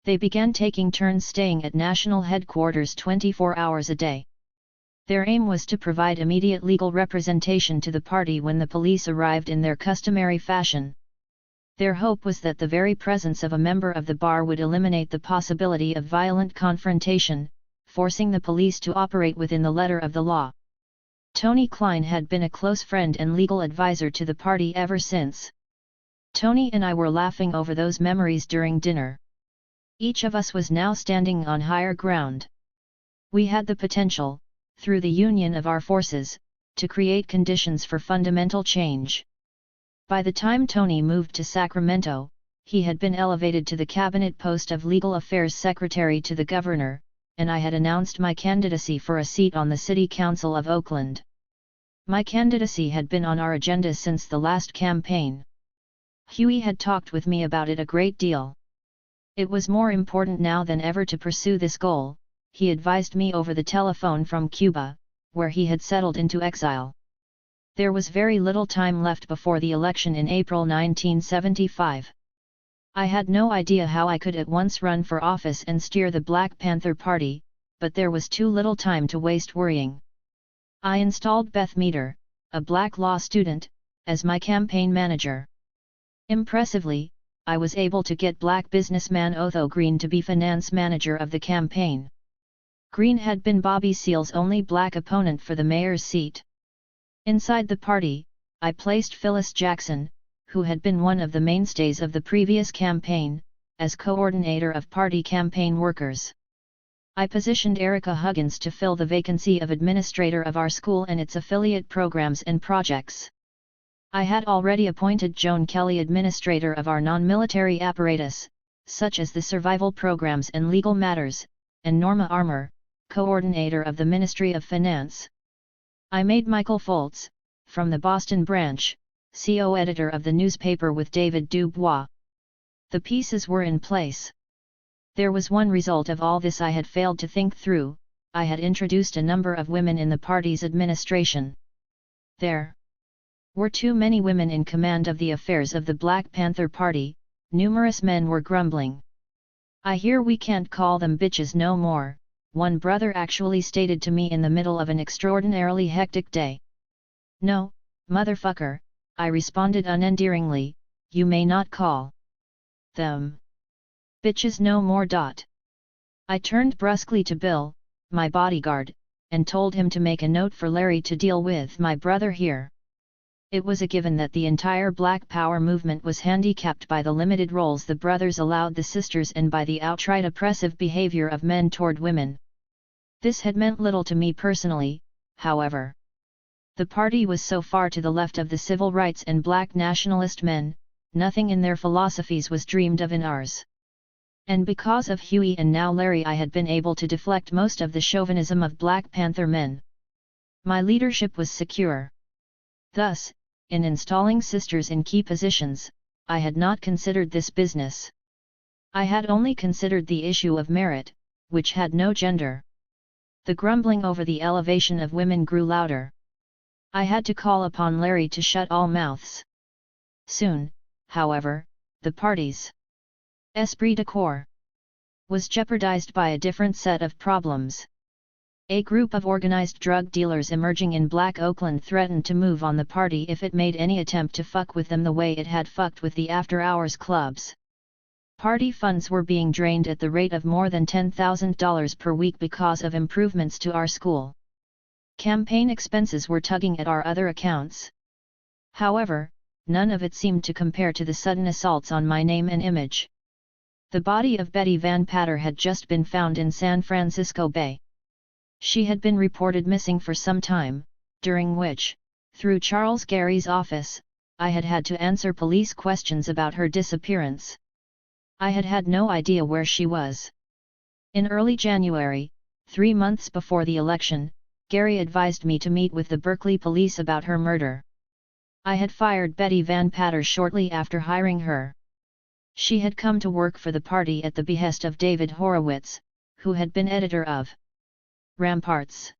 They began taking turns staying at national headquarters 24 hours a day. Their aim was to provide immediate legal representation to the party when the police arrived in their customary fashion. Their hope was that the very presence of a member of the bar would eliminate the possibility of violent confrontation, forcing the police to operate within the letter of the law. Tony Klein had been a close friend and legal advisor to the party ever since. Tony and I were laughing over those memories during dinner. Each of us was now standing on higher ground. We had the potential, through the union of our forces, to create conditions for fundamental change. By the time Tony moved to Sacramento, he had been elevated to the cabinet post of Legal Affairs Secretary to the Governor, and I had announced my candidacy for a seat on the City Council of Oakland. My candidacy had been on our agenda since the last campaign. Huey had talked with me about it a great deal. It was more important now than ever to pursue this goal, he advised me over the telephone from Cuba, where he had settled into exile. There was very little time left before the election in April 1975. I had no idea how I could at once run for office and steer the Black Panther Party, but there was too little time to waste worrying. I installed Beth Meter, a black law student, as my campaign manager. Impressively, I was able to get black businessman Otho Green to be finance manager of the campaign. Green had been Bobby Seale's only black opponent for the mayor's seat. Inside the party, I placed Phyllis Jackson, who had been one of the mainstays of the previous campaign, as coordinator of party campaign workers. I positioned Erica Huggins to fill the vacancy of administrator of our school and its affiliate programs and projects. I had already appointed Joan Kelly administrator of our non-military apparatus, such as the survival programs and legal matters, and Norma Armour, coordinator of the Ministry of Finance. I made Michael Foltz, from the Boston branch, co-editor of the newspaper with David Dubois. The pieces were in place. There was one result of all this I had failed to think through: I had introduced a number of women in the party's administration. There were too many women in command of the affairs of the Black Panther Party, numerous men were grumbling. "I hear we can't call them bitches no more," one brother actually stated to me in the middle of an extraordinarily hectic day. "No, motherfucker," I responded unendearingly, "you may not call them bitches no more." I turned brusquely to Bill, my bodyguard, and told him to make a note for Larry to deal with my brother here. It was a given that the entire Black Power movement was handicapped by the limited roles the brothers allowed the sisters and by the outright oppressive behavior of men toward women. This had meant little to me personally, however. The party was so far to the left of the civil rights and black nationalist men, nothing in their philosophies was dreamed of in ours. And because of Huey and now Larry, I had been able to deflect most of the chauvinism of Black Panther men. My leadership was secure. Thus, in installing sisters in key positions, I had not considered this business. I had only considered the issue of merit, which had no gender. The grumbling over the elevation of women grew louder. I had to call upon Larry to shut all mouths. Soon, however, the party's esprit de corps was jeopardized by a different set of problems. A group of organized drug dealers emerging in Black Oakland threatened to move on the party if it made any attempt to fuck with them the way it had fucked with the after-hours clubs. Party funds were being drained at the rate of more than $10,000 per week because of improvements to our school. Campaign expenses were tugging at our other accounts. However, none of it seemed to compare to the sudden assaults on my name and image. The body of Betty Van Patter had just been found in San Francisco Bay. She had been reported missing for some time, during which, through Charles Gary's office, I had had to answer police questions about her disappearance. I had had no idea where she was. In early January, 3 months before the election, Gary advised me to meet with the Berkeley police about her murder. I had fired Betty Van Patter shortly after hiring her. She had come to work for the party at the behest of David Horowitz, who had been editor of Ramparts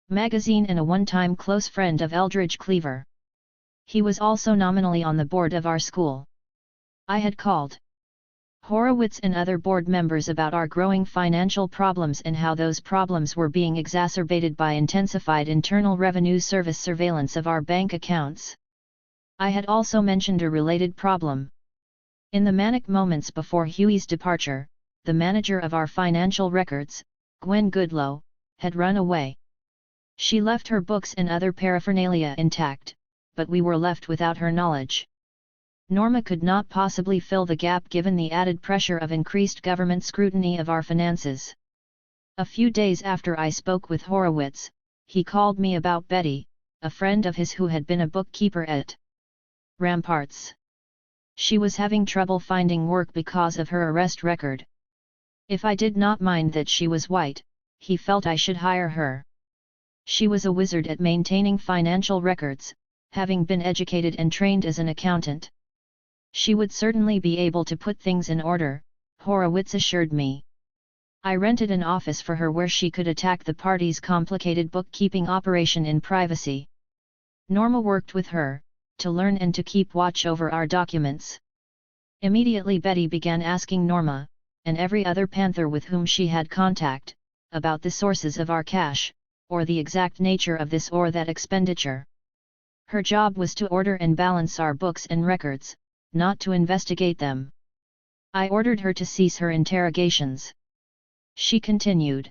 magazine and a one-time close friend of Eldridge Cleaver. He was also nominally on the board of our school. I had called Horowitz and other board members about our growing financial problems and how those problems were being exacerbated by intensified Internal Revenue Service surveillance of our bank accounts. I had also mentioned a related problem. In the manic moments before Huey's departure, the manager of our financial records, Gwen Goodlow, had run away. She left her books and other paraphernalia intact, but we were left without her knowledge. Norma could not possibly fill the gap given the added pressure of increased government scrutiny of our finances. A few days after I spoke with Horowitz, he called me about Betty, a friend of his who had been a bookkeeper at Ramparts. She was having trouble finding work because of her arrest record. If I did not mind that she was white, he felt I should hire her. She was a wizard at maintaining financial records, having been educated and trained as an accountant. She would certainly be able to put things in order, Horowitz assured me. I rented an office for her where she could attack the party's complicated bookkeeping operation in privacy. Norma worked with her, to learn and to keep watch over our documents. Immediately Betty began asking Norma, and every other Panther with whom she had contact, about the sources of our cash, or the exact nature of this or that expenditure. Her job was to order and balance our books and records, not to investigate them. I ordered her to cease her interrogations. She continued.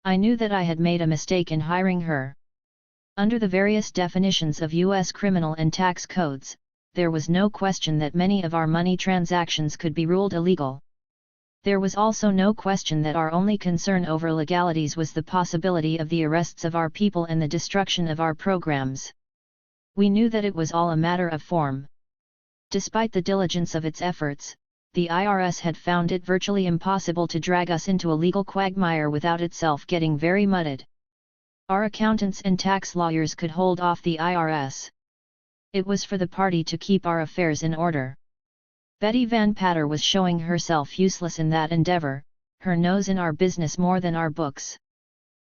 I knew that I had made a mistake in hiring her. Under the various definitions of U.S. criminal and tax codes, there was no question that many of our money transactions could be ruled illegal. There was also no question that our only concern over legalities was the possibility of the arrests of our people and the destruction of our programs. We knew that it was all a matter of form. Despite the diligence of its efforts, the IRS had found it virtually impossible to drag us into a legal quagmire without itself getting very muddled. Our accountants and tax lawyers could hold off the IRS. It was for the party to keep our affairs in order. Betty Van Patter was showing herself useless in that endeavor, her nose in our business more than our books.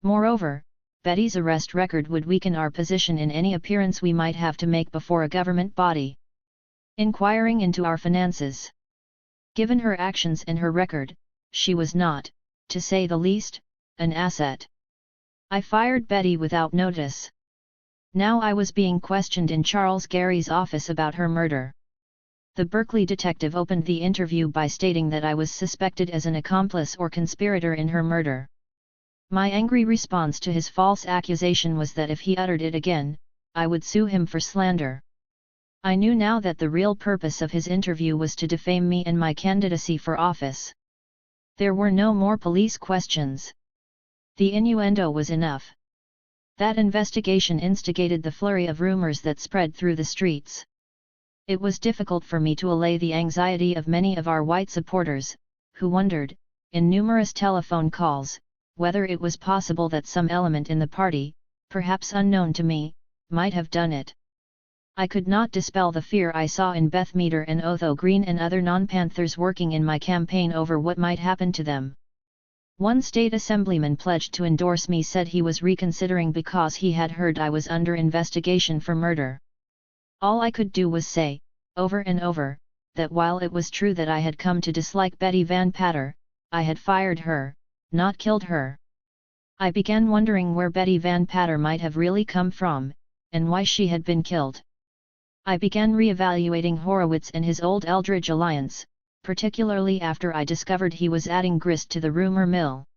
Moreover, Betty's arrest record would weaken our position in any appearance we might have to make before a government body inquiring into our finances. Given her actions and her record, she was not, to say the least, an asset. I fired Betty without notice. Now I was being questioned in Charles Gary's office about her murder. The Berkeley detective opened the interview by stating that I was suspected as an accomplice or conspirator in her murder. My angry response to his false accusation was that if he uttered it again, I would sue him for slander. I knew now that the real purpose of his interview was to defame me and my candidacy for office. There were no more police questions. The innuendo was enough. That investigation instigated the flurry of rumors that spread through the streets. It was difficult for me to allay the anxiety of many of our white supporters, who wondered, in numerous telephone calls, whether it was possible that some element in the party, perhaps unknown to me, might have done it. I could not dispel the fear I saw in Beth Meader and Otho Green and other non-Panthers working in my campaign over what might happen to them. One state assemblyman pledged to endorse me said he was reconsidering because he had heard I was under investigation for murder. All I could do was say, over and over, that while it was true that I had come to dislike Betty Van Patter, I had fired her, not killed her. I began wondering where Betty Van Patter might have really come from, and why she had been killed. I began re-evaluating Horowitz and his old Eldridge alliance, particularly after I discovered he was adding grist to the rumor mill.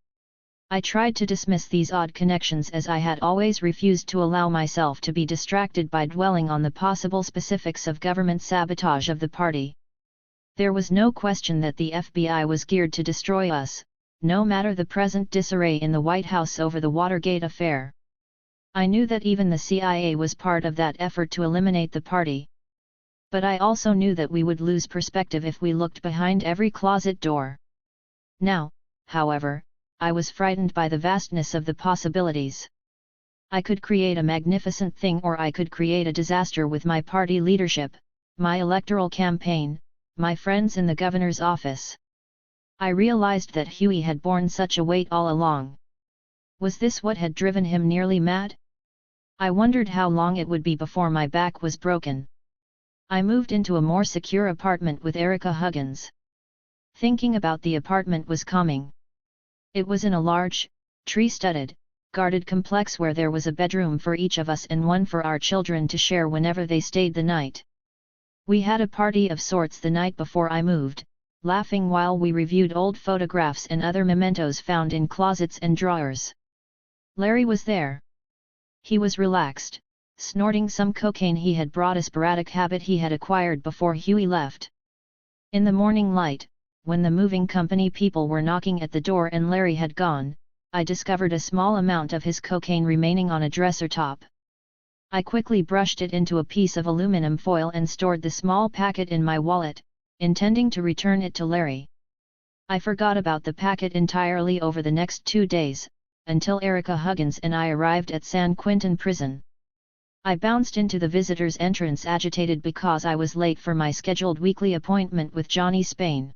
I tried to dismiss these odd connections as I had always refused to allow myself to be distracted by dwelling on the possible specifics of government sabotage of the party. There was no question that the FBI was geared to destroy us, no matter the present disarray in the White House over the Watergate affair. I knew that even the CIA was part of that effort to eliminate the party. But I also knew that we would lose perspective if we looked behind every closet door. Now, however, I was frightened by the vastness of the possibilities. I could create a magnificent thing or I could create a disaster with my party leadership, my electoral campaign, my friends in the governor's office. I realized that Huey had borne such a weight all along. Was this what had driven him nearly mad? I wondered how long it would be before my back was broken. I moved into a more secure apartment with Erica Huggins. Thinking about the apartment was calming. It was in a large, tree-studded, guarded complex where there was a bedroom for each of us and one for our children to share whenever they stayed the night. We had a party of sorts the night before I moved, laughing while we reviewed old photographs and other mementos found in closets and drawers. Larry was there. He was relaxed, snorting some cocaine he had brought, a sporadic habit he had acquired before Huey left. In the morning light, when the moving company people were knocking at the door and Larry had gone, I discovered a small amount of his cocaine remaining on a dresser top. I quickly brushed it into a piece of aluminum foil and stored the small packet in my wallet, intending to return it to Larry. I forgot about the packet entirely over the next 2 days, until Erica Huggins and I arrived at San Quentin prison. I bounced into the visitor's entrance agitated because I was late for my scheduled weekly appointment with Johnny Spain.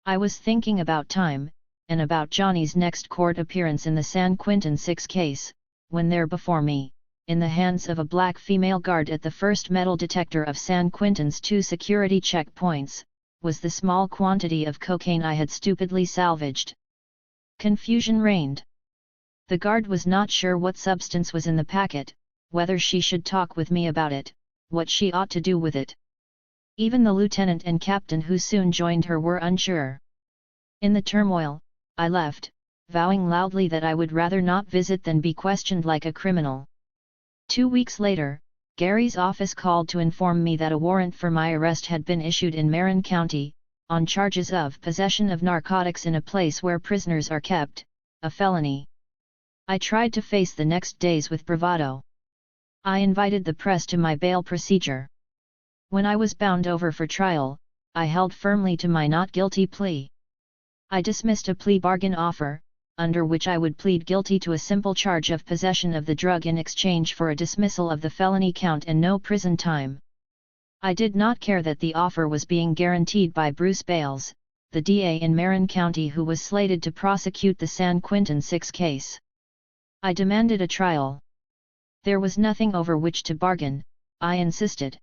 I was thinking about time, and about Johnny's next court appearance in the San Quentin 6 case, when there before me, in the hands of a black female guard at the first metal detector of San Quentin's 2 security checkpoints, was the small quantity of cocaine I had stupidly salvaged. Confusion reigned. The guard was not sure what substance was in the packet, whether she should talk with me about it, what she ought to do with it. Even the lieutenant and captain who soon joined her were unsure. In the turmoil, I left, vowing loudly that I would rather not visit than be questioned like a criminal. 2 weeks later, Gary's office called to inform me that a warrant for my arrest had been issued in Marin County, on charges of possession of narcotics in a place where prisoners are kept, a felony. I tried to face the next days with bravado. I invited the press to my bail procedure. When I was bound over for trial, I held firmly to my not guilty plea. I dismissed a plea bargain offer, under which I would plead guilty to a simple charge of possession of the drug in exchange for a dismissal of the felony count and no prison time. I did not care that the offer was being guaranteed by Bruce Bales, the DA in Marin County who was slated to prosecute the San Quentin 6 case. I demanded a trial. There was nothing over which to bargain, I insisted.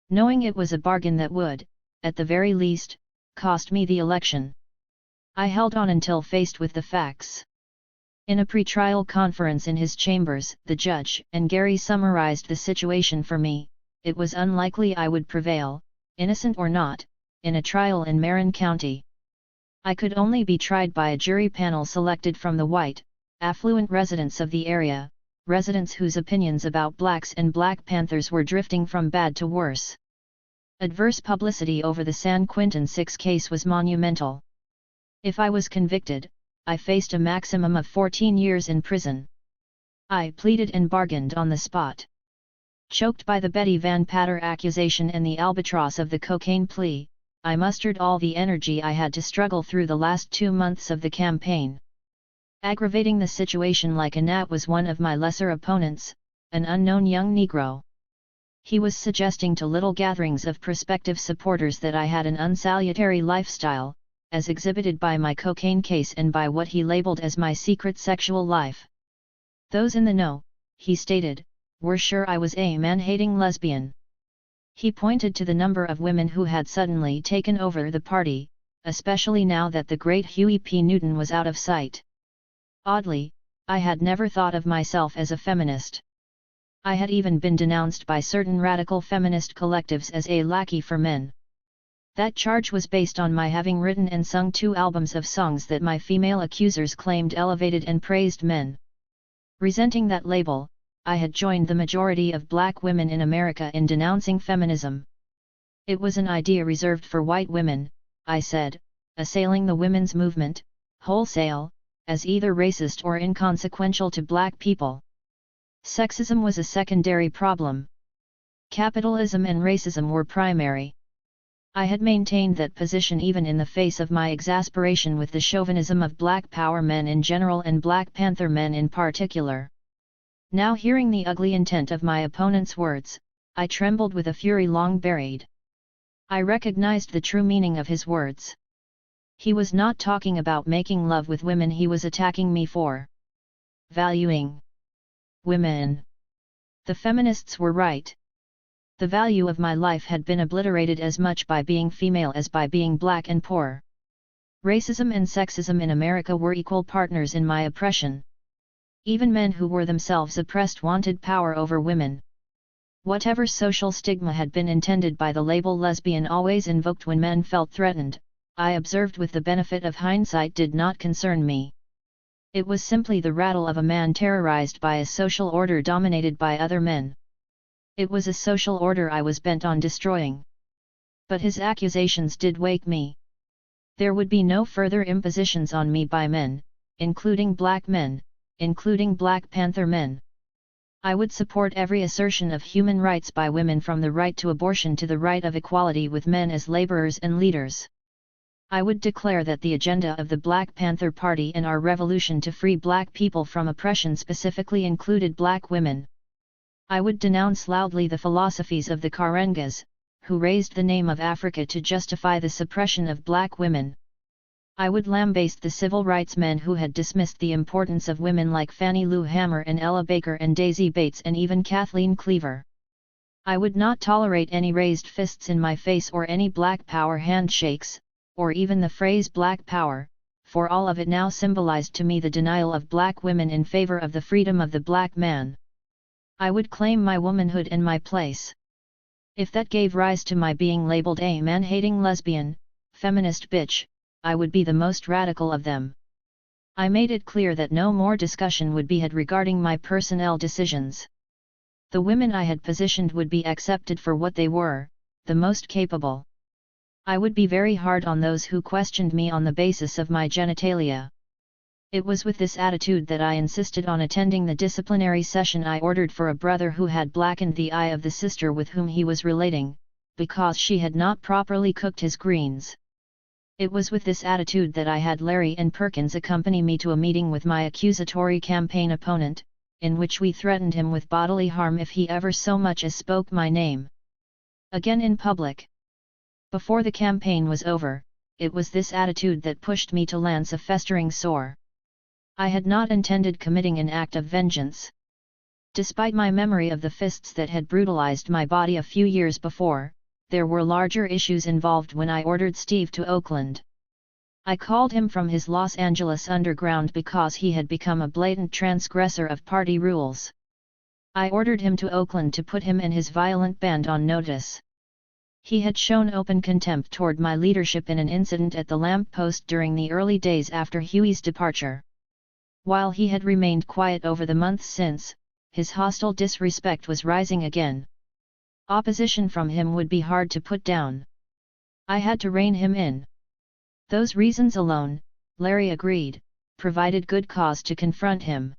Knowing it was a bargain that would, at the very least, cost me the election. I held on until faced with the facts. In a pre-trial conference in his chambers, the judge and Gary summarized the situation for me. It was unlikely I would prevail, innocent or not, in a trial in Marin County. I could only be tried by a jury panel selected from the white, affluent residents of the area, residents whose opinions about blacks and Black Panthers were drifting from bad to worse. Adverse publicity over the San Quentin 6 case was monumental. If I was convicted, I faced a maximum of 14 years in prison. I pleaded and bargained on the spot. Choked by the Betty Van Patter accusation and the albatross of the cocaine plea, I mustered all the energy I had to struggle through the last 2 months of the campaign. Aggravating the situation like a gnat was one of my lesser opponents, an unknown young Negro. He was suggesting to little gatherings of prospective supporters that I had an unsalutary lifestyle, as exhibited by my cocaine case and by what he labeled as my secret sexual life. Those in the know, he stated, were sure I was a man-hating lesbian. He pointed to the number of women who had suddenly taken over the party, especially now that the great Huey P. Newton was out of sight. Oddly, I had never thought of myself as a feminist. I had even been denounced by certain radical feminist collectives as a lackey for men. That charge was based on my having written and sung 2 albums of songs that my female accusers claimed elevated and praised men. Resenting that label, I had joined the majority of black women in America in denouncing feminism. It was an idea reserved for white women, I said, assailing the women's movement, wholesale, as either racist or inconsequential to black people. Sexism was a secondary problem. Capitalism and racism were primary. I had maintained that position even in the face of my exasperation with the chauvinism of Black Power men in general and Black Panther men in particular. Now hearing the ugly intent of my opponent's words, I trembled with a fury long buried. I recognized the true meaning of his words. He was not talking about making love with women, he was attacking me for valuing women. The feminists were right. The value of my life had been obliterated as much by being female as by being black and poor. Racism and sexism in America were equal partners in my oppression. Even men who were themselves oppressed wanted power over women. Whatever social stigma had been intended by the label lesbian always invoked when men felt threatened, I observed with the benefit of hindsight did not concern me. It was simply the rattle of a man terrorized by a social order dominated by other men. It was a social order I was bent on destroying. But his accusations did wake me. There would be no further impositions on me by men, including black men, including Black Panther men. I would support every assertion of human rights by women, from the right to abortion to the right of equality with men as laborers and leaders. I would declare that the agenda of the Black Panther Party and our revolution to free black people from oppression specifically included black women. I would denounce loudly the philosophies of the Karengas, who raised the name of Africa to justify the suppression of black women. I would lambaste the civil rights men who had dismissed the importance of women like Fannie Lou Hamer and Ella Baker and Daisy Bates and even Kathleen Cleaver. I would not tolerate any raised fists in my face or any black power handshakes, or even the phrase black power, for all of it now symbolized to me the denial of black women in favor of the freedom of the black man. I would claim my womanhood and my place. If that gave rise to my being labeled a man-hating lesbian, feminist bitch, I would be the most radical of them. I made it clear that no more discussion would be had regarding my personnel decisions. The women I had positioned would be accepted for what they were, the most capable. I would be very hard on those who questioned me on the basis of my genitalia. It was with this attitude that I insisted on attending the disciplinary session I ordered for a brother who had blackened the eye of the sister with whom he was relating, because she had not properly cooked his greens. It was with this attitude that I had Larry and Perkins accompany me to a meeting with my accusatory campaign opponent, in which we threatened him with bodily harm if he ever so much as spoke my name again in public. Before the campaign was over, it was this attitude that pushed me to lance a festering sore. I had not intended committing an act of vengeance. Despite my memory of the fists that had brutalized my body a few years before, there were larger issues involved when I ordered Steve to Oakland. I called him from his Los Angeles underground because he had become a blatant transgressor of party rules. I ordered him to Oakland to put him and his violent band on notice. He had shown open contempt toward my leadership in an incident at the lamp post during the early days after Huey's departure. While he had remained quiet over the months since, his hostile disrespect was rising again. Opposition from him would be hard to put down. I had to rein him in. Those reasons alone, Larry agreed, provided good cause to confront him.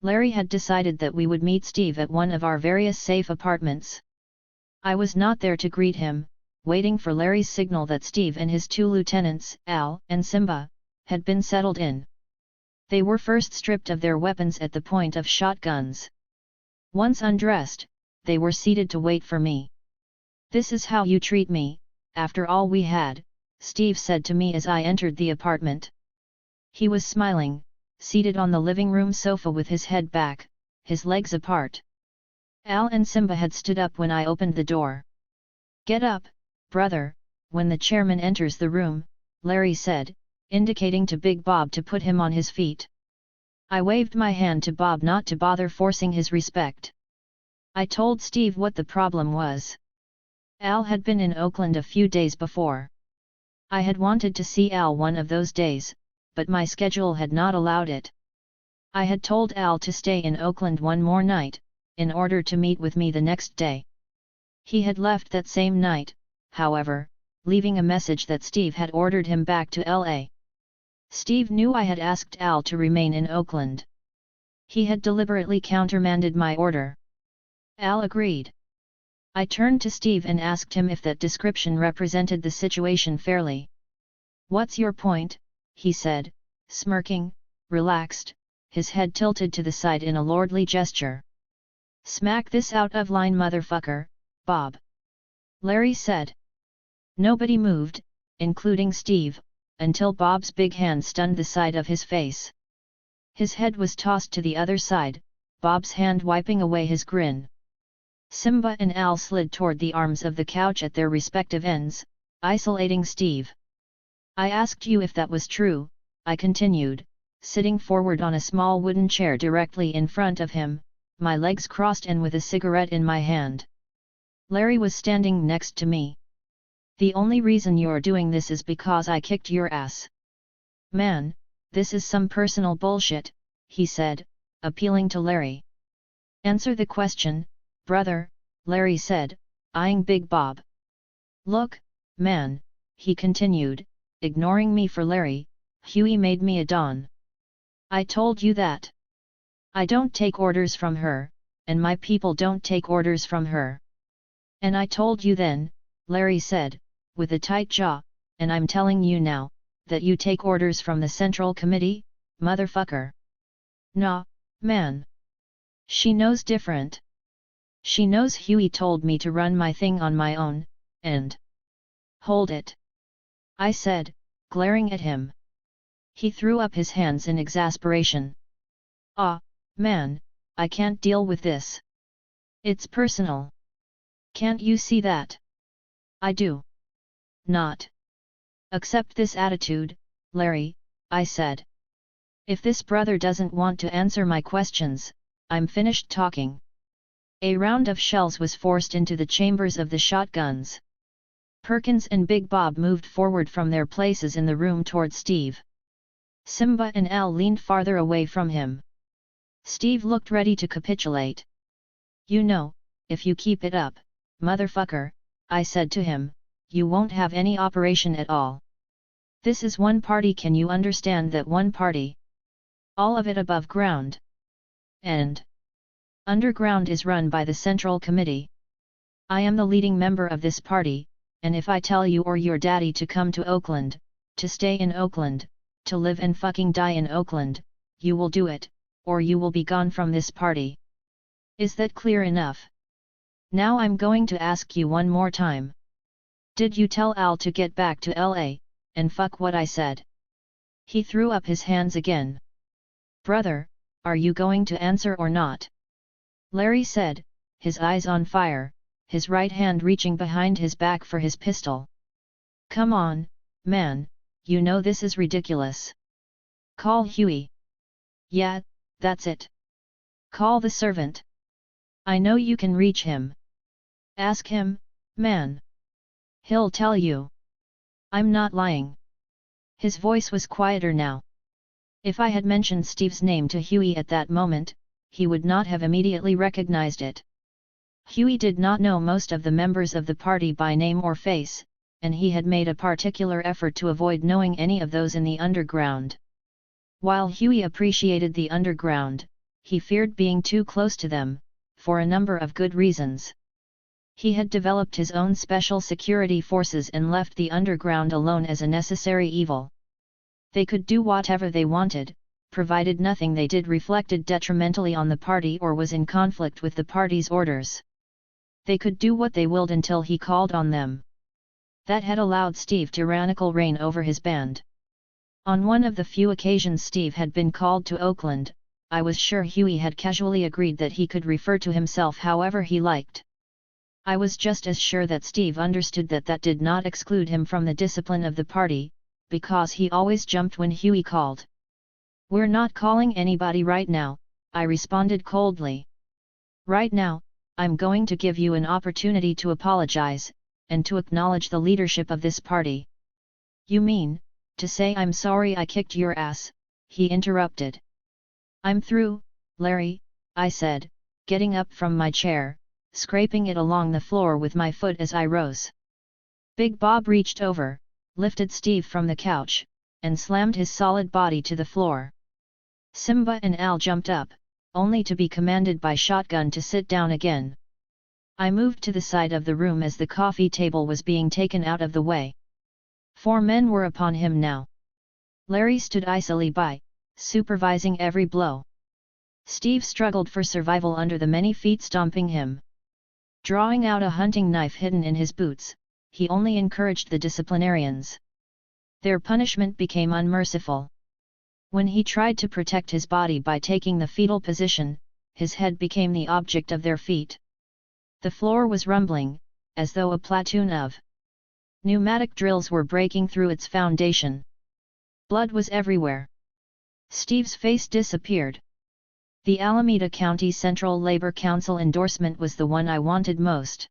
Larry had decided that we would meet Steve at one of our various safe apartments. I was not there to greet him, waiting for Larry's signal that Steve and his two lieutenants, Al and Simba, had been settled in. They were first stripped of their weapons at the point of shotguns. Once undressed, they were seated to wait for me. "This is how you treat me, after all we had," Steve said to me as I entered the apartment. He was smiling, seated on the living room sofa with his head back, his legs apart. Al and Simba had stood up when I opened the door. "Get up, brother," when the chairman enters the room, Larry said, indicating to Big Bob to put him on his feet. I waved my hand to Bob not to bother forcing his respect. I told Steve what the problem was. Al had been in Oakland a few days before. I had wanted to see Al one of those days, but my schedule had not allowed it. I had told Al to stay in Oakland one more night, in order to meet with me the next day. He had left that same night, however, leaving a message that Steve had ordered him back to LA. Steve knew I had asked Al to remain in Oakland. He had deliberately countermanded my order. Al agreed. I turned to Steve and asked him if that description represented the situation fairly. "What's your point?" he said, smirking, relaxed, his head tilted to the side in a lordly gesture. "Smack this out of line, motherfucker, Bob," Larry said. Nobody moved, including Steve, until Bob's big hand stunned the side of his face. His head was tossed to the other side, Bob's hand wiping away his grin. Simba and Al slid toward the arms of the couch at their respective ends, isolating Steve. "I asked you if that was true," I continued, sitting forward on a small wooden chair directly in front of him, my legs crossed and with a cigarette in my hand. Larry was standing next to me. "The only reason you're doing this is because I kicked your ass." "Man, this is some personal bullshit," he said, appealing to Larry. "Answer the question, brother," Larry said, eyeing Big Bob. "Look, man," he continued, ignoring me for Larry, "Huey made me a Don. I told you that. I don't take orders from her, and my people don't take orders from her." "And I told you then," Larry said, with a tight jaw, and I'm telling you now, that you take orders from the Central Committee, motherfucker. Nah, man. She knows different. She knows Huey told me to run my thing on my own, and... Hold it! I said, glaring at him. He threw up his hands in exasperation. Ah, man, I can't deal with this. It's personal. Can't you see that? I do. Not. Accept this attitude, Larry, I said. If this brother doesn't want to answer my questions, I'm finished talking. A round of shells was forced into the chambers of the shotguns. Perkins and Big Bob moved forward from their places in the room toward Steve. Simba and Al leaned farther away from him. Steve looked ready to capitulate. You know, if you keep it up, motherfucker, I said to him, you won't have any operation at all. This is one party, can you understand that? One party. All of it above ground. And underground is run by the Central Committee. I am the leading member of this party, and if I tell you or your daddy to come to Oakland, to stay in Oakland, to live and fucking die in Oakland, you will do it, or you will be gone from this party. Is that clear enough? Now I'm going to ask you one more time. Did you tell Al to get back to LA, and fuck what I said? He threw up his hands again. Brother, are you going to answer or not? Larry said, his eyes on fire, his right hand reaching behind his back for his pistol. Come on, man, you know this is ridiculous. Call Huey. Yeah, that's it. Call the servant. I know you can reach him. Ask him, man. He'll tell you. I'm not lying. His voice was quieter now. If I had mentioned Steve's name to Huey at that moment, he would not have immediately recognized it. Huey did not know most of the members of the party by name or face, and he had made a particular effort to avoid knowing any of those in the underground. While Huey appreciated the underground, he feared being too close to them, for a number of good reasons. He had developed his own special security forces and left the underground alone as a necessary evil. They could do whatever they wanted, provided nothing they did reflected detrimentally on the party or was in conflict with the party's orders. They could do what they willed until he called on them. That had allowed Steve tyrannical reign over his band. On one of the few occasions Steve had been called to Oakland, I was sure Huey had casually agreed that he could refer to himself however he liked. I was just as sure that Steve understood that that did not exclude him from the discipline of the party, because he always jumped when Huey called. We're not calling anybody right now, I responded coldly. Right now, I'm going to give you an opportunity to apologize, and to acknowledge the leadership of this party. You mean, to say I'm sorry I kicked your ass, he interrupted. I'm through, Larry, I said, getting up from my chair, scraping it along the floor with my foot as I rose. Big Bob reached over, lifted Steve from the couch, and slammed his solid body to the floor. Simba and Al jumped up, only to be commanded by Shotgun to sit down again. I moved to the side of the room as the coffee table was being taken out of the way. 4 men were upon him now. Larry stood icily by, supervising every blow. Steve struggled for survival under the many feet stomping him. Drawing out a hunting knife hidden in his boots, he only encouraged the disciplinarians. Their punishment became unmerciful. When he tried to protect his body by taking the fetal position, his head became the object of their feet. The floor was rumbling, as though a platoon of pneumatic drills were breaking through its foundation. Blood was everywhere. Steve's face disappeared. The Alameda County Central Labor Council endorsement was the one I wanted most.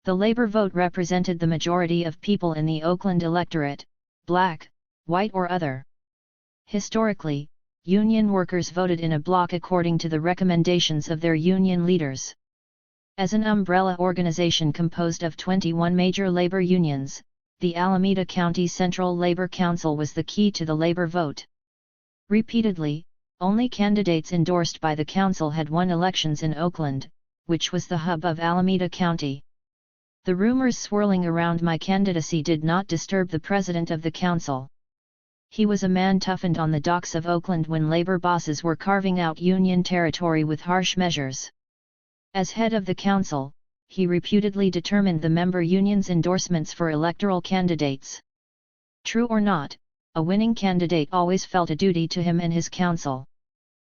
The labor vote represented the majority of people in the Oakland electorate, black, white or other. Historically, union workers voted in a block according to the recommendations of their union leaders. As an umbrella organization composed of 21 major labor unions, the Alameda County Central Labor Council was the key to the labor vote. Repeatedly, only candidates endorsed by the council had won elections in Oakland, which was the hub of Alameda County. The rumors swirling around my candidacy did not disturb the president of the council. He was a man toughened on the docks of Oakland when labor bosses were carving out union territory with harsh measures. As head of the council, he reputedly determined the member unions' endorsements for electoral candidates. True or not, a winning candidate always felt a duty to him and his council.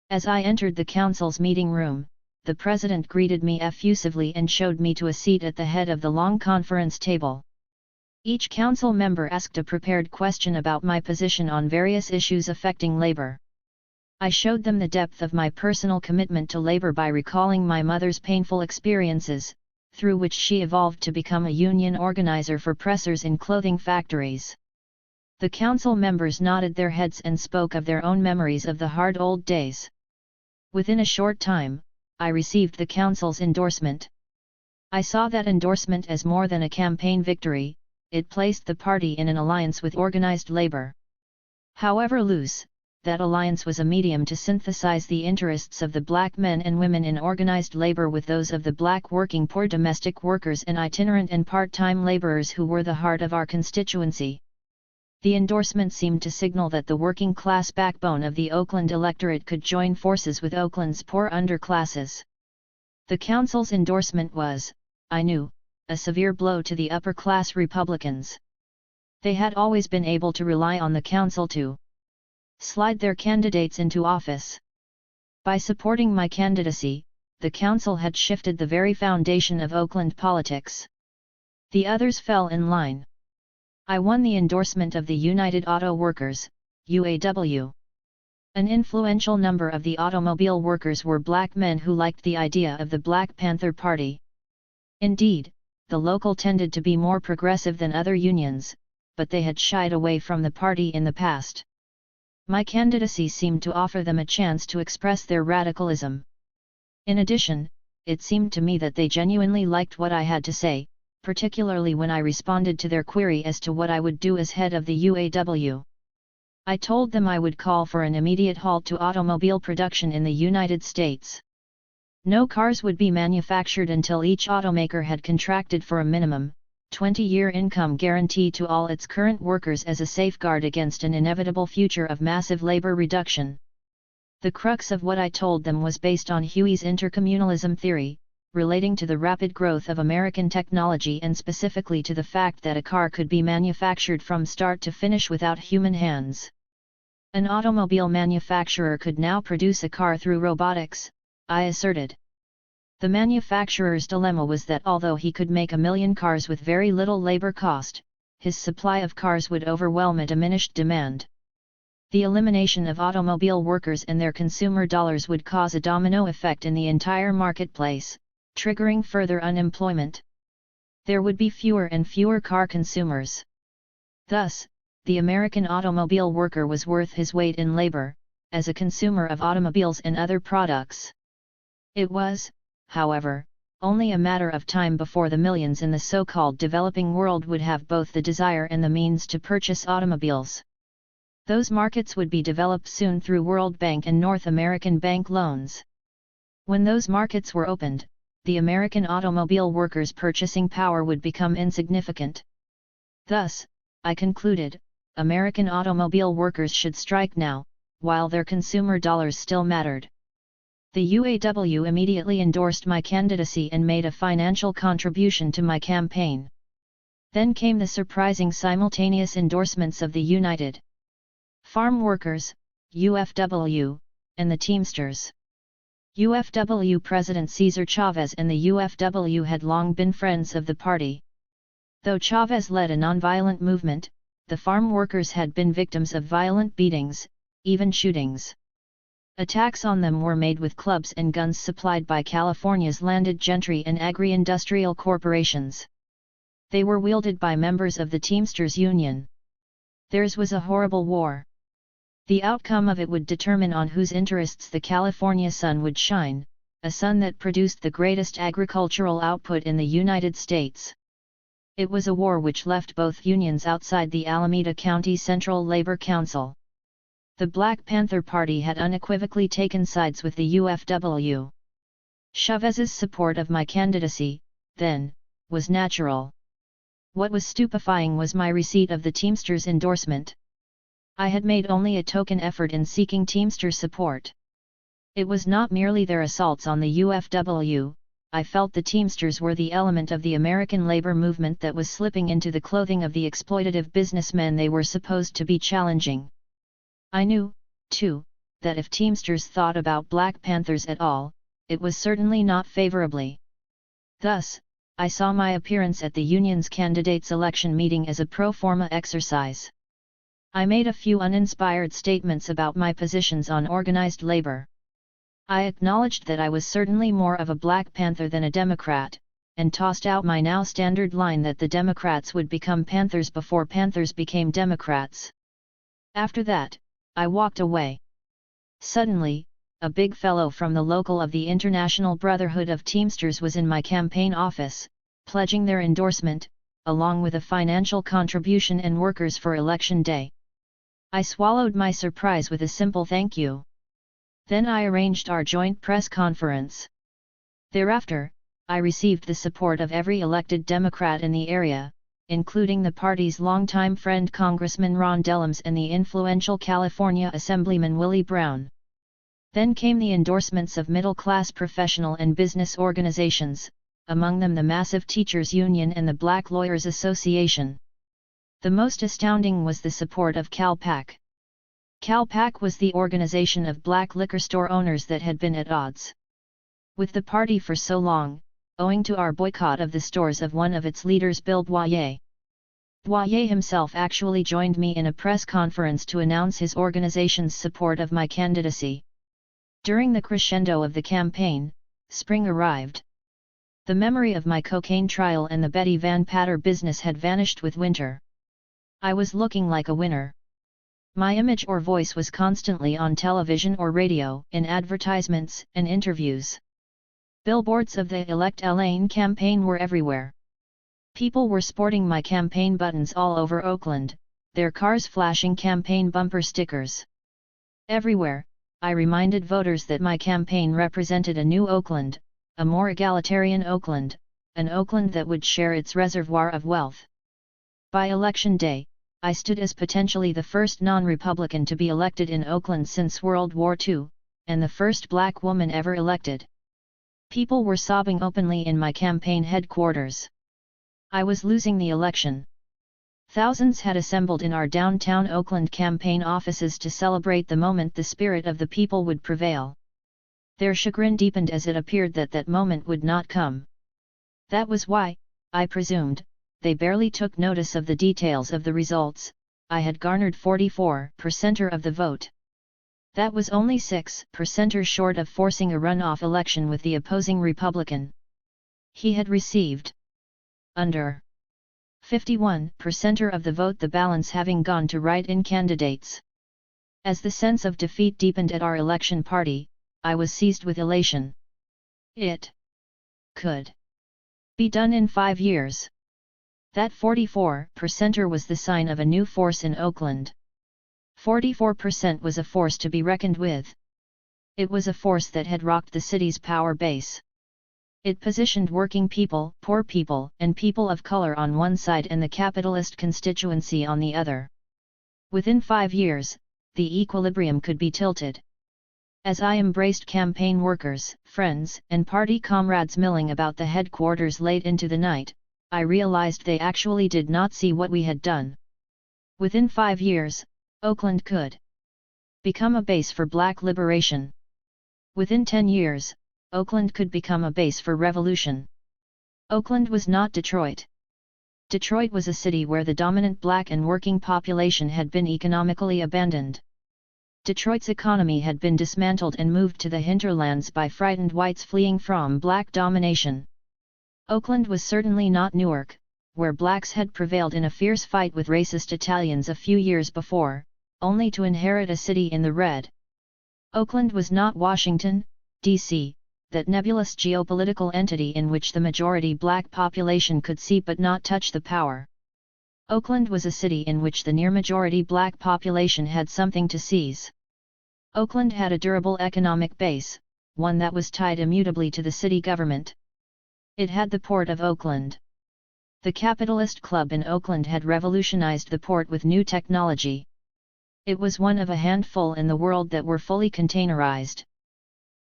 As I entered the council's meeting room, the president greeted me effusively and showed me to a seat at the head of the long conference table. Each council member asked a prepared question about my position on various issues affecting labor. I showed them the depth of my personal commitment to labor by recalling my mother's painful experiences, through which she evolved to become a union organizer for pressers in clothing factories. The council members nodded their heads and spoke of their own memories of the hard old days. Within a short time, I received the council's endorsement. I saw that endorsement as more than a campaign victory. It placed the party in an alliance with organized labor. However loose, that alliance was a medium to synthesize the interests of the black men and women in organized labor with those of the black working poor domestic workers and itinerant and part-time laborers who were the heart of our constituency. The endorsement seemed to signal that the working class backbone of the Oakland electorate could join forces with Oakland's poor underclasses. The council's endorsement was, I knew, a severe blow to the upper-class Republicans. They had always been able to rely on the council to slide their candidates into office. By supporting my candidacy, the council had shifted the very foundation of Oakland politics. The others fell in line. I won the endorsement of the United Auto Workers, UAW. An influential number of the automobile workers were black men who liked the idea of the Black Panther Party. Indeed, the local tended to be more progressive than other unions, but they had shied away from the party in the past. My candidacy seemed to offer them a chance to express their radicalism. In addition, it seemed to me that they genuinely liked what I had to say, particularly when I responded to their query as to what I would do as head of the UAW. I told them I would call for an immediate halt to automobile production in the United States. No cars would be manufactured until each automaker had contracted for a minimum, 20-year income guarantee to all its current workers as a safeguard against an inevitable future of massive labor reduction. The crux of what I told them was based on Huey's intercommunalism theory, relating to the rapid growth of American technology and specifically to the fact that a car could be manufactured from start to finish without human hands. An automobile manufacturer could now produce a car through robotics, I asserted. The manufacturer's dilemma was that although he could make 1 million cars with very little labor cost, his supply of cars would overwhelm a diminished demand. The elimination of automobile workers and their consumer dollars would cause a domino effect in the entire marketplace, triggering further unemployment. There would be fewer and fewer car consumers. Thus, the American automobile worker was worth his weight in labor, as a consumer of automobiles and other products. It was, however, only a matter of time before the millions in the so-called developing world would have both the desire and the means to purchase automobiles. Those markets would be developed soon through World Bank and North American bank loans. When those markets were opened, the American automobile workers' purchasing power would become insignificant. Thus, I concluded, American automobile workers should strike now, while their consumer dollars still mattered. The UAW immediately endorsed my candidacy and made a financial contribution to my campaign. Then came the surprising simultaneous endorsements of the United Farm Workers, UFW, and the Teamsters. UFW President Cesar Chavez and the UFW had long been friends of the party. Though Chavez led a nonviolent movement, the farm workers had been victims of violent beatings, even shootings. Attacks on them were made with clubs and guns supplied by California's landed gentry and agri-industrial corporations. They were wielded by members of the Teamsters Union. Theirs was a horrible war. The outcome of it would determine on whose interests the California sun would shine, a sun that produced the greatest agricultural output in the United States. It was a war which left both unions outside the Alameda County Central Labor Council. The Black Panther Party had unequivocally taken sides with the UFW. Chavez's support of my candidacy, then, was natural. What was stupefying was my receipt of the Teamsters' endorsement. I had made only a token effort in seeking Teamsters support. It was not merely their assaults on the UFW, I felt the Teamsters were the element of the American labor movement that was slipping into the clothing of the exploitative businessmen they were supposed to be challenging. I knew, too, that if Teamsters thought about Black Panthers at all, it was certainly not favorably. Thus, I saw my appearance at the union's candidates' election meeting as a pro forma exercise. I made a few uninspired statements about my positions on organized labor. I acknowledged that I was certainly more of a Black Panther than a Democrat, and tossed out my now standard line that the Democrats would become Panthers before Panthers became Democrats. After that, I walked away. Suddenly, a big fellow from the local of the International Brotherhood of Teamsters was in my campaign office, pledging their endorsement, along with a financial contribution and workers for Election Day. I swallowed my surprise with a simple thank you. Then I arranged our joint press conference. Thereafter, I received the support of every elected Democrat in the area, including the party's longtime friend Congressman Ron Dellums and the influential California Assemblyman Willie Brown. Then came the endorsements of middle-class professional and business organizations, among them the massive Teachers Union and the Black Lawyers Association. The most astounding was the support of CalPAC. CalPAC was the organization of black liquor store owners that had been at odds with the party for so long, owing to our boycott of the stores of one of its leaders, Bill Boyer. Boyer himself actually joined me in a press conference to announce his organization's support of my candidacy. During the crescendo of the campaign, spring arrived. The memory of my cocaine trial and the Betty Van Patter business had vanished with winter. I was looking like a winner. My image or voice was constantly on television or radio, in advertisements and interviews. Billboards of the Elect Elaine campaign were everywhere. People were sporting my campaign buttons all over Oakland, their cars flashing campaign bumper stickers. Everywhere, I reminded voters that my campaign represented a new Oakland, a more egalitarian Oakland, an Oakland that would share its reservoir of wealth. By Election Day, I stood as potentially the first non-Republican to be elected in Oakland since World War II, and the first black woman ever elected. People were sobbing openly in my campaign headquarters. I was losing the election. Thousands had assembled in our downtown Oakland campaign offices to celebrate the moment the spirit of the people would prevail. Their chagrin deepened as it appeared that that moment would not come. That was why, I presumed, they barely took notice of the details of the results. I had garnered 44% of the vote. That was only 6% short of forcing a runoff election with the opposing Republican. He had received under 51% of the vote, the balance having gone to write-in candidates. As the sense of defeat deepened at our election party, I was seized with elation. It could be done in 5 years. That 44% was the sign of a new force in Oakland. 44% was a force to be reckoned with. It was a force that had rocked the city's power base. It positioned working people, poor people, and people of color on one side and the capitalist constituency on the other. Within 5 years, the equilibrium could be tilted. As I embraced campaign workers, friends, and party comrades milling about the headquarters late into the night, I realized they actually did not see what we had done. Within 5 years, Oakland could become a base for black liberation. Within 10 years, Oakland could become a base for revolution. Oakland was not Detroit. Detroit was a city where the dominant black and working population had been economically abandoned. Detroit's economy had been dismantled and moved to the hinterlands by frightened whites fleeing from black domination. Oakland was certainly not Newark, where blacks had prevailed in a fierce fight with racist Italians a few years before, only to inherit a city in the red. Oakland was not Washington, D.C., that nebulous geopolitical entity in which the majority black population could see but not touch the power. Oakland was a city in which the near-majority black population had something to seize. Oakland had a durable economic base, one that was tied immutably to the city government. It had the Port of Oakland. The capitalist club in Oakland had revolutionized the port with new technology. It was one of a handful in the world that were fully containerized.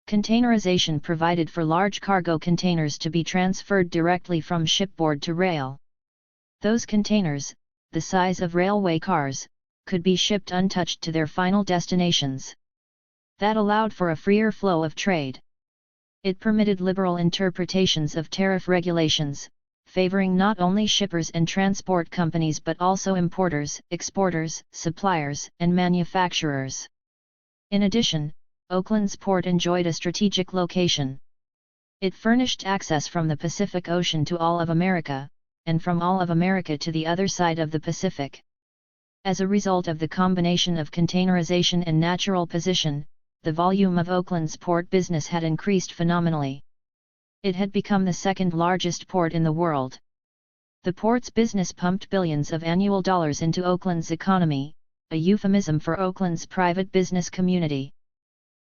Containerization provided for large cargo containers to be transferred directly from shipboard to rail. Those containers, the size of railway cars, could be shipped untouched to their final destinations. That allowed for a freer flow of trade. It permitted liberal interpretations of tariff regulations, favoring not only shippers and transport companies but also importers, exporters, suppliers, and manufacturers. In addition, Oakland's port enjoyed a strategic location. It furnished access from the Pacific Ocean to all of America, and from all of America to the other side of the Pacific. As a result of the combination of containerization and natural position, the volume of Oakland's port business had increased phenomenally. It had become the second largest port in the world. The port's business pumped billions of annual dollars into Oakland's economy, a euphemism for Oakland's private business community.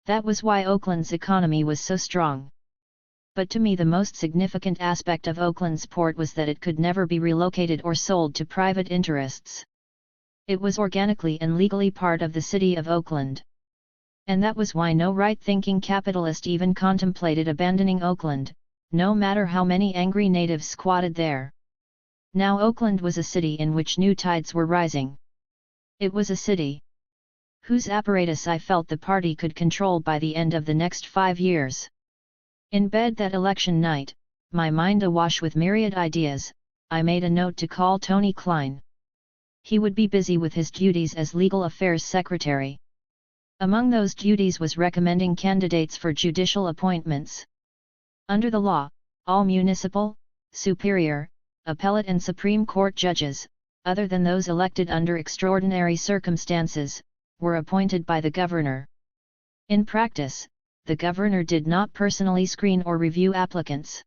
That was why Oakland's economy was so strong. But to me the most significant aspect of Oakland's port was that it could never be relocated or sold to private interests. It was organically and legally part of the city of Oakland. And that was why no right-thinking capitalist even contemplated abandoning Oakland, no matter how many angry natives squatted there. Now Oakland was a city in which new tides were rising. It was a city whose apparatus I felt the party could control by the end of the next 5 years. In bed that election night, my mind awash with myriad ideas, I made a note to call Tony Klein. He would be busy with his duties as Legal Affairs Secretary. Among those duties was recommending candidates for judicial appointments. Under the law, all municipal, superior, appellate and Supreme Court judges, other than those elected under extraordinary circumstances, were appointed by the governor. In practice, the governor did not personally screen or review applicants.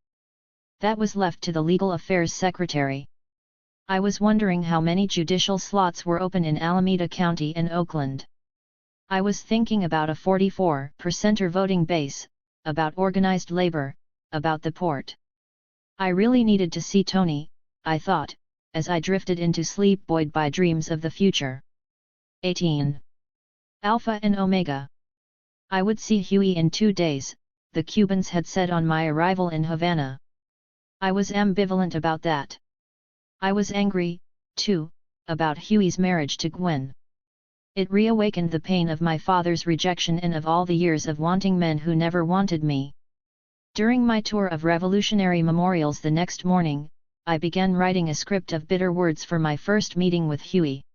That was left to the Legal Affairs Secretary. I was wondering how many judicial slots were open in Alameda County and Oakland. I was thinking about a 44% voting base, about organized labor, about the port. I really needed to see Tony, I thought, as I drifted into sleep buoyed by dreams of the future. 18. Alpha and Omega. I would see Huey in 2 days, the Cubans had said on my arrival in Havana. I was ambivalent about that. I was angry, too, about Huey's marriage to Gwen. It reawakened the pain of my father's rejection and of all the years of wanting men who never wanted me. During my tour of revolutionary memorials the next morning, I began writing a script of bitter words for my first meeting with Huey.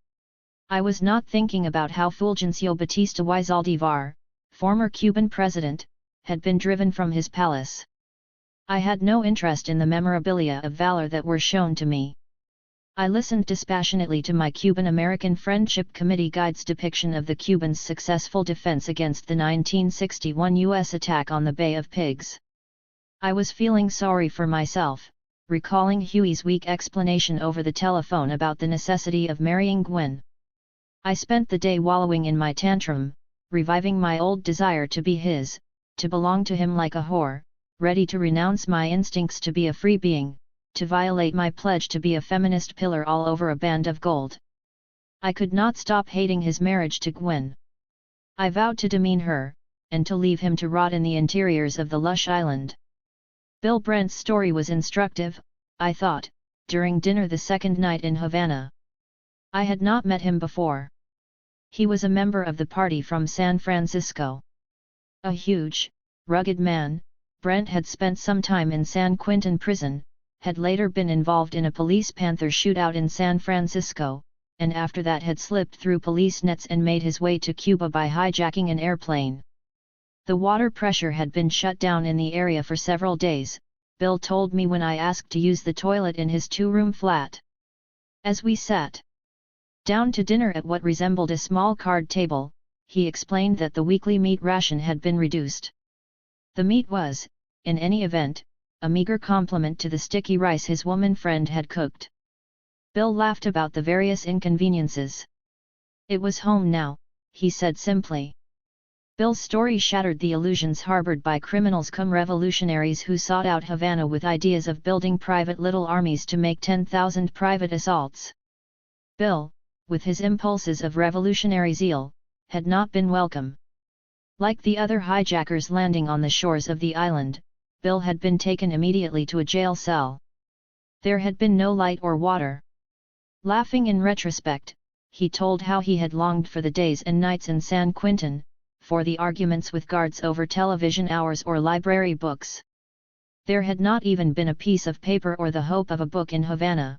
I was not thinking about how Fulgencio Batista y Zaldivar, former Cuban president, had been driven from his palace. I had no interest in the memorabilia of valor that were shown to me. I listened dispassionately to my Cuban-American Friendship Committee guide's depiction of the Cubans' successful defense against the 1961 U.S. attack on the Bay of Pigs. I was feeling sorry for myself, recalling Huey's weak explanation over the telephone about the necessity of marrying Gwen. I spent the day wallowing in my tantrum, reviving my old desire to be his, to belong to him like a whore, ready to renounce my instincts to be a free being, to violate my pledge to be a feminist pillar all over a band of gold. I could not stop hating his marriage to Gwen. I vowed to demean her, and to leave him to rot in the interiors of the lush island. Bill Brent's story was instructive, I thought, during dinner the second night in Havana. I had not met him before. He was a member of the party from San Francisco. A huge, rugged man, Brent had spent some time in San Quentin prison, had later been involved in a police panther shootout in San Francisco, and after that had slipped through police nets and made his way to Cuba by hijacking an airplane. The water pressure had been shut down in the area for several days, Bill told me when I asked to use the toilet in his 2-room flat. As we sat down to dinner at what resembled a small card table, he explained that the weekly meat ration had been reduced. The meat was, in any event, a meager complement to the sticky rice his woman friend had cooked. Bill laughed about the various inconveniences. It was home now, he said simply. Bill's story shattered the illusions harbored by criminals cum revolutionaries who sought out Havana with ideas of building private little armies to make 10,000 private assaults. Bill, with his impulses of revolutionary zeal, had not been welcome. Like the other hijackers landing on the shores of the island, Bill had been taken immediately to a jail cell. There had been no light or water. Laughing in retrospect, he told how he had longed for the days and nights in San Quentin, for the arguments with guards over television hours or library books. There had not even been a piece of paper or the hope of a book in Havana.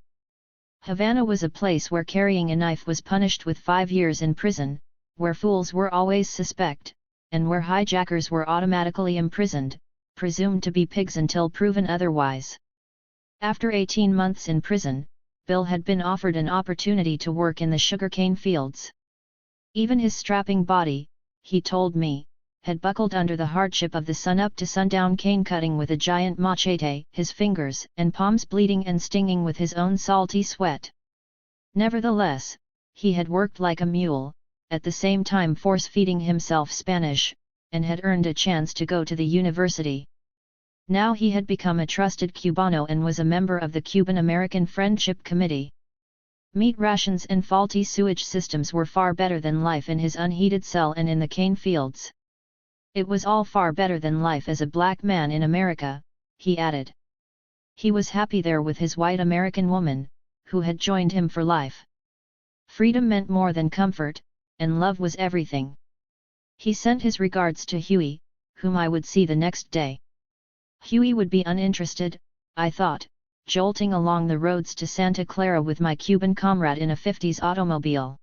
Havana was a place where carrying a knife was punished with 5 years in prison, where fools were always suspect, and where hijackers were automatically imprisoned, presumed to be pigs until proven otherwise. After 18 months in prison, Bill had been offered an opportunity to work in the sugarcane fields. Even his strapping body, he told me, had buckled under the hardship of the sun-up to sundown cane cutting with a giant machete, his fingers and palms bleeding and stinging with his own salty sweat. Nevertheless, he had worked like a mule, at the same time force-feeding himself Spanish, and had earned a chance to go to the university. Now he had become a trusted Cubano and was a member of the Cuban-American Friendship Committee. Meat rations and faulty sewage systems were far better than life in his unheated cell and in the cane fields. It was all far better than life as a black man in America, he added. He was happy there with his white American woman, who had joined him for life. Freedom meant more than comfort, and love was everything. He sent his regards to Huey, whom I would see the next day. Huey would be uninterested, I thought, jolting along the roads to Santa Clara with my Cuban comrade in a 50s automobile.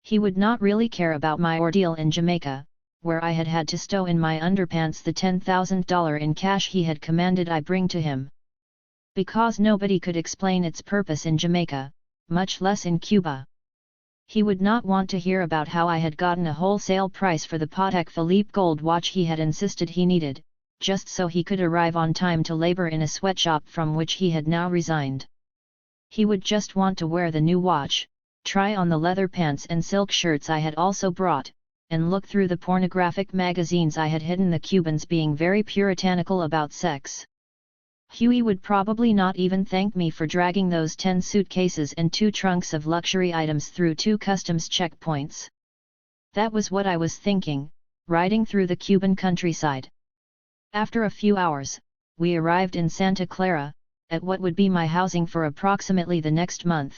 He would not really care about my ordeal in Jamaica, where I had had to stow in my underpants the $10,000 in cash he had commanded I bring to him. Because nobody could explain its purpose in Jamaica, much less in Cuba. He would not want to hear about how I had gotten a wholesale price for the Patek Philippe gold watch he had insisted he needed, just so he could arrive on time to labor in a sweatshop from which he had now resigned. He would just want to wear the new watch, try on the leather pants and silk shirts I had also brought, and look through the pornographic magazines I had hidden, the Cubans being very puritanical about sex. Huey would probably not even thank me for dragging those 10 suitcases and 2 trunks of luxury items through 2 customs checkpoints. That was what I was thinking, riding through the Cuban countryside. After a few hours, we arrived in Santa Clara, at what would be my housing for approximately the next month.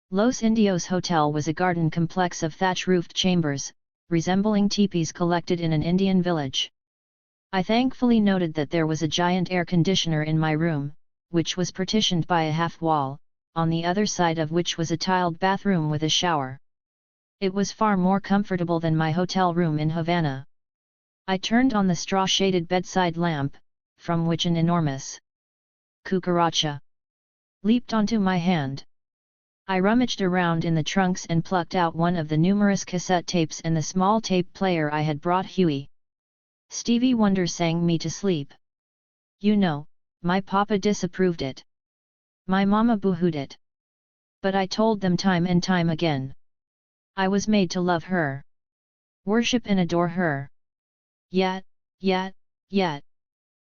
Los Indios Hotel was a garden complex of thatch-roofed chambers, resembling teepees collected in an Indian village. I thankfully noted that there was a giant air conditioner in my room, which was partitioned by a half-wall, on the other side of which was a tiled bathroom with a shower. It was far more comfortable than my hotel room in Havana. I turned on the straw-shaded bedside lamp, from which an enormous cucaracha leaped onto my hand. I rummaged around in the trunks and plucked out one of the numerous cassette tapes and the small tape player I had brought Huey. Stevie Wonder sang me to sleep. You know, my papa disapproved it. My mama boo-hooed it. But I told them time and time again. I was made to love her. Worship and adore her. Yet.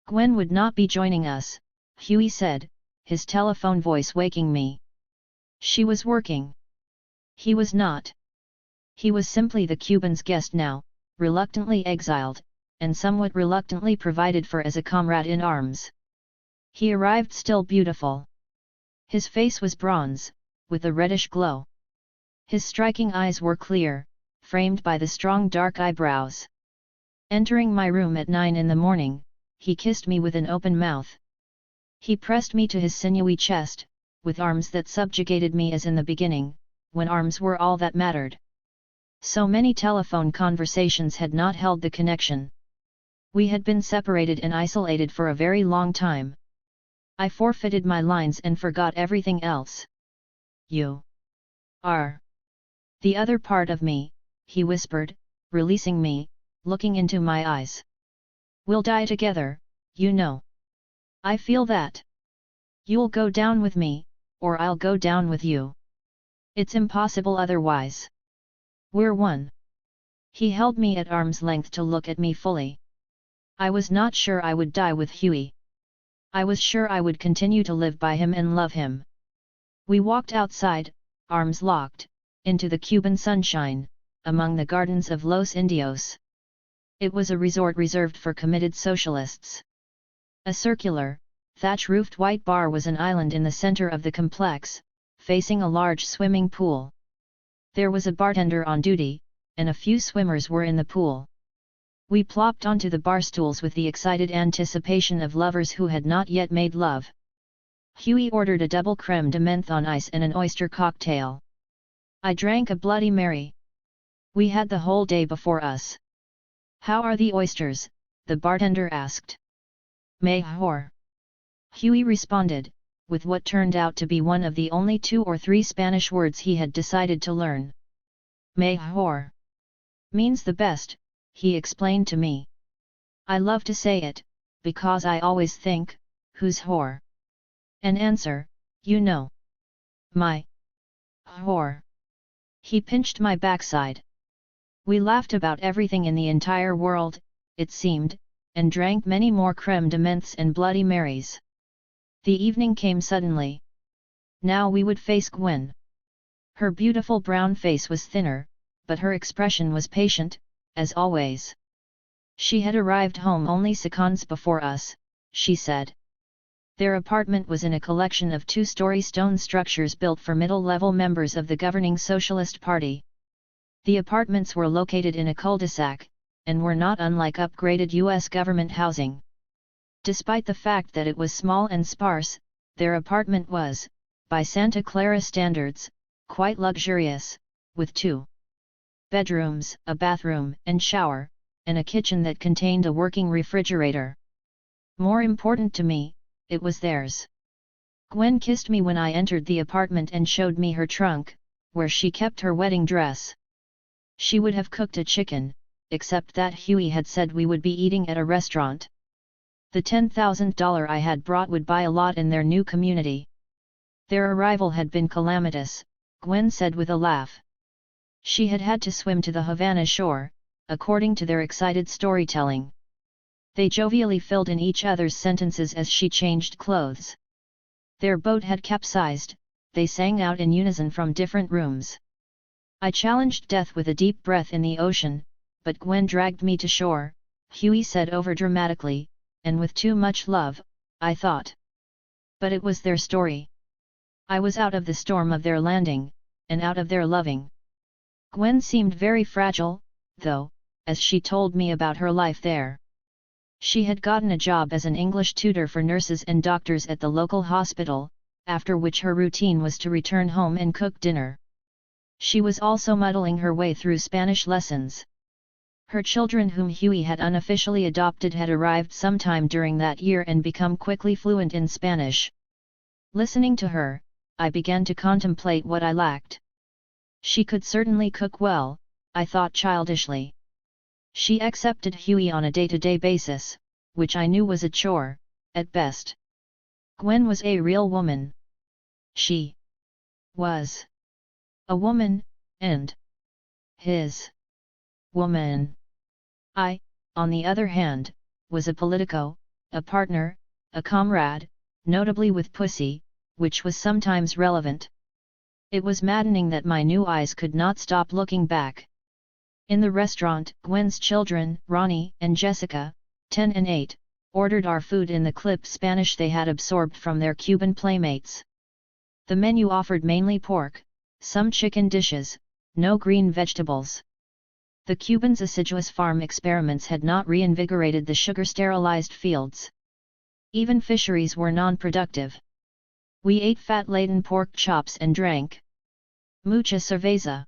Gwen would not be joining us, Huey said, his telephone voice waking me. She was working. He was not. He was simply the Cuban's guest now, reluctantly exiled, and somewhat reluctantly provided for as a comrade in arms. He arrived still beautiful. His face was bronze, with a reddish glow. His striking eyes were clear, framed by the strong dark eyebrows. Entering my room at 9 in the morning, he kissed me with an open mouth. He pressed me to his sinewy chest, with arms that subjugated me as in the beginning, when arms were all that mattered. So many telephone conversations had not held the connection. We had been separated and isolated for a very long time. I forfeited my lines and forgot everything else. You are the other part of me, he whispered, releasing me, looking into my eyes. We'll die together, you know. I feel that. You'll go down with me, or I'll go down with you. It's impossible otherwise. We're one. He held me at arm's length to look at me fully. I was not sure I would die with Huey. I was sure I would continue to live by him and love him. We walked outside, arms locked, into the Cuban sunshine, among the gardens of Los Indios. It was a resort reserved for committed socialists. A circular, thatch-roofed white bar was an island in the center of the complex, facing a large swimming pool. There was a bartender on duty, and a few swimmers were in the pool. We plopped onto the bar stools with the excited anticipation of lovers who had not yet made love. Huey ordered a double creme de menthe on ice and an oyster cocktail. I drank a Bloody Mary. We had the whole day before us. "How are the oysters?" the bartender asked. "Mejor," Huey responded, with what turned out to be one of the only 2 or 3 Spanish words he had decided to learn. "Mejor" means the best, he explained to me. I love to say it, because I always think, who's whore? An answer, you know. My whore. He pinched my backside. We laughed about everything in the entire world, it seemed, and drank many more creme de menthes and Bloody Marys. The evening came suddenly. Now we would face Gwen. Her beautiful brown face was thinner, but her expression was patient, as always. She had arrived home only seconds before us, she said. Their apartment was in a collection of 2-story stone structures built for middle-level members of the governing Socialist Party. The apartments were located in a cul-de-sac, and were not unlike upgraded U.S. government housing. Despite the fact that it was small and sparse, their apartment was, by Santa Clara standards, quite luxurious, with 2 bedrooms, a bathroom and shower, and a kitchen that contained a working refrigerator. More important to me, it was theirs. Gwen kissed me when I entered the apartment and showed me her trunk, where she kept her wedding dress. She would have cooked a chicken, except that Huey had said we would be eating at a restaurant. The $10,000 I had brought would buy a lot in their new community. Their arrival had been calamitous, Gwen said with a laugh. She had had to swim to the Havana shore, according to their excited storytelling. They jovially filled in each other's sentences as she changed clothes. Their boat had capsized, they sang out in unison from different rooms. I challenged death with a deep breath in the ocean, but Gwen dragged me to shore, Huey said overdramatically, and with too much love, I thought. But it was their story. I was out of the storm of their landing, and out of their loving. Gwen seemed very fragile, though, as she told me about her life there. She had gotten a job as an English tutor for nurses and doctors at the local hospital, after which her routine was to return home and cook dinner. She was also muddling her way through Spanish lessons. Her children, whom Huey had unofficially adopted, had arrived sometime during that year and become quickly fluent in Spanish. Listening to her, I began to contemplate what I lacked. She could certainly cook well, I thought childishly. She accepted Huey on a day-to-day basis, which I knew was a chore, at best. Gwen was a real woman. She was a woman, and his woman. I, on the other hand, was a politico, a partner, a comrade, notably with pussy, which was sometimes relevant. It was maddening that my new eyes could not stop looking back. In the restaurant, Gwen's children, Ronnie and Jessica, 10 and 8, ordered our food in the clip Spanish they had absorbed from their Cuban playmates. The menu offered mainly pork, some chicken dishes, no green vegetables. The Cubans' assiduous farm experiments had not reinvigorated the sugar-sterilized fields. Even fisheries were non-productive. We ate fat-laden pork chops and drank mucha cerveza,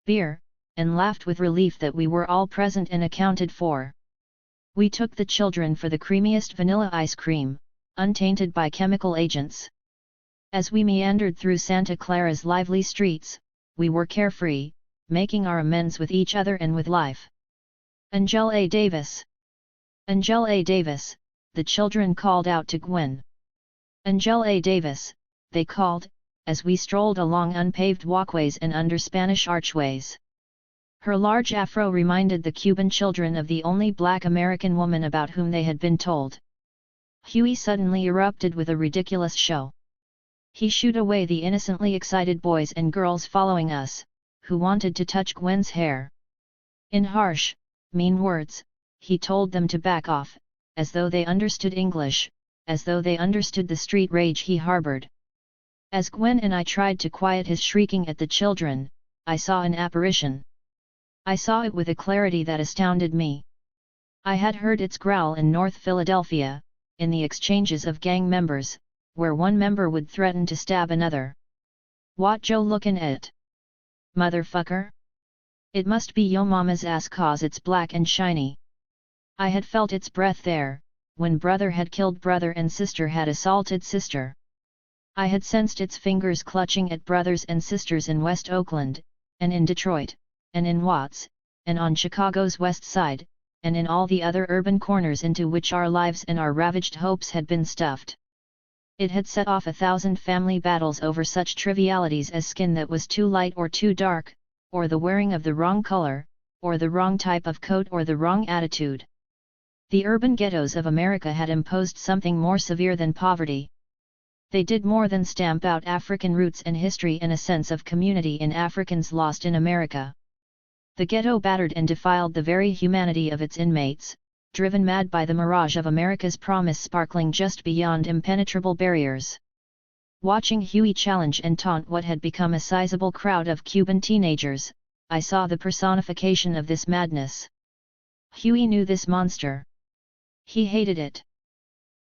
beer, and laughed with relief that we were all present and accounted for. We took the children for the creamiest vanilla ice cream, untainted by chemical agents. As we meandered through Santa Clara's lively streets, we were carefree, making our amends with each other and with life. Angel A. Davis! Angel A. Davis, the children called out to Gwen. Angel A. Davis, they called, as we strolled along unpaved walkways and under Spanish archways. Her large afro reminded the Cuban children of the only black American woman about whom they had been told. Huey suddenly erupted with a ridiculous show. He shooed away the innocently excited boys and girls following us, who wanted to touch Gwen's hair. In harsh, mean words, he told them to back off, as though they understood English, as though they understood the street rage he harbored. As Gwen and I tried to quiet his shrieking at the children, I saw an apparition. I saw it with a clarity that astounded me. I had heard its growl in North Philadelphia, in the exchanges of gang members, where one member would threaten to stab another. "What Joe lookin' at? Motherfucker? It must be yo mama's ass cause it's black and shiny." I had felt its breath there, when brother had killed brother and sister had assaulted sister. I had sensed its fingers clutching at brothers and sisters in West Oakland, and in Detroit, and in Watts, and on Chicago's West Side, and in all the other urban corners into which our lives and our ravaged hopes had been stuffed. It had set off 1,000 family battles over such trivialities as skin that was too light or too dark, or the wearing of the wrong color, or the wrong type of coat or the wrong attitude. The urban ghettos of America had imposed something more severe than poverty. They did more than stamp out African roots and history and a sense of community in Africans lost in America. The ghetto battered and defiled the very humanity of its inmates, driven mad by the mirage of America's promise sparkling just beyond impenetrable barriers. Watching Huey challenge and taunt what had become a sizable crowd of Cuban teenagers, I saw the personification of this madness. Huey knew this monster. He hated it.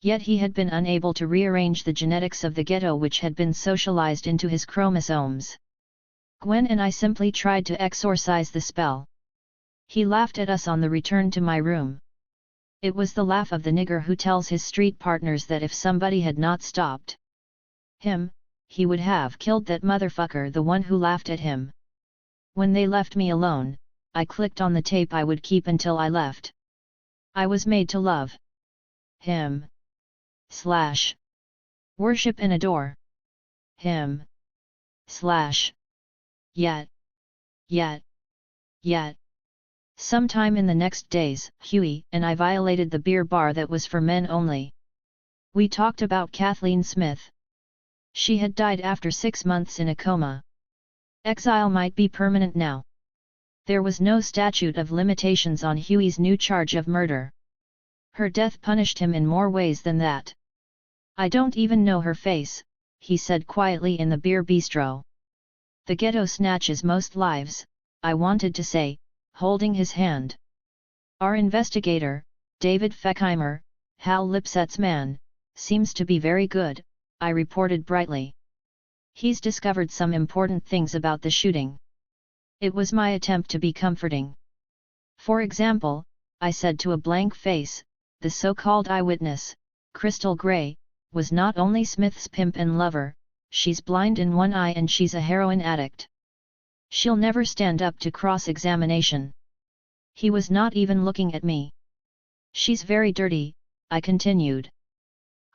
Yet he had been unable to rearrange the genetics of the ghetto which had been socialized into his chromosomes. Gwen and I simply tried to exorcise the spell. He laughed at us on the return to my room. It was the laugh of the nigger who tells his street partners that if somebody had not stopped him, he would have killed that motherfucker, the one who laughed at him. When they left me alone, I clicked on the tape I would keep until I left. I was made to love him. / worship and adore him. / Yet. Sometime in the next days, Huey and I violated the beer bar that was for men only. We talked about Kathleen Smith. She had died after 6 months in a coma. Exile might be permanent now. There was no statute of limitations on Huey's new charge of murder. Her death punished him in more ways than that. "I don't even know her face," he said quietly in the beer bistro. "The ghetto snatches most lives," I wanted to say, holding his hand. "Our investigator, David Feckheimer, Hal Lipset's man, seems to be very good," I reported brightly. "He's discovered some important things about the shooting." It was my attempt to be comforting. "For example," I said to a blank face, "the so-called eyewitness, Crystal Gray, was not only Smith's pimp and lover, she's blind in one eye and she's a heroin addict. She'll never stand up to cross-examination." He was not even looking at me. "She's very dirty," I continued.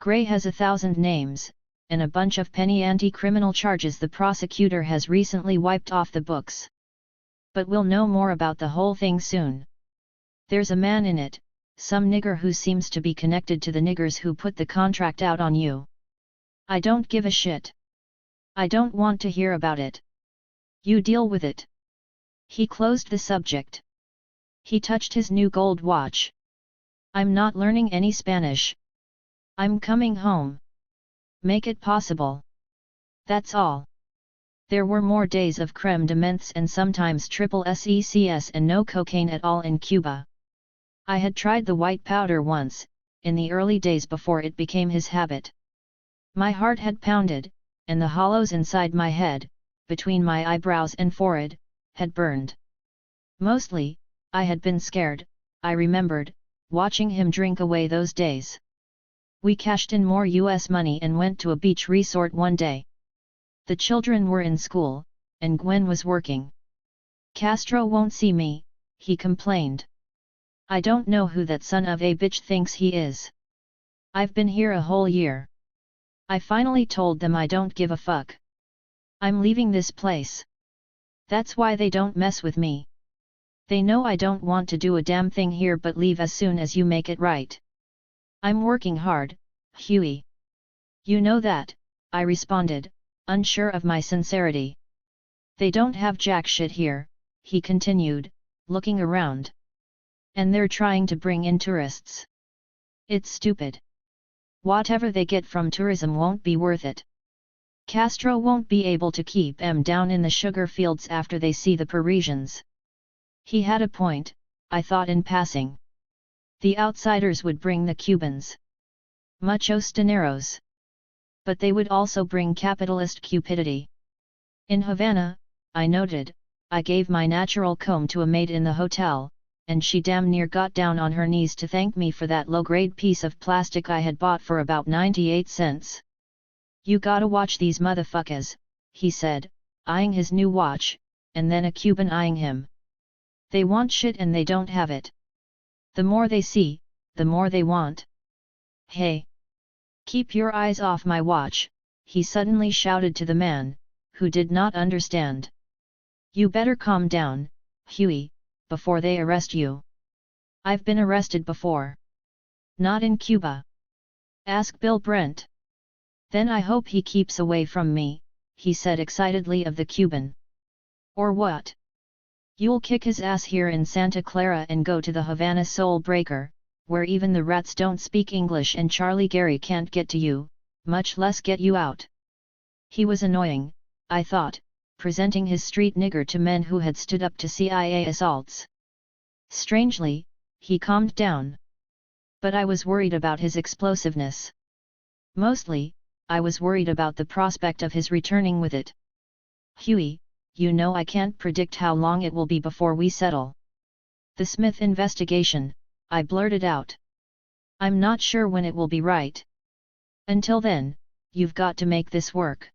"Gray has 1,000 names, and a bunch of penny anti-criminal charges the prosecutor has recently wiped off the books. But we'll know more about the whole thing soon. There's a man in it, some nigger who seems to be connected to the niggers who put the contract out on you. I don't give a shit. I don't want to hear about it. You deal with it." He closed the subject. He touched his new gold watch. "I'm not learning any Spanish. I'm coming home. Make it possible. That's all." There were more days of creme de menthes and sometimes triple secs and no cocaine at all in Cuba. I had tried the white powder once, in the early days before it became his habit. My heart had pounded, and the hollows inside my head, between my eyebrows and forehead, had burned. Mostly, I had been scared, I remembered, watching him drink away those days. We cashed in more US money and went to a beach resort one day. The children were in school, and Gwen was working. "Castro won't see me," he complained. "I don't know who that son of a bitch thinks he is. I've been here a whole year." I finally told them I don't give a fuck. "I'm leaving this place. That's why they don't mess with me. They know I don't want to do a damn thing here but leave as soon as you make it right. I'm working hard, Huey. You know that, I responded, unsure of my sincerity. They don't have jack shit here, he continued, looking around. And they're trying to bring in tourists. It's stupid. Whatever they get from tourism won't be worth it. Castro won't be able to keep them down in the sugar fields after they see the Parisians. He had a point, I thought in passing. The outsiders would bring the Cubans. Muchos dineros. But they would also bring capitalist cupidity. In Havana, I noted, I gave my natural comb to a maid in the hotel, and she damn near got down on her knees to thank me for that low-grade piece of plastic I had bought for about 98 cents. You gotta watch these motherfuckers, he said, eyeing his new watch, and then a Cuban eyeing him. They want shit and they don't have it. The more they see, the more they want. Hey! Keep your eyes off my watch, he suddenly shouted to the man, who did not understand. You better calm down, Huey, before they arrest you. I've been arrested before. Not in Cuba. Ask Bill Brent. Then I hope he keeps away from me, he said excitedly of the Cuban. Or what? You'll kick his ass here in Santa Clara and go to the Havana Soul Breaker, where even the rats don't speak English and Charlie Gary can't get to you, much less get you out. He was annoying, I thought, presenting his street nigger to men who had stood up to CIA assaults. Strangely, he calmed down. But I was worried about his explosiveness. Mostly, I was worried about the prospect of his returning with it. Huey, you know I can't predict how long it will be before we settle. The Smith investigation, I blurted out. I'm not sure when it will be right. Until then, you've got to make this work.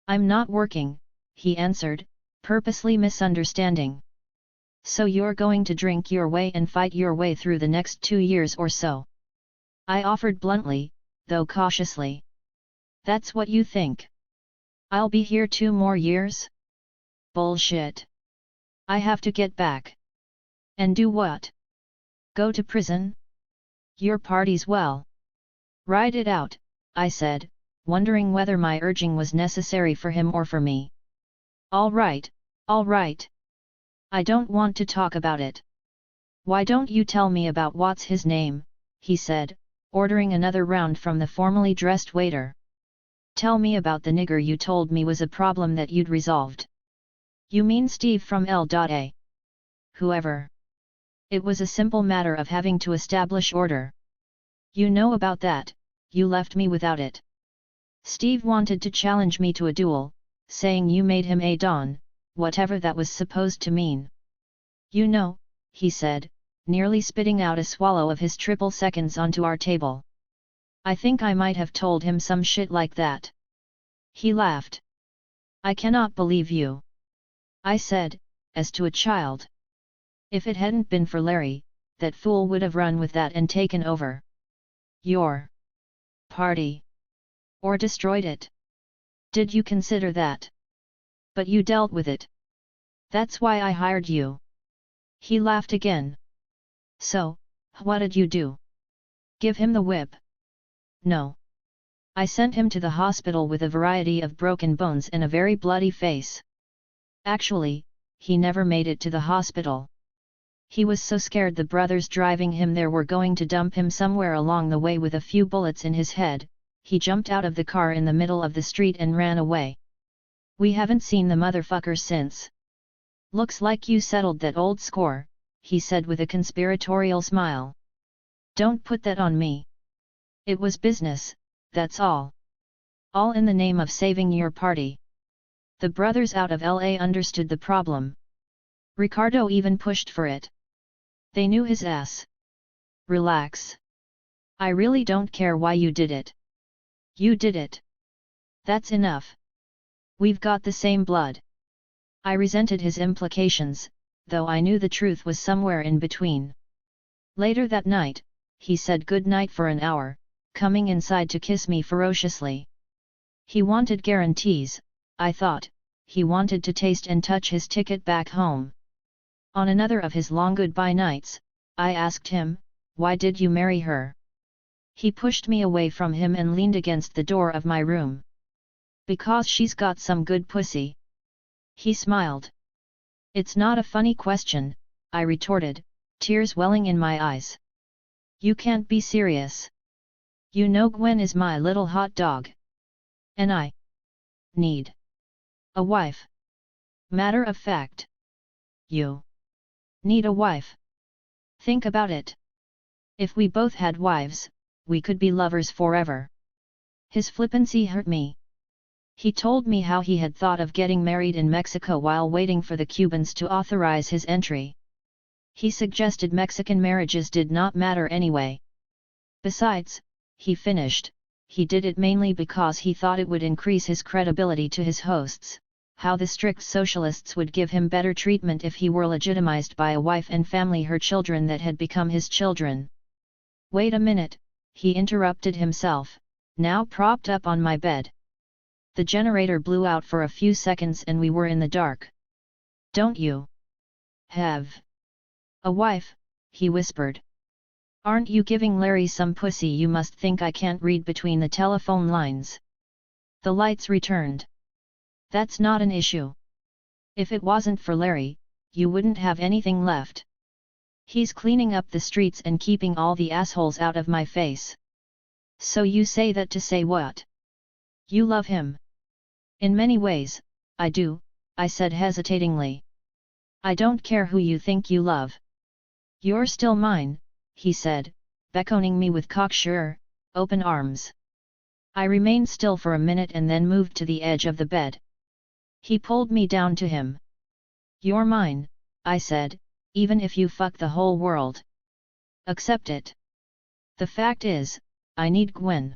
I'm not working, he answered, purposely misunderstanding. So you're going to drink your way and fight your way through the next 2 years or so? I offered bluntly, though cautiously. That's what you think? I'll be here 2 more years? Bullshit. I have to get back. And do what? Go to prison? Your party's well. Ride it out, I said, wondering whether my urging was necessary for him or for me. All right, all right. I don't want to talk about it. Why don't you tell me about what's his name, he said, ordering another round from the formally dressed waiter. Tell me about the nigger you told me was a problem that you'd resolved. You mean Steve from L.A. Whoever. It was a simple matter of having to establish order. You know about that, you left me without it. Steve wanted to challenge me to a duel, saying you made him a don, whatever that was supposed to mean. You know, he said, nearly spitting out a swallow of his triple seconds onto our table. I think I might have told him some shit like that. He laughed. I cannot believe you. I said, as to a child. If it hadn't been for Larry, that fool would have run with that and taken over your party. Or destroyed it. Did you consider that? But you dealt with it. That's why I hired you. He laughed again. So, what did you do? Give him the whip? No. I sent him to the hospital with a variety of broken bones and a very bloody face. Actually, he never made it to the hospital. He was so scared the brothers driving him there were going to dump him somewhere along the way with a few bullets in his head, he jumped out of the car in the middle of the street and ran away. We haven't seen the motherfucker since. Looks like you settled that old score, he said with a conspiratorial smile. Don't put that on me. It was business, that's all. All in the name of saving your party. The brothers out of LA understood the problem. Ricardo even pushed for it. They knew his ass. Relax. I really don't care why you did it. You did it. That's enough. We've got the same blood. I resented his implications, though I knew the truth was somewhere in between. Later that night, he said good night for an hour, coming inside to kiss me ferociously. He wanted guarantees, I thought, he wanted to taste and touch his ticket back home. On another of his long goodbye nights, I asked him, "Why did you marry her?" He pushed me away from him and leaned against the door of my room. "Because she's got some good pussy." He smiled. "It's not a funny question," I retorted, tears welling in my eyes. "You can't be serious. You know Gwen is my little hot dog. And I need a wife. Matter of fact. You need a wife. Think about it. If we both had wives, we could be lovers forever." His flippancy hurt me. He told me how he had thought of getting married in Mexico while waiting for the Cubans to authorize his entry. He suggested Mexican marriages did not matter anyway. Besides, he finished, he did it mainly because he thought it would increase his credibility to his hosts, how the strict socialists would give him better treatment if he were legitimized by a wife and family, her children that had become his children. "Wait a minute," he interrupted himself, now propped up on my bed. The generator blew out for a few seconds and we were in the dark. "Don't you have a wife?" he whispered. "Aren't you giving Larry some pussy? You must think I can't read between the telephone lines." The lights returned. "That's not an issue. If it wasn't for Larry, you wouldn't have anything left. He's cleaning up the streets and keeping all the assholes out of my face." "So you say that to say what? You love him?" "In many ways, I do," I said hesitatingly. "I don't care who you think you love. You're still mine," he said, beckoning me with cocksure, open arms. I remained still for a minute and then moved to the edge of the bed. He pulled me down to him. "You're mine," I said, "even if you fuck the whole world. Accept it. The fact is, I need Gwen.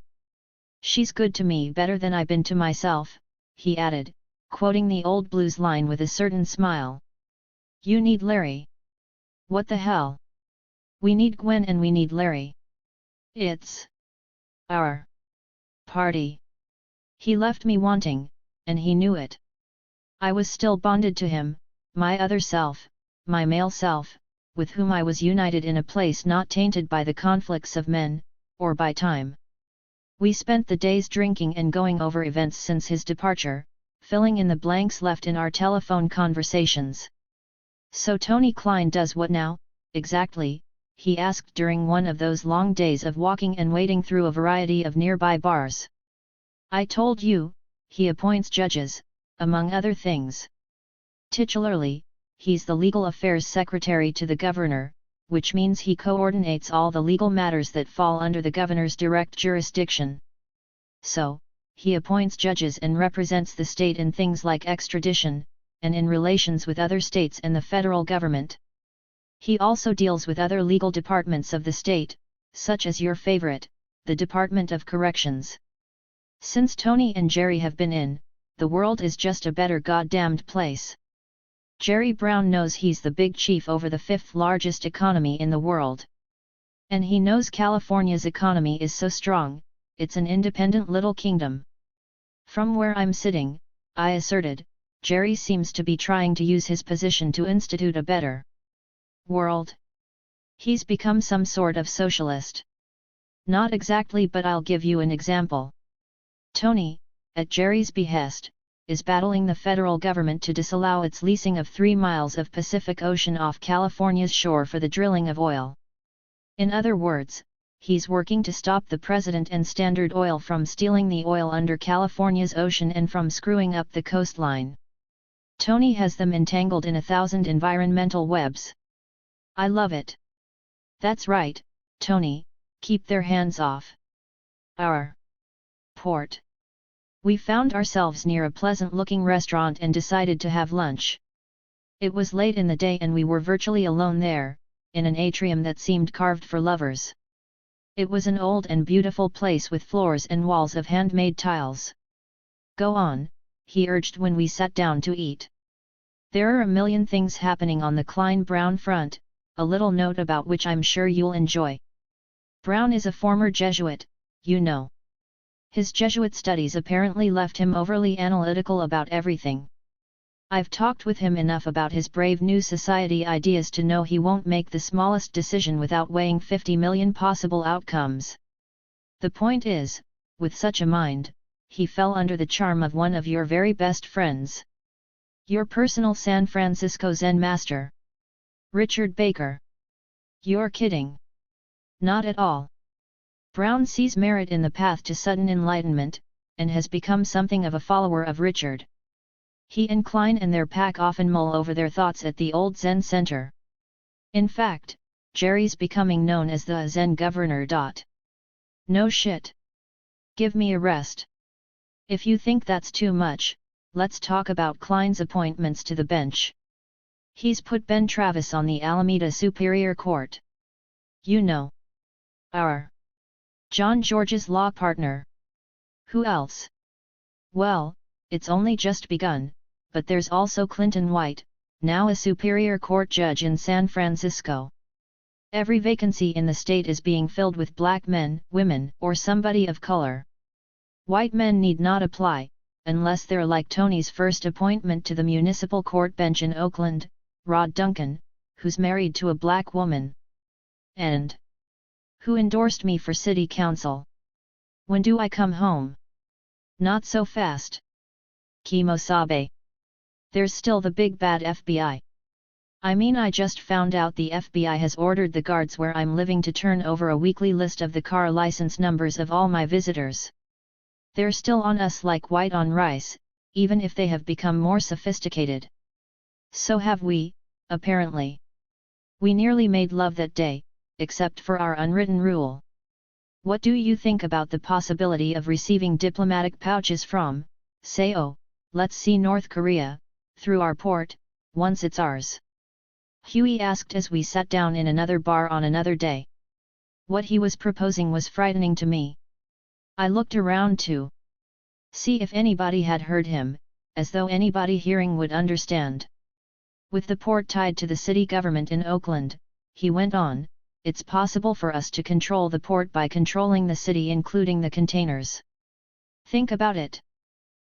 She's good to me better than I've been to myself," he added, quoting the old blues line with a certain smile. "You need Larry. What the hell? We need Gwen and we need Larry. It's our party." He left me wanting, and he knew it. I was still bonded to him, my other self, my male self, with whom I was united in a place not tainted by the conflicts of men, or by time. We spent the days drinking and going over events since his departure, filling in the blanks left in our telephone conversations. "So Tony Klein does what now, exactly?" he asked during one of those long days of walking and waiting through a variety of nearby bars. "I told you, he appoints judges, among other things. Titularly, he's the legal affairs secretary to the governor, which means he coordinates all the legal matters that fall under the governor's direct jurisdiction. So, he appoints judges and represents the state in things like extradition, and in relations with other states and the federal government. He also deals with other legal departments of the state, such as your favorite, the Department of Corrections. Since Tony and Jerry have been in, the world is just a better goddamned place. Jerry Brown knows he's the big chief over the fifth largest economy in the world. And he knows California's economy is so strong, it's an independent little kingdom. From where I'm sitting, I asserted, Jerry seems to be trying to use his position to institute a better world. He's become some sort of socialist. Not exactly, but I'll give you an example. Tony, at Jerry's behest, is battling the federal government to disallow its leasing of 3 miles of Pacific Ocean off California's shore for the drilling of oil. In other words, he's working to stop the president and Standard Oil from stealing the oil under California's ocean and from screwing up the coastline. Tony has them entangled in 1,000 environmental webs. I love it. That's right, Tony, keep their hands off our port. We found ourselves near a pleasant-looking restaurant and decided to have lunch. It was late in the day and we were virtually alone there, in an atrium that seemed carved for lovers. It was an old and beautiful place with floors and walls of handmade tiles. "Go on," he urged when we sat down to eat. "There are a million things happening on the Klein Brown front, a little note about which I'm sure you'll enjoy. Brown is a former Jesuit, you know. His Jesuit studies apparently left him overly analytical about everything. I've talked with him enough about his brave new society ideas to know he won't make the smallest decision without weighing 50 million possible outcomes. The point is, with such a mind, he fell under the charm of one of your very best friends. Your personal San Francisco Zen master. Richard Baker. You're kidding. Not at all. Brown sees merit in the path to sudden enlightenment, and has become something of a follower of Richard. He and Klein and their pack often mull over their thoughts at the old Zen Center. In fact, Jerry's becoming known as the Zen Governor. No shit. Give me a rest. If you think that's too much, let's talk about Klein's appointments to the bench. He's put Ben Travis on the Alameda Superior Court. You know. Our John George's law partner. Who else? Well, it's only just begun, but there's also Clinton White, now a Superior Court judge in San Francisco. Every vacancy in the state is being filled with black men, women, or somebody of color. White men need not apply, unless they're like Tony's first appointment to the municipal court bench in Oakland, Rod Duncan, who's married to a black woman. And who endorsed me for city council. When do I come home? Not so fast. Kimosabe. There's still the big bad FBI. I mean, I just found out the FBI has ordered the guards where I'm living to turn over a weekly list of the car license numbers of all my visitors. They're still on us like white on rice, even if they have become more sophisticated. So have we, apparently. We nearly made love that day, except for our unwritten rule. What do you think about the possibility of receiving diplomatic pouches from, say, let's see, North Korea, through our port, once it's ours? Huey asked as we sat down in another bar on another day. What he was proposing was frightening to me. I looked around to see if anybody had heard him, as though anybody hearing would understand. With the port tied to the city government in Oakland, he went on, it's possible for us to control the port by controlling the city, including the containers. Think about it.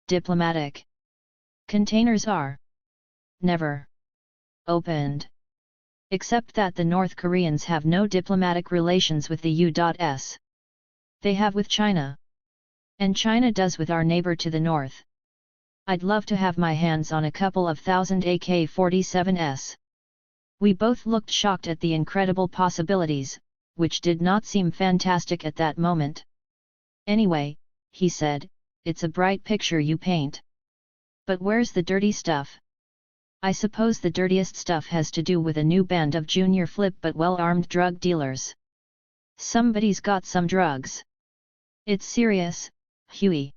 Diplomatic containers are never opened. Except that the North Koreans have no diplomatic relations with the U.S. They have with China. And China does with our neighbor to the north. I'd love to have my hands on a couple of thousand AK-47s. We both looked shocked at the incredible possibilities, which did not seem fantastic at that moment. Anyway, he said, it's a bright picture you paint. But where's the dirty stuff? I suppose the dirtiest stuff has to do with a new band of junior flip but well-armed drug dealers. Somebody's got some drugs. It's serious, Huey.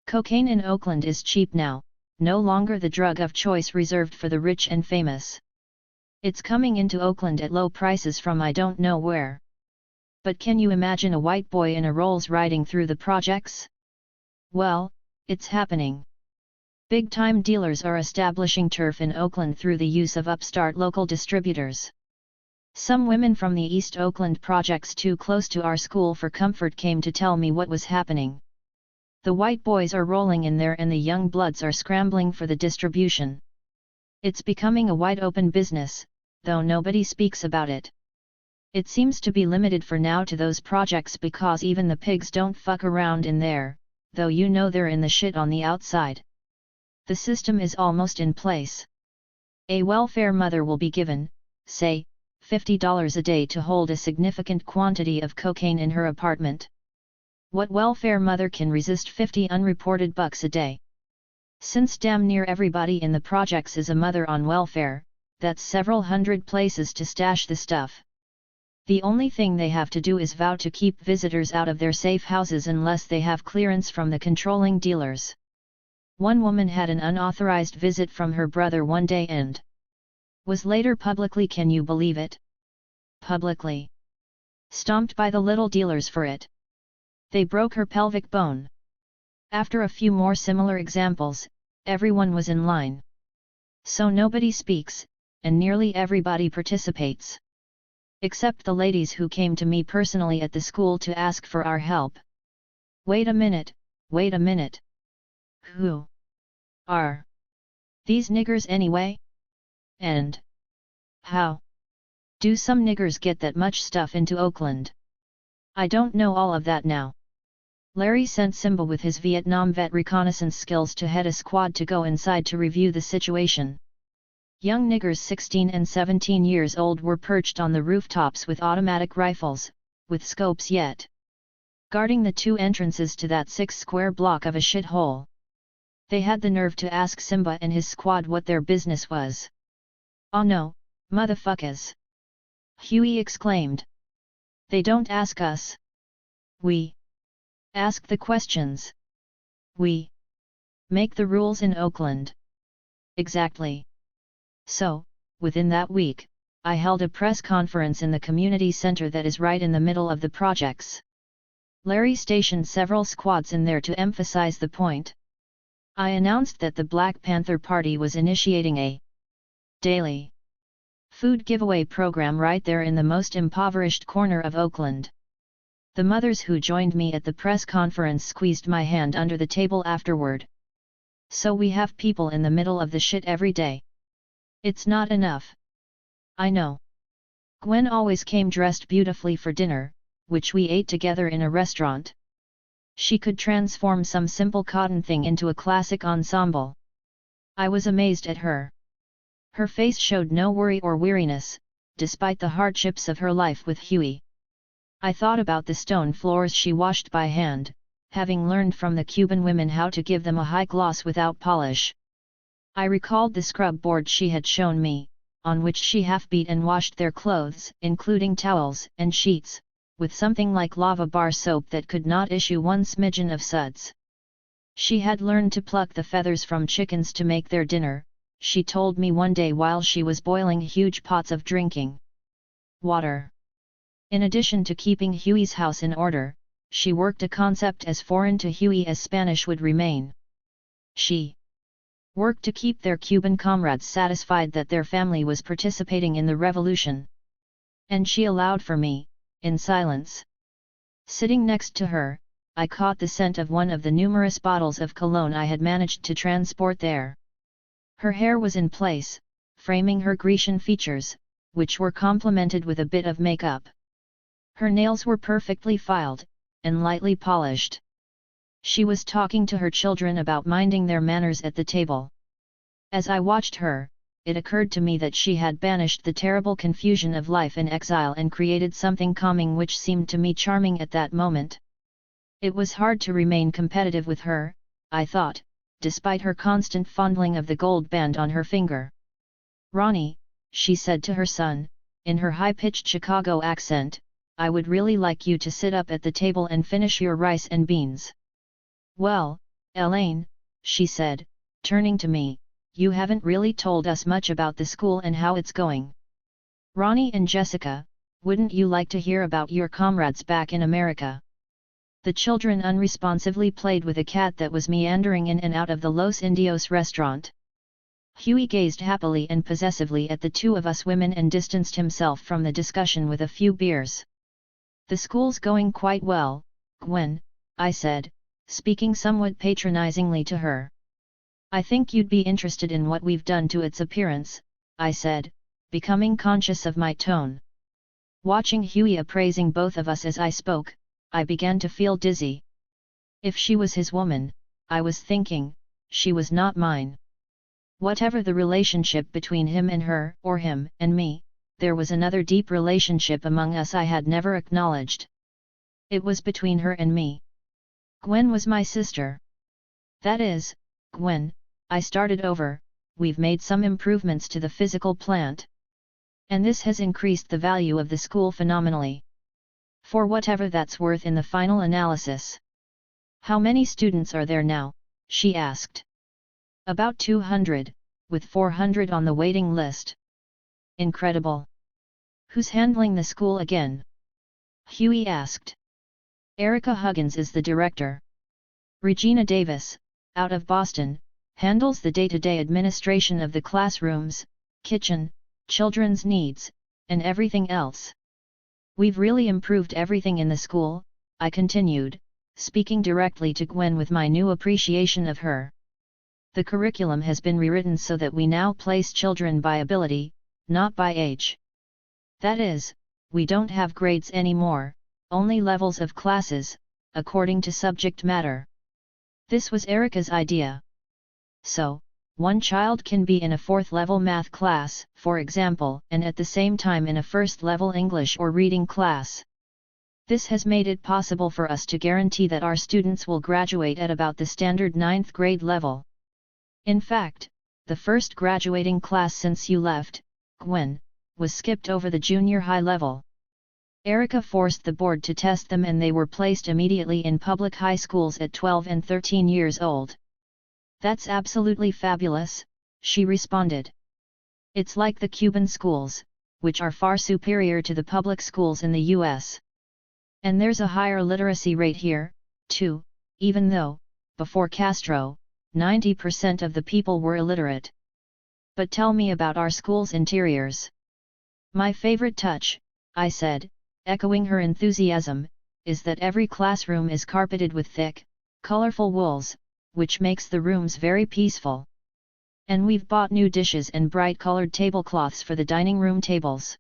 Cocaine in Oakland is cheap now, no longer the drug of choice reserved for the rich and famous. It's coming into Oakland at low prices from I don't know where. But can you imagine a white boy in a Rolls riding through the projects? Well, it's happening. Big-time dealers are establishing turf in Oakland through the use of upstart local distributors. Some women from the East Oakland projects too close to our school for comfort came to tell me what was happening. The white boys are rolling in there and the young bloods are scrambling for the distribution. It's becoming a wide-open business, though nobody speaks about it. It seems to be limited for now to those projects because even the pigs don't fuck around in there, though you know they're in the shit on the outside. The system is almost in place. A welfare mother will be given, say, $50 a day to hold a significant quantity of cocaine in her apartment. What welfare mother can resist 50 unreported bucks a day? Since damn near everybody in the projects is a mother on welfare, that's several hundred places to stash the stuff. The only thing they have to do is vow to keep visitors out of their safe houses unless they have clearance from the controlling dealers. One woman had an unauthorized visit from her brother one day and was later publicly, can you believe it? Publicly stomped by the little dealers for it. They broke her pelvic bone. After a few more similar examples, everyone was in line. So nobody speaks, and nearly everybody participates. Except the ladies who came to me personally at the school to ask for our help. Wait a minute. Who are These niggers anyway? And how do some niggers get that much stuff into Oakland? I don't know all of that now. Larry sent Simba with his Vietnam vet reconnaissance skills to head a squad to go inside to review the situation. Young niggers 16 and 17 years old were perched on the rooftops with automatic rifles, with scopes yet, guarding the two entrances to that 6-square block of a shithole. They had the nerve to ask Simba and his squad what their business was. "Oh no, motherfuckers!" Huey exclaimed. "They don't ask us. We ask the questions. We make the rules in Oakland." Exactly. So, within that week, I held a press conference in the community center that is right in the middle of the projects. Larry stationed several squads in there to emphasize the point. I announced that the Black Panther Party was initiating a daily food giveaway program right there in the most impoverished corner of Oakland. The mothers who joined me at the press conference squeezed my hand under the table afterward. "So we have people in the middle of the shit every day. It's not enough." I know. Gwen always came dressed beautifully for dinner, which we ate together in a restaurant. She could transform some simple cotton thing into a classic ensemble. I was amazed at her. Her face showed no worry or weariness, despite the hardships of her life with Huey. I thought about the stone floors she washed by hand, having learned from the Cuban women how to give them a high gloss without polish. I recalled the scrub board she had shown me, on which she half-beat and washed their clothes, including towels and sheets, with something like lava bar soap that could not issue one smidgen of suds. She had learned to pluck the feathers from chickens to make their dinner, she told me one day while she was boiling huge pots of drinking water. In addition to keeping Huey's house in order, she worked a concept as foreign to Huey as Spanish would remain. She worked to keep their Cuban comrades satisfied that their family was participating in the revolution. And she allowed for me, in silence. Sitting next to her, I caught the scent of one of the numerous bottles of cologne I had managed to transport there. Her hair was in place, framing her Grecian features, which were complemented with a bit of makeup. Her nails were perfectly filed, and lightly polished. She was talking to her children about minding their manners at the table. As I watched her, it occurred to me that she had banished the terrible confusion of life in exile and created something calming which seemed to me charming at that moment. It was hard to remain competitive with her, I thought, despite her constant fondling of the gold band on her finger. "Ronnie," she said to her son, in her high-pitched Chicago accent, "I would really like you to sit up at the table and finish your rice and beans." "Well, Elaine," she said, turning to me, "you haven't really told us much about the school and how it's going. Ronnie and Jessica, wouldn't you like to hear about your comrades back in America?" The children unresponsively played with a cat that was meandering in and out of the Los Indios restaurant. Huey gazed happily and possessively at the two of us women and distanced himself from the discussion with a few beers. "The school's going quite well, Gwen," I said, speaking somewhat patronizingly to her. "I think you'd be interested in what we've done to its appearance," I said, becoming conscious of my tone. Watching Huey appraising both of us as I spoke, I began to feel dizzy. If she was his woman, I was thinking, she was not mine. Whatever the relationship between him and her, or him and me, there was another deep relationship among us I had never acknowledged. It was between her and me. Gwen was my sister. "That is, Gwen," I started over, "we've made some improvements to the physical plant. And this has increased the value of the school phenomenally. For whatever that's worth in the final analysis." "How many students are there now?" she asked. "About 200, with 400 on the waiting list." "Incredible. Who's handling the school again?" Huey asked. "Erica Huggins is the director. Regina Davis, out of Boston, handles the day-to-day administration of the classrooms, kitchen, children's needs, and everything else. We've really improved everything in the school," I continued, speaking directly to Gwen with my new appreciation of her. The curriculum has been rewritten so that we now place children by ability, not by age. That is, we don't have grades anymore, only levels of classes, according to subject matter. This was Erica's idea. So, one child can be in a 4th level math class, for example, and at the same time in a 1st level English or reading class. This has made it possible for us to guarantee that our students will graduate at about the standard 9th grade level. In fact, the first graduating class since you left, Gwen, was skipped over the junior high level. Erica forced the board to test them and they were placed immediately in public high schools at 12 and 13 years old. That's absolutely fabulous, she responded. It's like the Cuban schools, which are far superior to the public schools in the US. And there's a higher literacy rate here, too, even though, before Castro, 90% of the people were illiterate. But tell me about our school's interiors. My favorite touch, I said, echoing her enthusiasm, is that every classroom is carpeted with thick, colorful wools, which makes the rooms very peaceful. And we've bought new dishes and bright-colored tablecloths for the dining room tables.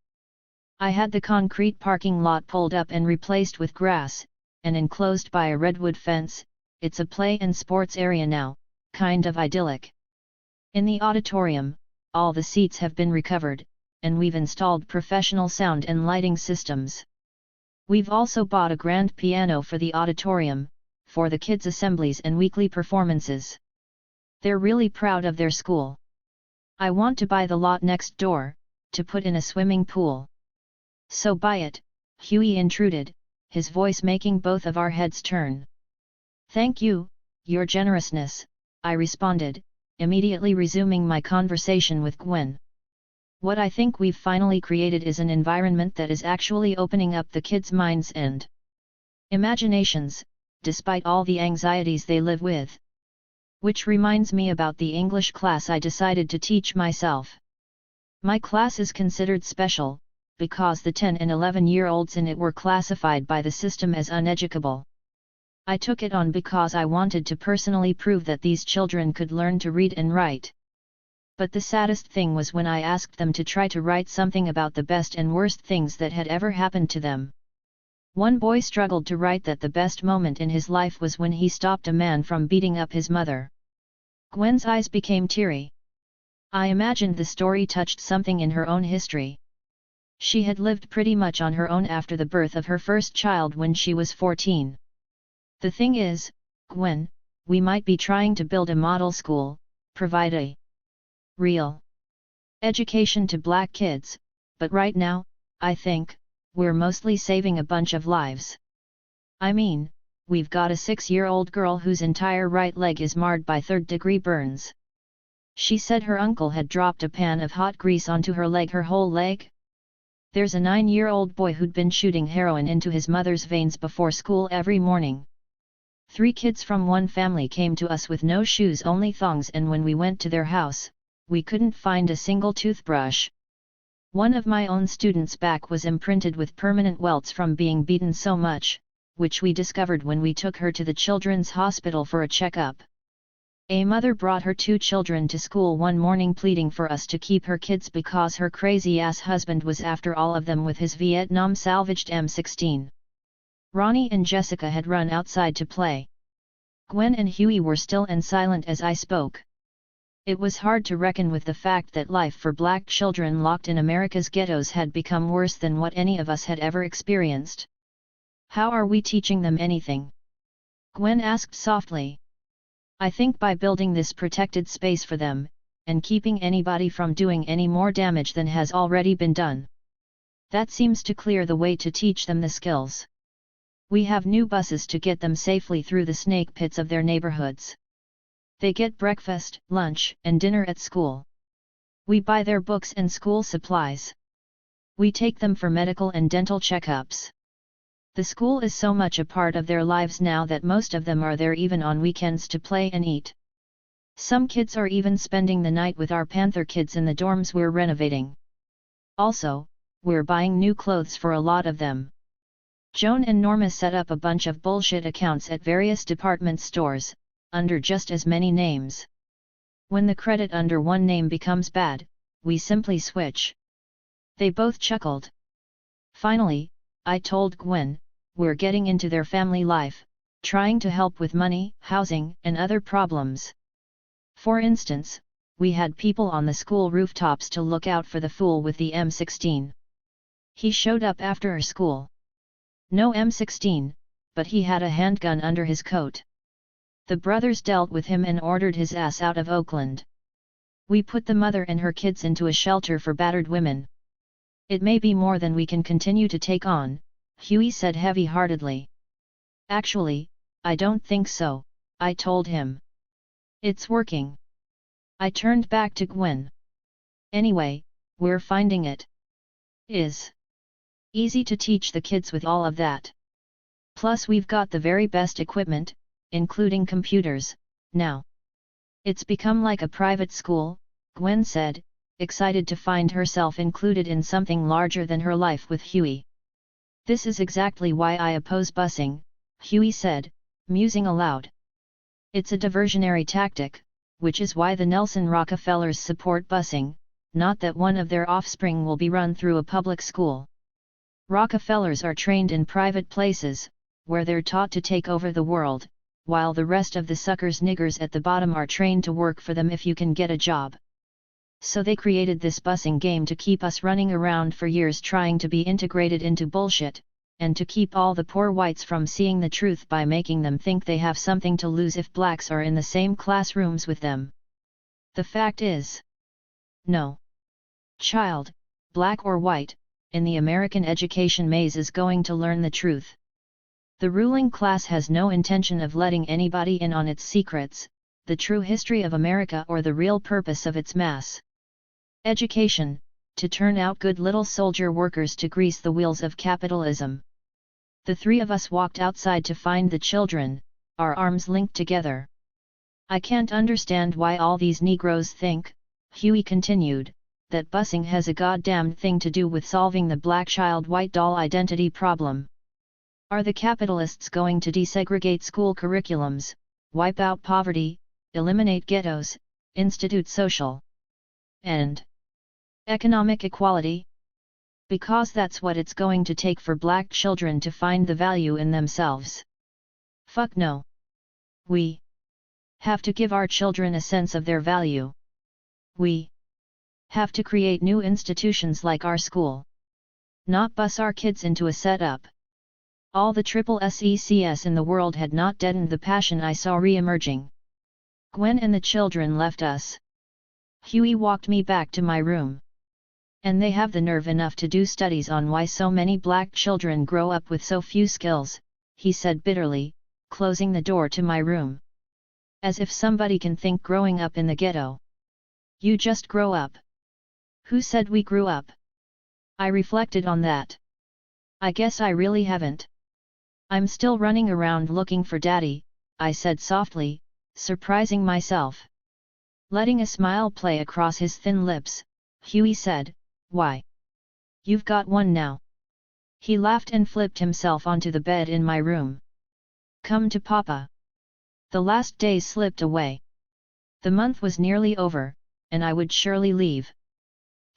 I had the concrete parking lot pulled up and replaced with grass, and enclosed by a redwood fence. It's a play and sports area now, kind of idyllic. In the auditorium, all the seats have been recovered, and we've installed professional sound and lighting systems. We've also bought a grand piano for the auditorium, for the kids' assemblies and weekly performances. They're really proud of their school. I want to buy the lot next door, to put in a swimming pool. So buy it, Huey intruded, his voice making both of our heads turn. Thank you, your generousness, I responded, immediately resuming my conversation with Gwen. What I think we've finally created is an environment that is actually opening up the kids' minds and imaginations, despite all the anxieties they live with. Which reminds me about the English class I decided to teach myself. My class is considered special, because the 10 and 11-year-olds in it were classified by the system as uneducable. I took it on because I wanted to personally prove that these children could learn to read and write. But the saddest thing was when I asked them to try to write something about the best and worst things that had ever happened to them. One boy struggled to write that the best moment in his life was when he stopped a man from beating up his mother. Gwen's eyes became teary. I imagined the story touched something in her own history. She had lived pretty much on her own after the birth of her first child when she was 14. The thing is, Gwen, we might be trying to build a model school, provide a real education to black kids, but right now, I think, we're mostly saving a bunch of lives. I mean, we've got a 6-year-old girl whose entire right leg is marred by 3rd-degree burns. She said her uncle had dropped a pan of hot grease onto her leg, her whole leg. There's a 9-year-old boy who'd been shooting heroin into his mother's veins before school every morning. 3 kids from one family came to us with no shoes, only thongs, and when we went to their house, we couldn't find a single toothbrush. One of my own students' back was imprinted with permanent welts from being beaten so much, which we discovered when we took her to the children's hospital for a checkup. A mother brought her 2 children to school one morning pleading for us to keep her kids because her crazy-ass husband was after all of them with his Vietnam salvaged M16. Ronnie and Jessica had run outside to play. Gwen and Huey were still and silent as I spoke. It was hard to reckon with the fact that life for black children locked in America's ghettos had become worse than what any of us had ever experienced. How are we teaching them anything? Gwen asked softly. I think by building this protected space for them, and keeping anybody from doing any more damage than has already been done. That seems to clear the way to teach them the skills. We have new buses to get them safely through the snake pits of their neighborhoods. They get breakfast, lunch, and dinner at school. We buy their books and school supplies. We take them for medical and dental checkups. The school is so much a part of their lives now that most of them are there even on weekends to play and eat. Some kids are even spending the night with our Panther kids in the dorms we're renovating. Also, we're buying new clothes for a lot of them. Joan and Norma set up a bunch of bullshit accounts at various department stores, under just as many names. When the credit under one name becomes bad, we simply switch. They both chuckled. Finally, I told Gwen, we're getting into their family life, trying to help with money, housing, and other problems. For instance, we had people on the school rooftops to look out for the fool with the M16. He showed up after school. No M16, but he had a handgun under his coat. The brothers dealt with him and ordered his ass out of Oakland. We put the mother and her kids into a shelter for battered women. It may be more than we can continue to take on, Huey said heavy-heartedly. Actually, I don't think so, I told him. It's working. I turned back to Gwen. Anyway, we're finding it is easy to teach the kids with all of that. Plus we've got the very best equipment, including computers, now. It's become like a private school, Gwen said, excited to find herself included in something larger than her life with Huey. This is exactly why I oppose busing, Huey said, musing aloud. It's a diversionary tactic, which is why the Nelson Rockefellers support busing, not that one of their offspring will be run through a public school. Rockefellers are trained in private places, where they're taught to take over the world, while the rest of the suckers niggers at the bottom are trained to work for them if you can get a job. So they created this busing game to keep us running around for years trying to be integrated into bullshit, and to keep all the poor whites from seeing the truth by making them think they have something to lose if blacks are in the same classrooms with them. The fact is, no child, black or white, in the American education maze is going to learn the truth. The ruling class has no intention of letting anybody in on its secrets, the true history of America or the real purpose of its mass education, to turn out good little soldier workers to grease the wheels of capitalism. The three of us walked outside to find the children, our arms linked together. I can't understand why all these Negroes think, Huey continued, that busing has a goddamned thing to do with solving the black child-white doll identity problem. Are the capitalists going to desegregate school curriculums, wipe out poverty, eliminate ghettos, institute social and economic equality? Because that's what it's going to take for black children to find the value in themselves. Fuck no. We have to give our children a sense of their value. We have to create new institutions like our school. Not bus our kids into a setup. All the triple SECS in the world had not deadened the passion I saw re-emerging. Gwen and the children left us. Huey walked me back to my room. And they have the nerve enough to do studies on why so many black children grow up with so few skills, he said bitterly, closing the door to my room. As if somebody can think growing up in the ghetto. You just grow up. Who said we grew up? I reflected on that. I guess I really haven't. I'm still running around looking for Daddy, I said softly, surprising myself. Letting a smile play across his thin lips, Huey said, Why? You've got one now. He laughed and flipped himself onto the bed in my room. Come to Papa. The last days slipped away. The month was nearly over, and I would surely leave.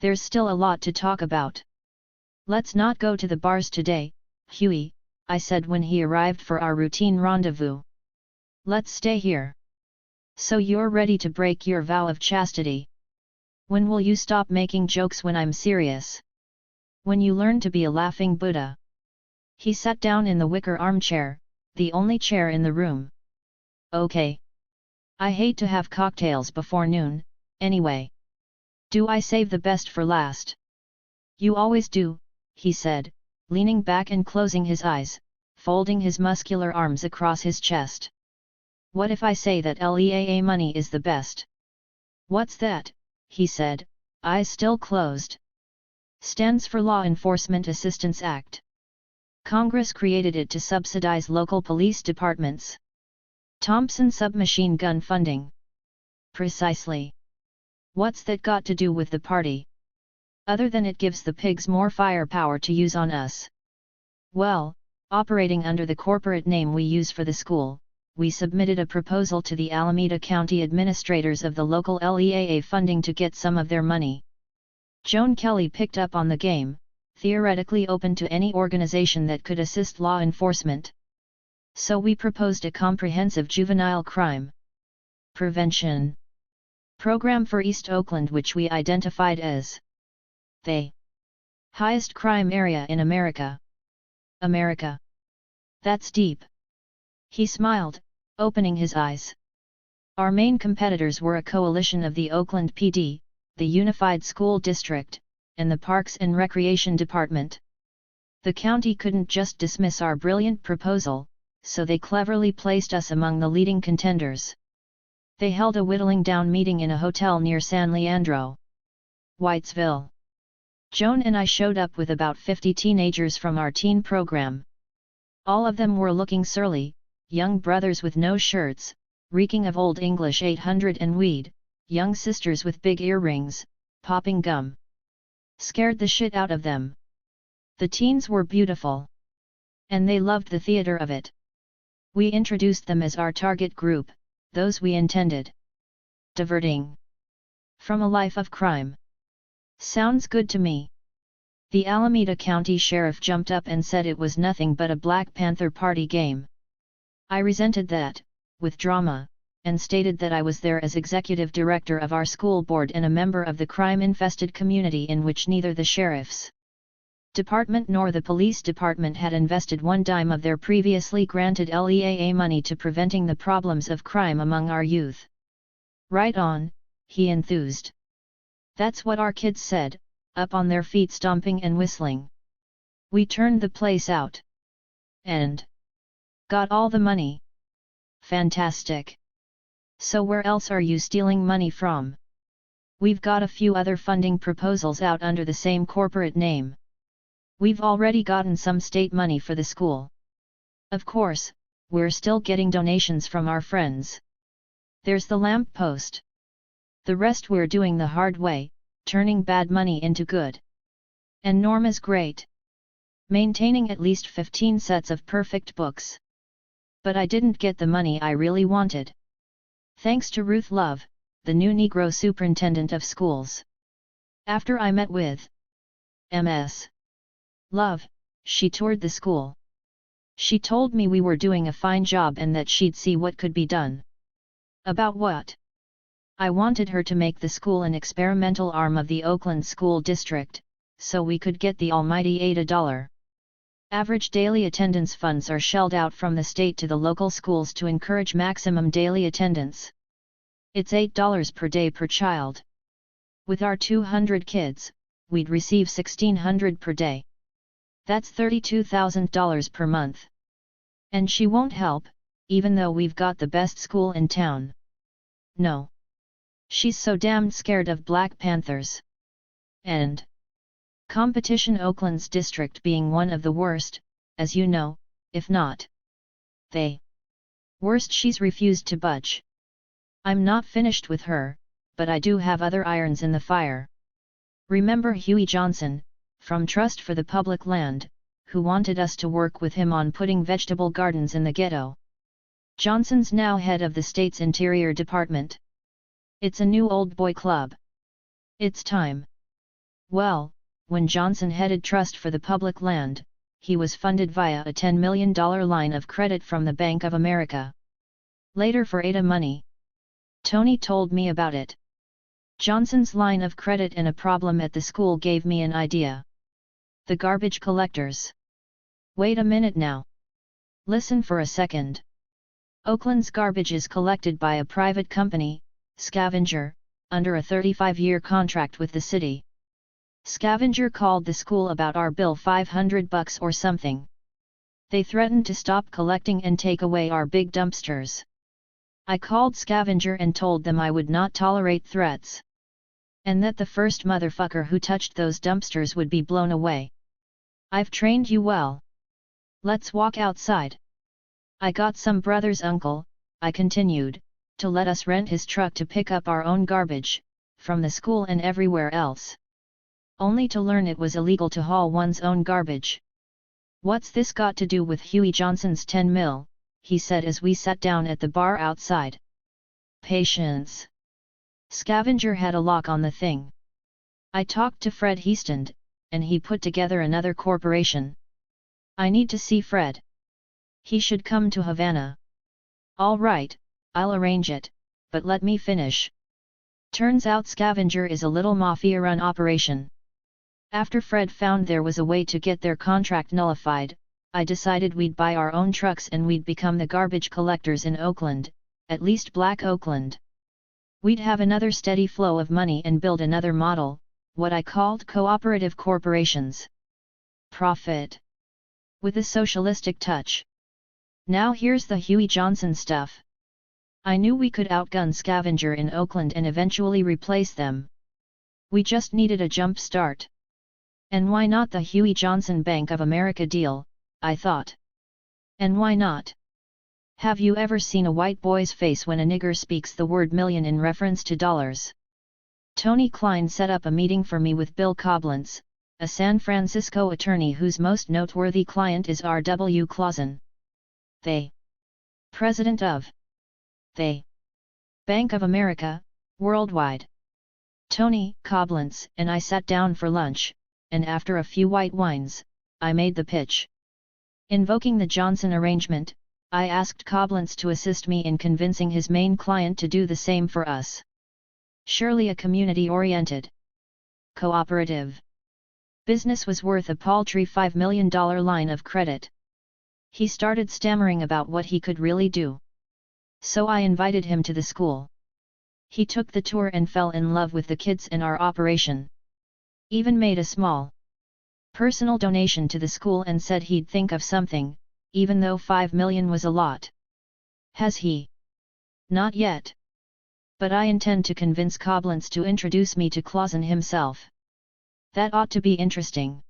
There's still a lot to talk about. Let's not go to the bars today, Huey, I said when he arrived for our routine rendezvous. Let's stay here. So you're ready to break your vow of chastity? When will you stop making jokes when I'm serious? When you learn to be a laughing Buddha. He sat down in the wicker armchair, the only chair in the room. Okay. I hate to have cocktails before noon, anyway. Do I save the best for last? You always do, he said, leaning back and closing his eyes, folding his muscular arms across his chest. What if I say that LEAA money is the best? What's that? He said, eyes still closed. Stands for Law Enforcement Assistance Act. Congress created it to subsidize local police departments. Thompson submachine gun funding. Precisely. What's that got to do with the party? Other than it gives the pigs more firepower to use on us. Well, operating under the corporate name we use for the school, we submitted a proposal to the Alameda County administrators of the local LEAA funding to get some of their money. Joan Kelly picked up on the game, theoretically open to any organization that could assist law enforcement. So we proposed a comprehensive juvenile crime prevention program for East Oakland, which we identified as the highest crime area in America. America. That's deep. He smiled, opening his eyes. Our main competitors were a coalition of the Oakland PD, the Unified School District, and the Parks and Recreation Department. The county couldn't just dismiss our brilliant proposal, so they cleverly placed us among the leading contenders. They held a whittling down meeting in a hotel near San Leandro, Whitesville. Joan and I showed up with about 50 teenagers from our teen program. All of them were looking surly, young brothers with no shirts, reeking of Old English 800 and weed, young sisters with big earrings, popping gum. Scared the shit out of them. The teens were beautiful. And they loved the theater of it. We introduced them as our target group, those we intended diverting from a life of crime. Sounds good to me. The Alameda County Sheriff jumped up and said it was nothing but a Black Panther Party game. I resented that, with drama, and stated that I was there as executive director of our school board and a member of the crime-infested community in which neither the sheriff's department nor the police department had invested one dime of their previously granted LEAA money to preventing the problems of crime among our youth. Right on, he enthused. That's what our kids said, up on their feet stomping and whistling. We turned the place out. And got all the money. Fantastic. So where else are you stealing money from? We've got a few other funding proposals out under the same corporate name. We've already gotten some state money for the school. Of course, we're still getting donations from our friends. There's the lamp post. The rest we're doing the hard way, turning bad money into good. And Norma's great. Maintaining at least 15 sets of perfect books. But I didn't get the money I really wanted. Thanks to Ruth Love, the new Negro superintendent of schools. After I met with Ms. Love, she toured the school. She told me we were doing a fine job and that she'd see what could be done. About what? I wanted her to make the school an experimental arm of the Oakland School District, so we could get the almighty $8 average daily attendance funds are shelled out from the state to the local schools to encourage maximum daily attendance. It's $8 per day per child. With our 200 kids, we'd receive $1,600 per day. That's $32,000 per month. And she won't help, even though we've got the best school in town. No. She's so damned scared of Black Panthers. And competition, Oakland's district being one of the worst, as you know, if not the worst. She's refused to budge. I'm not finished with her, but I do have other irons in the fire. Remember Huey Johnson, from Trust for the Public Land, who wanted us to work with him on putting vegetable gardens in the ghetto? Johnson's now head of the state's Interior Department. It's a new old boy club. It's time. Well, when Johnson headed Trust for the Public Land, he was funded via a $10 million line of credit from the Bank of America. Later for Ada money. Tony told me about it. Johnson's line of credit and a problem at the school gave me an idea. The garbage collectors. Wait a minute now. Listen for a second. Oakland's garbage is collected by a private company, Scavenger, under a 35-year contract with the city. Scavenger called the school about our bill $500 or something. They threatened to stop collecting and take away our big dumpsters. I called Scavenger and told them I would not tolerate threats. And that the first motherfucker who touched those dumpsters would be blown away. I've trained you well. Let's walk outside. I got some brother's uncle, I continued, to let us rent his truck to pick up our own garbage, from the school and everywhere else. Only to learn it was illegal to haul one's own garbage. What's this got to do with Huey Johnson's $10 million he said as we sat down at the bar outside. Patience. Scavenger had a lock on the thing. I talked to Fred Heastand, and he put together another corporation. I need to see Fred. He should come to Havana. All right, I'll arrange it, but let me finish. Turns out Scavenger is a little mafia-run operation. After Fred found there was a way to get their contract nullified, I decided we'd buy our own trucks and we'd become the garbage collectors in Oakland, at least Black Oakland. We'd have another steady flow of money and build another model, what I called cooperative corporations. Profit. With a socialistic touch. Now here's the Huey Johnson stuff. I knew we could outgun Scavenger in Oakland and eventually replace them. We just needed a jump start. And why not the Huey Johnson Bank of America deal, I thought. And why not? Have you ever seen a white boy's face when a nigger speaks the word million in reference to dollars? Tony Klein set up a meeting for me with Bill Koblentz, a San Francisco attorney whose most noteworthy client is R.W. Clausen. They. President of. They. Bank of America, worldwide. Tony, Koblentz, and I sat down for lunch, and after a few white wines, I made the pitch. Invoking the Johnson arrangement, I asked Koblentz to assist me in convincing his main client to do the same for us. Surely a community-oriented, cooperative business was worth a paltry $5 million line of credit. He started stammering about what he could really do. So I invited him to the school. He took the tour and fell in love with the kids and our operation. Even made a small personal donation to the school and said he'd think of something, even though $5 million was a lot. Has he? Not yet. But I intend to convince Koblentz to introduce me to Clausen himself. That ought to be interesting.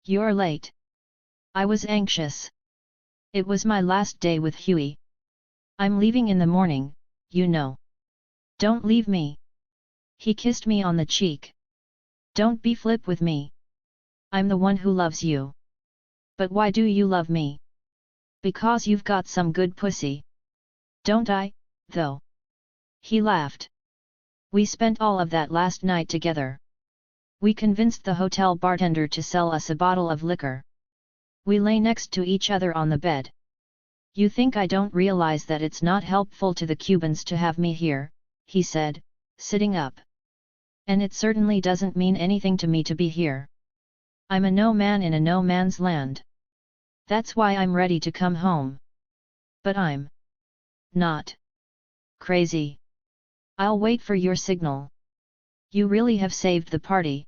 You're late. I was anxious. It was my last day with Huey. I'm leaving in the morning, you know. Don't leave me. He kissed me on the cheek. Don't be flip with me. I'm the one who loves you. But why do you love me? Because you've got some good pussy. Don't I, though? He laughed. We spent all of that last night together. We convinced the hotel bartender to sell us a bottle of liquor. We lay next to each other on the bed. You think I don't realize that it's not helpful to the Cubans to have me here, he said, sitting up. And it certainly doesn't mean anything to me to be here. I'm a no man in a no man's land. That's why I'm ready to come home. But I'm not crazy. I'll wait for your signal. You really have saved the party.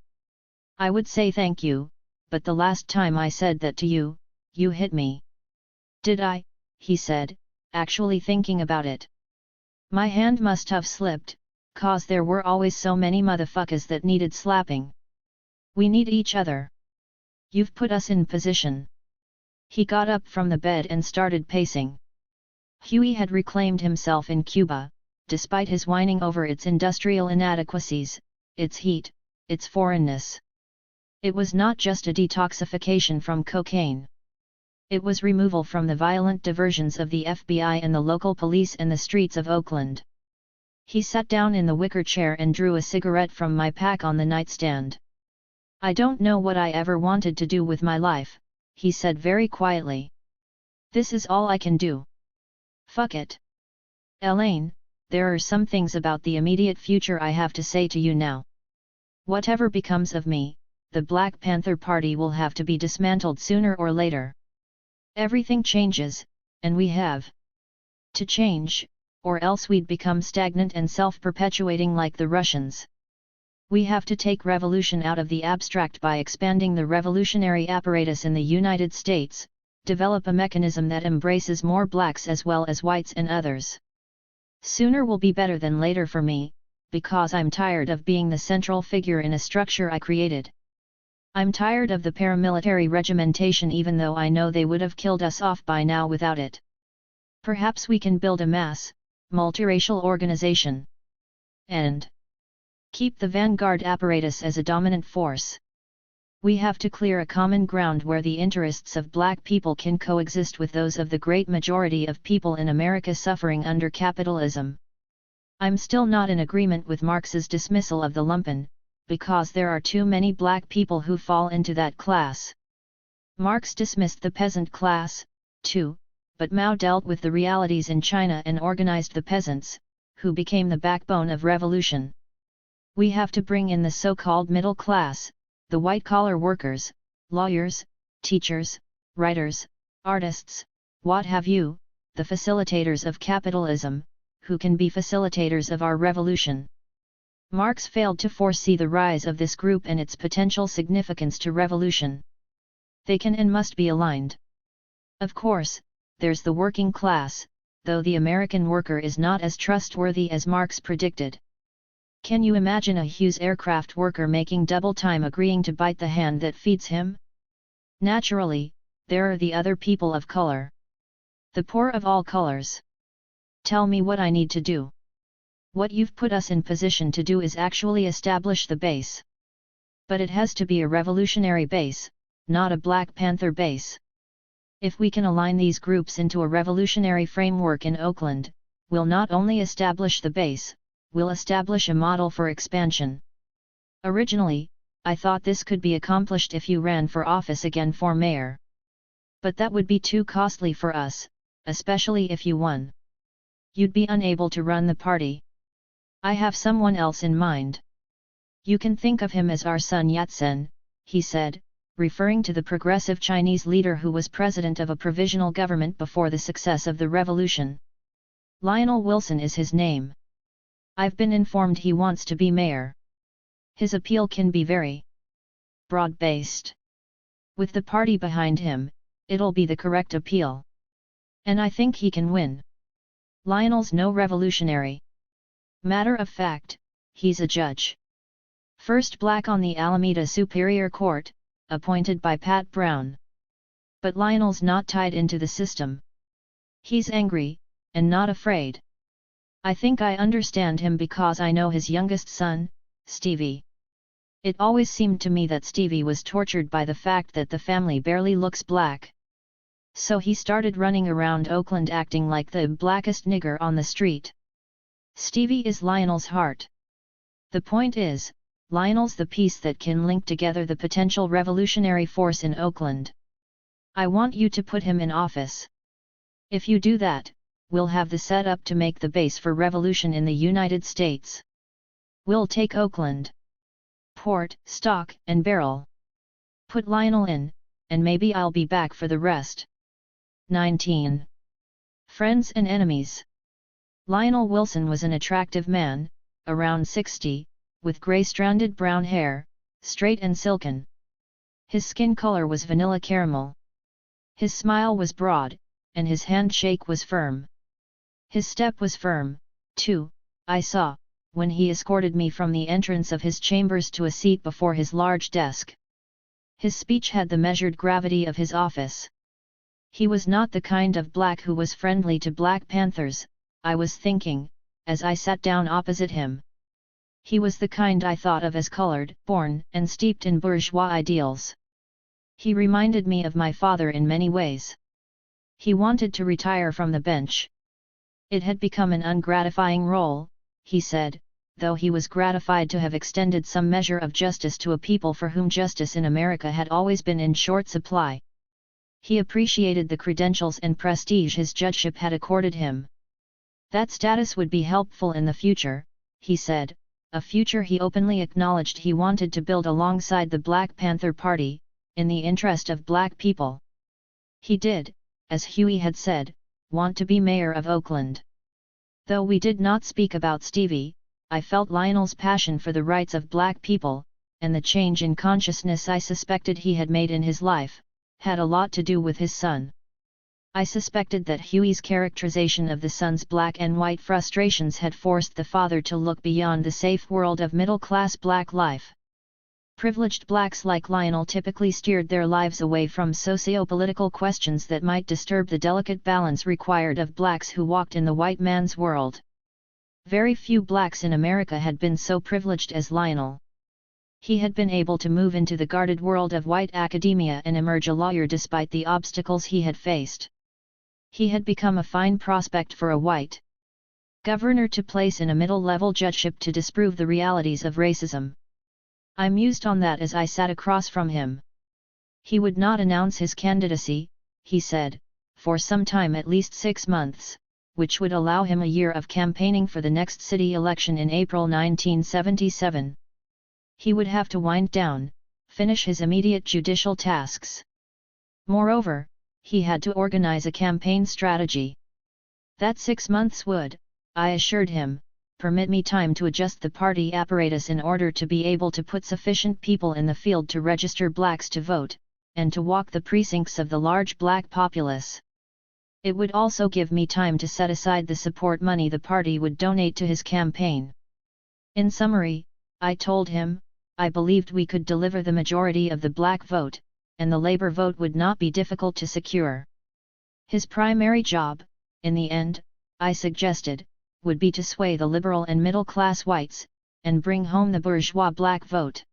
I would say thank you, but the last time I said that to you, you hit me. Did I? He said, actually thinking about it. My hand must have slipped, cause there were always so many motherfuckers that needed slapping. We need each other. You've put us in position. He got up from the bed and started pacing. Huey had reclaimed himself in Cuba, despite his whining over its industrial inadequacies, its heat, its foreignness. It was not just a detoxification from cocaine. It was removal from the violent diversions of the FBI and the local police and the streets of Oakland. He sat down in the wicker chair and drew a cigarette from my pack on the nightstand. I don't know what I ever wanted to do with my life, he said very quietly. This is all I can do. Fuck it. Elaine, there are some things about the immediate future I have to say to you now. Whatever becomes of me, the Black Panther Party will have to be dismantled sooner or later. Everything changes, and we have to change, or else we'd become stagnant and self-perpetuating like the Russians. We have to take revolution out of the abstract by expanding the revolutionary apparatus in the United States, develop a mechanism that embraces more blacks as well as whites and others. Sooner will be better than later for me, because I'm tired of being the central figure in a structure I created. I'm tired of the paramilitary regimentation even though I know they would have killed us off by now without it. Perhaps we can build a mass, multiracial organization. And keep the vanguard apparatus as a dominant force. We have to clear a common ground where the interests of black people can coexist with those of the great majority of people in America suffering under capitalism. I'm still not in agreement with Marx's dismissal of the lumpen, because there are too many black people who fall into that class. Marx dismissed the peasant class, too, but Mao dealt with the realities in China and organized the peasants, who became the backbone of revolution. We have to bring in the so-called middle class, the white-collar workers, lawyers, teachers, writers, artists, what have you, the facilitators of capitalism, who can be facilitators of our revolution. Marx failed to foresee the rise of this group and its potential significance to revolution. They can and must be aligned. Of course, there's the working class, though the American worker is not as trustworthy as Marx predicted. Can you imagine a Hughes aircraft worker making double time agreeing to bite the hand that feeds him? Naturally, there are the other people of color. The poor of all colors. Tell me what I need to do. What you've put us in position to do is actually establish the base. But it has to be a revolutionary base, not a Black Panther base. If we can align these groups into a revolutionary framework in Oakland, we'll not only establish the base, we'll establish a model for expansion. Originally, I thought this could be accomplished if you ran for office again for mayor. But that would be too costly for us, especially if you won. You'd be unable to run the party. I have someone else in mind. You can think of him as our Sun Yat-sen, he said, referring to the progressive Chinese leader who was president of a provisional government before the success of the revolution. Lionel Wilson is his name. I've been informed he wants to be mayor. His appeal can be very broad-based. With the party behind him, it'll be the correct appeal. And I think he can win. Lionel's no revolutionary. Matter of fact, he's a judge. First black on the Alameda Superior Court, appointed by Pat Brown. But Lionel's not tied into the system. He's angry, and not afraid. I think I understand him because I know his youngest son, Stevie. It always seemed to me that Stevie was tortured by the fact that the family barely looks black. So he started running around Oakland acting like the blackest nigger on the street. Stevie is Lionel's heart. The point is, Lionel's the piece that can link together the potential revolutionary force in Oakland. I want you to put him in office. If you do that, we'll have the setup to make the base for revolution in the United States. We'll take Oakland. Port, stock, and barrel. Put Lionel in, and maybe I'll be back for the rest. 19. Friends and enemies. Lionel Wilson was an attractive man, around 60, with gray-stranded brown hair, straight and silken. His skin color was vanilla caramel. His smile was broad, and his handshake was firm. His step was firm, too, I saw, when he escorted me from the entrance of his chambers to a seat before his large desk. His speech had the measured gravity of his office. He was not the kind of black who was friendly to Black Panthers, I was thinking, as I sat down opposite him. He was the kind I thought of as colored, born, and steeped in bourgeois ideals. He reminded me of my father in many ways. He wanted to retire from the bench. It had become an ungratifying role, he said, though he was gratified to have extended some measure of justice to a people for whom justice in America had always been in short supply. He appreciated the credentials and prestige his judgeship had accorded him. That status would be helpful in the future, he said, a future he openly acknowledged he wanted to build alongside the Black Panther Party, in the interest of black people. He did, as Huey had said, want to be mayor of Oakland. Though we did not speak about Stevie, I felt Lionel's passion for the rights of black people, and the change in consciousness I suspected he had made in his life, had a lot to do with his son. I suspected that Huey's characterization of the son's black and white frustrations had forced the father to look beyond the safe world of middle-class black life. Privileged blacks like Lionel typically steered their lives away from socio-political questions that might disturb the delicate balance required of blacks who walked in the white man's world. Very few blacks in America had been so privileged as Lionel. He had been able to move into the guarded world of white academia and emerge a lawyer despite the obstacles he had faced. He had become a fine prospect for a white governor to place in a middle-level judgeship to disprove the realities of racism. I mused on that as I sat across from him. He would not announce his candidacy, he said, for some time, at least 6 months, which would allow him a year of campaigning for the next city election in April 1977. He would have to wind down, finish his immediate judicial tasks. Moreover, he had to organize a campaign strategy. That 6 months would, I assured him, permit me time to adjust the party apparatus in order to be able to put sufficient people in the field to register blacks to vote, and to walk the precincts of the large black populace. It would also give me time to set aside the support money the party would donate to his campaign. In summary, I told him, I believed we could deliver the majority of the black vote, and the labor vote would not be difficult to secure. His primary job, in the end, I suggested, would be to sway the liberal and middle-class whites, and bring home the bourgeois black vote.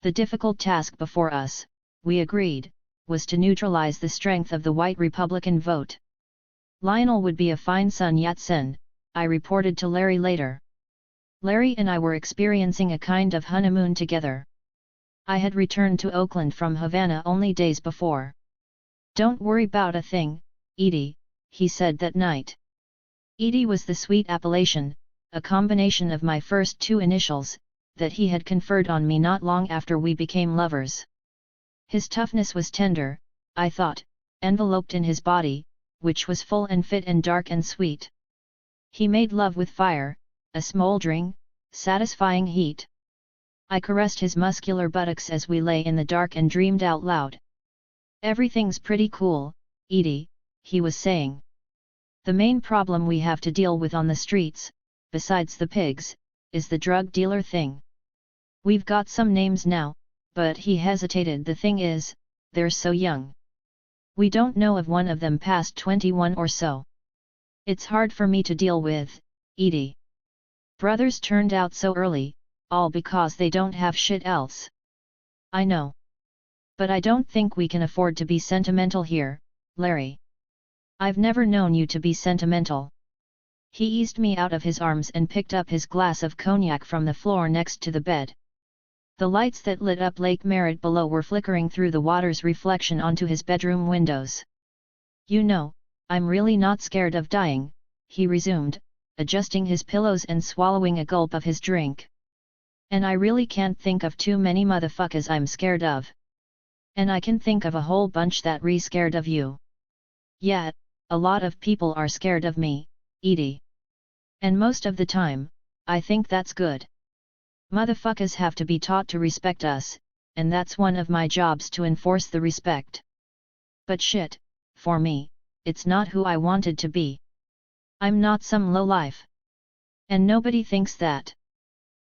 The difficult task before us, we agreed, was to neutralize the strength of the white Republican vote. Lionel would be a fine Sun Yat-sen, I reported to Larry later. Larry and I were experiencing a kind of honeymoon together. I had returned to Oakland from Havana only days before. "Don't worry about a thing, Edie," he said that night. Edie was the sweet appellation, a combination of my first 2 initials, that he had conferred on me not long after we became lovers. His toughness was tender, I thought, enveloped in his body, which was full and fit and dark and sweet. He made love with fire, a smoldering, satisfying heat. I caressed his muscular buttocks as we lay in the dark and dreamed out loud. "Everything's pretty cool, Edie," he was saying. "The main problem we have to deal with on the streets, besides the pigs, is the drug dealer thing. We've got some names now," but he hesitated. "The thing is, they're so young. We don't know of one of them past 21 or so. It's hard for me to deal with, Edie. Brothers turned out so early, all because they don't have shit else." "I know. But I don't think we can afford to be sentimental here, Larry. I've never known you to be sentimental." He eased me out of his arms and picked up his glass of cognac from the floor next to the bed. The lights that lit up Lake Merritt below were flickering through the water's reflection onto his bedroom windows. "You know, I'm really not scared of dying," he resumed, adjusting his pillows and swallowing a gulp of his drink. "And I really can't think of too many motherfuckers I'm scared of. And I can think of a whole bunch that scared of you. Yeah, a lot of people are scared of me, Edie. And most of the time, I think that's good. Motherfuckers have to be taught to respect us, and that's one of my jobs to enforce the respect. But shit, for me, it's not who I wanted to be. I'm not some lowlife. And nobody thinks that.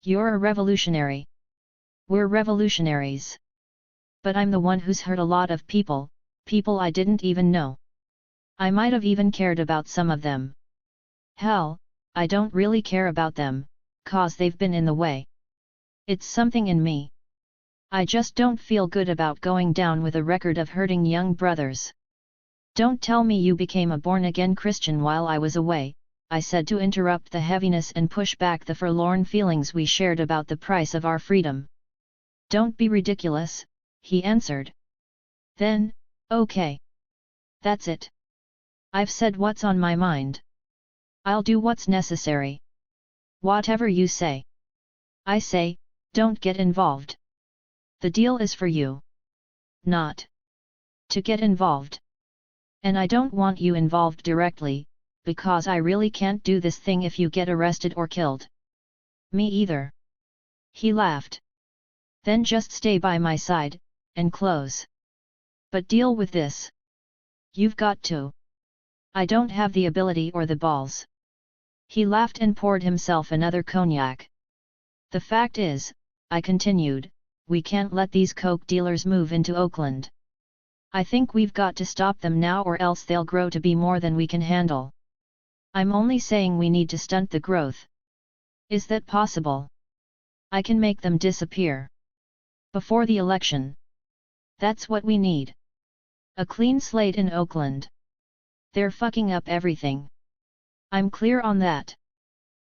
You're a revolutionary. We're revolutionaries. But I'm the one who's hurt a lot of people, people I didn't even know. I might have even cared about some of them. Hell, I don't really care about them, 'cause they've been in the way. It's something in me. I just don't feel good about going down with a record of hurting young brothers." "Don't tell me you became a born-again Christian while I was away," I said to interrupt the heaviness and push back the forlorn feelings we shared about the price of our freedom. "Don't be ridiculous," he answered. "Then, okay. That's it. I've said what's on my mind. I'll do what's necessary. Whatever you say. I say, don't get involved. The deal is for you. Not to get involved. And I don't want you involved directly, because I really can't do this thing if you get arrested or killed." "Me either." He laughed. "Then just stay by my side, and close. But deal with this. You've got to. I don't have the ability or the balls." He laughed and poured himself another cognac. "The fact is," I continued, "we can't let these coke dealers move into Oakland. I think we've got to stop them now or else they'll grow to be more than we can handle. I'm only saying we need to stunt the growth." "Is that possible?" "I can make them disappear. Before the election. That's what we need. A clean slate in Oakland. They're fucking up everything. I'm clear on that.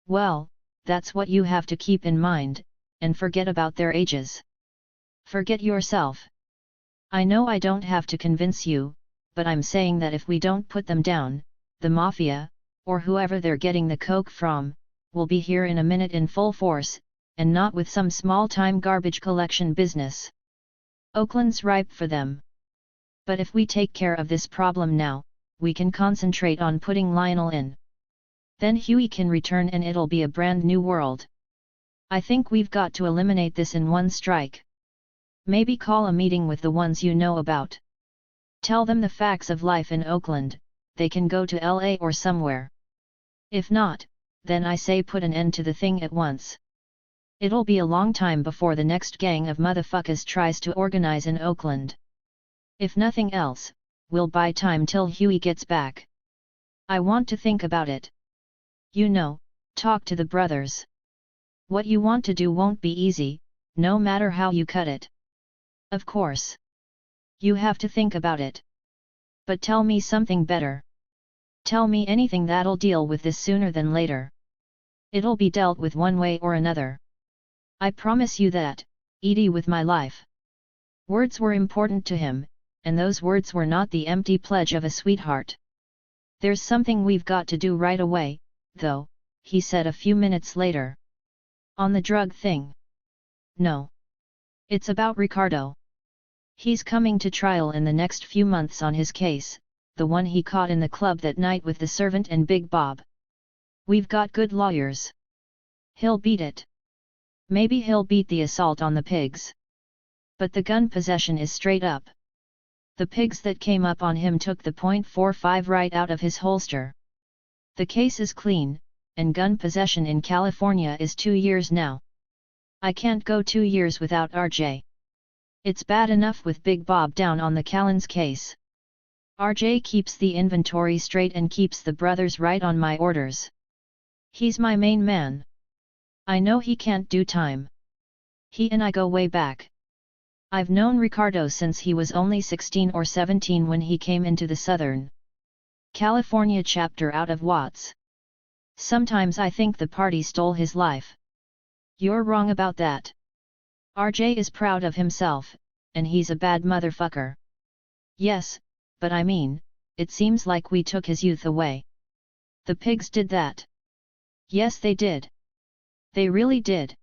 Well, that's what you have to keep in mind, and forget about their ages. Forget yourself. I know I don't have to convince you, but I'm saying that if we don't put them down, the mafia, or whoever they're getting the coke from, will be here in a minute in full force, and not with some small-time garbage collection business. Oakland's ripe for them. But if we take care of this problem now, we can concentrate on putting Lionel in. Then Huey can return and it'll be a brand new world. I think we've got to eliminate this in one strike. Maybe call a meeting with the ones you know about. Tell them the facts of life in Oakland, they can go to LA or somewhere. If not, then I say put an end to the thing at once. It'll be a long time before the next gang of motherfuckers tries to organize in Oakland. If nothing else, we'll buy time till Huey gets back. I want to think about it. You know, talk to the brothers. What you want to do won't be easy, no matter how you cut it. Of course. You have to think about it. But tell me something better. Tell me anything that'll deal with this sooner than later. It'll be dealt with one way or another. I promise you that, Edie, with my life. Words were important to him, and those words were not the empty pledge of a sweetheart. There's something we've got to do right away, though, he said a few minutes later. On the drug thing? No. It's about Ricardo. He's coming to trial in the next few months on his case, the one he caught in the club that night with the servant and Big Bob. We've got good lawyers. He'll beat it. Maybe he'll beat the assault on the pigs. But the gun possession is straight up. The pigs that came up on him took the .45 right out of his holster. The case is clean, and gun possession in California is 2 years now. I can't go 2 years without RJ. It's bad enough with Big Bob down on the Callens case. RJ keeps the inventory straight and keeps the brothers right on my orders. He's my main man. I know he can't do time. He and I go way back. I've known Ricardo since he was only 16 or 17 when he came into the Southern California chapter out of Watts. Sometimes I think the party stole his life. You're wrong about that. RJ is proud of himself, and he's a bad motherfucker. Yes, but I mean, it seems like we took his youth away. The pigs did that. Yes, they did. They really did.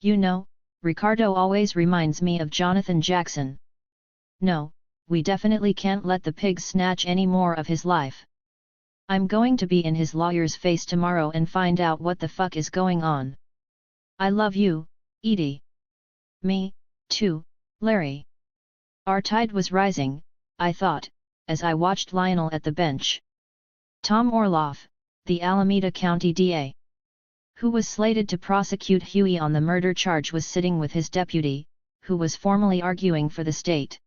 You know, Ricardo always reminds me of Jonathan Jackson. No, we definitely can't let the pigs snatch any more of his life. I'm going to be in his lawyer's face tomorrow and find out what the fuck is going on. I love you, Edie. Me, too, Larry. Our tide was rising, I thought, as I watched Lionel at the bench. Tom Orloff, the Alameda County DA, who was slated to prosecute Huey on the murder charge, was sitting with his deputy, who was formally arguing for the state.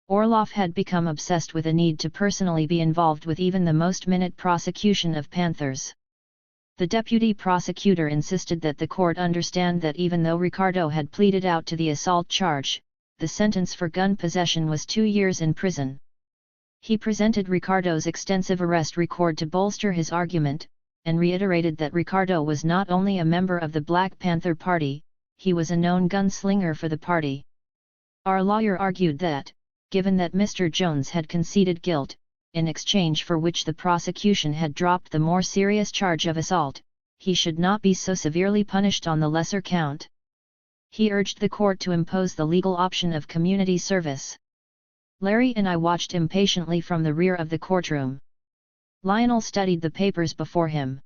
Orloff had become obsessed with a need to personally be involved with even the most minute prosecution of Panthers. The deputy prosecutor insisted that the court understand that even though Ricardo had pleaded out to the assault charge, the sentence for gun possession was 2 years in prison. He presented Ricardo's extensive arrest record to bolster his argument, and reiterated that Ricardo was not only a member of the Black Panther Party, he was a known gunslinger for the party. Our lawyer argued that, given that Mr. Jones had conceded guilt, in exchange for which the prosecution had dropped the more serious charge of assault, he should not be so severely punished on the lesser count. He urged the court to impose the legal option of community service. Larry and I watched impatiently from the rear of the courtroom. Lionel studied the papers before him.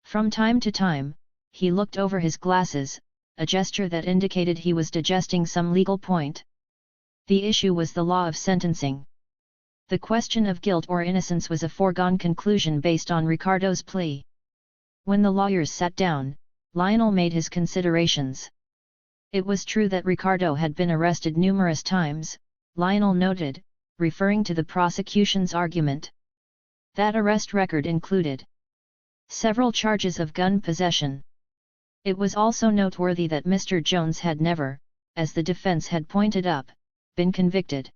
From time to time, he looked over his glasses, a gesture that indicated he was digesting some legal point. The issue was the law of sentencing. The question of guilt or innocence was a foregone conclusion based on Ricardo's plea. When the lawyers sat down, Lionel made his considerations. It was true that Ricardo had been arrested numerous times, Lionel noted, referring to the prosecution's argument. That arrest record included several charges of gun possession. It was also noteworthy that Mr. Jones had never, as the defense had pointed up, been convicted.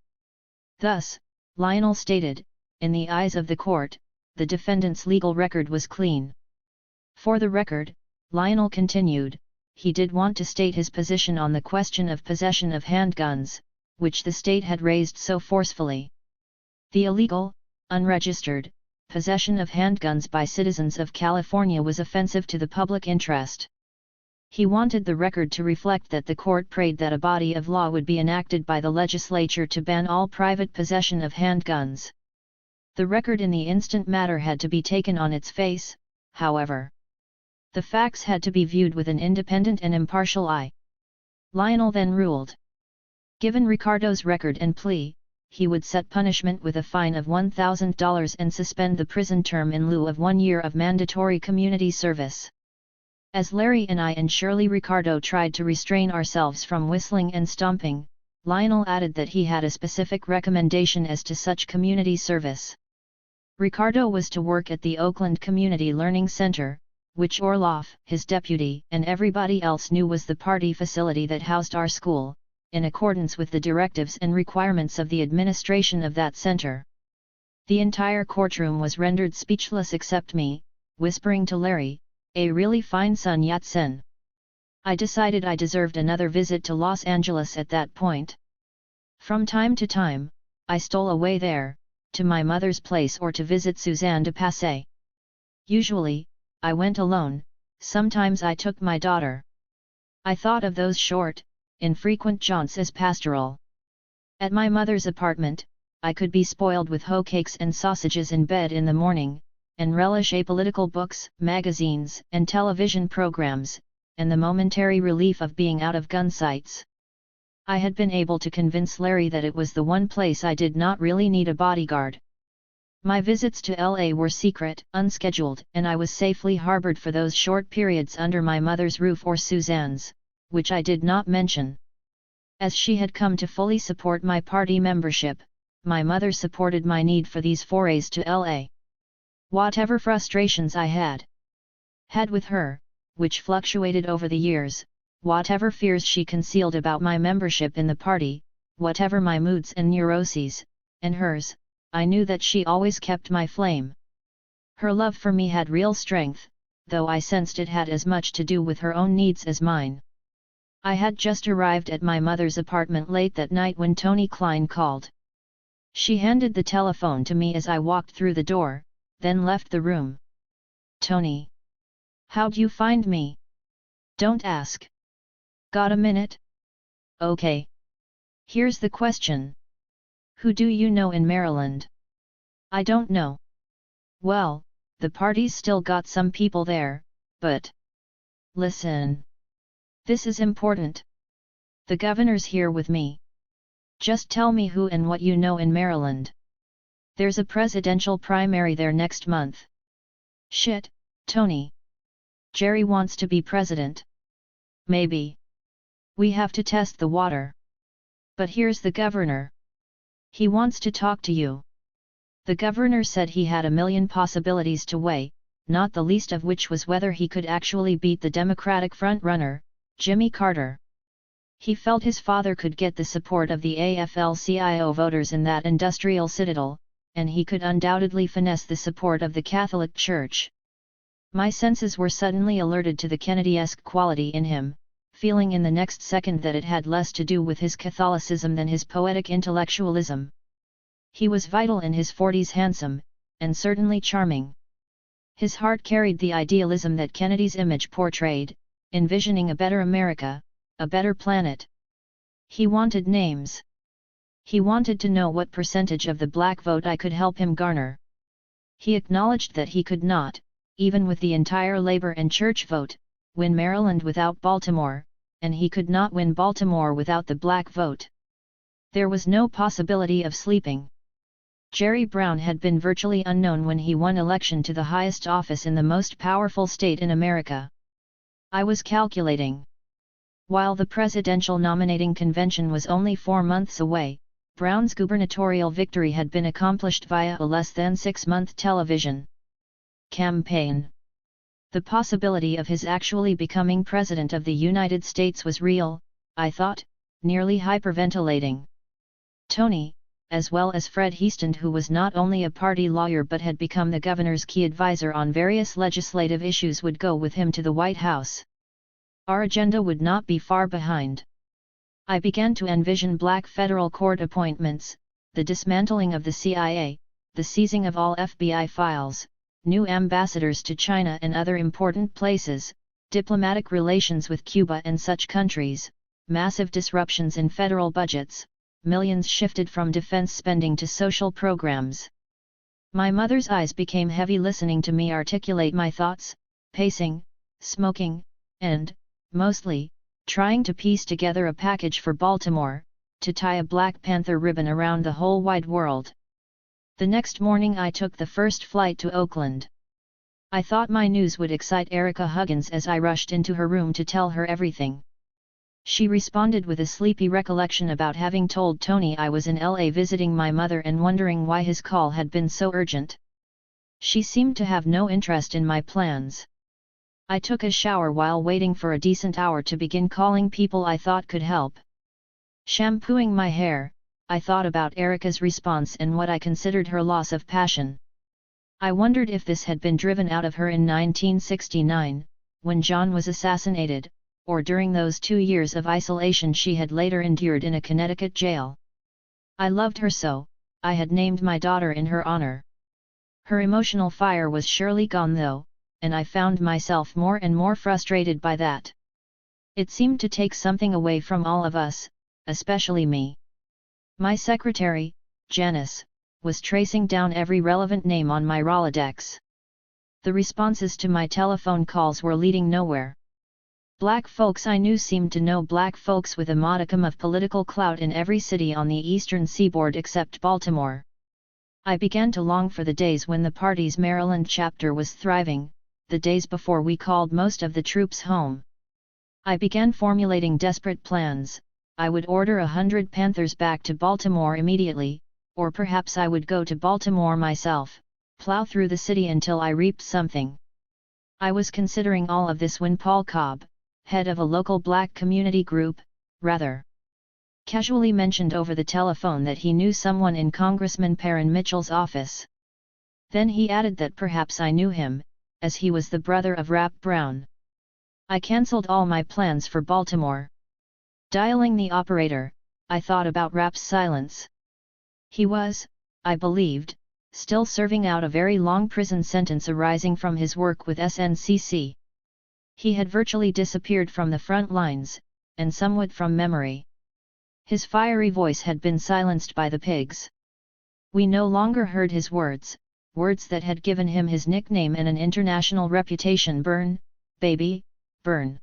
Thus, Lionel stated, in the eyes of the court, the defendant's legal record was clean. For the record, Lionel continued, he did want to state his position on the question of possession of handguns, which the state had raised so forcefully. The illegal, unregistered, possession of handguns by citizens of California was offensive to the public interest. He wanted the record to reflect that the court prayed that a body of law would be enacted by the legislature to ban all private possession of handguns. The record in the instant matter had to be taken on its face, however. The facts had to be viewed with an independent and impartial eye. Lionel then ruled. Given Ricardo's record and plea, he would set punishment with a fine of $1,000 and suspend the prison term in lieu of 1 year of mandatory community service. As Larry and I and Shirley Ricardo tried to restrain ourselves from whistling and stomping, Lionel added that he had a specific recommendation as to such community service. Ricardo was to work at the Oakland Community Learning Center, which Orloff, his deputy, and everybody else knew was the party facility that housed our school, in accordance with the directives and requirements of the administration of that center. The entire courtroom was rendered speechless except me, whispering to Larry, "A really fine Sun Yat-sen." I decided I deserved another visit to Los Angeles at that point. From time to time, I stole away there, to my mother's place or to visit Suzanne de Passé. Usually, I went alone, sometimes I took my daughter. I thought of those short, infrequent jaunts as pastoral. At my mother's apartment, I could be spoiled with hoe cakes and sausages in bed in the morning, and relish apolitical books, magazines, and television programs, and the momentary relief of being out of gun sights. I had been able to convince Larry that it was the one place I did not really need a bodyguard. My visits to LA were secret, unscheduled, and I was safely harbored for those short periods under my mother's roof or Suzanne's, which I did not mention. As she had come to fully support my party membership, my mother supported my need for these forays to LA. Whatever frustrations I had with her, which fluctuated over the years, whatever fears she concealed about my membership in the party, whatever my moods and neuroses, and hers, I knew that she always kept my flame. Her love for me had real strength, though I sensed it had as much to do with her own needs as mine. I had just arrived at my mother's apartment late that night when Tony Klein called. She handed the telephone to me as I walked through the door, then left the room. "Tony. How'd you find me?" "Don't ask." "Got a minute?" "Okay. Here's the question. Who do you know in Maryland?" "I don't know." "Well, the party's still got some people there, but..." "Listen. This is important. The governor's here with me. Just tell me who and what you know in Maryland. There's a presidential primary there next month." "Shit, Tony. Jerry wants to be president." "Maybe. We have to test the water. But here's the governor. He wants to talk to you." The governor said he had 1,000,000 possibilities to weigh, not the least of which was whether he could actually beat the Democratic front-runner, Jimmy Carter. He felt his father could get the support of the AFL-CIO voters in that industrial citadel, and he could undoubtedly finesse the support of the Catholic Church. My senses were suddenly alerted to the Kennedy-esque quality in him, feeling in the next second that it had less to do with his Catholicism than his poetic intellectualism. He was vital in his 40s, handsome, and certainly charming. His heart carried the idealism that Kennedy's image portrayed, envisioning a better America, a better planet. He wanted names. He wanted to know what percentage of the black vote I could help him garner. He acknowledged that he could not, even with the entire labor and church vote, win Maryland without Baltimore, and he could not win Baltimore without the black vote. There was no possibility of sleeping. Jerry Brown had been virtually unknown when he won election to the highest office in the most powerful state in America. I was calculating. While the presidential nominating convention was only 4 months away, Brown's gubernatorial victory had been accomplished via a less than 6-month television campaign. The possibility of his actually becoming President of the United States was real, I thought, nearly hyperventilating. Tony, as well as Fred Heaston, who was not only a party lawyer but had become the governor's key advisor on various legislative issues, would go with him to the White House. Our agenda would not be far behind. I began to envision black federal court appointments, the dismantling of the CIA, the seizing of all FBI files, new ambassadors to China and other important places, diplomatic relations with Cuba and such countries, massive disruptions in federal budgets, millions shifted from defense spending to social programs. My mother's eyes became heavy listening to me articulate my thoughts, pacing, smoking, and, mostly, trying to piece together a package for Baltimore, to tie a Black Panther ribbon around the whole wide world. The next morning I took the first flight to Oakland. I thought my news would excite Erica Huggins as I rushed into her room to tell her everything. She responded with a sleepy recollection about having told Tony I was in LA visiting my mother and wondering why his call had been so urgent. She seemed to have no interest in my plans. I took a shower while waiting for a decent hour to begin calling people I thought could help. Shampooing my hair, I thought about Erica's response and what I considered her loss of passion. I wondered if this had been driven out of her in 1969, when John was assassinated, or during those 2 years of isolation she had later endured in a Connecticut jail. I loved her so, I had named my daughter in her honor. Her emotional fire was surely gone though, and I found myself more and more frustrated by that. It seemed to take something away from all of us, especially me. My secretary, Janice, was tracing down every relevant name on my Rolodex. The responses to my telephone calls were leading nowhere. Black folks I knew seemed to know black folks with a modicum of political clout in every city on the eastern seaboard except Baltimore. I began to long for the days when the party's Maryland chapter was thriving, the days before we called most of the troops home. I began formulating desperate plans. I would order 100 Panthers back to Baltimore immediately, or perhaps I would go to Baltimore myself, plow through the city until I reaped something. I was considering all of this when Paul Cobb, head of a local black community group, rather casually mentioned over the telephone that he knew someone in Congressman Perrin Mitchell's office. Then he added that perhaps I knew him, as he was the brother of Rap Brown. I cancelled all my plans for Baltimore. Dialing the operator, I thought about Rap's silence. He was, I believed, still serving out a very long prison sentence arising from his work with SNCC. He had virtually disappeared from the front lines, and somewhat from memory. His fiery voice had been silenced by the pigs. We no longer heard his words, words that had given him his nickname and an international reputation: burn, baby, burn.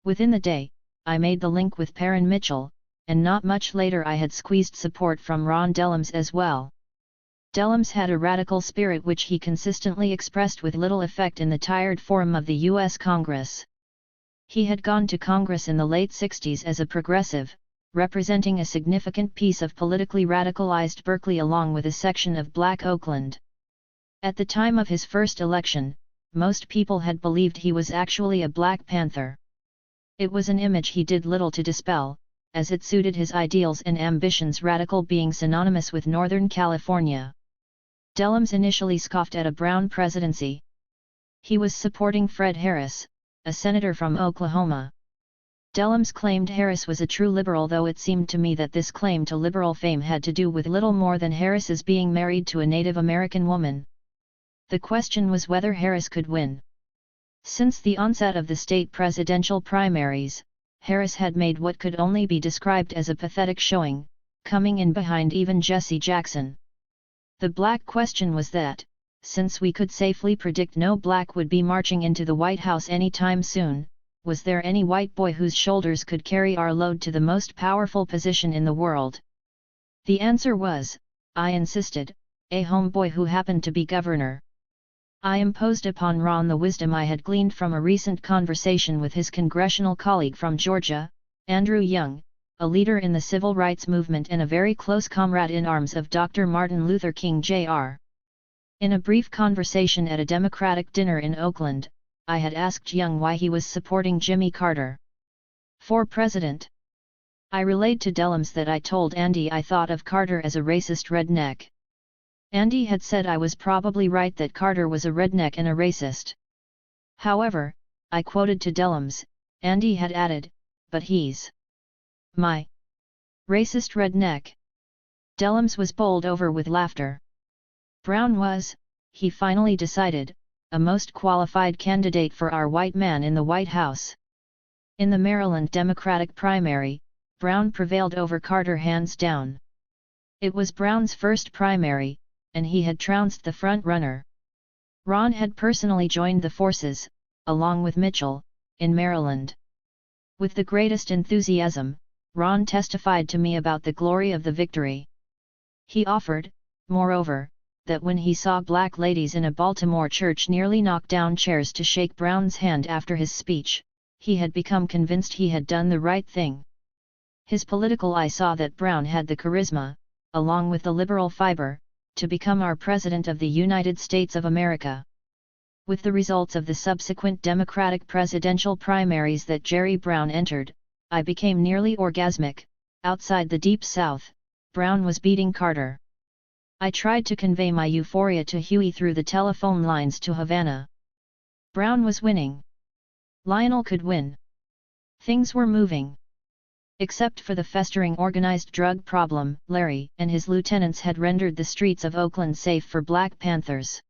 Within the day, I made the link with Perrin Mitchell, and not much later I had squeezed support from Ron Dellums as well. Dellums had a radical spirit which he consistently expressed with little effect in the tired forum of the U.S. Congress. He had gone to Congress in the late 60s as a progressive, representing a significant piece of politically radicalized Berkeley along with a section of Black Oakland. At the time of his first election, most people had believed he was actually a Black Panther. It was an image he did little to dispel, as it suited his ideals and ambitions, radical being synonymous with Northern California. Dellums initially scoffed at a Brown presidency. He was supporting Fred Harris, a senator from Oklahoma. Dellums claimed Harris was a true liberal, though it seemed to me that this claim to liberal fame had to do with little more than Harris's being married to a Native American woman. The question was whether Harris could win. Since the onset of the state presidential primaries, Harris had made what could only be described as a pathetic showing, coming in behind even Jesse Jackson. The black question was that, since we could safely predict no black would be marching into the White House anytime soon, was there any white boy whose shoulders could carry our load to the most powerful position in the world? The answer was, I insisted, a homeboy who happened to be governor. I imposed upon Ron the wisdom I had gleaned from a recent conversation with his congressional colleague from Georgia, Andrew Young, a leader in the civil rights movement and a very close comrade in arms of Dr. Martin Luther King Jr. In a brief conversation at a Democratic dinner in Oakland, I had asked Young why he was supporting Jimmy Carter for president. I relayed to Dellums that I told Andy I thought of Carter as a racist redneck. Andy had said I was probably right that Carter was a redneck and a racist. However, I quoted to Dellums, Andy had added, but he's my racist redneck. Dellums was bowled over with laughter. Brown was, he finally decided, a most qualified candidate for our white man in the White House. In the Maryland Democratic primary, Brown prevailed over Carter hands down. It was Brown's first primary, and he had trounced the front-runner. Ron had personally joined the forces, along with Mitchell, in Maryland. With the greatest enthusiasm, Ron testified to me about the glory of the victory. He offered, moreover, that when he saw black ladies in a Baltimore church nearly knock down chairs to shake Brown's hand after his speech, he had become convinced he had done the right thing. His political eye saw that Brown had the charisma, along with the liberal fiber, to become our President of the United States of America. With the results of the subsequent Democratic presidential primaries that Jerry Brown entered, I became nearly orgasmic. Outside the Deep South, Brown was beating Carter. I tried to convey my euphoria to Huey through the telephone lines to Havana. Brown was winning. Lionel could win. Things were moving. Except for the festering organized drug problem, Larry and his lieutenants had rendered the streets of Oakland safe for Black Panthers.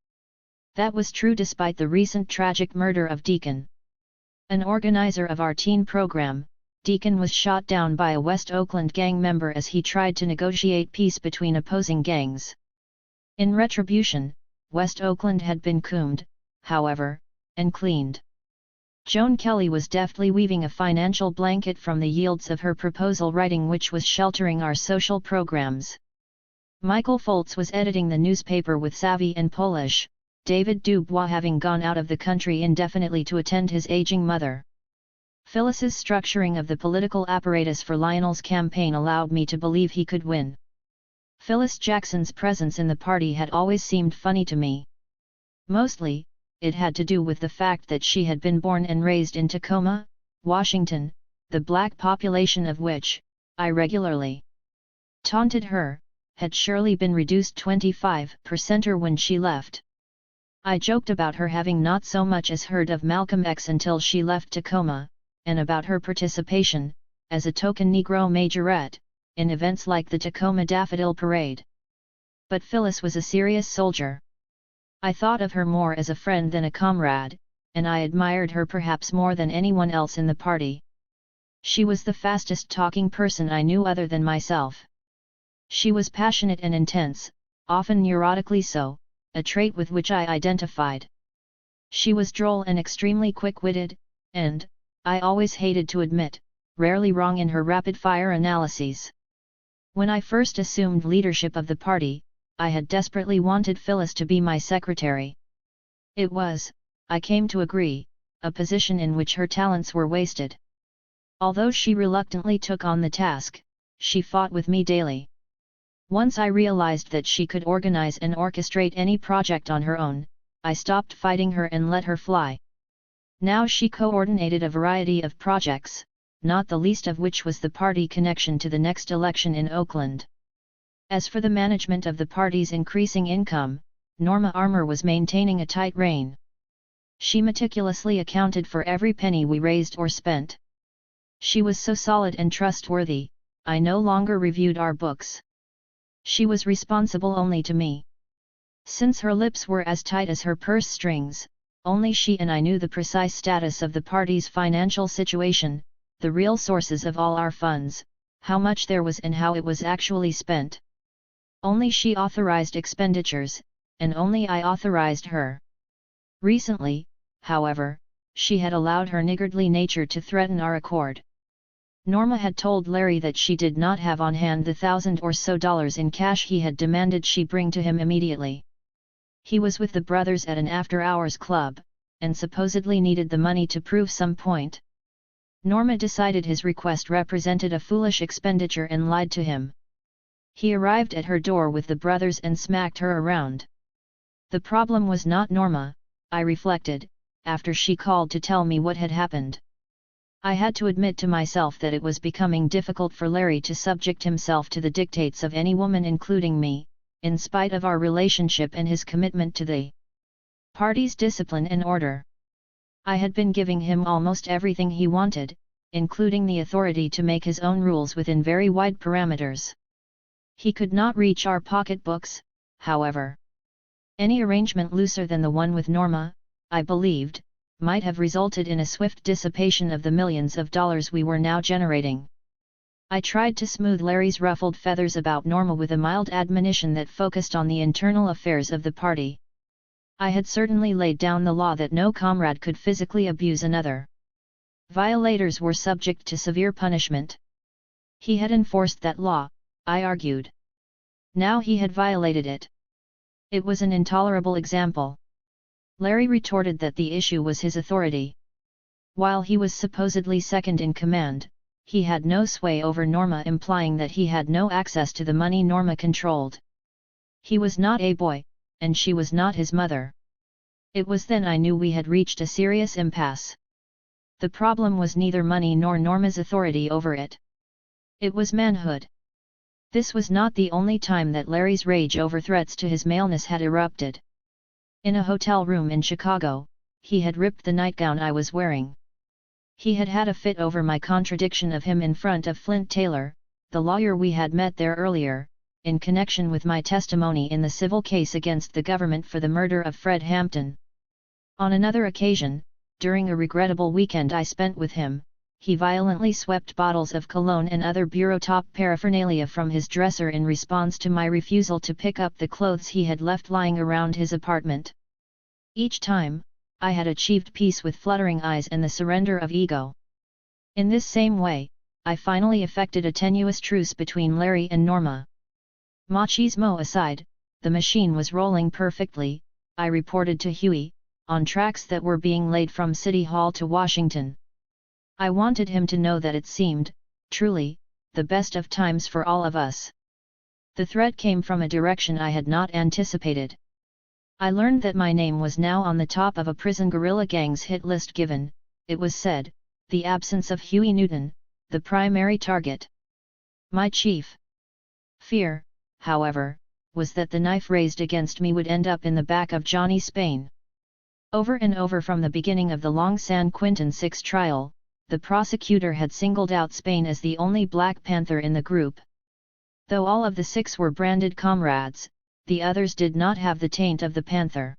That was true despite the recent tragic murder of Deacon. An organizer of our teen program, Deacon was shot down by a West Oakland gang member as he tried to negotiate peace between opposing gangs. In retribution, West Oakland had been combed, however, and cleaned. Joan Kelly was deftly weaving a financial blanket from the yields of her proposal writing which was sheltering our social programs. Michael Foltz was editing the newspaper with savvy and Polish, David Dubois having gone out of the country indefinitely to attend his aging mother. Phyllis's structuring of the political apparatus for Lionel's campaign allowed me to believe he could win. Phyllis Jackson's presence in the party had always seemed funny to me. Mostly, it had to do with the fact that she had been born and raised in Tacoma, Washington, the black population of which, I regularly taunted her, had surely been reduced 25% when she left. I joked about her having not so much as heard of Malcolm X until she left Tacoma, and about her participation, as a token Negro majorette, in events like the Tacoma Daffodil Parade. But Phyllis was a serious soldier. I thought of her more as a friend than a comrade, and I admired her perhaps more than anyone else in the party. She was the fastest talking person I knew other than myself. She was passionate and intense, often neurotically so, a trait with which I identified. She was droll and extremely quick-witted, and, I always hated to admit, rarely wrong in her rapid-fire analyses. When I first assumed leadership of the party, I had desperately wanted Phyllis to be my secretary. It was, I came to agree, a position in which her talents were wasted. Although she reluctantly took on the task, she fought with me daily. Once I realized that she could organize and orchestrate any project on her own, I stopped fighting her and let her fly. Now she coordinated a variety of projects, not the least of which was the party connection to the next election in Oakland. As for the management of the party's increasing income, Norma Armour was maintaining a tight rein. She meticulously accounted for every penny we raised or spent. She was so solid and trustworthy, I no longer reviewed our books. She was responsible only to me. Since her lips were as tight as her purse strings, only she and I knew the precise status of the party's financial situation, the real sources of all our funds, how much there was and how it was actually spent. Only she authorized expenditures, and only I authorized her. Recently, however, she had allowed her niggardly nature to threaten our accord. Norma had told Larry that she did not have on hand the $1,000 or so in cash he had demanded she bring to him immediately. He was with the brothers at an after-hours club, and supposedly needed the money to prove some point. Norma decided his request represented a foolish expenditure and lied to him. He arrived at her door with the brothers and smacked her around. The problem was not Norma, I reflected, after she called to tell me what had happened. I had to admit to myself that it was becoming difficult for Larry to subject himself to the dictates of any woman including me, in spite of our relationship and his commitment to the party's discipline and order. I had been giving him almost everything he wanted, including the authority to make his own rules within very wide parameters. He could not reach our pocketbooks, however. Any arrangement looser than the one with Norma, I believed, might have resulted in a swift dissipation of the millions of dollars we were now generating. I tried to smooth Larry's ruffled feathers about Norma with a mild admonition that focused on the internal affairs of the party. I had certainly laid down the law that no comrade could physically abuse another. Violators were subject to severe punishment. He had enforced that law, I argued. Now he had violated it. It was an intolerable example. Larry retorted that the issue was his authority. While he was supposedly second in command, he had no sway over Norma, implying that he had no access to the money Norma controlled. He was not a boy, and she was not his mother. It was then I knew we had reached a serious impasse. The problem was neither money nor Norma's authority over it. It was manhood. This was not the only time that Larry's rage over threats to his maleness had erupted. In a hotel room in Chicago, he had ripped the nightgown I was wearing. He had had a fit over my contradiction of him in front of Flint Taylor, the lawyer we had met there earlier, in connection with my testimony in the civil case against the government for the murder of Fred Hampton. On another occasion, during a regrettable weekend I spent with him, he violently swept bottles of cologne and other bureau top paraphernalia from his dresser in response to my refusal to pick up the clothes he had left lying around his apartment. Each time, I had achieved peace with fluttering eyes and the surrender of ego. In this same way, I finally effected a tenuous truce between Larry and Norma. Machismo aside, the machine was rolling perfectly, I reported to Huey, on tracks that were being laid from City Hall to Washington. I wanted him to know that it seemed, truly, the best of times for all of us. The threat came from a direction I had not anticipated. I learned that my name was now on the top of a prison guerrilla gang's hit list, given, it was said, the absence of Huey Newton, the primary target. My chief fear, however, was that the knife raised against me would end up in the back of Johnny Spain. Over and over from the beginning of the long San Quentin 6 trial, the prosecutor had singled out Spain as the only Black Panther in the group. Though all of the 6 were branded comrades, the others did not have the taint of the Panther.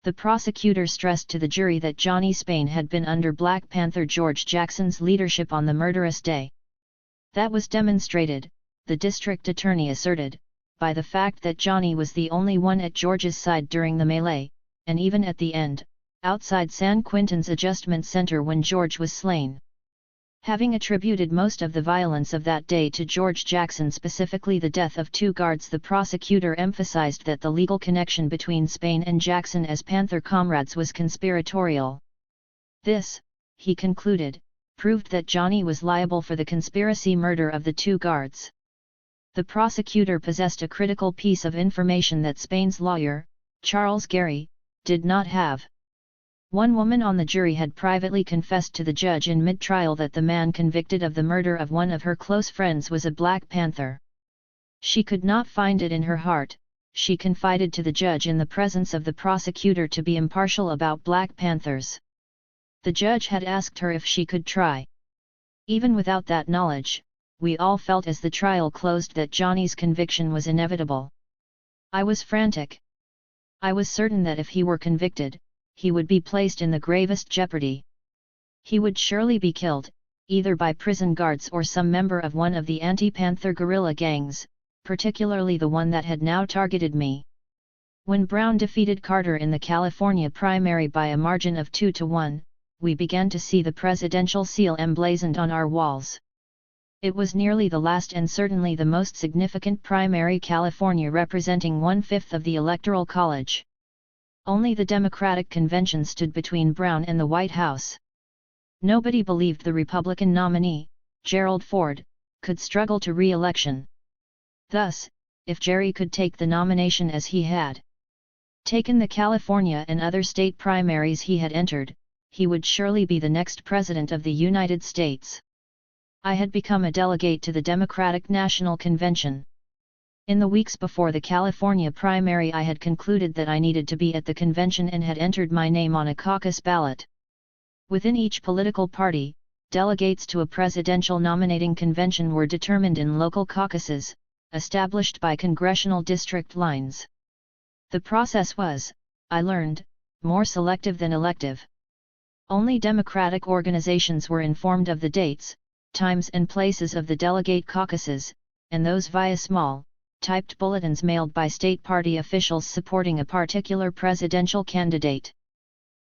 The prosecutor stressed to the jury that Johnny Spain had been under Black Panther George Jackson's leadership on the murderous day. That was demonstrated, the district attorney asserted, by the fact that Johnny was the only one at George's side during the melee, and even at the end, outside San Quentin's adjustment center when George was slain. Having attributed most of the violence of that day to George Jackson, specifically the death of 2 guards, the prosecutor emphasized that the legal connection between Spain and Jackson as Panther comrades was conspiratorial. This, he concluded, proved that Johnny was liable for the conspiracy murder of the 2 guards. The prosecutor possessed a critical piece of information that Spain's lawyer, Charles Gary, did not have. One woman on the jury had privately confessed to the judge in mid-trial that the man convicted of the murder of one of her close friends was a Black Panther. She could not find it in her heart, she confided to the judge in the presence of the prosecutor, to be impartial about Black Panthers. The judge had asked her if she could try. Even without that knowledge, we all felt as the trial closed that Johnny's conviction was inevitable. I was frantic. I was certain that if he were convicted, he would be placed in the gravest jeopardy. He would surely be killed, either by prison guards or some member of one of the anti-Panther guerrilla gangs, particularly the one that had now targeted me. When Brown defeated Carter in the California primary by a margin of 2-1, we began to see the presidential seal emblazoned on our walls. It was nearly the last and certainly the most significant primary, California representing 1/5 of the Electoral College. Only the Democratic convention stood between Brown and the White House. Nobody believed the Republican nominee, Gerald Ford, could struggle to re-election. Thus, if Jerry could take the nomination as he had taken the California and other state primaries he had entered, he would surely be the next President of the United States. I had become a delegate to the Democratic National Convention. In the weeks before the California primary, I had concluded that I needed to be at the convention and had entered my name on a caucus ballot. Within each political party, delegates to a presidential nominating convention were determined in local caucuses, established by congressional district lines. The process was, I learned, more selective than elective. Only Democratic organizations were informed of the dates, times and places of the delegate caucuses, and those via small, typed bulletins mailed by state party officials supporting a particular presidential candidate.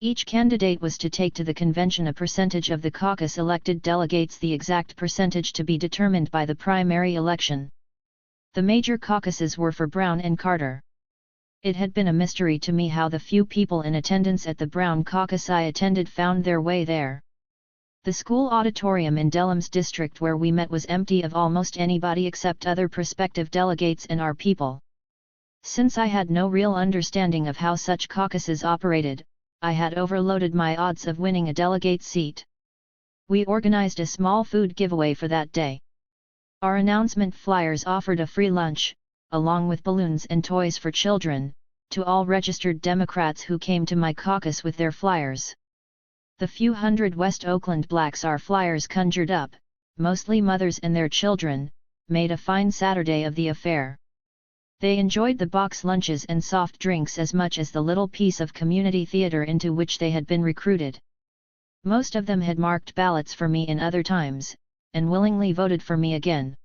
Each candidate was to take to the convention a percentage of the caucus elected delegates, the exact percentage to be determined by the primary election. The major caucuses were for Brown and Carter. It had been a mystery to me how the few people in attendance at the Brown caucus I attended found their way there. The school auditorium in Dellum's district where we met was empty of almost anybody except other prospective delegates and our people. Since I had no real understanding of how such caucuses operated, I had overloaded my odds of winning a delegate seat. We organized a small food giveaway for that day. Our announcement flyers offered a free lunch, along with balloons and toys for children, to all registered Democrats who came to my caucus with their flyers. The few hundred West Oakland blacks our flyers conjured up, mostly mothers and their children, made a fine Saturday of the affair. They enjoyed the box lunches and soft drinks as much as the little piece of community theater into which they had been recruited. Most of them had marked ballots for me in other times, and willingly voted for me again.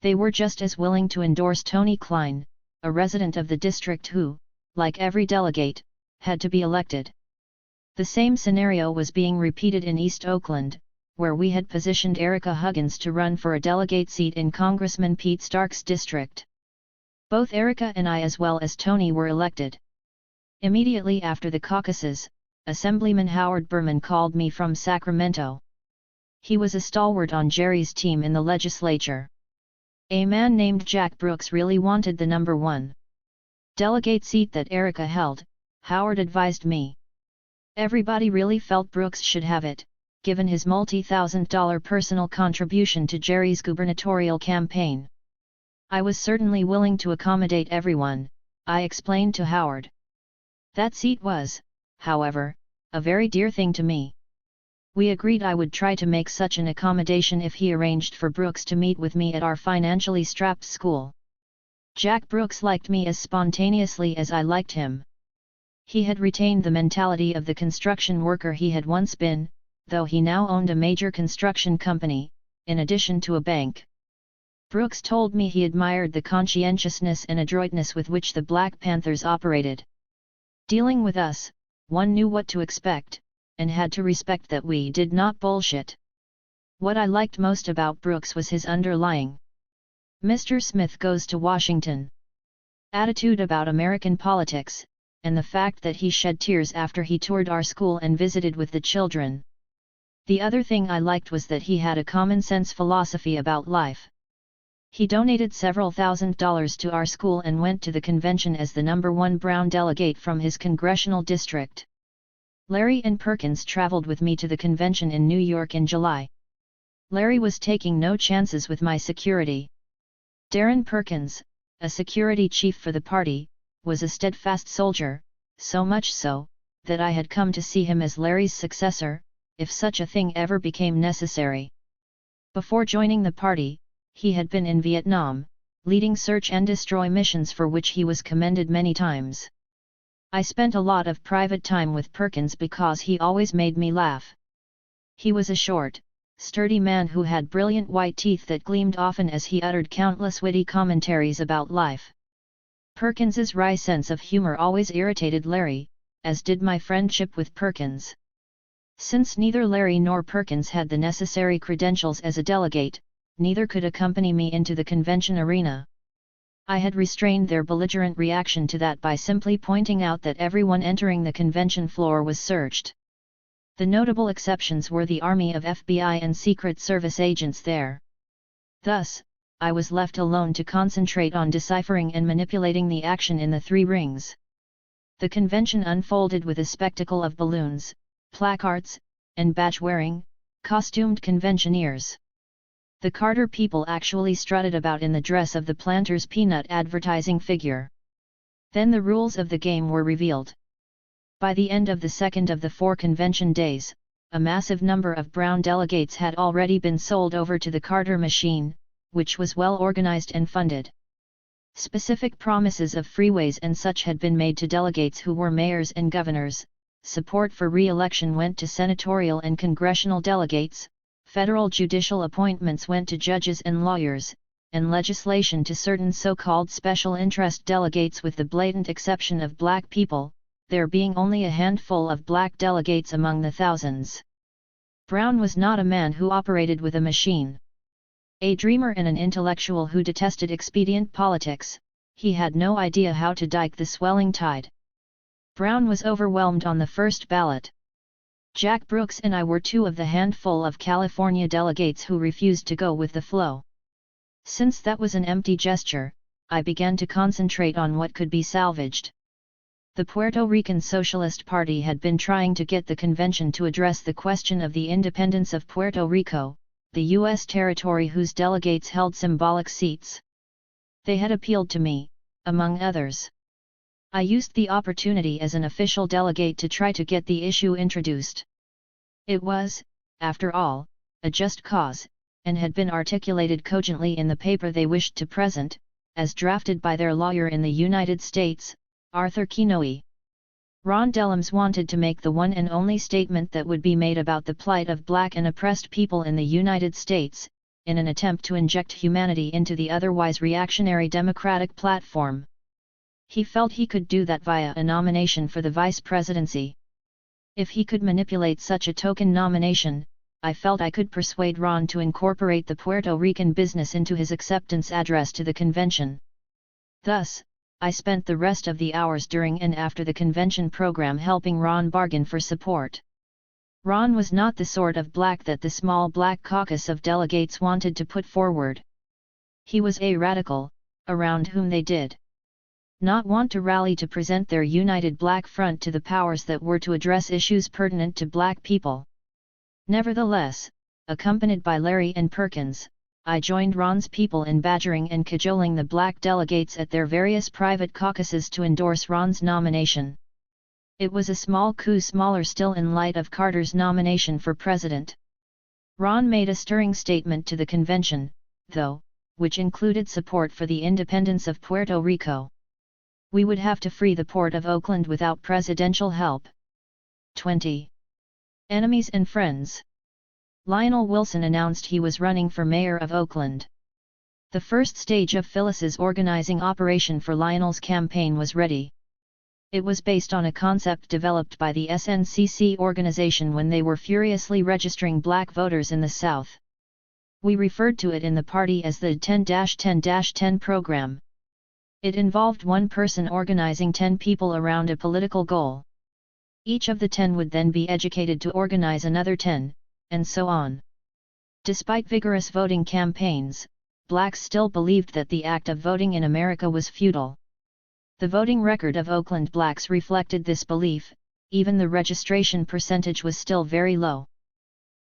They were just as willing to endorse Tony Klein, a resident of the district who, like every delegate, had to be elected. The same scenario was being repeated in East Oakland, where we had positioned Erica Huggins to run for a delegate seat in Congressman Pete Stark's district. Both Erica and I, as well as Tony, were elected. Immediately after the caucuses, Assemblyman Howard Berman called me from Sacramento. He was a stalwart on Jerry's team in the legislature. A man named Jack Brooks really wanted the number 1 delegate seat that Erica held, Howard advised me. Everybody really felt Brooks should have it, given his multi-$1,000 personal contribution to Jerry's gubernatorial campaign. I was certainly willing to accommodate everyone, I explained to Howard. That seat was, however, a very dear thing to me. We agreed I would try to make such an accommodation if he arranged for Brooks to meet with me at our financially strapped school. Jack Brooks liked me as spontaneously as I liked him. He had retained the mentality of the construction worker he had once been, though he now owned a major construction company, in addition to a bank. Brooks told me he admired the conscientiousness and adroitness with which the Black Panthers operated. Dealing with us, one knew what to expect, and had to respect that we did not bullshit. What I liked most about Brooks was his underlying "Mr. Smith goes to Washington" attitude about American politics, and the fact that he shed tears after he toured our school and visited with the children. The other thing I liked was that he had a common-sense philosophy about life. He donated several $1,000s to our school and went to the convention as the number 1 Brown delegate from his congressional district. Larry and Perkins traveled with me to the convention in New York in July. Larry was taking no chances with my security. Darren Perkins, a security chief for the party, was a steadfast soldier, so much so, that I had come to see him as Larry's successor, if such a thing ever became necessary. Before joining the party, he had been in Vietnam, leading search and destroy missions for which he was commended many times. I spent a lot of private time with Perkins because he always made me laugh. He was a short, sturdy man who had brilliant white teeth that gleamed often as he uttered countless witty commentaries about life. Perkins's wry sense of humor always irritated Larry, as did my friendship with Perkins. Since neither Larry nor Perkins had the necessary credentials as a delegate, neither could accompany me into the convention arena. I had restrained their belligerent reaction to that by simply pointing out that everyone entering the convention floor was searched. The notable exceptions were the army of FBI and Secret Service agents there. Thus, I was left alone to concentrate on deciphering and manipulating the action in the 3 rings. The convention unfolded with a spectacle of balloons, placards, and badge-wearing, costumed conventioneers. The Carter people actually strutted about in the dress of the planter's peanut advertising figure. Then the rules of the game were revealed. By the end of the second of the 4 convention days, a massive number of Brown delegates had already been sold over to the Carter machine, which was well organized and funded. Specific promises of freeways and such had been made to delegates who were mayors and governors, support for re-election went to senatorial and congressional delegates, federal judicial appointments went to judges and lawyers, and legislation to certain so-called special interest delegates with the blatant exception of black people, there being only a handful of black delegates among the thousands. Brown was not a man who operated with a machine. A dreamer and an intellectual who detested expedient politics, he had no idea how to dike the swelling tide. Brown was overwhelmed on the first ballot. Jack Brooks and I were 2 of the handful of California delegates who refused to go with the flow. Since that was an empty gesture, I began to concentrate on what could be salvaged. The Puerto Rican Socialist Party had been trying to get the convention to address the question of the independence of Puerto Rico, the U.S. territory whose delegates held symbolic seats. They had appealed to me, among others. I used the opportunity as an official delegate to try to get the issue introduced. It was, after all, a just cause, and had been articulated cogently in the paper they wished to present, as drafted by their lawyer in the United States, Arthur Kinoe. Ron Dellums wanted to make the one and only statement that would be made about the plight of black and oppressed people in the United States, in an attempt to inject humanity into the otherwise reactionary Democratic platform. He felt he could do that via a nomination for the vice presidency. If he could manipulate such a token nomination, I felt I could persuade Ron to incorporate the Puerto Rican business into his acceptance address to the convention. Thus, I spent the rest of the hours during and after the convention program helping Ron bargain for support. Ron was not the sort of black that the small black caucus of delegates wanted to put forward. He was a radical, around whom they did not want to rally to present their united black front to the powers that were to address issues pertinent to black people. Nevertheless, accompanied by Larry and Perkins, I joined Ron's people in badgering and cajoling the black delegates at their various private caucuses to endorse Ron's nomination. It was a small coup, smaller still in light of Carter's nomination for president. Ron made a stirring statement to the convention, though, which included support for the independence of Puerto Rico. We would have to free the port of Oakland without presidential help. 20. Enemies and friends. Lionel Wilson announced he was running for mayor of Oakland. The first stage of Phyllis's organizing operation for Lionel's campaign was ready. It was based on a concept developed by the SNCC organization when they were furiously registering black voters in the South. We referred to it in the party as the 10-10-10 program. It involved one person organizing 10 people around a political goal. Each of the 10 would then be educated to organize another 10, and so on. Despite vigorous voting campaigns, blacks still believed that the act of voting in America was futile. The voting record of Oakland blacks reflected this belief, even the registration percentage was still very low.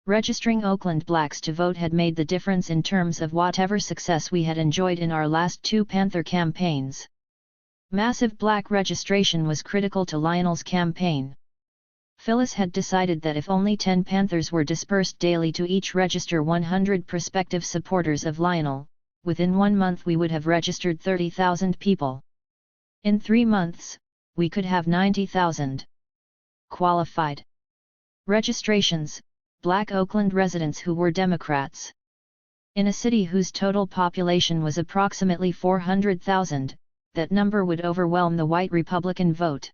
Registering Oakland blacks to vote had made the difference in terms of whatever success we had enjoyed in our last 2 Panther campaigns. Massive black registration was critical to Lionel's campaign. Phyllis had decided that if only 10 Panthers were dispersed daily to each register 100 prospective supporters of Lionel, within 1 month we would have registered 30,000 people. In 3 months, we could have 90,000 qualified registrations, black Oakland residents who were Democrats. In a city whose total population was approximately 400,000, that number would overwhelm the white Republican vote.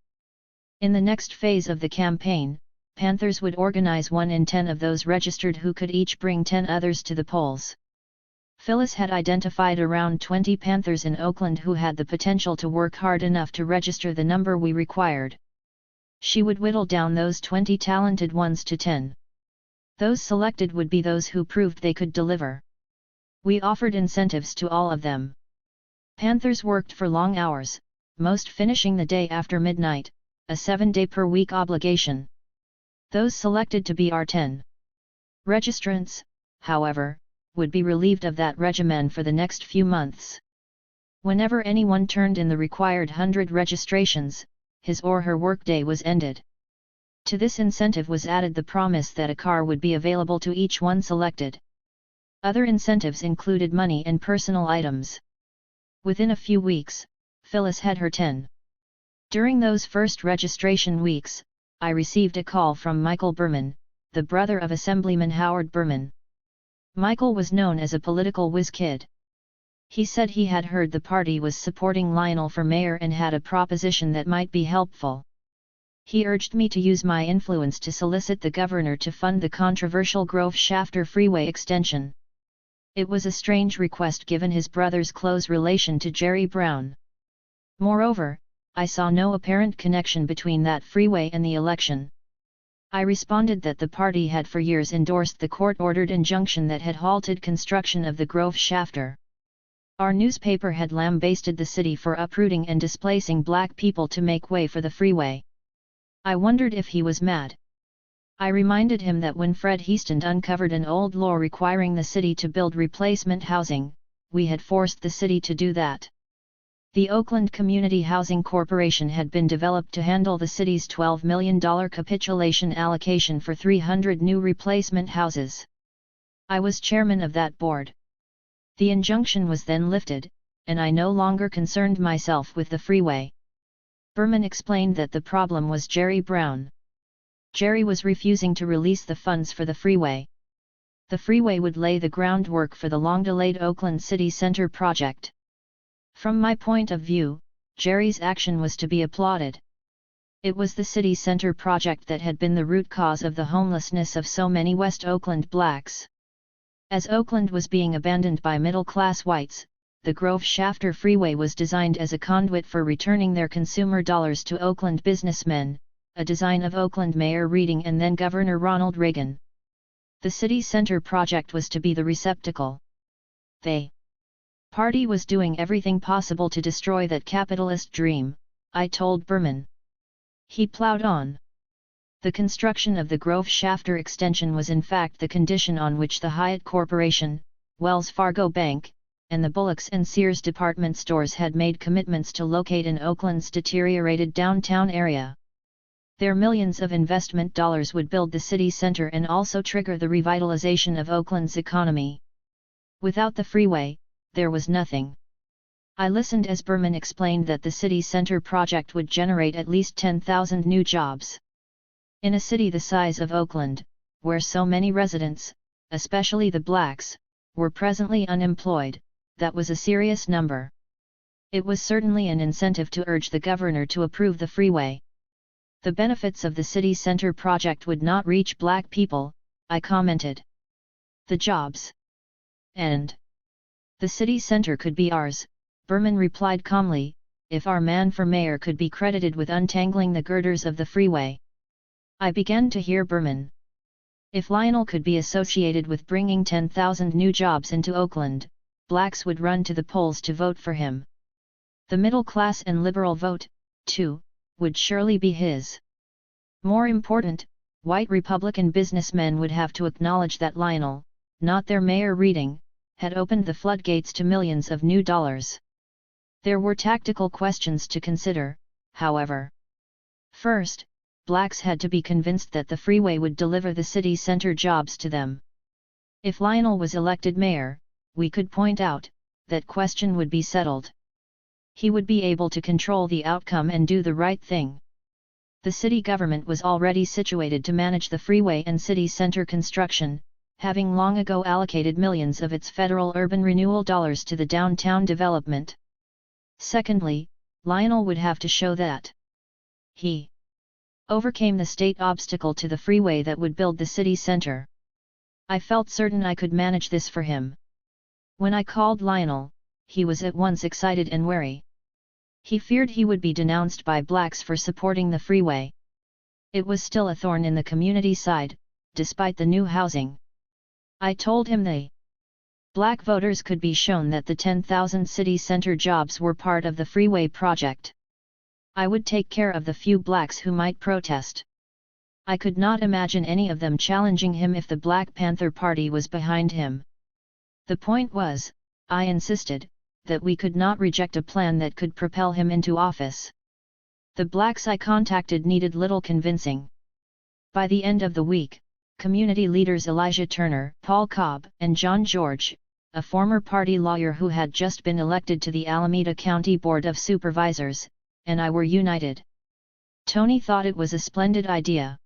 In the next phase of the campaign, Panthers would organize 1 in 10 of those registered who could each bring 10 others to the polls. Phyllis had identified around 20 Panthers in Oakland who had the potential to work hard enough to register the number we required. She would whittle down those 20 talented ones to 10. Those selected would be those who proved they could deliver. We offered incentives to all of them. Panthers worked for long hours, most finishing the day after midnight, a 7-day-per-week obligation. Those selected to be R10 registrants, however, would be relieved of that regimen for the next few months. Whenever anyone turned in the required 100 registrations, his or her workday was ended. To this incentive was added the promise that a car would be available to each one selected. Other incentives included money and personal items. Within a few weeks, Phyllis had her 10. During those first registration weeks, I received a call from Michael Berman, the brother of Assemblyman Howard Berman. Michael was known as a political whiz kid. He said he had heard the party was supporting Lionel for mayor and had a proposition that might be helpful. He urged me to use my influence to solicit the governor to fund the controversial Grove-Shafter Freeway extension. It was a strange request given his brother's close relation to Jerry Brown. Moreover, I saw no apparent connection between that freeway and the election. I responded that the party had for years endorsed the court-ordered injunction that had halted construction of the Grove-Shafter. Our newspaper had lambasted the city for uprooting and displacing black people to make way for the freeway. I wondered if he was mad. I reminded him that when Fred Heaston uncovered an old law requiring the city to build replacement housing, we had forced the city to do that. The Oakland Community Housing Corporation had been developed to handle the city's $12 million capitulation allocation for 300 new replacement houses. I was chairman of that board. The injunction was then lifted, and I no longer concerned myself with the freeway. Berman explained that the problem was Jerry Brown. Jerry was refusing to release the funds for the freeway. The freeway would lay the groundwork for the long-delayed Oakland City Center project. From my point of view, Jerry's action was to be applauded. It was the city center project that had been the root cause of the homelessness of so many West Oakland blacks. As Oakland was being abandoned by middle-class whites, the Grove-Shafter Freeway was designed as a conduit for returning their consumer dollars to Oakland businessmen, a design of Oakland Mayor Reading and then Governor Ronald Reagan. The city center project was to be the receptacle. The party was doing everything possible to destroy that capitalist dream, I told Berman. He plowed on. The construction of the Grove-Shafter extension was in fact the condition on which the Hyatt Corporation, Wells Fargo Bank, and the Bullocks and Sears department stores had made commitments to locate in Oakland's deteriorated downtown area. Their millions of investment dollars would build the city center and also trigger the revitalization of Oakland's economy. Without the freeway, there was nothing. I listened as Berman explained that the city center project would generate at least 10,000 new jobs. In a city the size of Oakland, where so many residents, especially the blacks, were presently unemployed, that was a serious number. It was certainly an incentive to urge the governor to approve the freeway. The benefits of the city center project would not reach black people, I commented. The jobs. And the city center could be ours, Berman replied calmly, if our man for mayor could be credited with untangling the girders of the freeway. I began to hear Berman. If Lionel could be associated with bringing 10,000 new jobs into Oakland, blacks would run to the polls to vote for him. The middle class and liberal vote, too, would surely be his. More important, white Republican businessmen would have to acknowledge that Lionel, not their mayor Reading, had opened the floodgates to millions of new dollars. There were tactical questions to consider, however. First, blacks had to be convinced that the freeway would deliver the city center jobs to them. If Lionel was elected mayor, we could point out, that question would be settled. He would be able to control the outcome and do the right thing. The city government was already situated to manage the freeway and city center construction, having long ago allocated millions of its federal urban renewal dollars to the downtown development. Secondly, Lionel would have to show that he overcame the state obstacle to the freeway that would build the city center. I felt certain I could manage this for him. When I called Lionel, he was at once excited and wary. He feared he would be denounced by blacks for supporting the freeway. It was still a thorn in the community side, despite the new housing. I told him the black voters could be shown that the 10,000 city center jobs were part of the freeway project. I would take care of the few blacks who might protest. I could not imagine any of them challenging him if the Black Panther Party was behind him. The point was, I insisted, that we could not reject a plan that could propel him into office. The blacks I contacted needed little convincing. By the end of the week, community leaders Elijah Turner, Paul Cobb, and John George, a former party lawyer who had just been elected to the Alameda County Board of Supervisors, and I were united. Tony thought it was a splendid idea.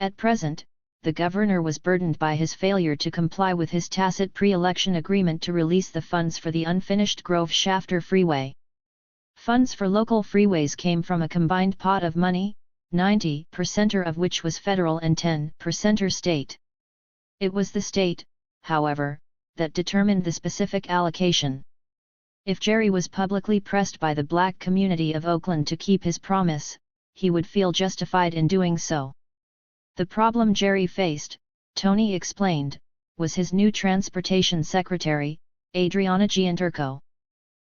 At present, the governor was burdened by his failure to comply with his tacit pre-election agreement to release the funds for the unfinished Grove-Shafter Freeway. Funds for local freeways came from a combined pot of money, 90% of which was federal and 10% state. It was the state, however, that determined the specific allocation. If Jerry was publicly pressed by the black community of Oakland to keep his promise, he would feel justified in doing so. The problem Jerry faced, Tony explained, was his new transportation secretary, Adriana Gianturco.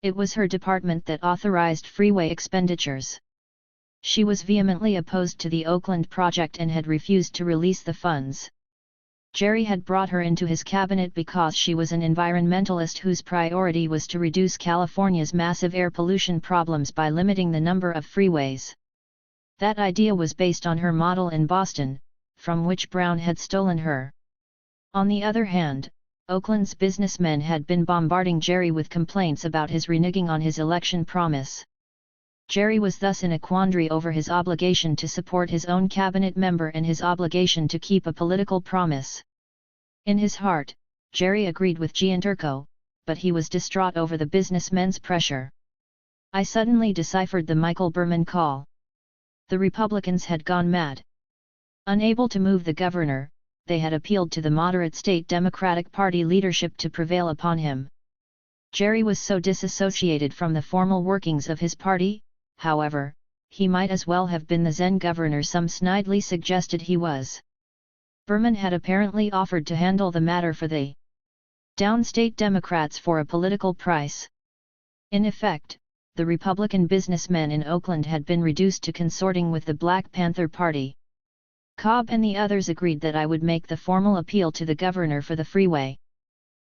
It was her department that authorized freeway expenditures. She was vehemently opposed to the Oakland project and had refused to release the funds. Jerry had brought her into his cabinet because she was an environmentalist whose priority was to reduce California's massive air pollution problems by limiting the number of freeways. That idea was based on her model in Boston, from which Brown had stolen her. On the other hand, Oakland's businessmen had been bombarding Jerry with complaints about his reneging on his election promise. Jerry was thus in a quandary over his obligation to support his own cabinet member and his obligation to keep a political promise. In his heart, Jerry agreed with Gianturco, but he was distraught over the businessmen's pressure. I suddenly deciphered the Michael Berman call. The Republicans had gone mad. Unable to move the governor, they had appealed to the moderate state Democratic Party leadership to prevail upon him. Jerry was so disassociated from the formal workings of his party, however, he might as well have been the Zen governor some snidely suggested he was. Berman had apparently offered to handle the matter for the downstate Democrats for a political price. In effect, the Republican businessmen in Oakland had been reduced to consorting with the Black Panther Party. Cobb and the others agreed that I would make the formal appeal to the governor for the freeway.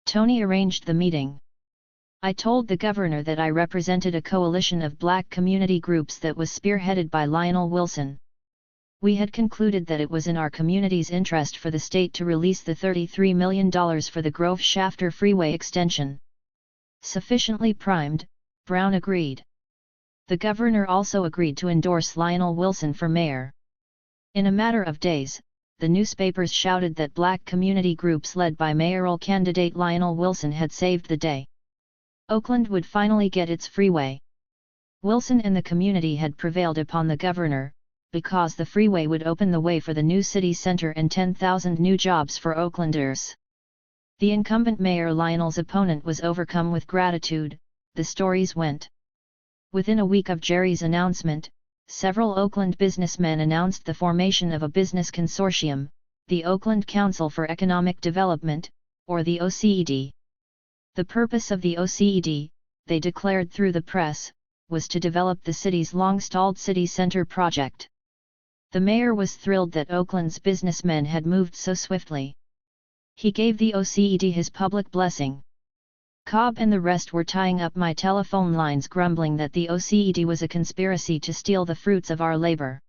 Tony arranged the meeting. I told the governor that I represented a coalition of black community groups that was spearheaded by Lionel Wilson. We had concluded that it was in our community's interest for the state to release the $33 million for the Grove-Shafter Freeway extension. Sufficiently primed, Brown agreed. The governor also agreed to endorse Lionel Wilson for mayor. In a matter of days, the newspapers shouted that black community groups led by mayoral candidate Lionel Wilson had saved the day. Oakland would finally get its freeway. Wilson and the community had prevailed upon the governor, because the freeway would open the way for the new city center and 10,000 new jobs for Oaklanders. The incumbent mayor Lionel's opponent was overcome with gratitude, the stories went. Within a week of Jerry's announcement, several Oakland businessmen announced the formation of a business consortium, the Oakland Council for Economic Development, or the OCED. The purpose of the OCED, they declared through the press, was to develop the city's long-stalled city center project. The mayor was thrilled that Oakland's businessmen had moved so swiftly. He gave the OCED his public blessing. Cobb and the rest were tying up my telephone lines grumbling that the OCED was a conspiracy to steal the fruits of our labor.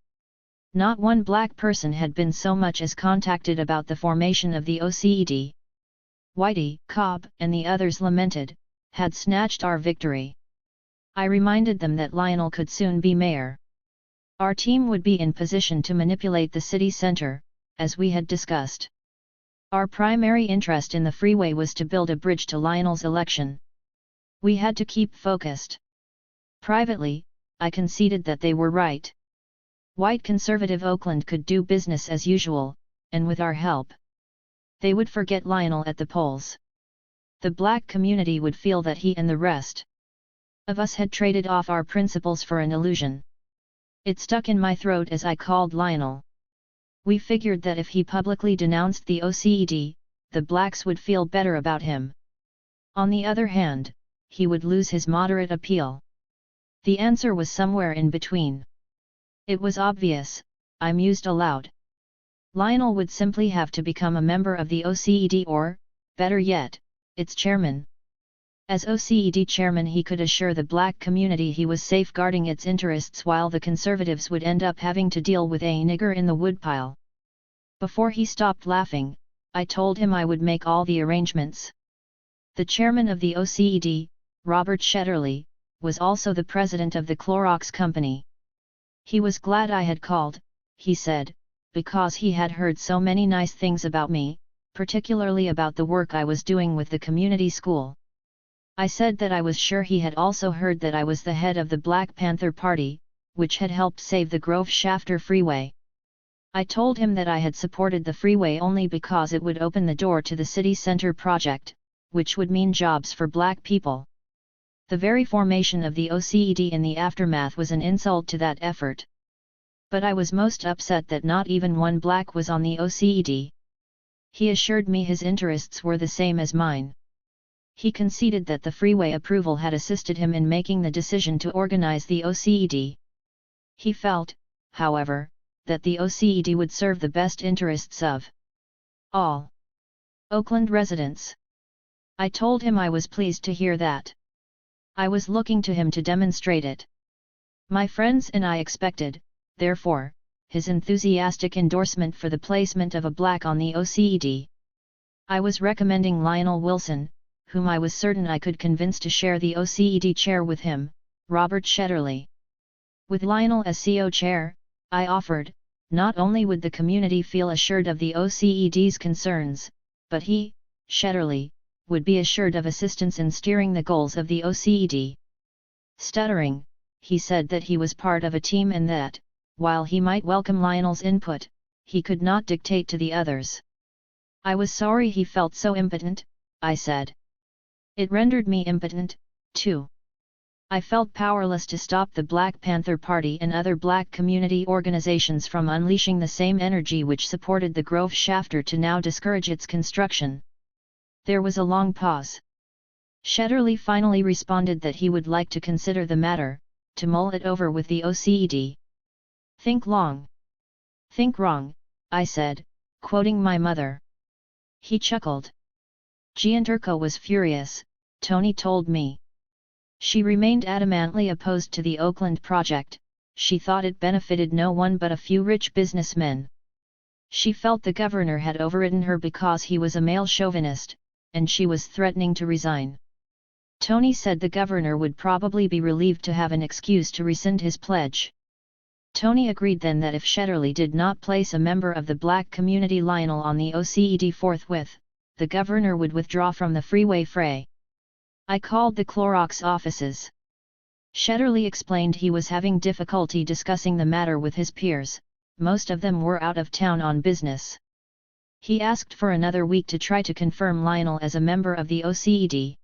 Not one black person had been so much as contacted about the formation of the OCED. Whitey, Cobb, and the others lamented, had snatched our victory. I reminded them that Lionel could soon be mayor. Our team would be in position to manipulate the city center, as we had discussed. Our primary interest in the freeway was to build a bridge to Lionel's election. We had to keep focused. Privately, I conceded that they were right. White conservative Oakland could do business as usual, and with our help, they would forget Lionel at the polls. The black community would feel that he and the rest of us had traded off our principles for an illusion. It stuck in my throat as I called Lionel. We figured that if he publicly denounced the OCED, the blacks would feel better about him. On the other hand, he would lose his moderate appeal. The answer was somewhere in between. It was obvious, I mused aloud. Lionel would simply have to become a member of the OCED or, better yet, its chairman. As OCED chairman he could assure the black community he was safeguarding its interests while the conservatives would end up having to deal with a nigger in the woodpile. Before he stopped laughing, I told him I would make all the arrangements. The chairman of the OCED, Robert Shetterly, was also the president of the Clorox company. He was glad I had called, he said, because he had heard so many nice things about me, particularly about the work I was doing with the community school. I said that I was sure he had also heard that I was the head of the Black Panther Party, which had helped save the Grove-Shafter Freeway. I told him that I had supported the freeway only because it would open the door to the city center project, which would mean jobs for black people. The very formation of the OCED in the aftermath was an insult to that effort. But I was most upset that not even one black was on the OCED. He assured me his interests were the same as mine. He conceded that the freeway approval had assisted him in making the decision to organize the OCED. He felt, however, that the OCED would serve the best interests of all Oakland residents. I told him I was pleased to hear that. I was looking to him to demonstrate it. My friends and I expected, therefore, his enthusiastic endorsement for the placement of a black on the OCED. I was recommending Lionel Wilson, whom I was certain I could convince to share the OCED chair with him, Robert Shetterly. With Lionel as CO chair, I offered, not only would the community feel assured of the OCED's concerns, but he, Shetterly, would be assured of assistance in steering the goals of the OCED. Stuttering, he said that he was part of a team and that, while he might welcome Lionel's input, he could not dictate to the others. I was sorry he felt so impotent, I said. It rendered me impotent, too. I felt powerless to stop the Black Panther Party and other black community organizations from unleashing the same energy which supported the Grove-Shafter to now discourage its construction. There was a long pause. Shetterly finally responded that he would like to consider the matter, to mull it over with the OCED. Think long. Think wrong, I said, quoting my mother. He chuckled. Gianturco was furious, Tony told me. She remained adamantly opposed to the Oakland project, she thought it benefited no one but a few rich businessmen. She felt the governor had overridden her because he was a male chauvinist, and she was threatening to resign. Tony said the governor would probably be relieved to have an excuse to rescind his pledge. Tony agreed then that if Shetterly did not place a member of the black community Lionel on the OCED forthwith, the governor would withdraw from the freeway fray. I called the Clorox offices. Shetterly explained he was having difficulty discussing the matter with his peers, most of them were out of town on business. He asked for another week to try to confirm Lionel as a member of the OCED.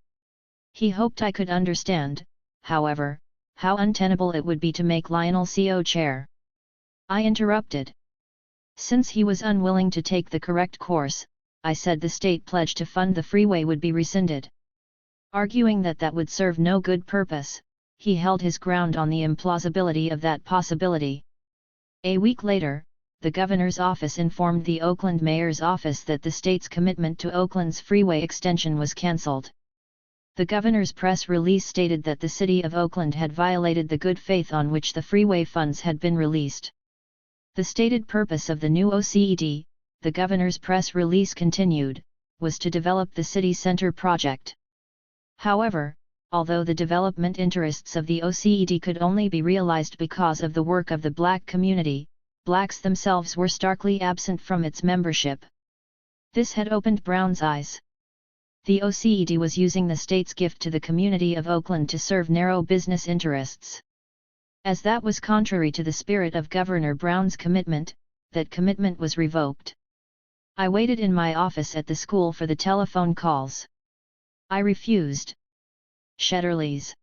He hoped I could understand, however, how untenable it would be to make Lionel CO chair. I interrupted. Since he was unwilling to take the correct course, I said the state pledge to fund the freeway would be rescinded. Arguing that that would serve no good purpose, he held his ground on the implausibility of that possibility. A week later, the governor's office informed the Oakland mayor's office that the state's commitment to Oakland's freeway extension was cancelled. The governor's press release stated that the city of Oakland had violated the good faith on which the freeway funds had been released. The stated purpose of the new OCED, the governor's press release continued, was to develop the city center project. However, although the development interests of the OCED could only be realized because of the work of the black community, blacks themselves were starkly absent from its membership. This had opened Brown's eyes. The OCED was using the state's gift to the community of Oakland to serve narrow business interests. As that was contrary to the spirit of Governor Brown's commitment, that commitment was revoked. I waited in my office at the school for the telephone calls. I refused. Shetterly's.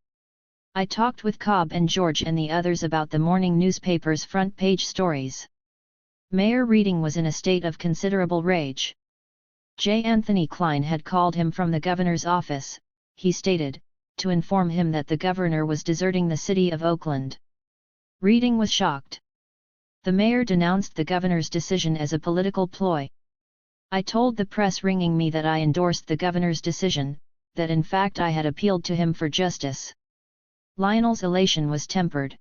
I talked with Cobb and George and the others about the morning newspaper's front-page stories. Mayor Reading was in a state of considerable rage. J. Anthony Klein had called him from the governor's office, he stated, to inform him that the governor was deserting the city of Oakland. Reading was shocked. The mayor denounced the governor's decision as a political ploy. I told the press ringing me that I endorsed the governor's decision, that in fact I had appealed to him for justice. Lionel's elation was tempered.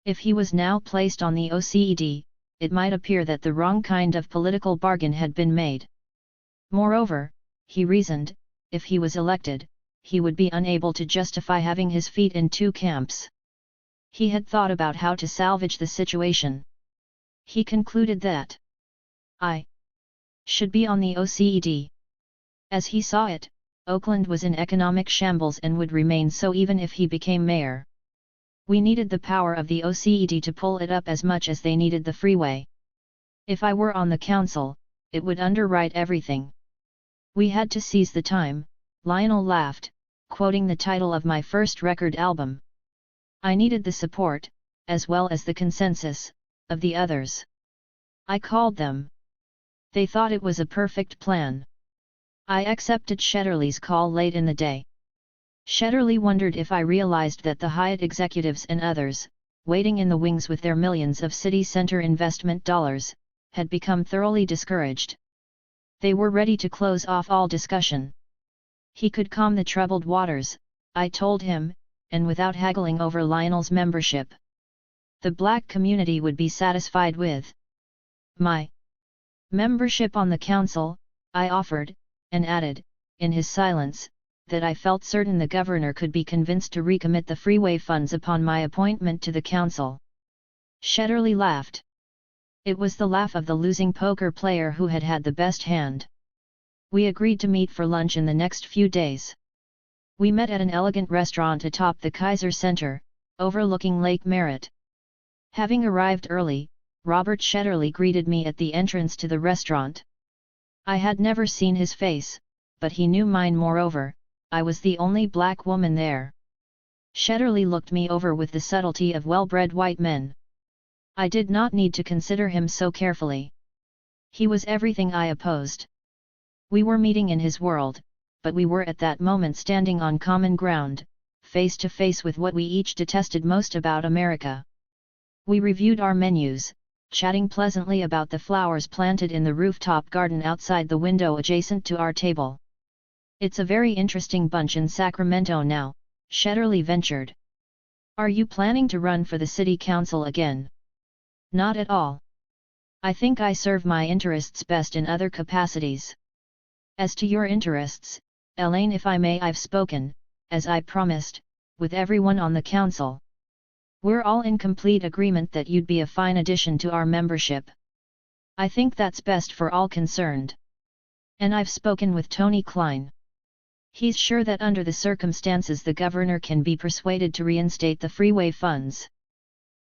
If he was now placed on the OCED, it might appear that the wrong kind of political bargain had been made. Moreover, he reasoned, if he was elected, he would be unable to justify having his feet in two camps. He had thought about how to salvage the situation. He concluded that I should be on the OCED. As he saw it, Oakland was in economic shambles and would remain so even if he became mayor. We needed the power of the OCED to pull it up as much as they needed the freeway. If I were on the council, it would underwrite everything. We had to seize the time, Lionel laughed, quoting the title of my first record album. I needed the support, as well as the consensus, of the others. I called them. They thought it was a perfect plan. I accepted Shetterly's call late in the day. Shetterly wondered if I realized that the Hyatt executives and others, waiting in the wings with their millions of city center investment dollars, had become thoroughly discouraged. They were ready to close off all discussion. He could calm the troubled waters, I told him, and without haggling over Lionel's membership. The black community would be satisfied with my membership on the council, I offered, and added, in his silence, that I felt certain the governor could be convinced to recommit the freeway funds upon my appointment to the council. Shetterly laughed. It was the laugh of the losing poker player who had had the best hand. We agreed to meet for lunch in the next few days. We met at an elegant restaurant atop the Kaiser Center, overlooking Lake Merritt. Having arrived early, Robert Shetterly greeted me at the entrance to the restaurant. I had never seen his face, but he knew mine. Moreover, I was the only black woman there. Shetterly looked me over with the subtlety of well-bred white men. I did not need to consider him so carefully. He was everything I opposed. We were meeting in his world, but we were at that moment standing on common ground, face to face with what we each detested most about America. We reviewed our menus, chatting pleasantly about the flowers planted in the rooftop garden outside the window adjacent to our table. It's a very interesting bunch in Sacramento now, Shetterly ventured. Are you planning to run for the city council again? Not at all. I think I serve my interests best in other capacities. As to your interests, Elaine, if I may, I've spoken, as I promised, with everyone on the council. We're all in complete agreement that you'd be a fine addition to our membership. I think that's best for all concerned. And I've spoken with Tony Klein. He's sure that under the circumstances the governor can be persuaded to reinstate the freeway funds.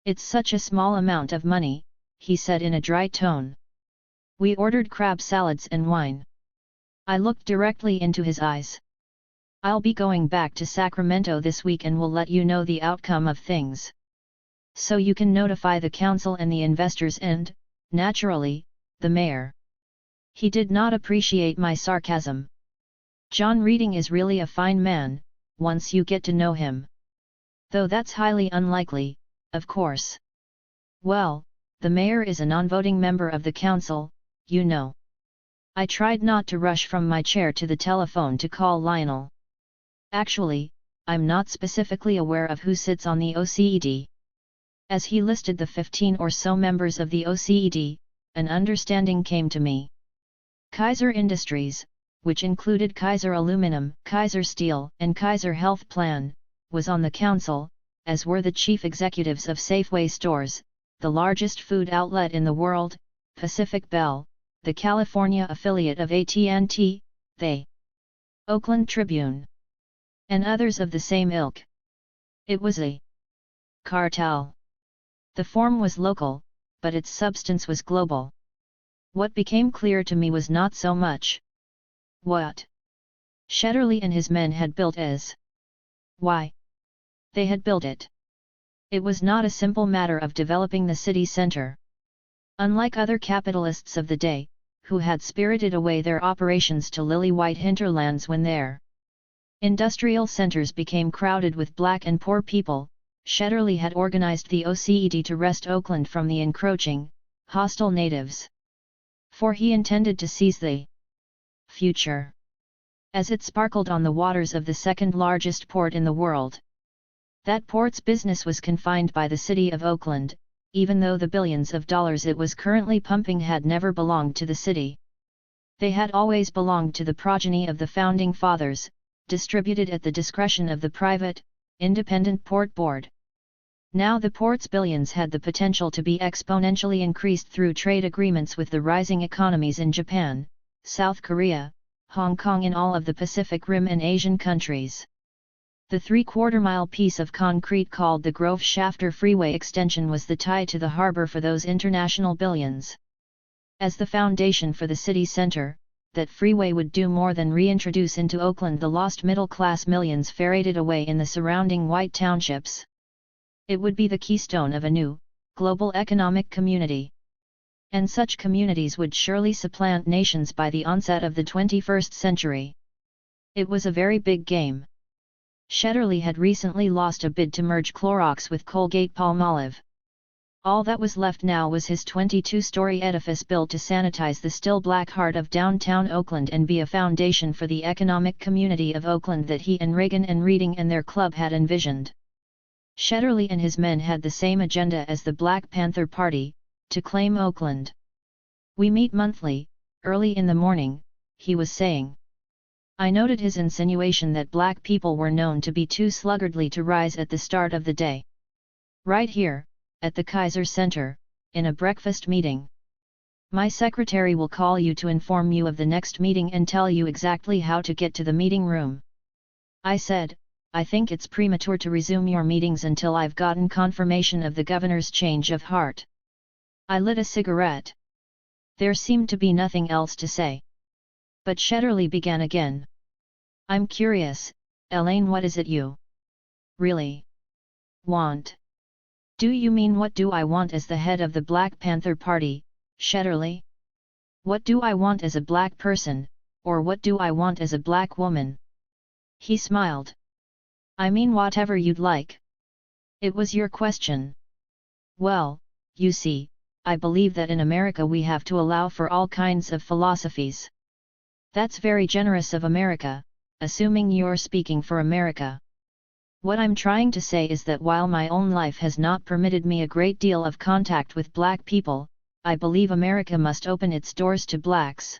It's such a small amount of money, he said in a dry tone. We ordered crab salads and wine. I looked directly into his eyes. I'll be going back to Sacramento this week and will let you know the outcome of things. So you can notify the council and the investors and, naturally, the mayor. He did not appreciate my sarcasm. John Reading is really a fine man, once you get to know him. Though that's highly unlikely, of course. Well, the mayor is a non-voting member of the council, you know. I tried not to rush from my chair to the telephone to call Lionel. Actually, I'm not specifically aware of who sits on the OCED. As he listed the 15 or so members of the OCED, an understanding came to me. Kaiser Industries, which included Kaiser Aluminum, Kaiser Steel, and Kaiser Health Plan, was on the council, as were the chief executives of Safeway stores, the largest food outlet in the world, Pacific Bell, the California affiliate of AT&T, the Oakland Tribune, and others of the same ilk. It was a cartel. The form was local, but its substance was global. What became clear to me was not so much what Shetterly and his men had built as why they had built it. It was not a simple matter of developing the city center. Unlike other capitalists of the day, who had spirited away their operations to lily-white hinterlands when their industrial centers became crowded with black and poor people, Shetterly had organized the OCED to wrest Oakland from the encroaching, hostile natives. For he intended to seize the future as it sparkled on the waters of the second largest port in the world. That port's business was confined by the city of Oakland, even though the billions of dollars it was currently pumping had never belonged to the city. They had always belonged to the progeny of the Founding Fathers, distributed at the discretion of the private, independent port board. Now the port's billions had the potential to be exponentially increased through trade agreements with the rising economies in Japan, South Korea, Hong Kong and all of the Pacific Rim and Asian countries. The 3/4-mile piece of concrete called the Grove Shafter Freeway extension was the tie to the harbor for those international billions. As the foundation for the city center, that freeway would do more than reintroduce into Oakland the lost middle-class millions ferreted away in the surrounding white townships. It would be the keystone of a new, global economic community. And such communities would surely supplant nations by the onset of the 21st century. It was a very big game. Shetterly had recently lost a bid to merge Clorox with Colgate-Palmolive. All that was left now was his 22-story edifice built to sanitize the still black heart of downtown Oakland and be a foundation for the economic community of Oakland that he and Reagan and Reading and their club had envisioned. Shetterly and his men had the same agenda as the Black Panther Party, to claim Oakland. "We meet monthly, early in the morning," he was saying. I noted his insinuation that black people were known to be too sluggardly to rise at the start of the day. "Right here, at the Kaiser Center, in a breakfast meeting. My secretary will call you to inform you of the next meeting and tell you exactly how to get to the meeting room." I said, "I think it's premature to resume your meetings until I've gotten confirmation of the governor's change of heart." I lit a cigarette. There seemed to be nothing else to say. But Shetterly began again. "I'm curious, Elaine, what is it you really want?" "Do you mean what do I want as the head of the Black Panther Party, Shetterly? What do I want as a black person, or what do I want as a black woman?" He smiled. "I mean whatever you'd like." "It was your question." "Well, you see, I believe that in America we have to allow for all kinds of philosophies." "That's very generous of America, assuming you're speaking for America." "What I'm trying to say is that while my own life has not permitted me a great deal of contact with black people, I believe America must open its doors to blacks.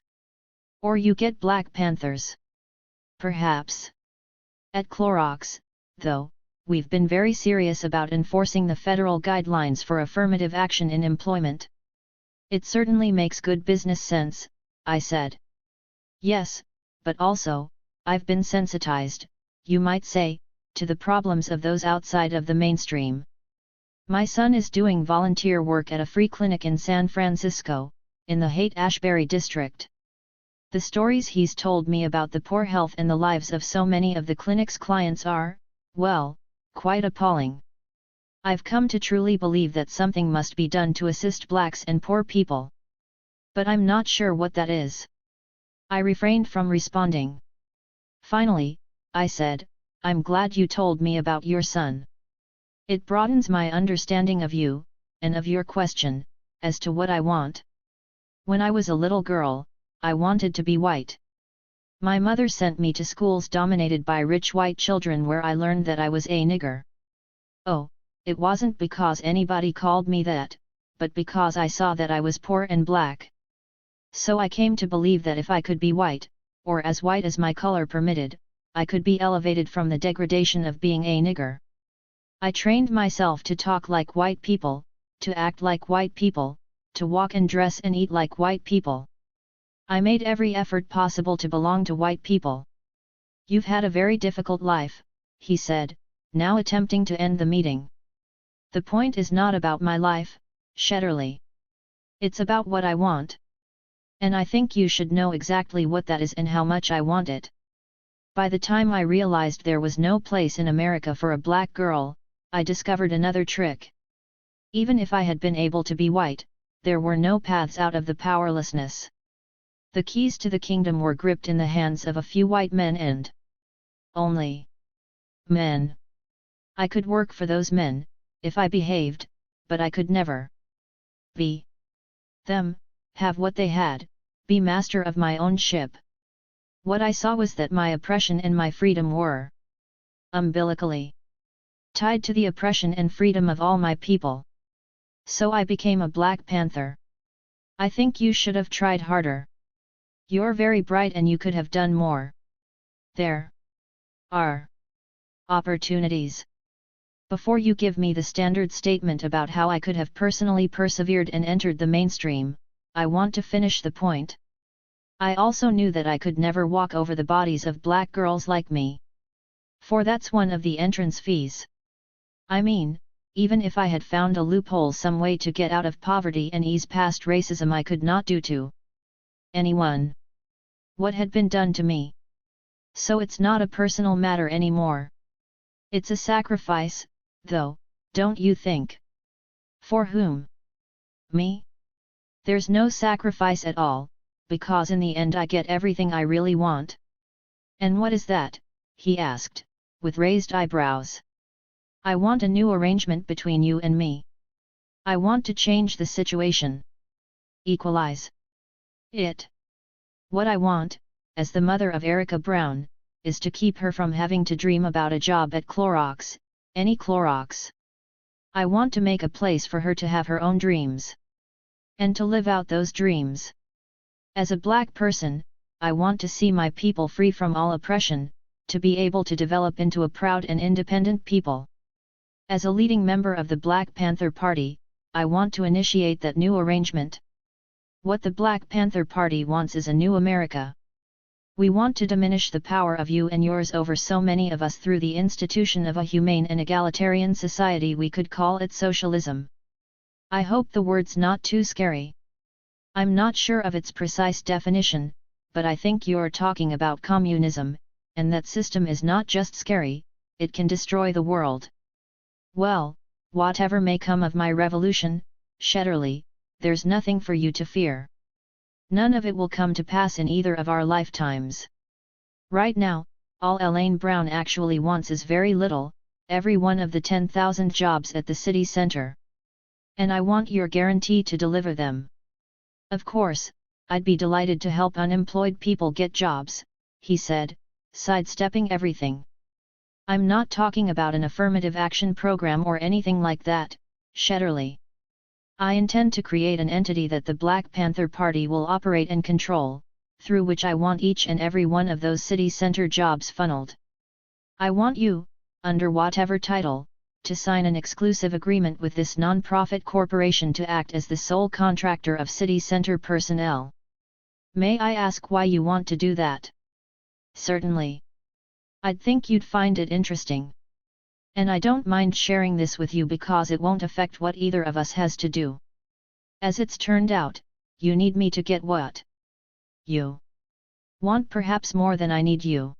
Or you get Black Panthers. Perhaps. At Clorox, though, we've been very serious about enforcing the federal guidelines for affirmative action in employment." "It certainly makes good business sense," I said. "Yes, but also, I've been sensitized, you might say, to the problems of those outside of the mainstream. My son is doing volunteer work at a free clinic in San Francisco, in the Haight-Ashbury district. The stories he's told me about the poor health and the lives of so many of the clinic's clients are, well, quite appalling. I've come to truly believe that something must be done to assist blacks and poor people. But I'm not sure what that is." I refrained from responding. Finally, I said, "I'm glad you told me about your son. It broadens my understanding of you, and of your question, as to what I want. When I was a little girl, I wanted to be white. My mother sent me to schools dominated by rich white children where I learned that I was a nigger. Oh, it wasn't because anybody called me that, but because I saw that I was poor and black. So I came to believe that if I could be white, or as white as my color permitted, I could be elevated from the degradation of being a nigger. I trained myself to talk like white people, to act like white people, to walk and dress and eat like white people. I made every effort possible to belong to white people." "You've had a very difficult life," he said, now attempting to end the meeting. "The point is not about my life, Shetterly. It's about what I want. And I think you should know exactly what that is and how much I want it." By the time I realized there was no place in America for a black girl, I discovered another trick. Even if I had been able to be white, there were no paths out of the powerlessness. The keys to the kingdom were gripped in the hands of a few white men and only men. I could work for those men, if I behaved, but I could never be them, have what they had, be master of my own ship. What I saw was that my oppression and my freedom were umbilically tied to the oppression and freedom of all my people. So I became a Black Panther. I think you should have tried harder. You're very bright and you could have done more. There are opportunities. Before you give me the standard statement about how I could have personally persevered and entered the mainstream, I want to finish the point. I also knew that I could never walk over the bodies of black girls like me. For that's one of the entrance fees. I mean, even if I had found a loophole, some way to get out of poverty and ease past racism, I could not do to anyone what had been done to me. So it's not a personal matter anymore. It's a sacrifice, though, don't you think? For whom? Me? There's no sacrifice at all, because in the end I get everything I really want. And what is that? He asked, with raised eyebrows. I want a new arrangement between you and me. I want to change the situation. Equalize it. What I want, as the mother of Erica Brown, is to keep her from having to dream about a job at Clorox, any Clorox. I want to make a place for her to have her own dreams. And to live out those dreams. As a black person, I want to see my people free from all oppression, to be able to develop into a proud and independent people. As a leading member of the Black Panther Party, I want to initiate that new arrangement. What the Black Panther Party wants is a new America. We want to diminish the power of you and yours over so many of us through the institution of a humane and egalitarian society. We could call it socialism. I hope the word's not too scary. I'm not sure of its precise definition, but I think you're talking about communism, and that system is not just scary, it can destroy the world. Well, whatever may come of my revolution, Shetterly, there's nothing for you to fear. None of it will come to pass in either of our lifetimes. Right now, all Elaine Brown actually wants is very little, every one of the 10,000 jobs at the city center. And I want your guarantee to deliver them. Of course, I'd be delighted to help unemployed people get jobs, he said, sidestepping everything. I'm not talking about an affirmative action program or anything like that, Shetterly. I intend to create an entity that the Black Panther Party will operate and control, through which I want each and every one of those city center jobs funneled. I want you, under whatever title, to sign an exclusive agreement with this non-profit corporation to act as the sole contractor of city center personnel. May I ask why you want to do that? Certainly. I'd think you'd find it interesting. And I don't mind sharing this with you because it won't affect what either of us has to do. As it's turned out, you need me to get what you want, perhaps more than I need you.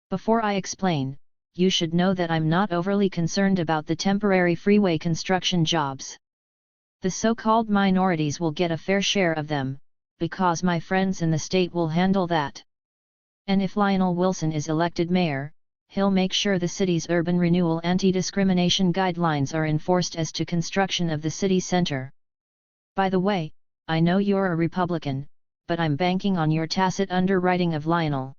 Before I explain, you should know that I'm not overly concerned about the temporary freeway construction jobs. The so-called minorities will get a fair share of them, because my friends in the state will handle that. And if Lionel Wilson is elected mayor, he'll make sure the city's urban renewal anti-discrimination guidelines are enforced as to construction of the city center. By the way, I know you're a Republican, but I'm banking on your tacit underwriting of Lionel.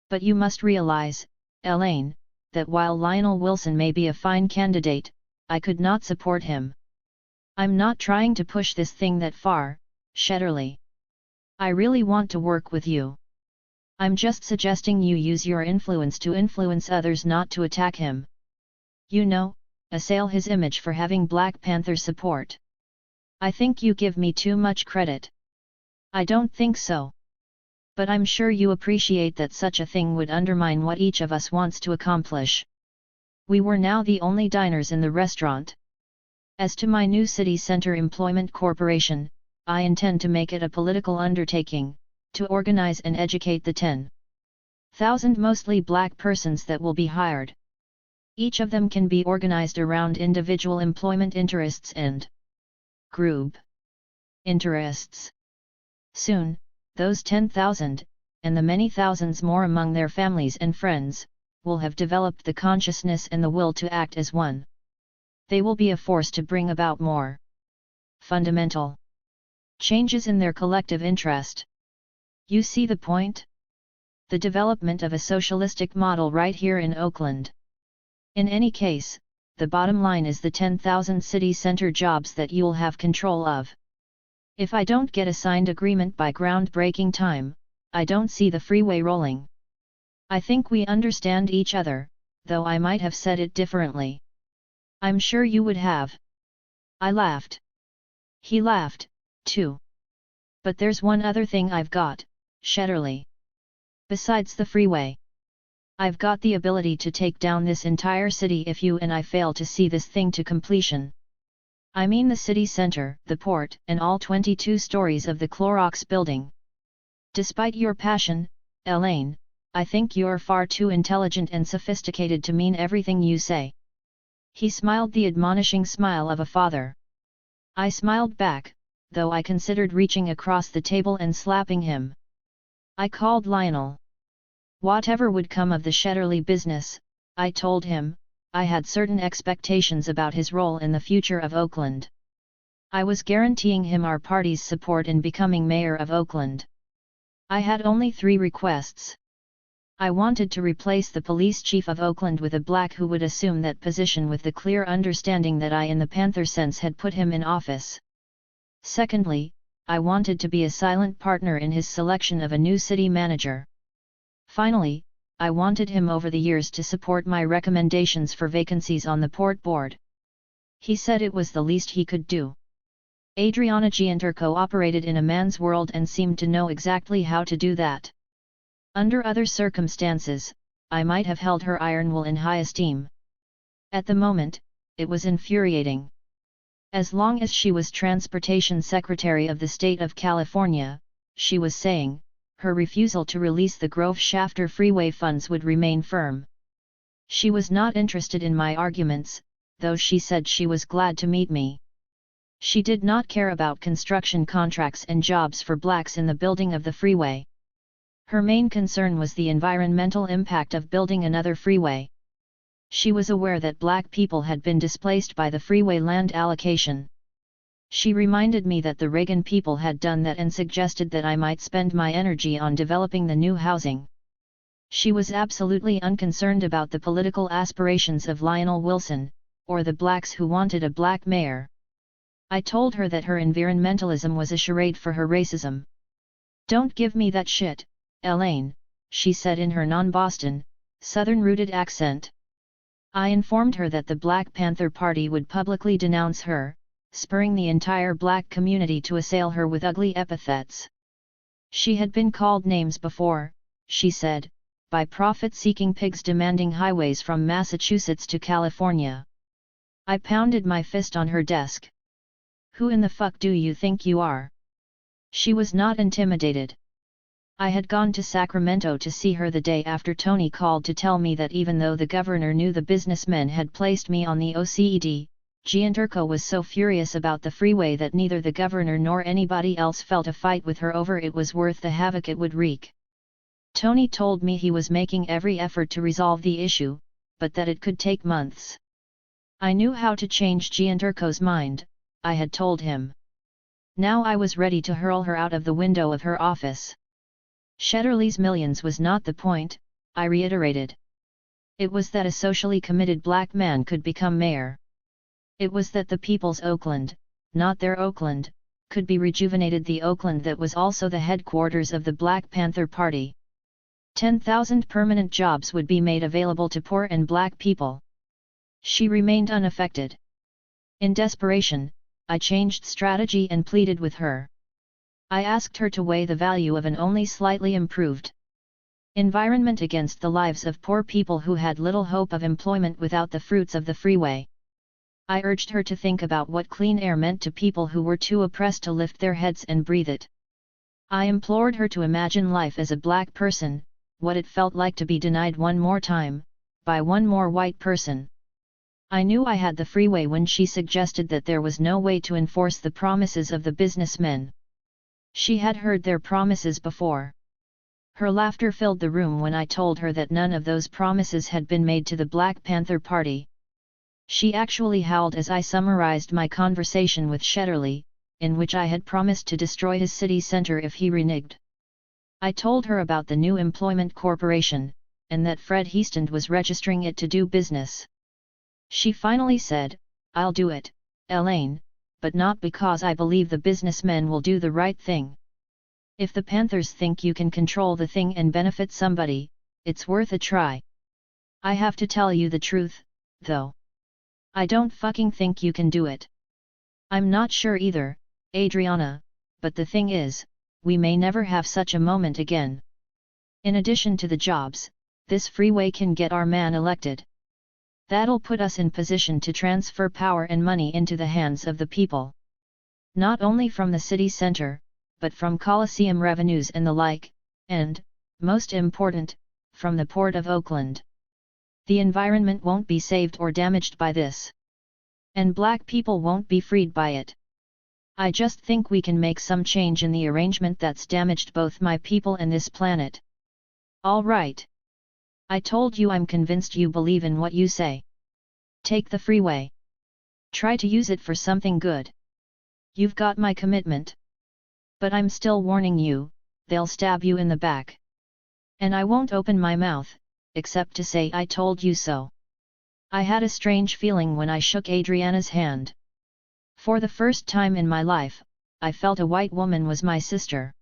But you must realize, Elaine, that while Lionel Wilson may be a fine candidate, I could not support him. I'm not trying to push this thing that far, Shetterly. I really want to work with you. I'm just suggesting you use your influence to influence others, not to attack him. You know, assail his image for having Black Panther support. I think you give me too much credit. I don't think so. But I'm sure you appreciate that such a thing would undermine what each of us wants to accomplish. We were now the only diners in the restaurant. As to my new city center employment corporation, I intend to make it a political undertaking, to organize and educate the 10,000 mostly black persons that will be hired. Each of them can be organized around individual employment interests and group interests. Soon, those 10,000, and the many thousands more among their families and friends, will have developed the consciousness and the will to act as one. They will be a force to bring about more fundamental changes in their collective interest. You see the point? The development of a socialistic model right here in Oakland. In any case, the bottom line is the 10,000 city center jobs that you'll have control of. If I don't get a signed agreement by groundbreaking time, I don't see the freeway rolling. I think we understand each other, though I might have said it differently. I'm sure you would have. I laughed. He laughed, too. But there's one other thing I've got, Shetterly. Besides the freeway. I've got the ability to take down this entire city if you and I fail to see this thing to completion. I mean the city center, the port, and all 22 stories of the Clorox building. Despite your passion, Elaine, I think you're far too intelligent and sophisticated to mean everything you say. He smiled the admonishing smile of a father. I smiled back, though I considered reaching across the table and slapping him. I called Lionel. Whatever would come of the Shetterly business, I told him, I had certain expectations about his role in the future of Oakland. I was guaranteeing him our party's support in becoming mayor of Oakland. I had only 3 requests. I wanted to replace the police chief of Oakland with a black who would assume that position with the clear understanding that I in the Panther sense had put him in office. Secondly, I wanted to be a silent partner in his selection of a new city manager. Finally, I wanted him over the years to support my recommendations for vacancies on the port board. He said it was the least he could do. Adriana Gianturco operated in a man's world and seemed to know exactly how to do that. Under other circumstances, I might have held her iron will in high esteem. At the moment, it was infuriating. As long as she was Transportation Secretary of the State of California, she was saying, her refusal to release the Grove-Shafter Freeway funds would remain firm. She was not interested in my arguments, though she said she was glad to meet me. She did not care about construction contracts and jobs for blacks in the building of the freeway. Her main concern was the environmental impact of building another freeway. She was aware that black people had been displaced by the freeway land allocation. She reminded me that the Reagan people had done that and suggested that I might spend my energy on developing the new housing. She was absolutely unconcerned about the political aspirations of Lionel Wilson, or the blacks who wanted a black mayor. I told her that her environmentalism was a charade for her racism. "Don't give me that shit, Elaine," she said in her non-Boston, Southern-rooted accent. I informed her that the Black Panther Party would publicly denounce her, spurring the entire black community to assail her with ugly epithets. She had been called names before, she said, by profit-seeking pigs demanding highways from Massachusetts to California. I pounded my fist on her desk. "Who in the fuck do you think you are?" She was not intimidated. I had gone to Sacramento to see her the day after Tony called to tell me that even though the governor knew the businessmen had placed me on the OCED, Gianturco was so furious about the freeway that neither the governor nor anybody else felt a fight with her over it was worth the havoc it would wreak. Tony told me he was making every effort to resolve the issue, but that it could take months. I knew how to change Gianturco's mind, I had told him. Now I was ready to hurl her out of the window of her office. Shetterly's millions was not the point, I reiterated. It was that a socially committed black man could become mayor. It was that the people's Oakland, not their Oakland, could be rejuvenated, the Oakland that was also the headquarters of the Black Panther Party. 10,000 permanent jobs would be made available to poor and black people. She remained unaffected. In desperation, I changed strategy and pleaded with her. I asked her to weigh the value of an only slightly improved environment against the lives of poor people who had little hope of employment without the fruits of the freeway. I urged her to think about what clean air meant to people who were too oppressed to lift their heads and breathe it. I implored her to imagine life as a black person, what it felt like to be denied one more time, by one more white person. I knew I had the freeway when she suggested that there was no way to enforce the promises of the businessmen. She had heard their promises before. Her laughter filled the room when I told her that none of those promises had been made to the Black Panther Party. She actually howled as I summarized my conversation with Shetterly, in which I had promised to destroy his city center if he reneged. I told her about the new employment corporation, and that Fred Heastand was registering it to do business. She finally said, "I'll do it, Elaine, but not because I believe the businessmen will do the right thing. If the Panthers think you can control the thing and benefit somebody, it's worth a try. I have to tell you the truth, though. I don't fucking think you can do it. I'm not sure either, Adriana, but the thing is, we may never have such a moment again. In addition to the jobs, this freeway can get our man elected. That'll put us in position to transfer power and money into the hands of the people. Not only from the city center, but from Coliseum revenues and the like, and, most important, from the Port of Oakland. The environment won't be saved or damaged by this. And black people won't be freed by it. I just think we can make some change in the arrangement that's damaged both my people and this planet. All right. I told you I'm convinced you believe in what you say. Take the freeway. Try to use it for something good. You've got my commitment. But I'm still warning you, they'll stab you in the back. And I won't open my mouth, except to say I told you so. I had a strange feeling when I shook Adriana's hand. For the first time in my life, I felt a white woman was my sister.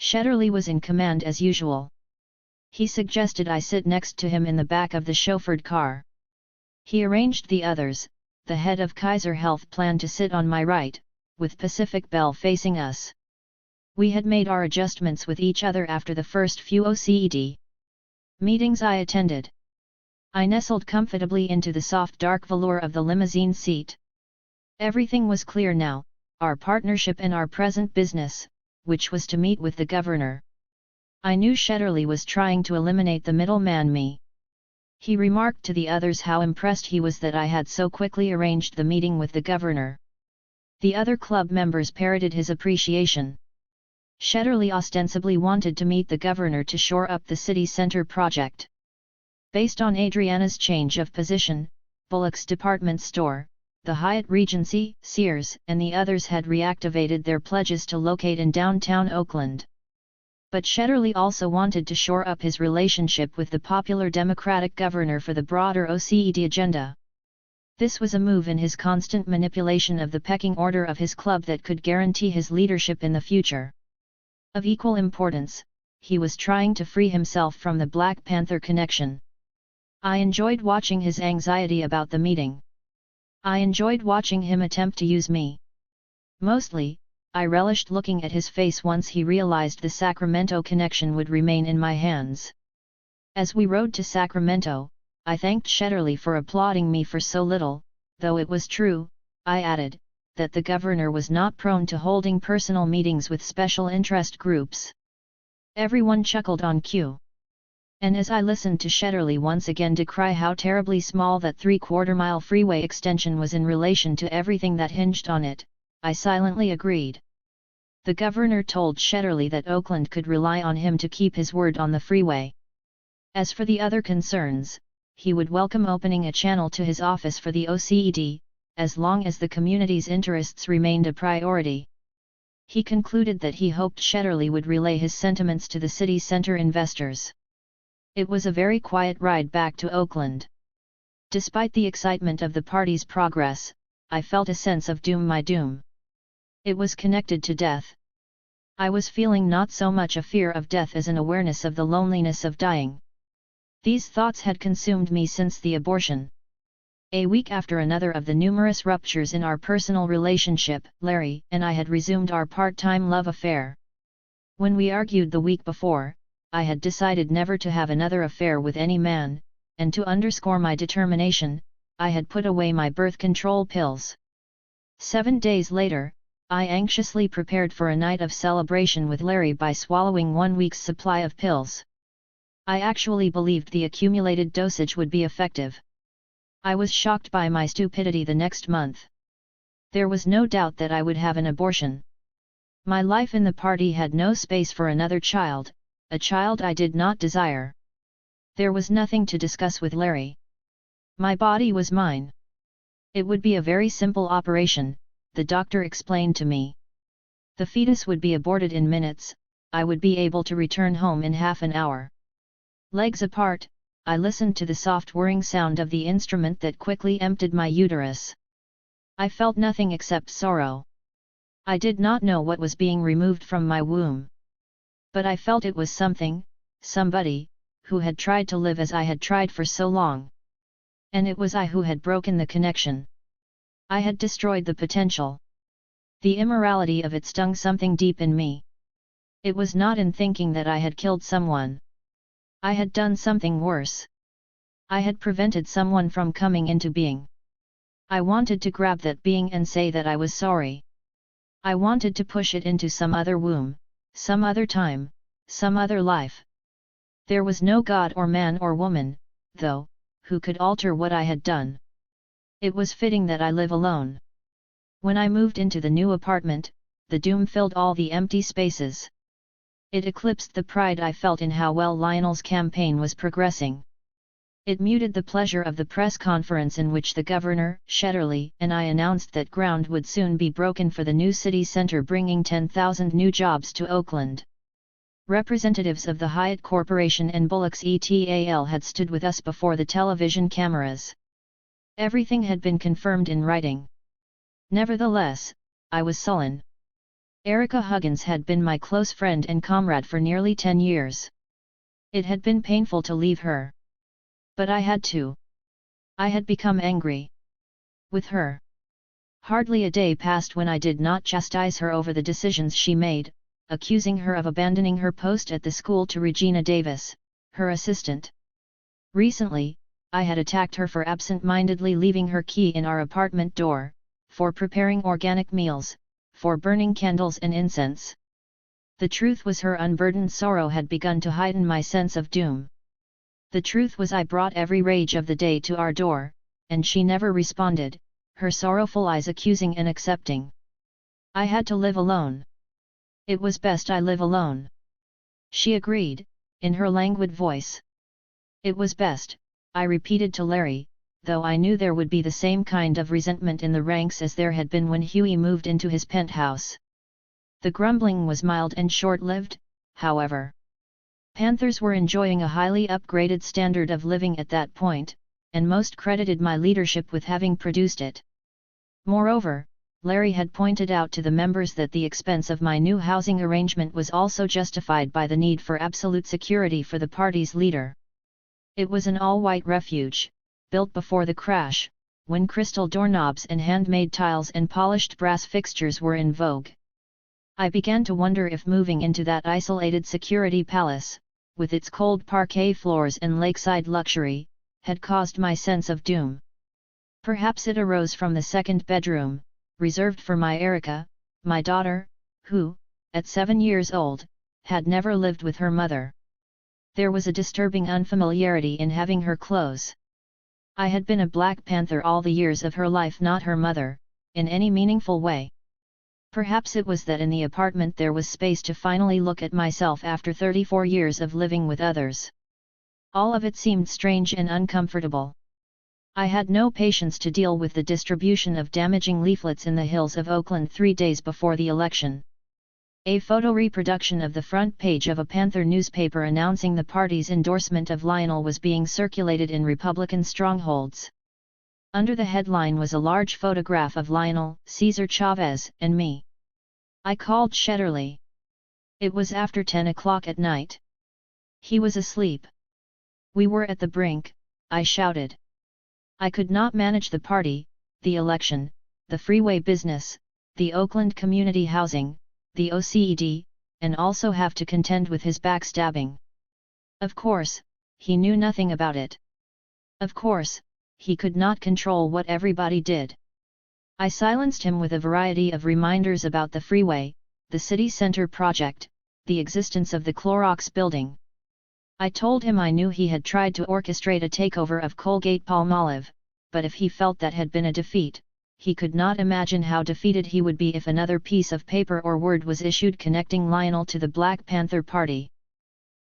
Shetterly was in command as usual. He suggested I sit next to him in the back of the chauffeured car. He arranged the others, the head of Kaiser Health planned to sit on my right, with Pacific Bell facing us. We had made our adjustments with each other after the first few OCED meetings I attended. I nestled comfortably into the soft dark velour of the limousine seat. Everything was clear now, our partnership and our present business, which was to meet with the governor. I knew Shetterly was trying to eliminate the middleman me. He remarked to the others how impressed he was that I had so quickly arranged the meeting with the governor. The other club members parroted his appreciation. Shetterly ostensibly wanted to meet the governor to shore up the city center project. Based on Adriana's change of position, Bullock's department store, the Hyatt Regency, Sears, and the others had reactivated their pledges to locate in downtown Oakland. But Shetterly also wanted to shore up his relationship with the popular Democratic governor for the broader OCED agenda. This was a move in his constant manipulation of the pecking order of his club that could guarantee his leadership in the future. Of equal importance, he was trying to free himself from the Black Panther connection. I enjoyed watching his anxiety about the meeting. I enjoyed watching him attempt to use me. Mostly, I relished looking at his face once he realized the Sacramento connection would remain in my hands. As we rode to Sacramento, I thanked Shetterly for applauding me for so little, though it was true, I added, that the governor was not prone to holding personal meetings with special interest groups. Everyone chuckled on cue. And as I listened to Shetterly once again decry how terribly small that 3/4-mile freeway extension was in relation to everything that hinged on it, I silently agreed. The governor told Shetterly that Oakland could rely on him to keep his word on the freeway. As for the other concerns, he would welcome opening a channel to his office for the OCED, as long as the community's interests remained a priority. He concluded that he hoped Shetterly would relay his sentiments to the city center investors. It was a very quiet ride back to Oakland. Despite the excitement of the party's progress, I felt a sense of doom. It was connected to death. I was feeling not so much a fear of death as an awareness of the loneliness of dying. These thoughts had consumed me since the abortion. A week after another of the numerous ruptures in our personal relationship, Larry and I had resumed our part-time love affair. When we argued the week before, I had decided never to have another affair with any man, and to underscore my determination, I had put away my birth control pills. 7 days later, I anxiously prepared for a night of celebration with Larry by swallowing 1 week's supply of pills. I actually believed the accumulated dosage would be effective. I was shocked by my stupidity the next month. There was no doubt that I would have an abortion. My life in the party had no space for another child, a child I did not desire. There was nothing to discuss with Larry. My body was mine. It would be a very simple operation, the doctor explained to me. The fetus would be aborted in minutes, I would be able to return home in half an hour. Legs apart, I listened to the soft whirring sound of the instrument that quickly emptied my uterus. I felt nothing except sorrow. I did not know what was being removed from my womb. But I felt it was something, somebody, who had tried to live as I had tried for so long. And it was I who had broken the connection. I had destroyed the potential. The immorality of it stung something deep in me. It was not in thinking that I had killed someone. I had done something worse. I had prevented someone from coming into being. I wanted to grab that being and say that I was sorry. I wanted to push it into some other womb, some other time, some other life. There was no God or man or woman, though, who could alter what I had done. It was fitting that I live alone. When I moved into the new apartment, the doom filled all the empty spaces. It eclipsed the pride I felt in how well Lionel's campaign was progressing. It muted the pleasure of the press conference in which the governor, Shetterly, and I announced that ground would soon be broken for the new city centre, bringing 10,000 new jobs to Oakland. Representatives of the Hyatt Corporation and Bullock's ETAL had stood with us before the television cameras. Everything had been confirmed in writing. Nevertheless, I was sullen. Erica Huggins had been my close friend and comrade for nearly 10 years. It had been painful to leave her. But I had to. I had become angry with her. Hardly a day passed when I did not chastise her over the decisions she made, accusing her of abandoning her post at the school to Regina Davis, her assistant. Recently, I had attacked her for absent-mindedly leaving her key in our apartment door, for preparing organic meals, for burning candles and incense. The truth was her unburdened sorrow had begun to heighten my sense of doom. The truth was I brought every rage of the day to our door, and she never responded, her sorrowful eyes accusing and accepting. I had to live alone. It was best I live alone. She agreed, in her languid voice. It was best, I repeated to Larry, though I knew there would be the same kind of resentment in the ranks as there had been when Huey moved into his penthouse. The grumbling was mild and short-lived, however. Panthers were enjoying a highly upgraded standard of living at that point, and most credited my leadership with having produced it. Moreover, Larry had pointed out to the members that the expense of my new housing arrangement was also justified by the need for absolute security for the party's leader. It was an all-white refuge, built before the crash, when crystal doorknobs and handmade tiles and polished brass fixtures were in vogue. I began to wonder if moving into that isolated security palace, with its cold parquet floors and lakeside luxury, had caused my sense of doom. Perhaps it arose from the second bedroom, reserved for my Erica, my daughter, who, at 7 years old, had never lived with her mother. There was a disturbing unfamiliarity in having her close. I had been a Black Panther all the years of her life, not her mother, in any meaningful way. Perhaps it was that in the apartment there was space to finally look at myself after 34 years of living with others. All of it seemed strange and uncomfortable. I had no patience to deal with the distribution of damaging leaflets in the hills of Oakland 3 days before the election. A photo reproduction of the front page of a Panther newspaper announcing the party's endorsement of Lionel was being circulated in Republican strongholds. Under the headline was a large photograph of Lionel, Cesar Chavez, and me. I called Shetterly. It was after 10 o'clock at night. He was asleep. We were at the brink, I shouted. I could not manage the party, the election, the freeway business, the Oakland community housing, the OCED, and also have to contend with his backstabbing. Of course, he knew nothing about it. Of course, he could not control what everybody did. I silenced him with a variety of reminders about the freeway, the city center project, the existence of the Clorox building. I told him I knew he had tried to orchestrate a takeover of Colgate-Palmolive, but if he felt that had been a defeat, he could not imagine how defeated he would be if another piece of paper or word was issued connecting Lionel to the Black Panther Party.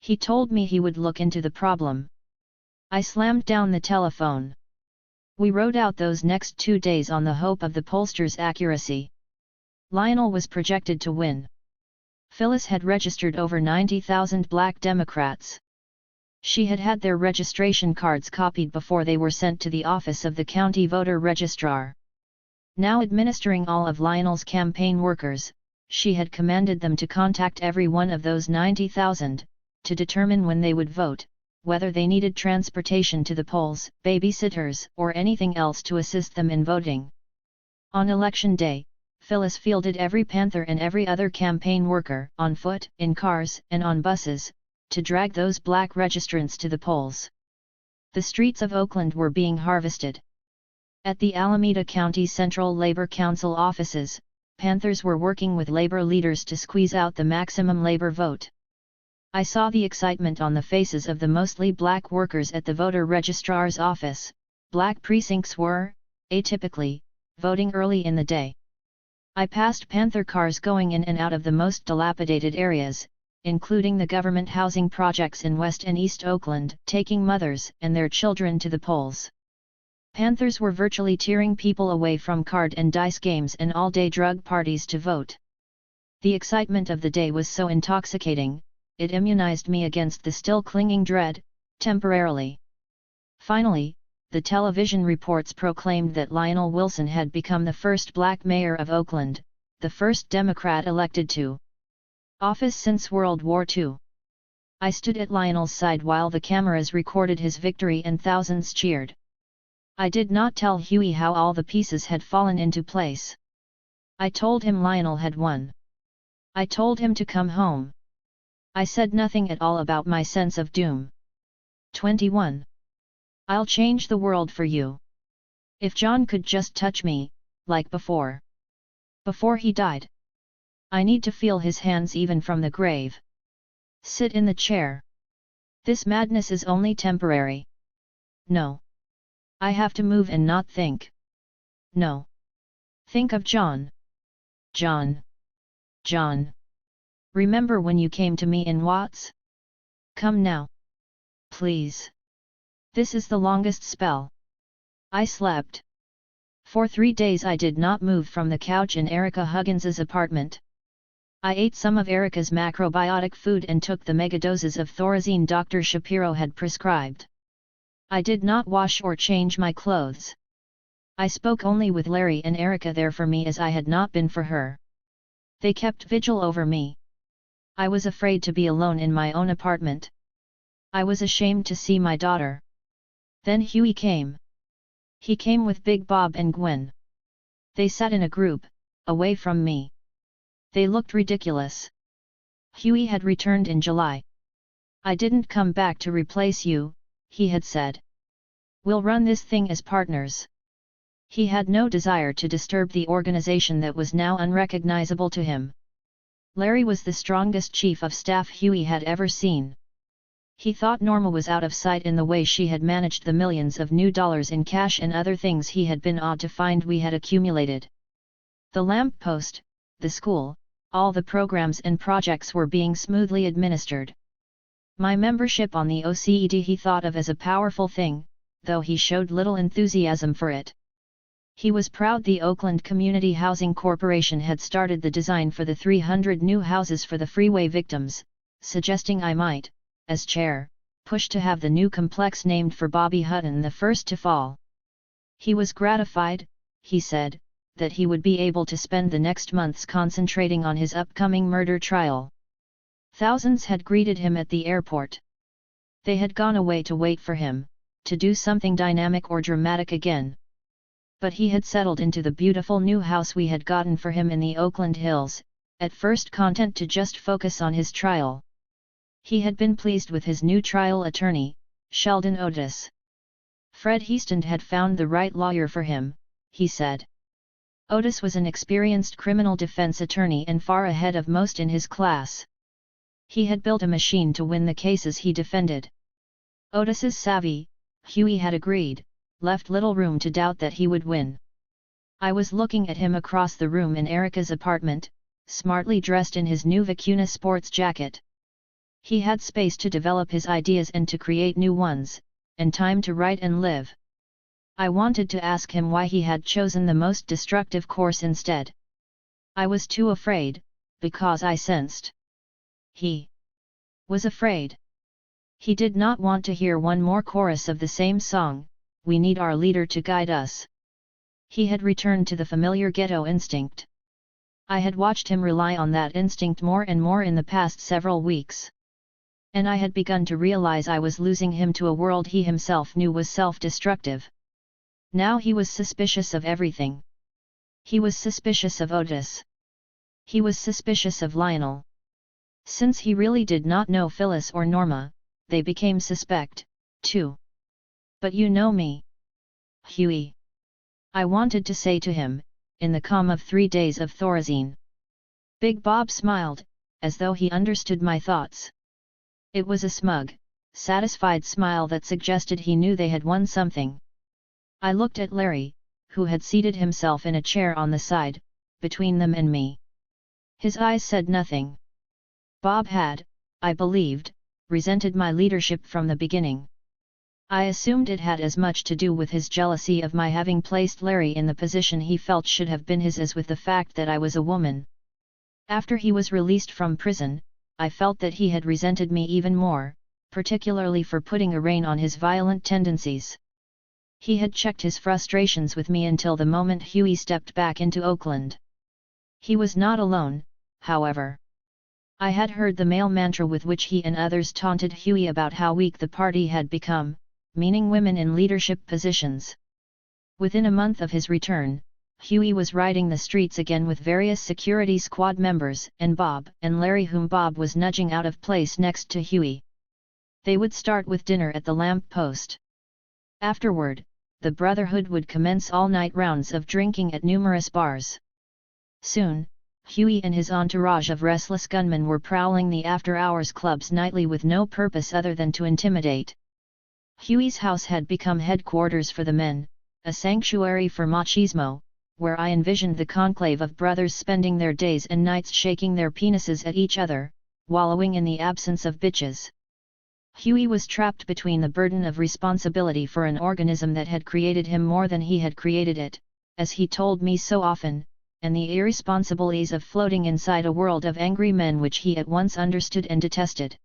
He told me he would look into the problem. I slammed down the telephone. We rode out those next 2 days on the hope of the pollsters' accuracy. Lionel was projected to win. Phyllis had registered over 90,000 Black Democrats. She had had their registration cards copied before they were sent to the office of the county voter registrar. Now administering all of Lionel's campaign workers, she had commanded them to contact every one of those 90,000, to determine when they would vote, whether they needed transportation to the polls, babysitters, or anything else to assist them in voting. On election day, Phyllis fielded every Panther and every other campaign worker, on foot, in cars, and on buses, to drag those Black registrants to the polls. The streets of Oakland were being harvested. At the Alameda County Central Labor Council offices, Panthers were working with labor leaders to squeeze out the maximum labor vote. I saw the excitement on the faces of the mostly Black workers at the voter registrar's office. Black precincts were, atypically, voting early in the day. I passed Panther cars going in and out of the most dilapidated areas, including the government housing projects in West and East Oakland, taking mothers and their children to the polls. Panthers were virtually tearing people away from card and dice games and all-day drug parties to vote. The excitement of the day was so intoxicating, it immunized me against the still clinging dread, temporarily. Finally, the television reports proclaimed that Lionel Wilson had become the first Black mayor of Oakland, the first Democrat elected to office since World War II. I stood at Lionel's side while the cameras recorded his victory and thousands cheered. I did not tell Huey how all the pieces had fallen into place. I told him Lionel had won. I told him to come home. I said nothing at all about my sense of doom. 21. I'll change the world for you. If John could just touch me, like before. Before he died. I need to feel his hands even from the grave. Sit in the chair. This madness is only temporary. No. I have to move and not think. No. Think of John. John. John. Remember when you came to me in Watts? Come now. Please. This is the longest spell. I slept. For 3 days I did not move from the couch in Erica Huggins's apartment. I ate some of Erica's macrobiotic food and took the megadoses of Thorazine Dr. Shapiro had prescribed. I did not wash or change my clothes. I spoke only with Larry and Erica there for me as I had not been for her. They kept vigil over me. I was afraid to be alone in my own apartment. I was ashamed to see my daughter. Then Huey came. He came with Big Bob and Gwen. They sat in a group, away from me. They looked ridiculous. Huey had returned in July. I didn't come back to replace you, he had said. We'll run this thing as partners. He had no desire to disturb the organization that was now unrecognizable to him. Larry was the strongest chief of staff Huey had ever seen. He thought Norma was out of sight in the way she had managed the millions of new dollars in cash and other things he had been awed to find we had accumulated. The lamp post, the school, all the programs and projects were being smoothly administered. My membership on the OCED he thought of as a powerful thing, though he showed little enthusiasm for it. He was proud the Oakland Community Housing Corporation had started the design for the 300 new houses for the freeway victims, suggesting I might, as chair, push to have the new complex named for Bobby Hutton the first to fall. He was gratified, he said, that he would be able to spend the next months concentrating on his upcoming murder trial. Thousands had greeted him at the airport. They had gone away to wait for him, to do something dynamic or dramatic again. But he had settled into the beautiful new house we had gotten for him in the Oakland Hills, at first content to just focus on his trial. He had been pleased with his new trial attorney, Sheldon Otis. Fred Heastand had found the right lawyer for him, he said. Otis was an experienced criminal defense attorney and far ahead of most in his class. He had built a machine to win the cases he defended. Otis's savvy, Huey had agreed, left little room to doubt that he would win. I was looking at him across the room in Erica's apartment, smartly dressed in his new Vicuna sports jacket. He had space to develop his ideas and to create new ones, and time to write and live. I wanted to ask him why he had chosen the most destructive course instead. I was too afraid, because I sensed he was afraid. He did not want to hear one more chorus of the same song, "We need our leader to guide us." He had returned to the familiar ghetto instinct. I had watched him rely on that instinct more and more in the past several weeks. And I had begun to realize I was losing him to a world he himself knew was self-destructive. Now he was suspicious of everything. He was suspicious of Otis. He was suspicious of Lionel. Since he really did not know Phyllis or Norma, they became suspect, too. "But you know me, Hughie," I wanted to say to him, in the calm of 3 days of Thorazine. Big Bob smiled, as though he understood my thoughts. It was a smug, satisfied smile that suggested he knew they had won something. I looked at Larry, who had seated himself in a chair on the side, between them and me. His eyes said nothing. Bob had, I believed, resented my leadership from the beginning. I assumed it had as much to do with his jealousy of my having placed Larry in the position he felt should have been his as with the fact that I was a woman. After he was released from prison, I felt that he had resented me even more, particularly for putting a rein on his violent tendencies. He had checked his frustrations with me until the moment Hughie stepped back into Oakland. He was not alone, however. I had heard the male mantra with which he and others taunted Hughie about how weak the party had become, meaning women in leadership positions. Within a month of his return, Hughie was riding the streets again with various security squad members and Bob and Larry, whom Bob was nudging out of place next to Hughie. They would start with dinner at the lamp post. Afterward, the Brotherhood would commence all-night rounds of drinking at numerous bars. Soon, Hughie and his entourage of restless gunmen were prowling the after-hours clubs nightly with no purpose other than to intimidate. Hughie's house had become headquarters for the men, a sanctuary for machismo, where I envisioned the conclave of brothers spending their days and nights shaking their penises at each other, wallowing in the absence of bitches. Hughie was trapped between the burden of responsibility for an organism that had created him more than he had created it, as he told me so often, and the irresponsible ease of floating inside a world of angry men which he at once understood and detested.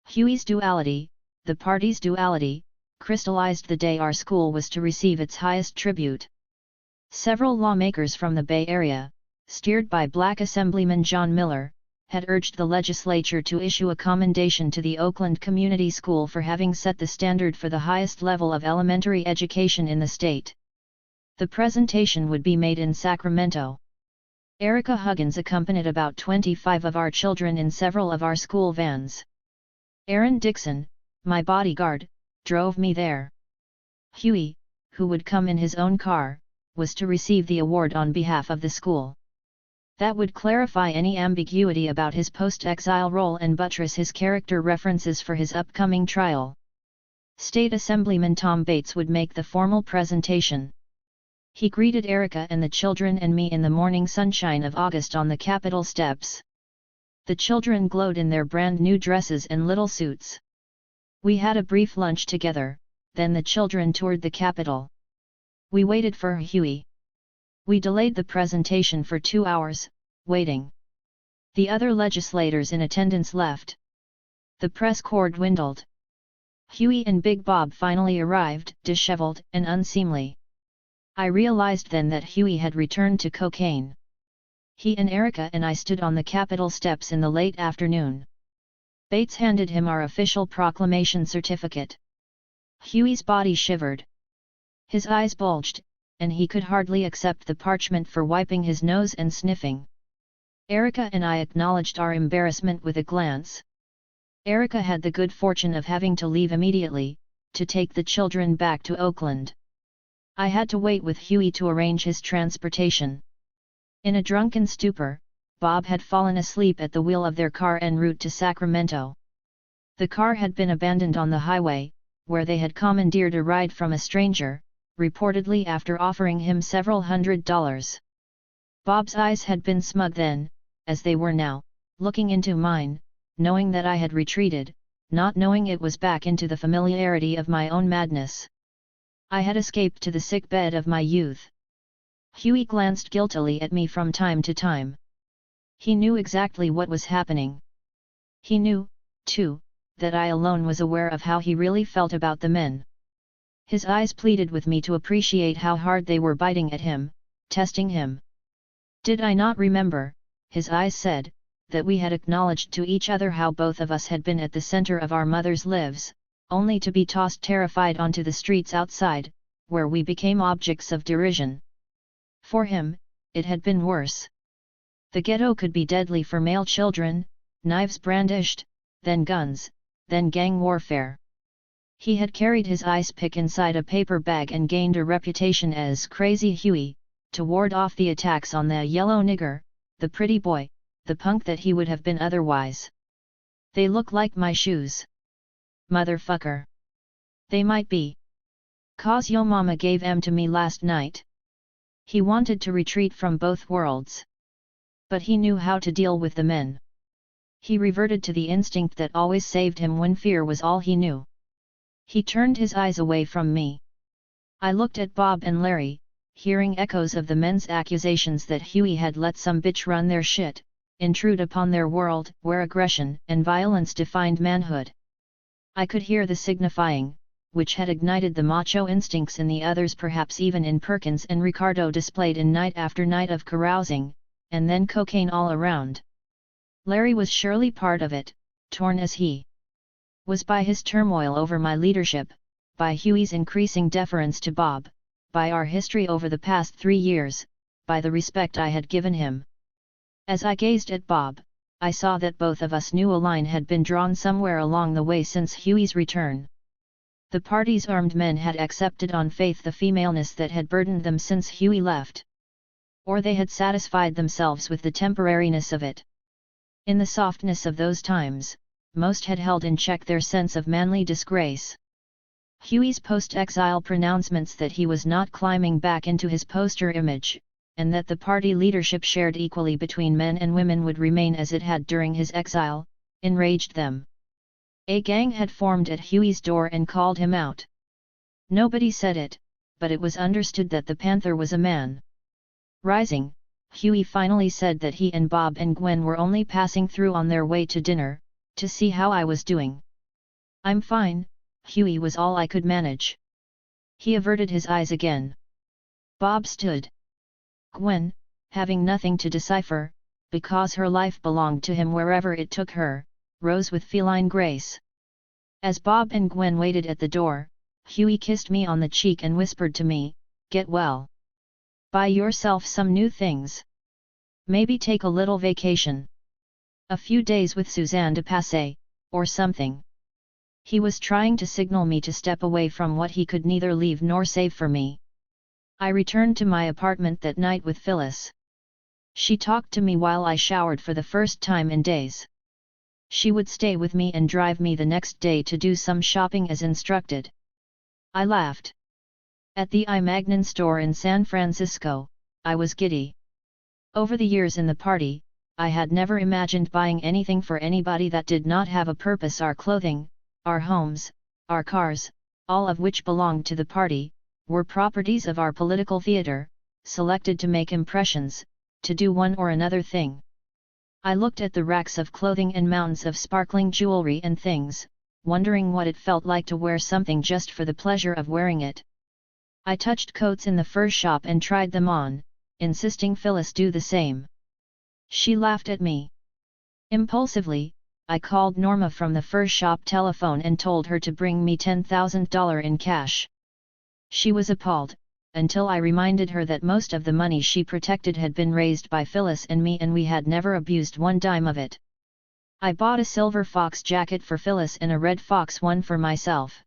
Hughie's duality, the party's duality, crystallized the day our school was to receive its highest tribute. Several lawmakers from the Bay Area, steered by Black Assemblyman John Miller, had urged the legislature to issue a commendation to the Oakland Community School for having set the standard for the highest level of elementary education in the state. The presentation would be made in Sacramento. Erica Huggins accompanied about 25 of our children in several of our school vans. Aaron Dixon, my bodyguard, drove me there. Hughie, who would come in his own car, was to receive the award on behalf of the school. That would clarify any ambiguity about his post-exile role and buttress his character references for his upcoming trial. State Assemblyman Tom Bates would make the formal presentation. He greeted Erica and the children and me in the morning sunshine of August on the Capitol steps. The children glowed in their brand new dresses and little suits. We had a brief lunch together, then the children toured the Capitol. We waited for Hughie. We delayed the presentation for 2 hours, waiting. The other legislators in attendance left. The press corps dwindled. Hughie and Big Bob finally arrived, disheveled and unseemly. I realized then that Hughie had returned to cocaine. He and Erica and I stood on the Capitol steps in the late afternoon. Bates handed him our official proclamation certificate. Hughie's body shivered. His eyes bulged, and he could hardly accept the parchment for wiping his nose and sniffing. Erica and I acknowledged our embarrassment with a glance. Erica had the good fortune of having to leave immediately, to take the children back to Oakland. I had to wait with Hughie to arrange his transportation. In a drunken stupor, Bob had fallen asleep at the wheel of their car en route to Sacramento. The car had been abandoned on the highway, where they had commandeered a ride from a stranger, reportedly after offering him several $100s. Bob's eyes had been smug then, as they were now, looking into mine, knowing that I had retreated, not knowing it was back into the familiarity of my own madness. I had escaped to the sick bed of my youth. Hughie glanced guiltily at me from time to time. He knew exactly what was happening. He knew, too, that I alone was aware of how he really felt about the men. His eyes pleaded with me to appreciate how hard they were biting at him, testing him. Did I not remember, his eyes said, that we had acknowledged to each other how both of us had been at the center of our mothers' lives, only to be tossed terrified onto the streets outside, where we became objects of derision. For him, it had been worse. The ghetto could be deadly for male children, knives brandished, then guns, then gang warfare. He had carried his ice pick inside a paper bag and gained a reputation as Crazy Hughie, to ward off the attacks on the yellow nigger, the pretty boy, the punk that he would have been otherwise. They look like my shoes. Motherfucker. They might be. 'Cause yo mama gave 'em to me last night. He wanted to retreat from both worlds. But he knew how to deal with the men. He reverted to the instinct that always saved him when fear was all he knew. He turned his eyes away from me. I looked at Bob and Larry, hearing echoes of the men's accusations that Hughie had let some bitch run their shit, intrude upon their world where aggression and violence defined manhood. I could hear the signifying, which had ignited the macho instincts in the others, perhaps even in Perkins and Ricardo, displayed in night after night of carousing, and then cocaine all around. Larry was surely part of it, torn as he was by his turmoil over my leadership, by Hughie's increasing deference to Bob, by our history over the past 3 years, by the respect I had given him. As I gazed at Bob, I saw that both of us knew a line had been drawn somewhere along the way since Hughie's return. The party's armed men had accepted on faith the femaleness that had burdened them since Hughie left. Or they had satisfied themselves with the temporariness of it. In the softness of those times, most had held in check their sense of manly disgrace. Hughie's post-exile pronouncements that he was not climbing back into his poster image, and that the party leadership shared equally between men and women would remain as it had during his exile, enraged them. A gang had formed at Hughie's door and called him out. Nobody said it, but it was understood that the Panther was a man. Rising, Hughie finally said that he and Bob and Gwen were only passing through on their way to dinner, to see how I was doing. I'm fine, Hughie was all I could manage. He averted his eyes again. Bob stood. Gwen, having nothing to decipher, because her life belonged to him wherever it took her, rose with feline grace. As Bob and Gwen waited at the door, Hughie kissed me on the cheek and whispered to me, "Get well. Buy yourself some new things. Maybe take a little vacation. A few days with Suzanne de Passé, or something." He was trying to signal me to step away from what he could neither leave nor save for me. I returned to my apartment that night with Phyllis. She talked to me while I showered for the first time in days. She would stay with me and drive me the next day to do some shopping as instructed. I laughed. At the I Magnin store in San Francisco, I was giddy. Over the years in the party, I had never imagined buying anything for anybody that did not have a purpose. Our clothing, our homes, our cars, all of which belonged to the party, were properties of our political theater, selected to make impressions, to do one or another thing. I looked at the racks of clothing and mounds of sparkling jewelry and things, wondering what it felt like to wear something just for the pleasure of wearing it. I touched coats in the fur shop and tried them on, insisting Phyllis do the same. She laughed at me. Impulsively, I called Norma from the fur shop telephone and told her to bring me $10,000 in cash. She was appalled, until I reminded her that most of the money she protected had been raised by Phyllis and me, and we had never abused one dime of it. I bought a silver fox jacket for Phyllis and a red fox one for myself.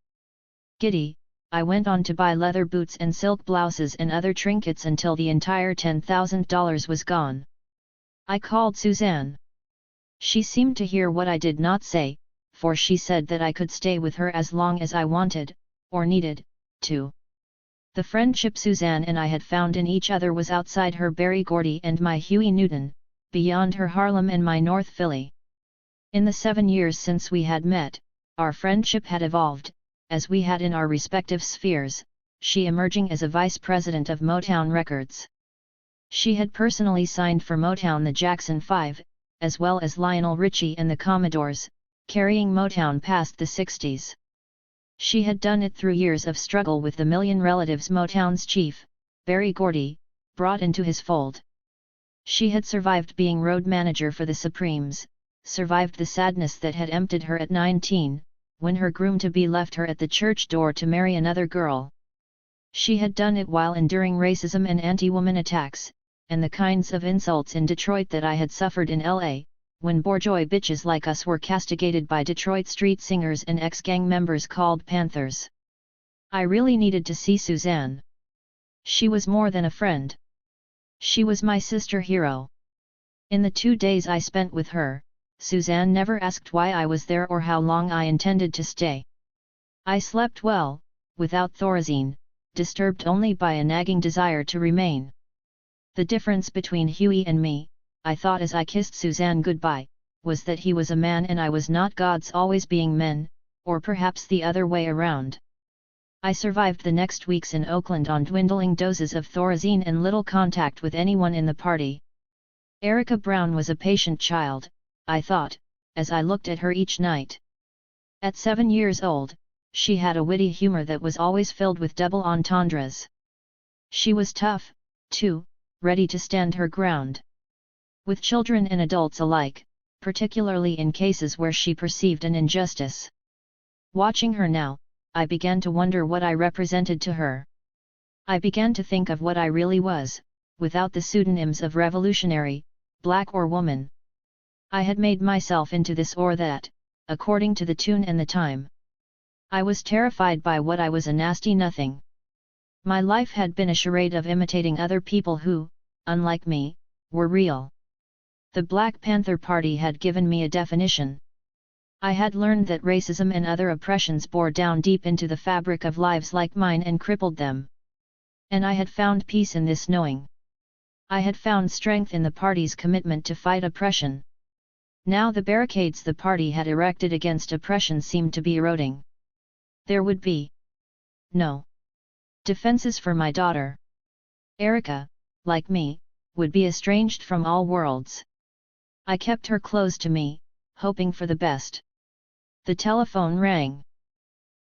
Giddy, I went on to buy leather boots and silk blouses and other trinkets until the entire $10,000 was gone. I called Suzanne. She seemed to hear what I did not say, for she said that I could stay with her as long as I wanted, or needed, to. The friendship Suzanne and I had found in each other was outside her Berry Gordy and my Huey Newton, beyond her Harlem and my North Philly. In the 7 years since we had met, our friendship had evolved, as we had in our respective spheres, she emerging as a vice president of Motown Records. She had personally signed for Motown the Jackson 5, as well as Lionel Richie and the Commodores, carrying Motown past the 60s. She had done it through years of struggle with the million relatives Motown's chief, Berry Gordy, brought into his fold. She had survived being road manager for the Supremes, survived the sadness that had emptied her at 19, when her groom-to-be left her at the church door to marry another girl. She had done it while enduring racism and anti-woman attacks, and the kinds of insults in Detroit that I had suffered in LA, when bourgeois bitches like us were castigated by Detroit street singers and ex-gang members called Panthers. I really needed to see Suzanne. She was more than a friend. She was my sister hero. In the 2 days I spent with her, Suzanne never asked why I was there or how long I intended to stay. I slept well, without Thorazine, disturbed only by a nagging desire to remain. The difference between Huey and me, I thought as I kissed Suzanne goodbye, was that he was a man and I was not. Gods always being men, or perhaps the other way around. I survived the next weeks in Oakland on dwindling doses of Thorazine and little contact with anyone in the party. Erica Brown was a patient child, I thought, as I looked at her each night. At 7 years old, she had a witty humor that was always filled with double entendres. She was tough, too, ready to stand her ground. With children and adults alike, particularly in cases where she perceived an injustice. Watching her now, I began to wonder what I represented to her. I began to think of what I really was, without the pseudonyms of revolutionary, black or woman. I had made myself into this or that, according to the tune and the time. I was terrified by what I was, a nasty nothing. My life had been a charade of imitating other people who, unlike me, were real. The Black Panther Party had given me a definition. I had learned that racism and other oppressions bore down deep into the fabric of lives like mine and crippled them. And I had found peace in this knowing. I had found strength in the party's commitment to fight oppression. Now the barricades the party had erected against oppression seemed to be eroding. There would be no defenses for my daughter. Erica, like me, would be estranged from all worlds. I kept her close to me, hoping for the best. The telephone rang.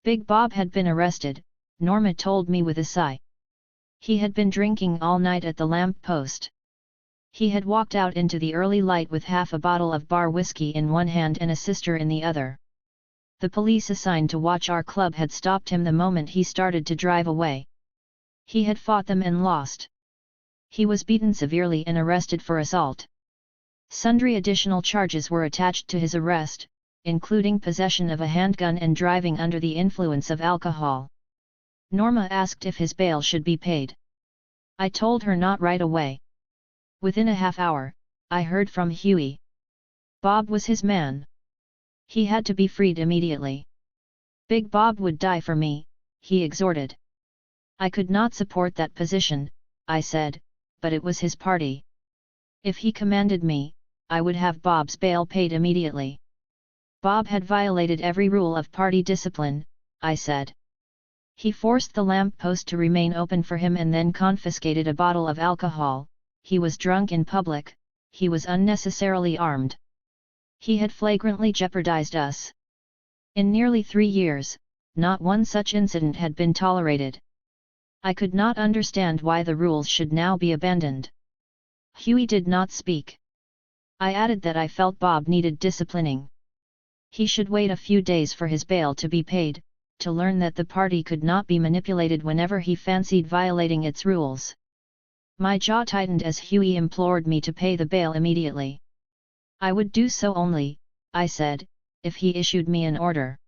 Big Bob had been arrested, Norma told me with a sigh. He had been drinking all night at the lamp post. He had walked out into the early light with half a bottle of bar whiskey in one hand and a sister in the other. The police assigned to watch our club had stopped him the moment he started to drive away. He had fought them and lost. He was beaten severely and arrested for assault. Sundry additional charges were attached to his arrest, including possession of a handgun and driving under the influence of alcohol. Norma asked if his bail should be paid. I told her not right away. Within a half hour, I heard from Huey. Bob was his man. He had to be freed immediately. Big Bob would die for me, he exhorted. I could not support that position, I said, but it was his party. If he commanded me, I would have Bob's bail paid immediately. Bob had violated every rule of party discipline, I said. He forced the lamp post to remain open for him and then confiscated a bottle of alcohol. He was drunk in public, he was unnecessarily armed. He had flagrantly jeopardized us. In nearly 3 years, not one such incident had been tolerated. I could not understand why the rules should now be abandoned. Huey did not speak. I added that I felt Bob needed disciplining. He should wait a few days for his bail to be paid, to learn that the party could not be manipulated whenever he fancied violating its rules. My jaw tightened as Huey implored me to pay the bail immediately. I would do so only, I said, if he issued me an order.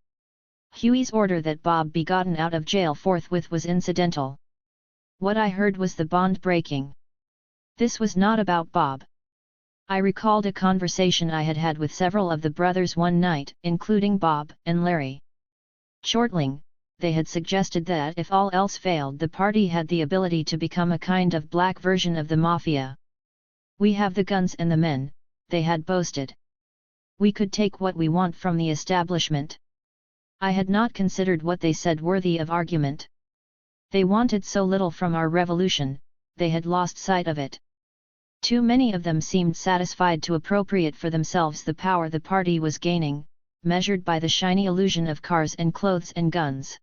Huey's order that Bob be gotten out of jail forthwith was incidental. What I heard was the bond breaking. This was not about Bob. I recalled a conversation I had had with several of the brothers one night, including Bob and Larry. Shortling, they had suggested that if all else failed, the party had the ability to become a kind of black version of the mafia. We have the guns and the men, they had boasted. We could take what we want from the establishment. I had not considered what they said worthy of argument. They wanted so little from our revolution, they had lost sight of it. Too many of them seemed satisfied to appropriate for themselves the power the party was gaining, measured by the shiny illusion of cars and clothes and guns.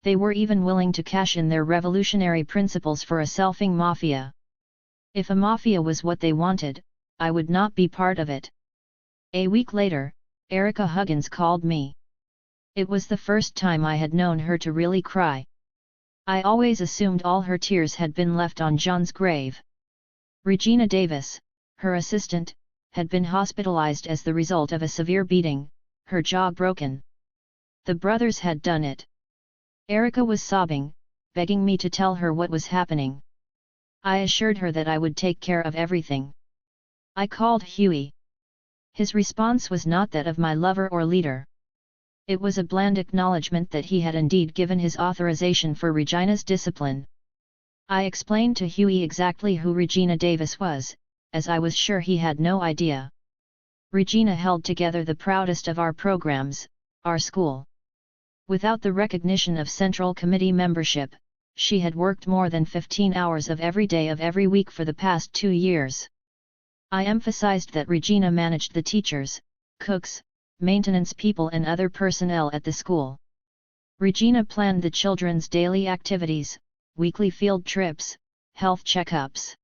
They were even willing to cash in their revolutionary principles for a selfing mafia. If a mafia was what they wanted, I would not be part of it. A week later, Erica Huggins called me. It was the first time I had known her to really cry. I always assumed all her tears had been left on John's grave. Regina Davis, her assistant, had been hospitalized as the result of a severe beating, her jaw broken. The brothers had done it. Erica was sobbing, begging me to tell her what was happening. I assured her that I would take care of everything. I called Huey. His response was not that of my lover or leader. It was a bland acknowledgement that he had indeed given his authorization for Regina's discipline. I explained to Huey exactly who Regina Davis was, as I was sure he had no idea. Regina held together the proudest of our programs, our school. Without the recognition of Central Committee membership, she had worked more than 15 hours of every day of every week for the past 2 years. I emphasized that Regina managed the teachers, cooks, maintenance people and other personnel at the school. Regina planned the children's daily activities, weekly field trips, health checkups.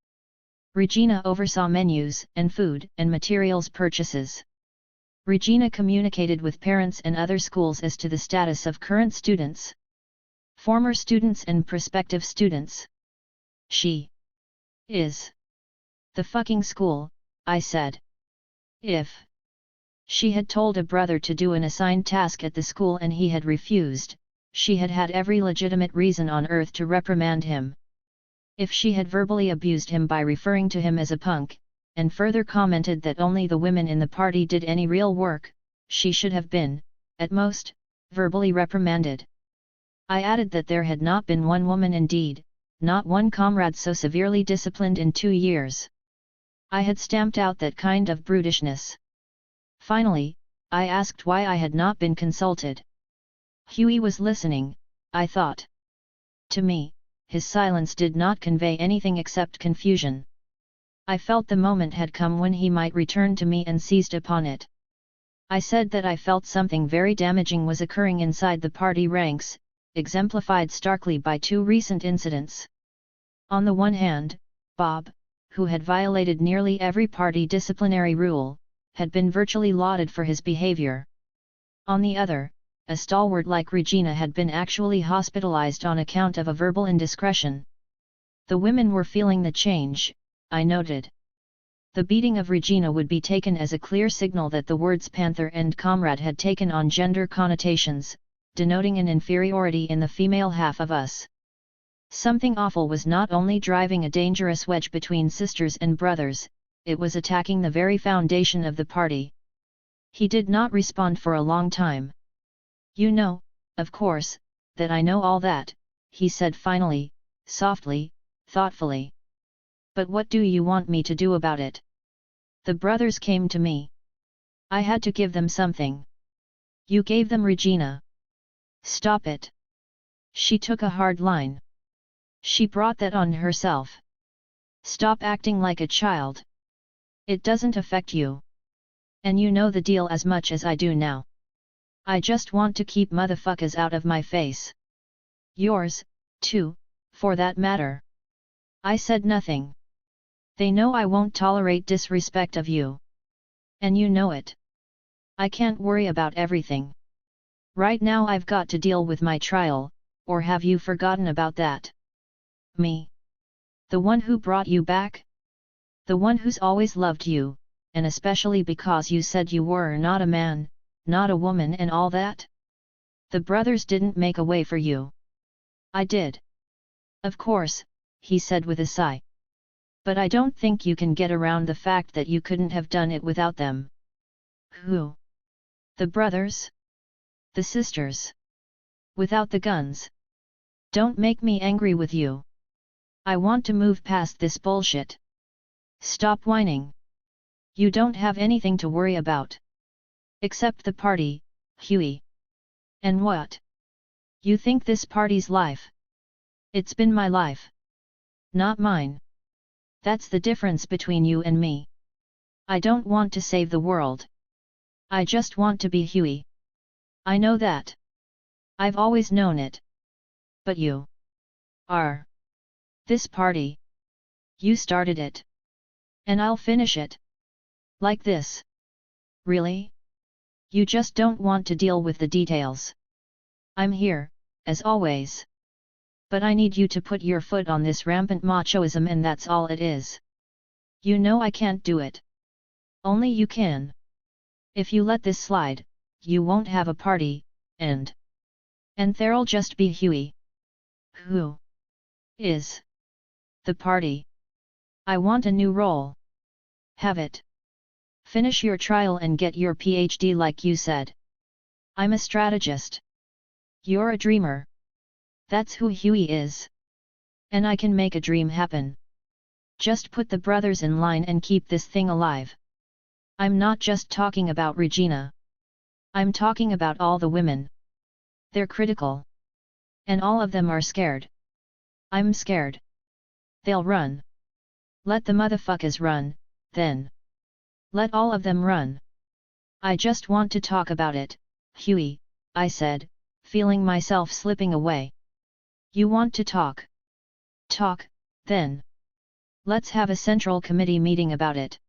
Regina oversaw menus and food and materials purchases. Regina communicated with parents and other schools as to the status of current students, former students and prospective students. She is the fucking school, I said. If she had told a brother to do an assigned task at the school and he had refused, she had had every legitimate reason on earth to reprimand him. If she had verbally abused him by referring to him as a punk, and further commented that only the women in the party did any real work, she should have been, at most, verbally reprimanded. I added that there had not been one woman indeed, not one comrade so severely disciplined in 2 years. I had stamped out that kind of brutishness. Finally, I asked why I had not been consulted. Huey was listening, I thought. To me, his silence did not convey anything except confusion. I felt the moment had come when he might return to me and seized upon it. I said that I felt something very damaging was occurring inside the party ranks, exemplified starkly by 2 recent incidents. On the one hand, Bob, who had violated nearly every party disciplinary rule, had been virtually lauded for his behavior. On the other, a stalwart like Regina had been actually hospitalized on account of a verbal indiscretion. The women were feeling the change, I noted. The beating of Regina would be taken as a clear signal that the words panther and comrade had taken on gender connotations, denoting an inferiority in the female half of us. Something awful was not only driving a dangerous wedge between sisters and brothers, it was attacking the very foundation of the party. He did not respond for a long time. You know, of course, that I know all that, he said finally, softly, thoughtfully. But what do you want me to do about it? The brothers came to me. I had to give them something. You gave them Regina. Stop it. She took a hard line. She brought that on herself. Stop acting like a child. It doesn't affect you. And you know the deal as much as I do now. I just want to keep motherfuckers out of my face. Yours, too, for that matter. I said nothing. They know I won't tolerate disrespect of you. And you know it. I can't worry about everything. Right now I've got to deal with my trial, or have you forgotten about that? Me? The one who brought you back? The one who's always loved you, and especially because you said you were not a man, not a woman and all that? The brothers didn't make a way for you. I did. Of course, he said with a sigh. But I don't think you can get around the fact that you couldn't have done it without them. Who? The brothers? The sisters? Without the guns? Don't make me angry with you. I want to move past this bullshit. Stop whining. You don't have anything to worry about. Except the party, Huey. And what? You think this party's life? It's been my life. Not mine. That's the difference between you and me. I don't want to save the world. I just want to be Huey. I know that. I've always known it. But you are. This party. You started it. And I'll finish it. Like this. Really? You just don't want to deal with the details. I'm here, as always. But I need you to put your foot on this rampant machoism, and that's all it is. You know I can't do it. Only you can. If you let this slide, you won't have a party, and there'll just be Huey. Who is the party? I want a new role. Have it. Finish your trial and get your PhD like you said. I'm a strategist. You're a dreamer. That's who Huey is. And I can make a dream happen. Just put the brothers in line and keep this thing alive. I'm not just talking about Regina. I'm talking about all the women. They're critical. And all of them are scared. I'm scared. They'll run. Let the motherfuckers run, then. Let all of them run. I just want to talk about it, Huey, I said, feeling myself slipping away. You want to talk? Talk, then. Let's have a Central Committee meeting about it.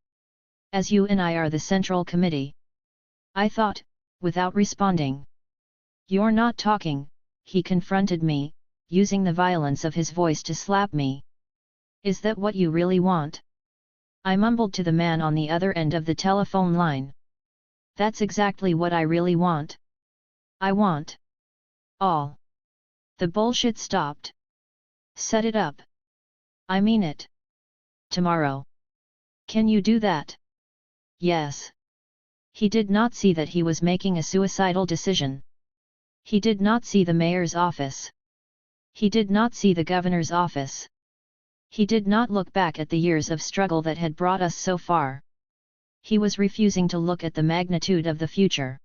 As you and I are the Central Committee. I thought, without responding. You're not talking, he confronted me, using the violence of his voice to slap me. Is that what you really want? I mumbled to the man on the other end of the telephone line. That's exactly what I really want. I want all the bullshit stopped. Set it up. I mean it. Tomorrow. Can you do that? Yes. He did not see that he was making a suicidal decision. He did not see the mayor's office. He did not see the governor's office. He did not look back at the years of struggle that had brought us so far. He was refusing to look at the magnitude of the future.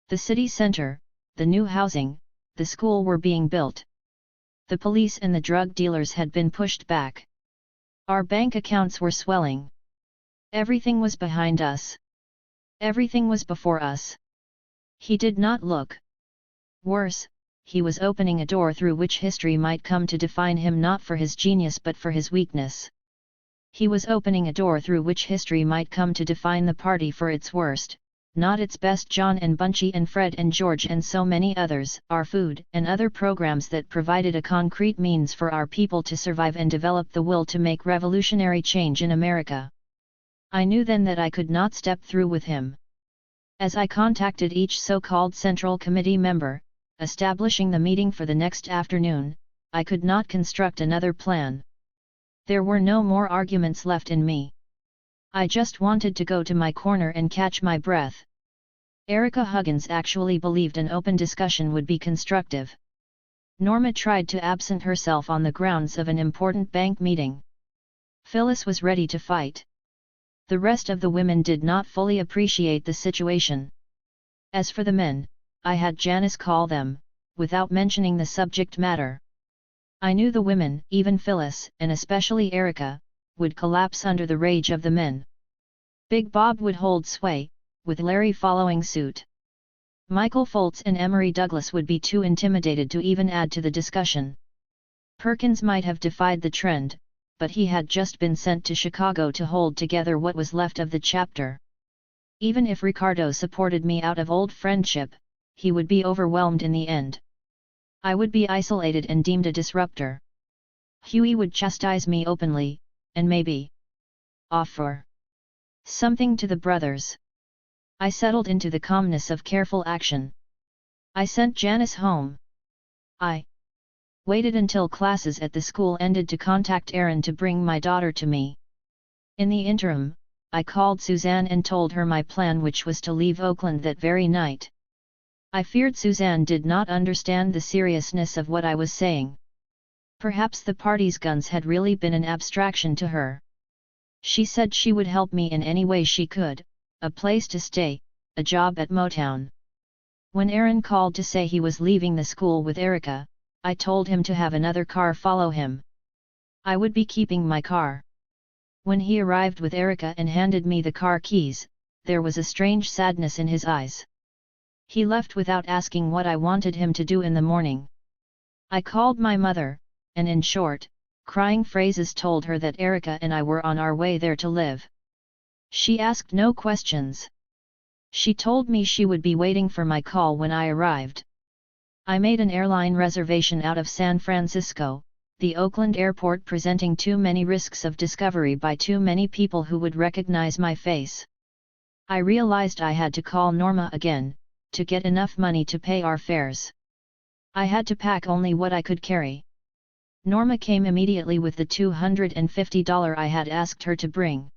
The city center, the new housing, the school were being built. The police and the drug dealers had been pushed back. Our bank accounts were swelling. Everything was behind us. Everything was before us. He did not look. Worse, he was opening a door through which history might come to define him not for his genius but for his weakness. He was opening a door through which history might come to define the party for its worst, not its best. John and Bunchy and Fred and George and so many others, our food and other programs that provided a concrete means for our people to survive and develop the will to make revolutionary change in America. I knew then that I could not step through with him. As I contacted each so-called Central Committee member, establishing the meeting for the next afternoon, I could not construct another plan. There were no more arguments left in me. I just wanted to go to my corner and catch my breath. Erica Huggins actually believed an open discussion would be constructive. Norma tried to absent herself on the grounds of an important bank meeting. Phyllis was ready to fight. The rest of the women did not fully appreciate the situation. As for the men, I had Janice call them, without mentioning the subject matter. I knew the women, even Phyllis, and especially Erica, would collapse under the rage of the men. Big Bob would hold sway, with Larry following suit. Michael Foltz and Emery Douglas would be too intimidated to even add to the discussion. Perkins might have defied the trend, but he had just been sent to Chicago to hold together what was left of the chapter. Even if Ricardo supported me out of old friendship, he would be overwhelmed in the end. I would be isolated and deemed a disruptor. Huey would chastise me openly, and maybe offer something to the brothers. I settled into the calmness of careful action. I sent Janice home. I waited until classes at the school ended to contact Erin to bring my daughter to me. In the interim, I called Suzanne and told her my plan, which was to leave Oakland that very night. I feared Suzanne did not understand the seriousness of what I was saying. Perhaps the party's guns had really been an abstraction to her. She said she would help me in any way she could, a place to stay, a job at Motown. When Aaron called to say he was leaving the school with Erica, I told him to have another car follow him. I would be keeping my car. When he arrived with Erica and handed me the car keys, there was a strange sadness in his eyes. He left without asking what I wanted him to do in the morning. I called my mother, and in short, crying phrases told her that Erica and I were on our way there to live. She asked no questions. She told me she would be waiting for my call when I arrived. I made an airline reservation out of San Francisco, the Oakland airport presenting too many risks of discovery by too many people who would recognize my face. I realized I had to call Norma again, to get enough money to pay our fares. I had to pack only what I could carry. Norma came immediately with the $250 I had asked her to bring.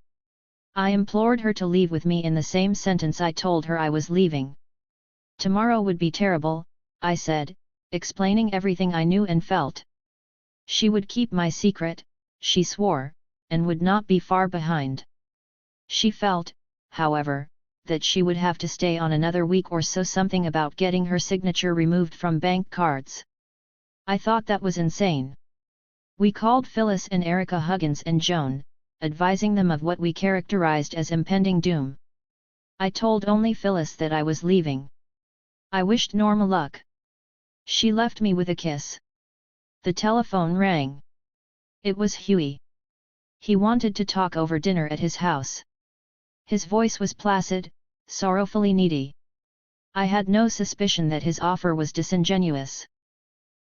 I implored her to leave with me in the same sentence I told her I was leaving. Tomorrow would be terrible, I said, explaining everything I knew and felt. She would keep my secret, she swore, and would not be far behind. She felt, however, that she would have to stay on another week or so, something about getting her signature removed from bank cards. I thought that was insane. We called Phyllis and Erica Huggins and Joan, advising them of what we characterized as impending doom. I told only Phyllis that I was leaving. I wished Norma luck. She left me with a kiss. The telephone rang. It was Huey. He wanted to talk over dinner at his house. His voice was placid, sorrowfully needy. I had no suspicion that his offer was disingenuous.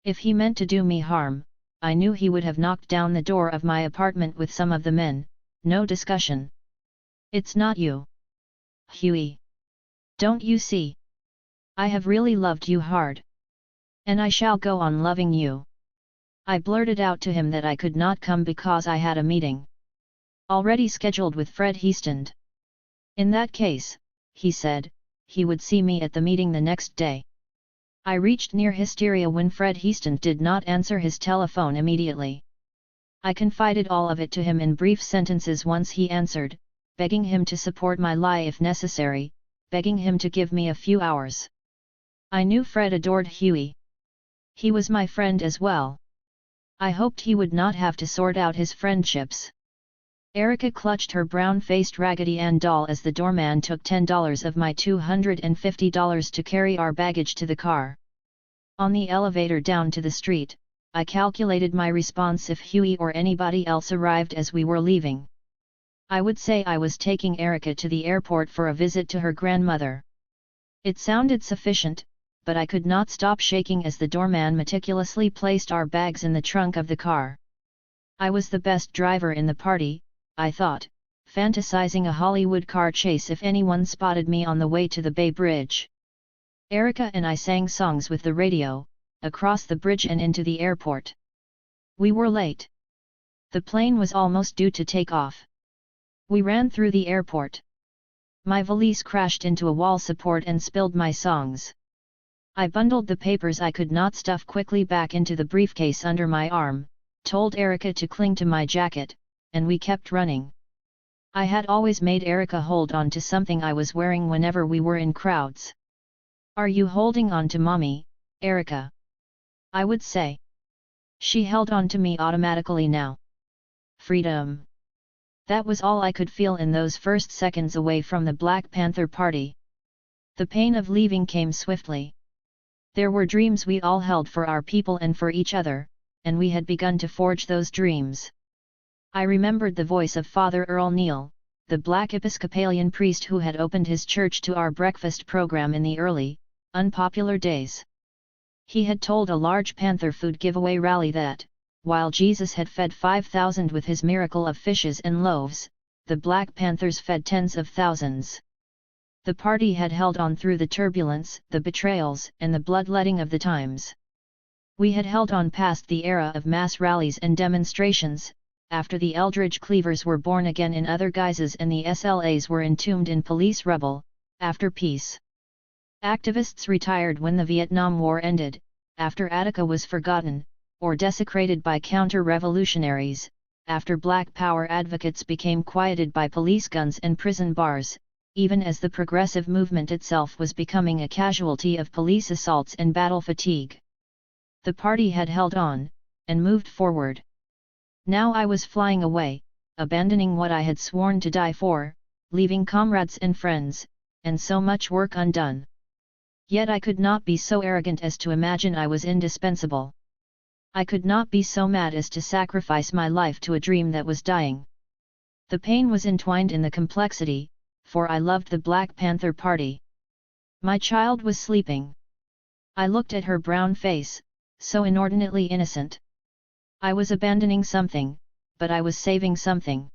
If he meant to do me harm, I knew he would have knocked down the door of my apartment with some of the men, no discussion. It's not you, Huey. Don't you see? I have really loved you hard. And I shall go on loving you. I blurted out to him that I could not come because I had a meeting already scheduled with Fred Heastand. In that case, he said, he would see me at the meeting the next day. I reached near hysteria when Fred Heastand did not answer his telephone immediately. I confided all of it to him in brief sentences once he answered, begging him to support my lie if necessary, begging him to give me a few hours. I knew Fred adored Huey. He was my friend as well. I hoped he would not have to sort out his friendships. Erica clutched her brown-faced Raggedy Ann doll as the doorman took $10 of my $250 to carry our baggage to the car. On the elevator down to the street, I calculated my response if Huey or anybody else arrived as we were leaving. I would say I was taking Erica to the airport for a visit to her grandmother. It sounded sufficient, but I could not stop shaking as the doorman meticulously placed our bags in the trunk of the car. I was the best driver in the party, I thought, fantasizing a Hollywood car chase if anyone spotted me on the way to the Bay Bridge. Erica and I sang songs with the radio, across the bridge and into the airport. We were late. The plane was almost due to take off. We ran through the airport. My valise crashed into a wall support and spilled my songs. I bundled the papers I could not stuff quickly back into the briefcase under my arm, told Erica to cling to my jacket, and we kept running. I had always made Erica hold on to something I was wearing whenever we were in crowds. "Are you holding on to Mommy, Erica?" I would say. She held on to me automatically now. Freedom. That was all I could feel in those first seconds away from the Black Panther Party. The pain of leaving came swiftly. There were dreams we all held for our people and for each other, and we had begun to forge those dreams. I remembered the voice of Father Earl Neal, the black Episcopalian priest who had opened his church to our breakfast program in the early, unpopular days. He had told a large Panther food giveaway rally that, while Jesus had fed 5,000 with his miracle of fishes and loaves, the Black Panthers fed tens of thousands. The party had held on through the turbulence, the betrayals, and the bloodletting of the times. We had held on past the era of mass rallies and demonstrations, after the Eldridge Cleavers were born again in other guises and the SLAs were entombed in police rubble, after peace. Activists retired when the Vietnam War ended, after Attica was forgotten, or desecrated by counter-revolutionaries, after Black Power advocates became quieted by police guns and prison bars, even as the progressive movement itself was becoming a casualty of police assaults and battle fatigue. The party had held on, and moved forward. Now I was flying away, abandoning what I had sworn to die for, leaving comrades and friends, and so much work undone. Yet I could not be so arrogant as to imagine I was indispensable. I could not be so mad as to sacrifice my life to a dream that was dying. The pain was entwined in the complexity, for I loved the Black Panther Party. My child was sleeping. I looked at her brown face, so inordinately innocent. I was abandoning something, but I was saving something.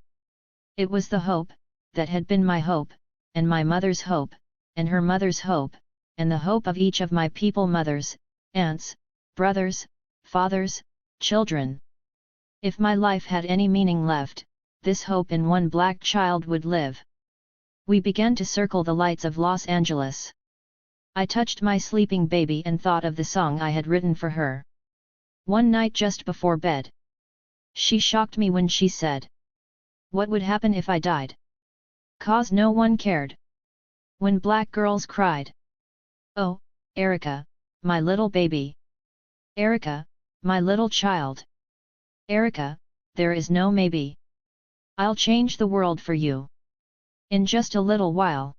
It was the hope, that had been my hope, and my mother's hope, and her mother's hope, and the hope of each of my people, mothers, aunts, brothers, fathers, children. If my life had any meaning left, this hope in one black child would live. We began to circle the lights of Los Angeles. I touched my sleeping baby and thought of the song I had written for her. One night just before bed, she shocked me when she said, "What would happen if I died? 'Cause no one cared. When black girls cried. Oh, Erica, my little baby. Erica, my little child. Erica, there is no maybe. I'll change the world for you. In just a little while."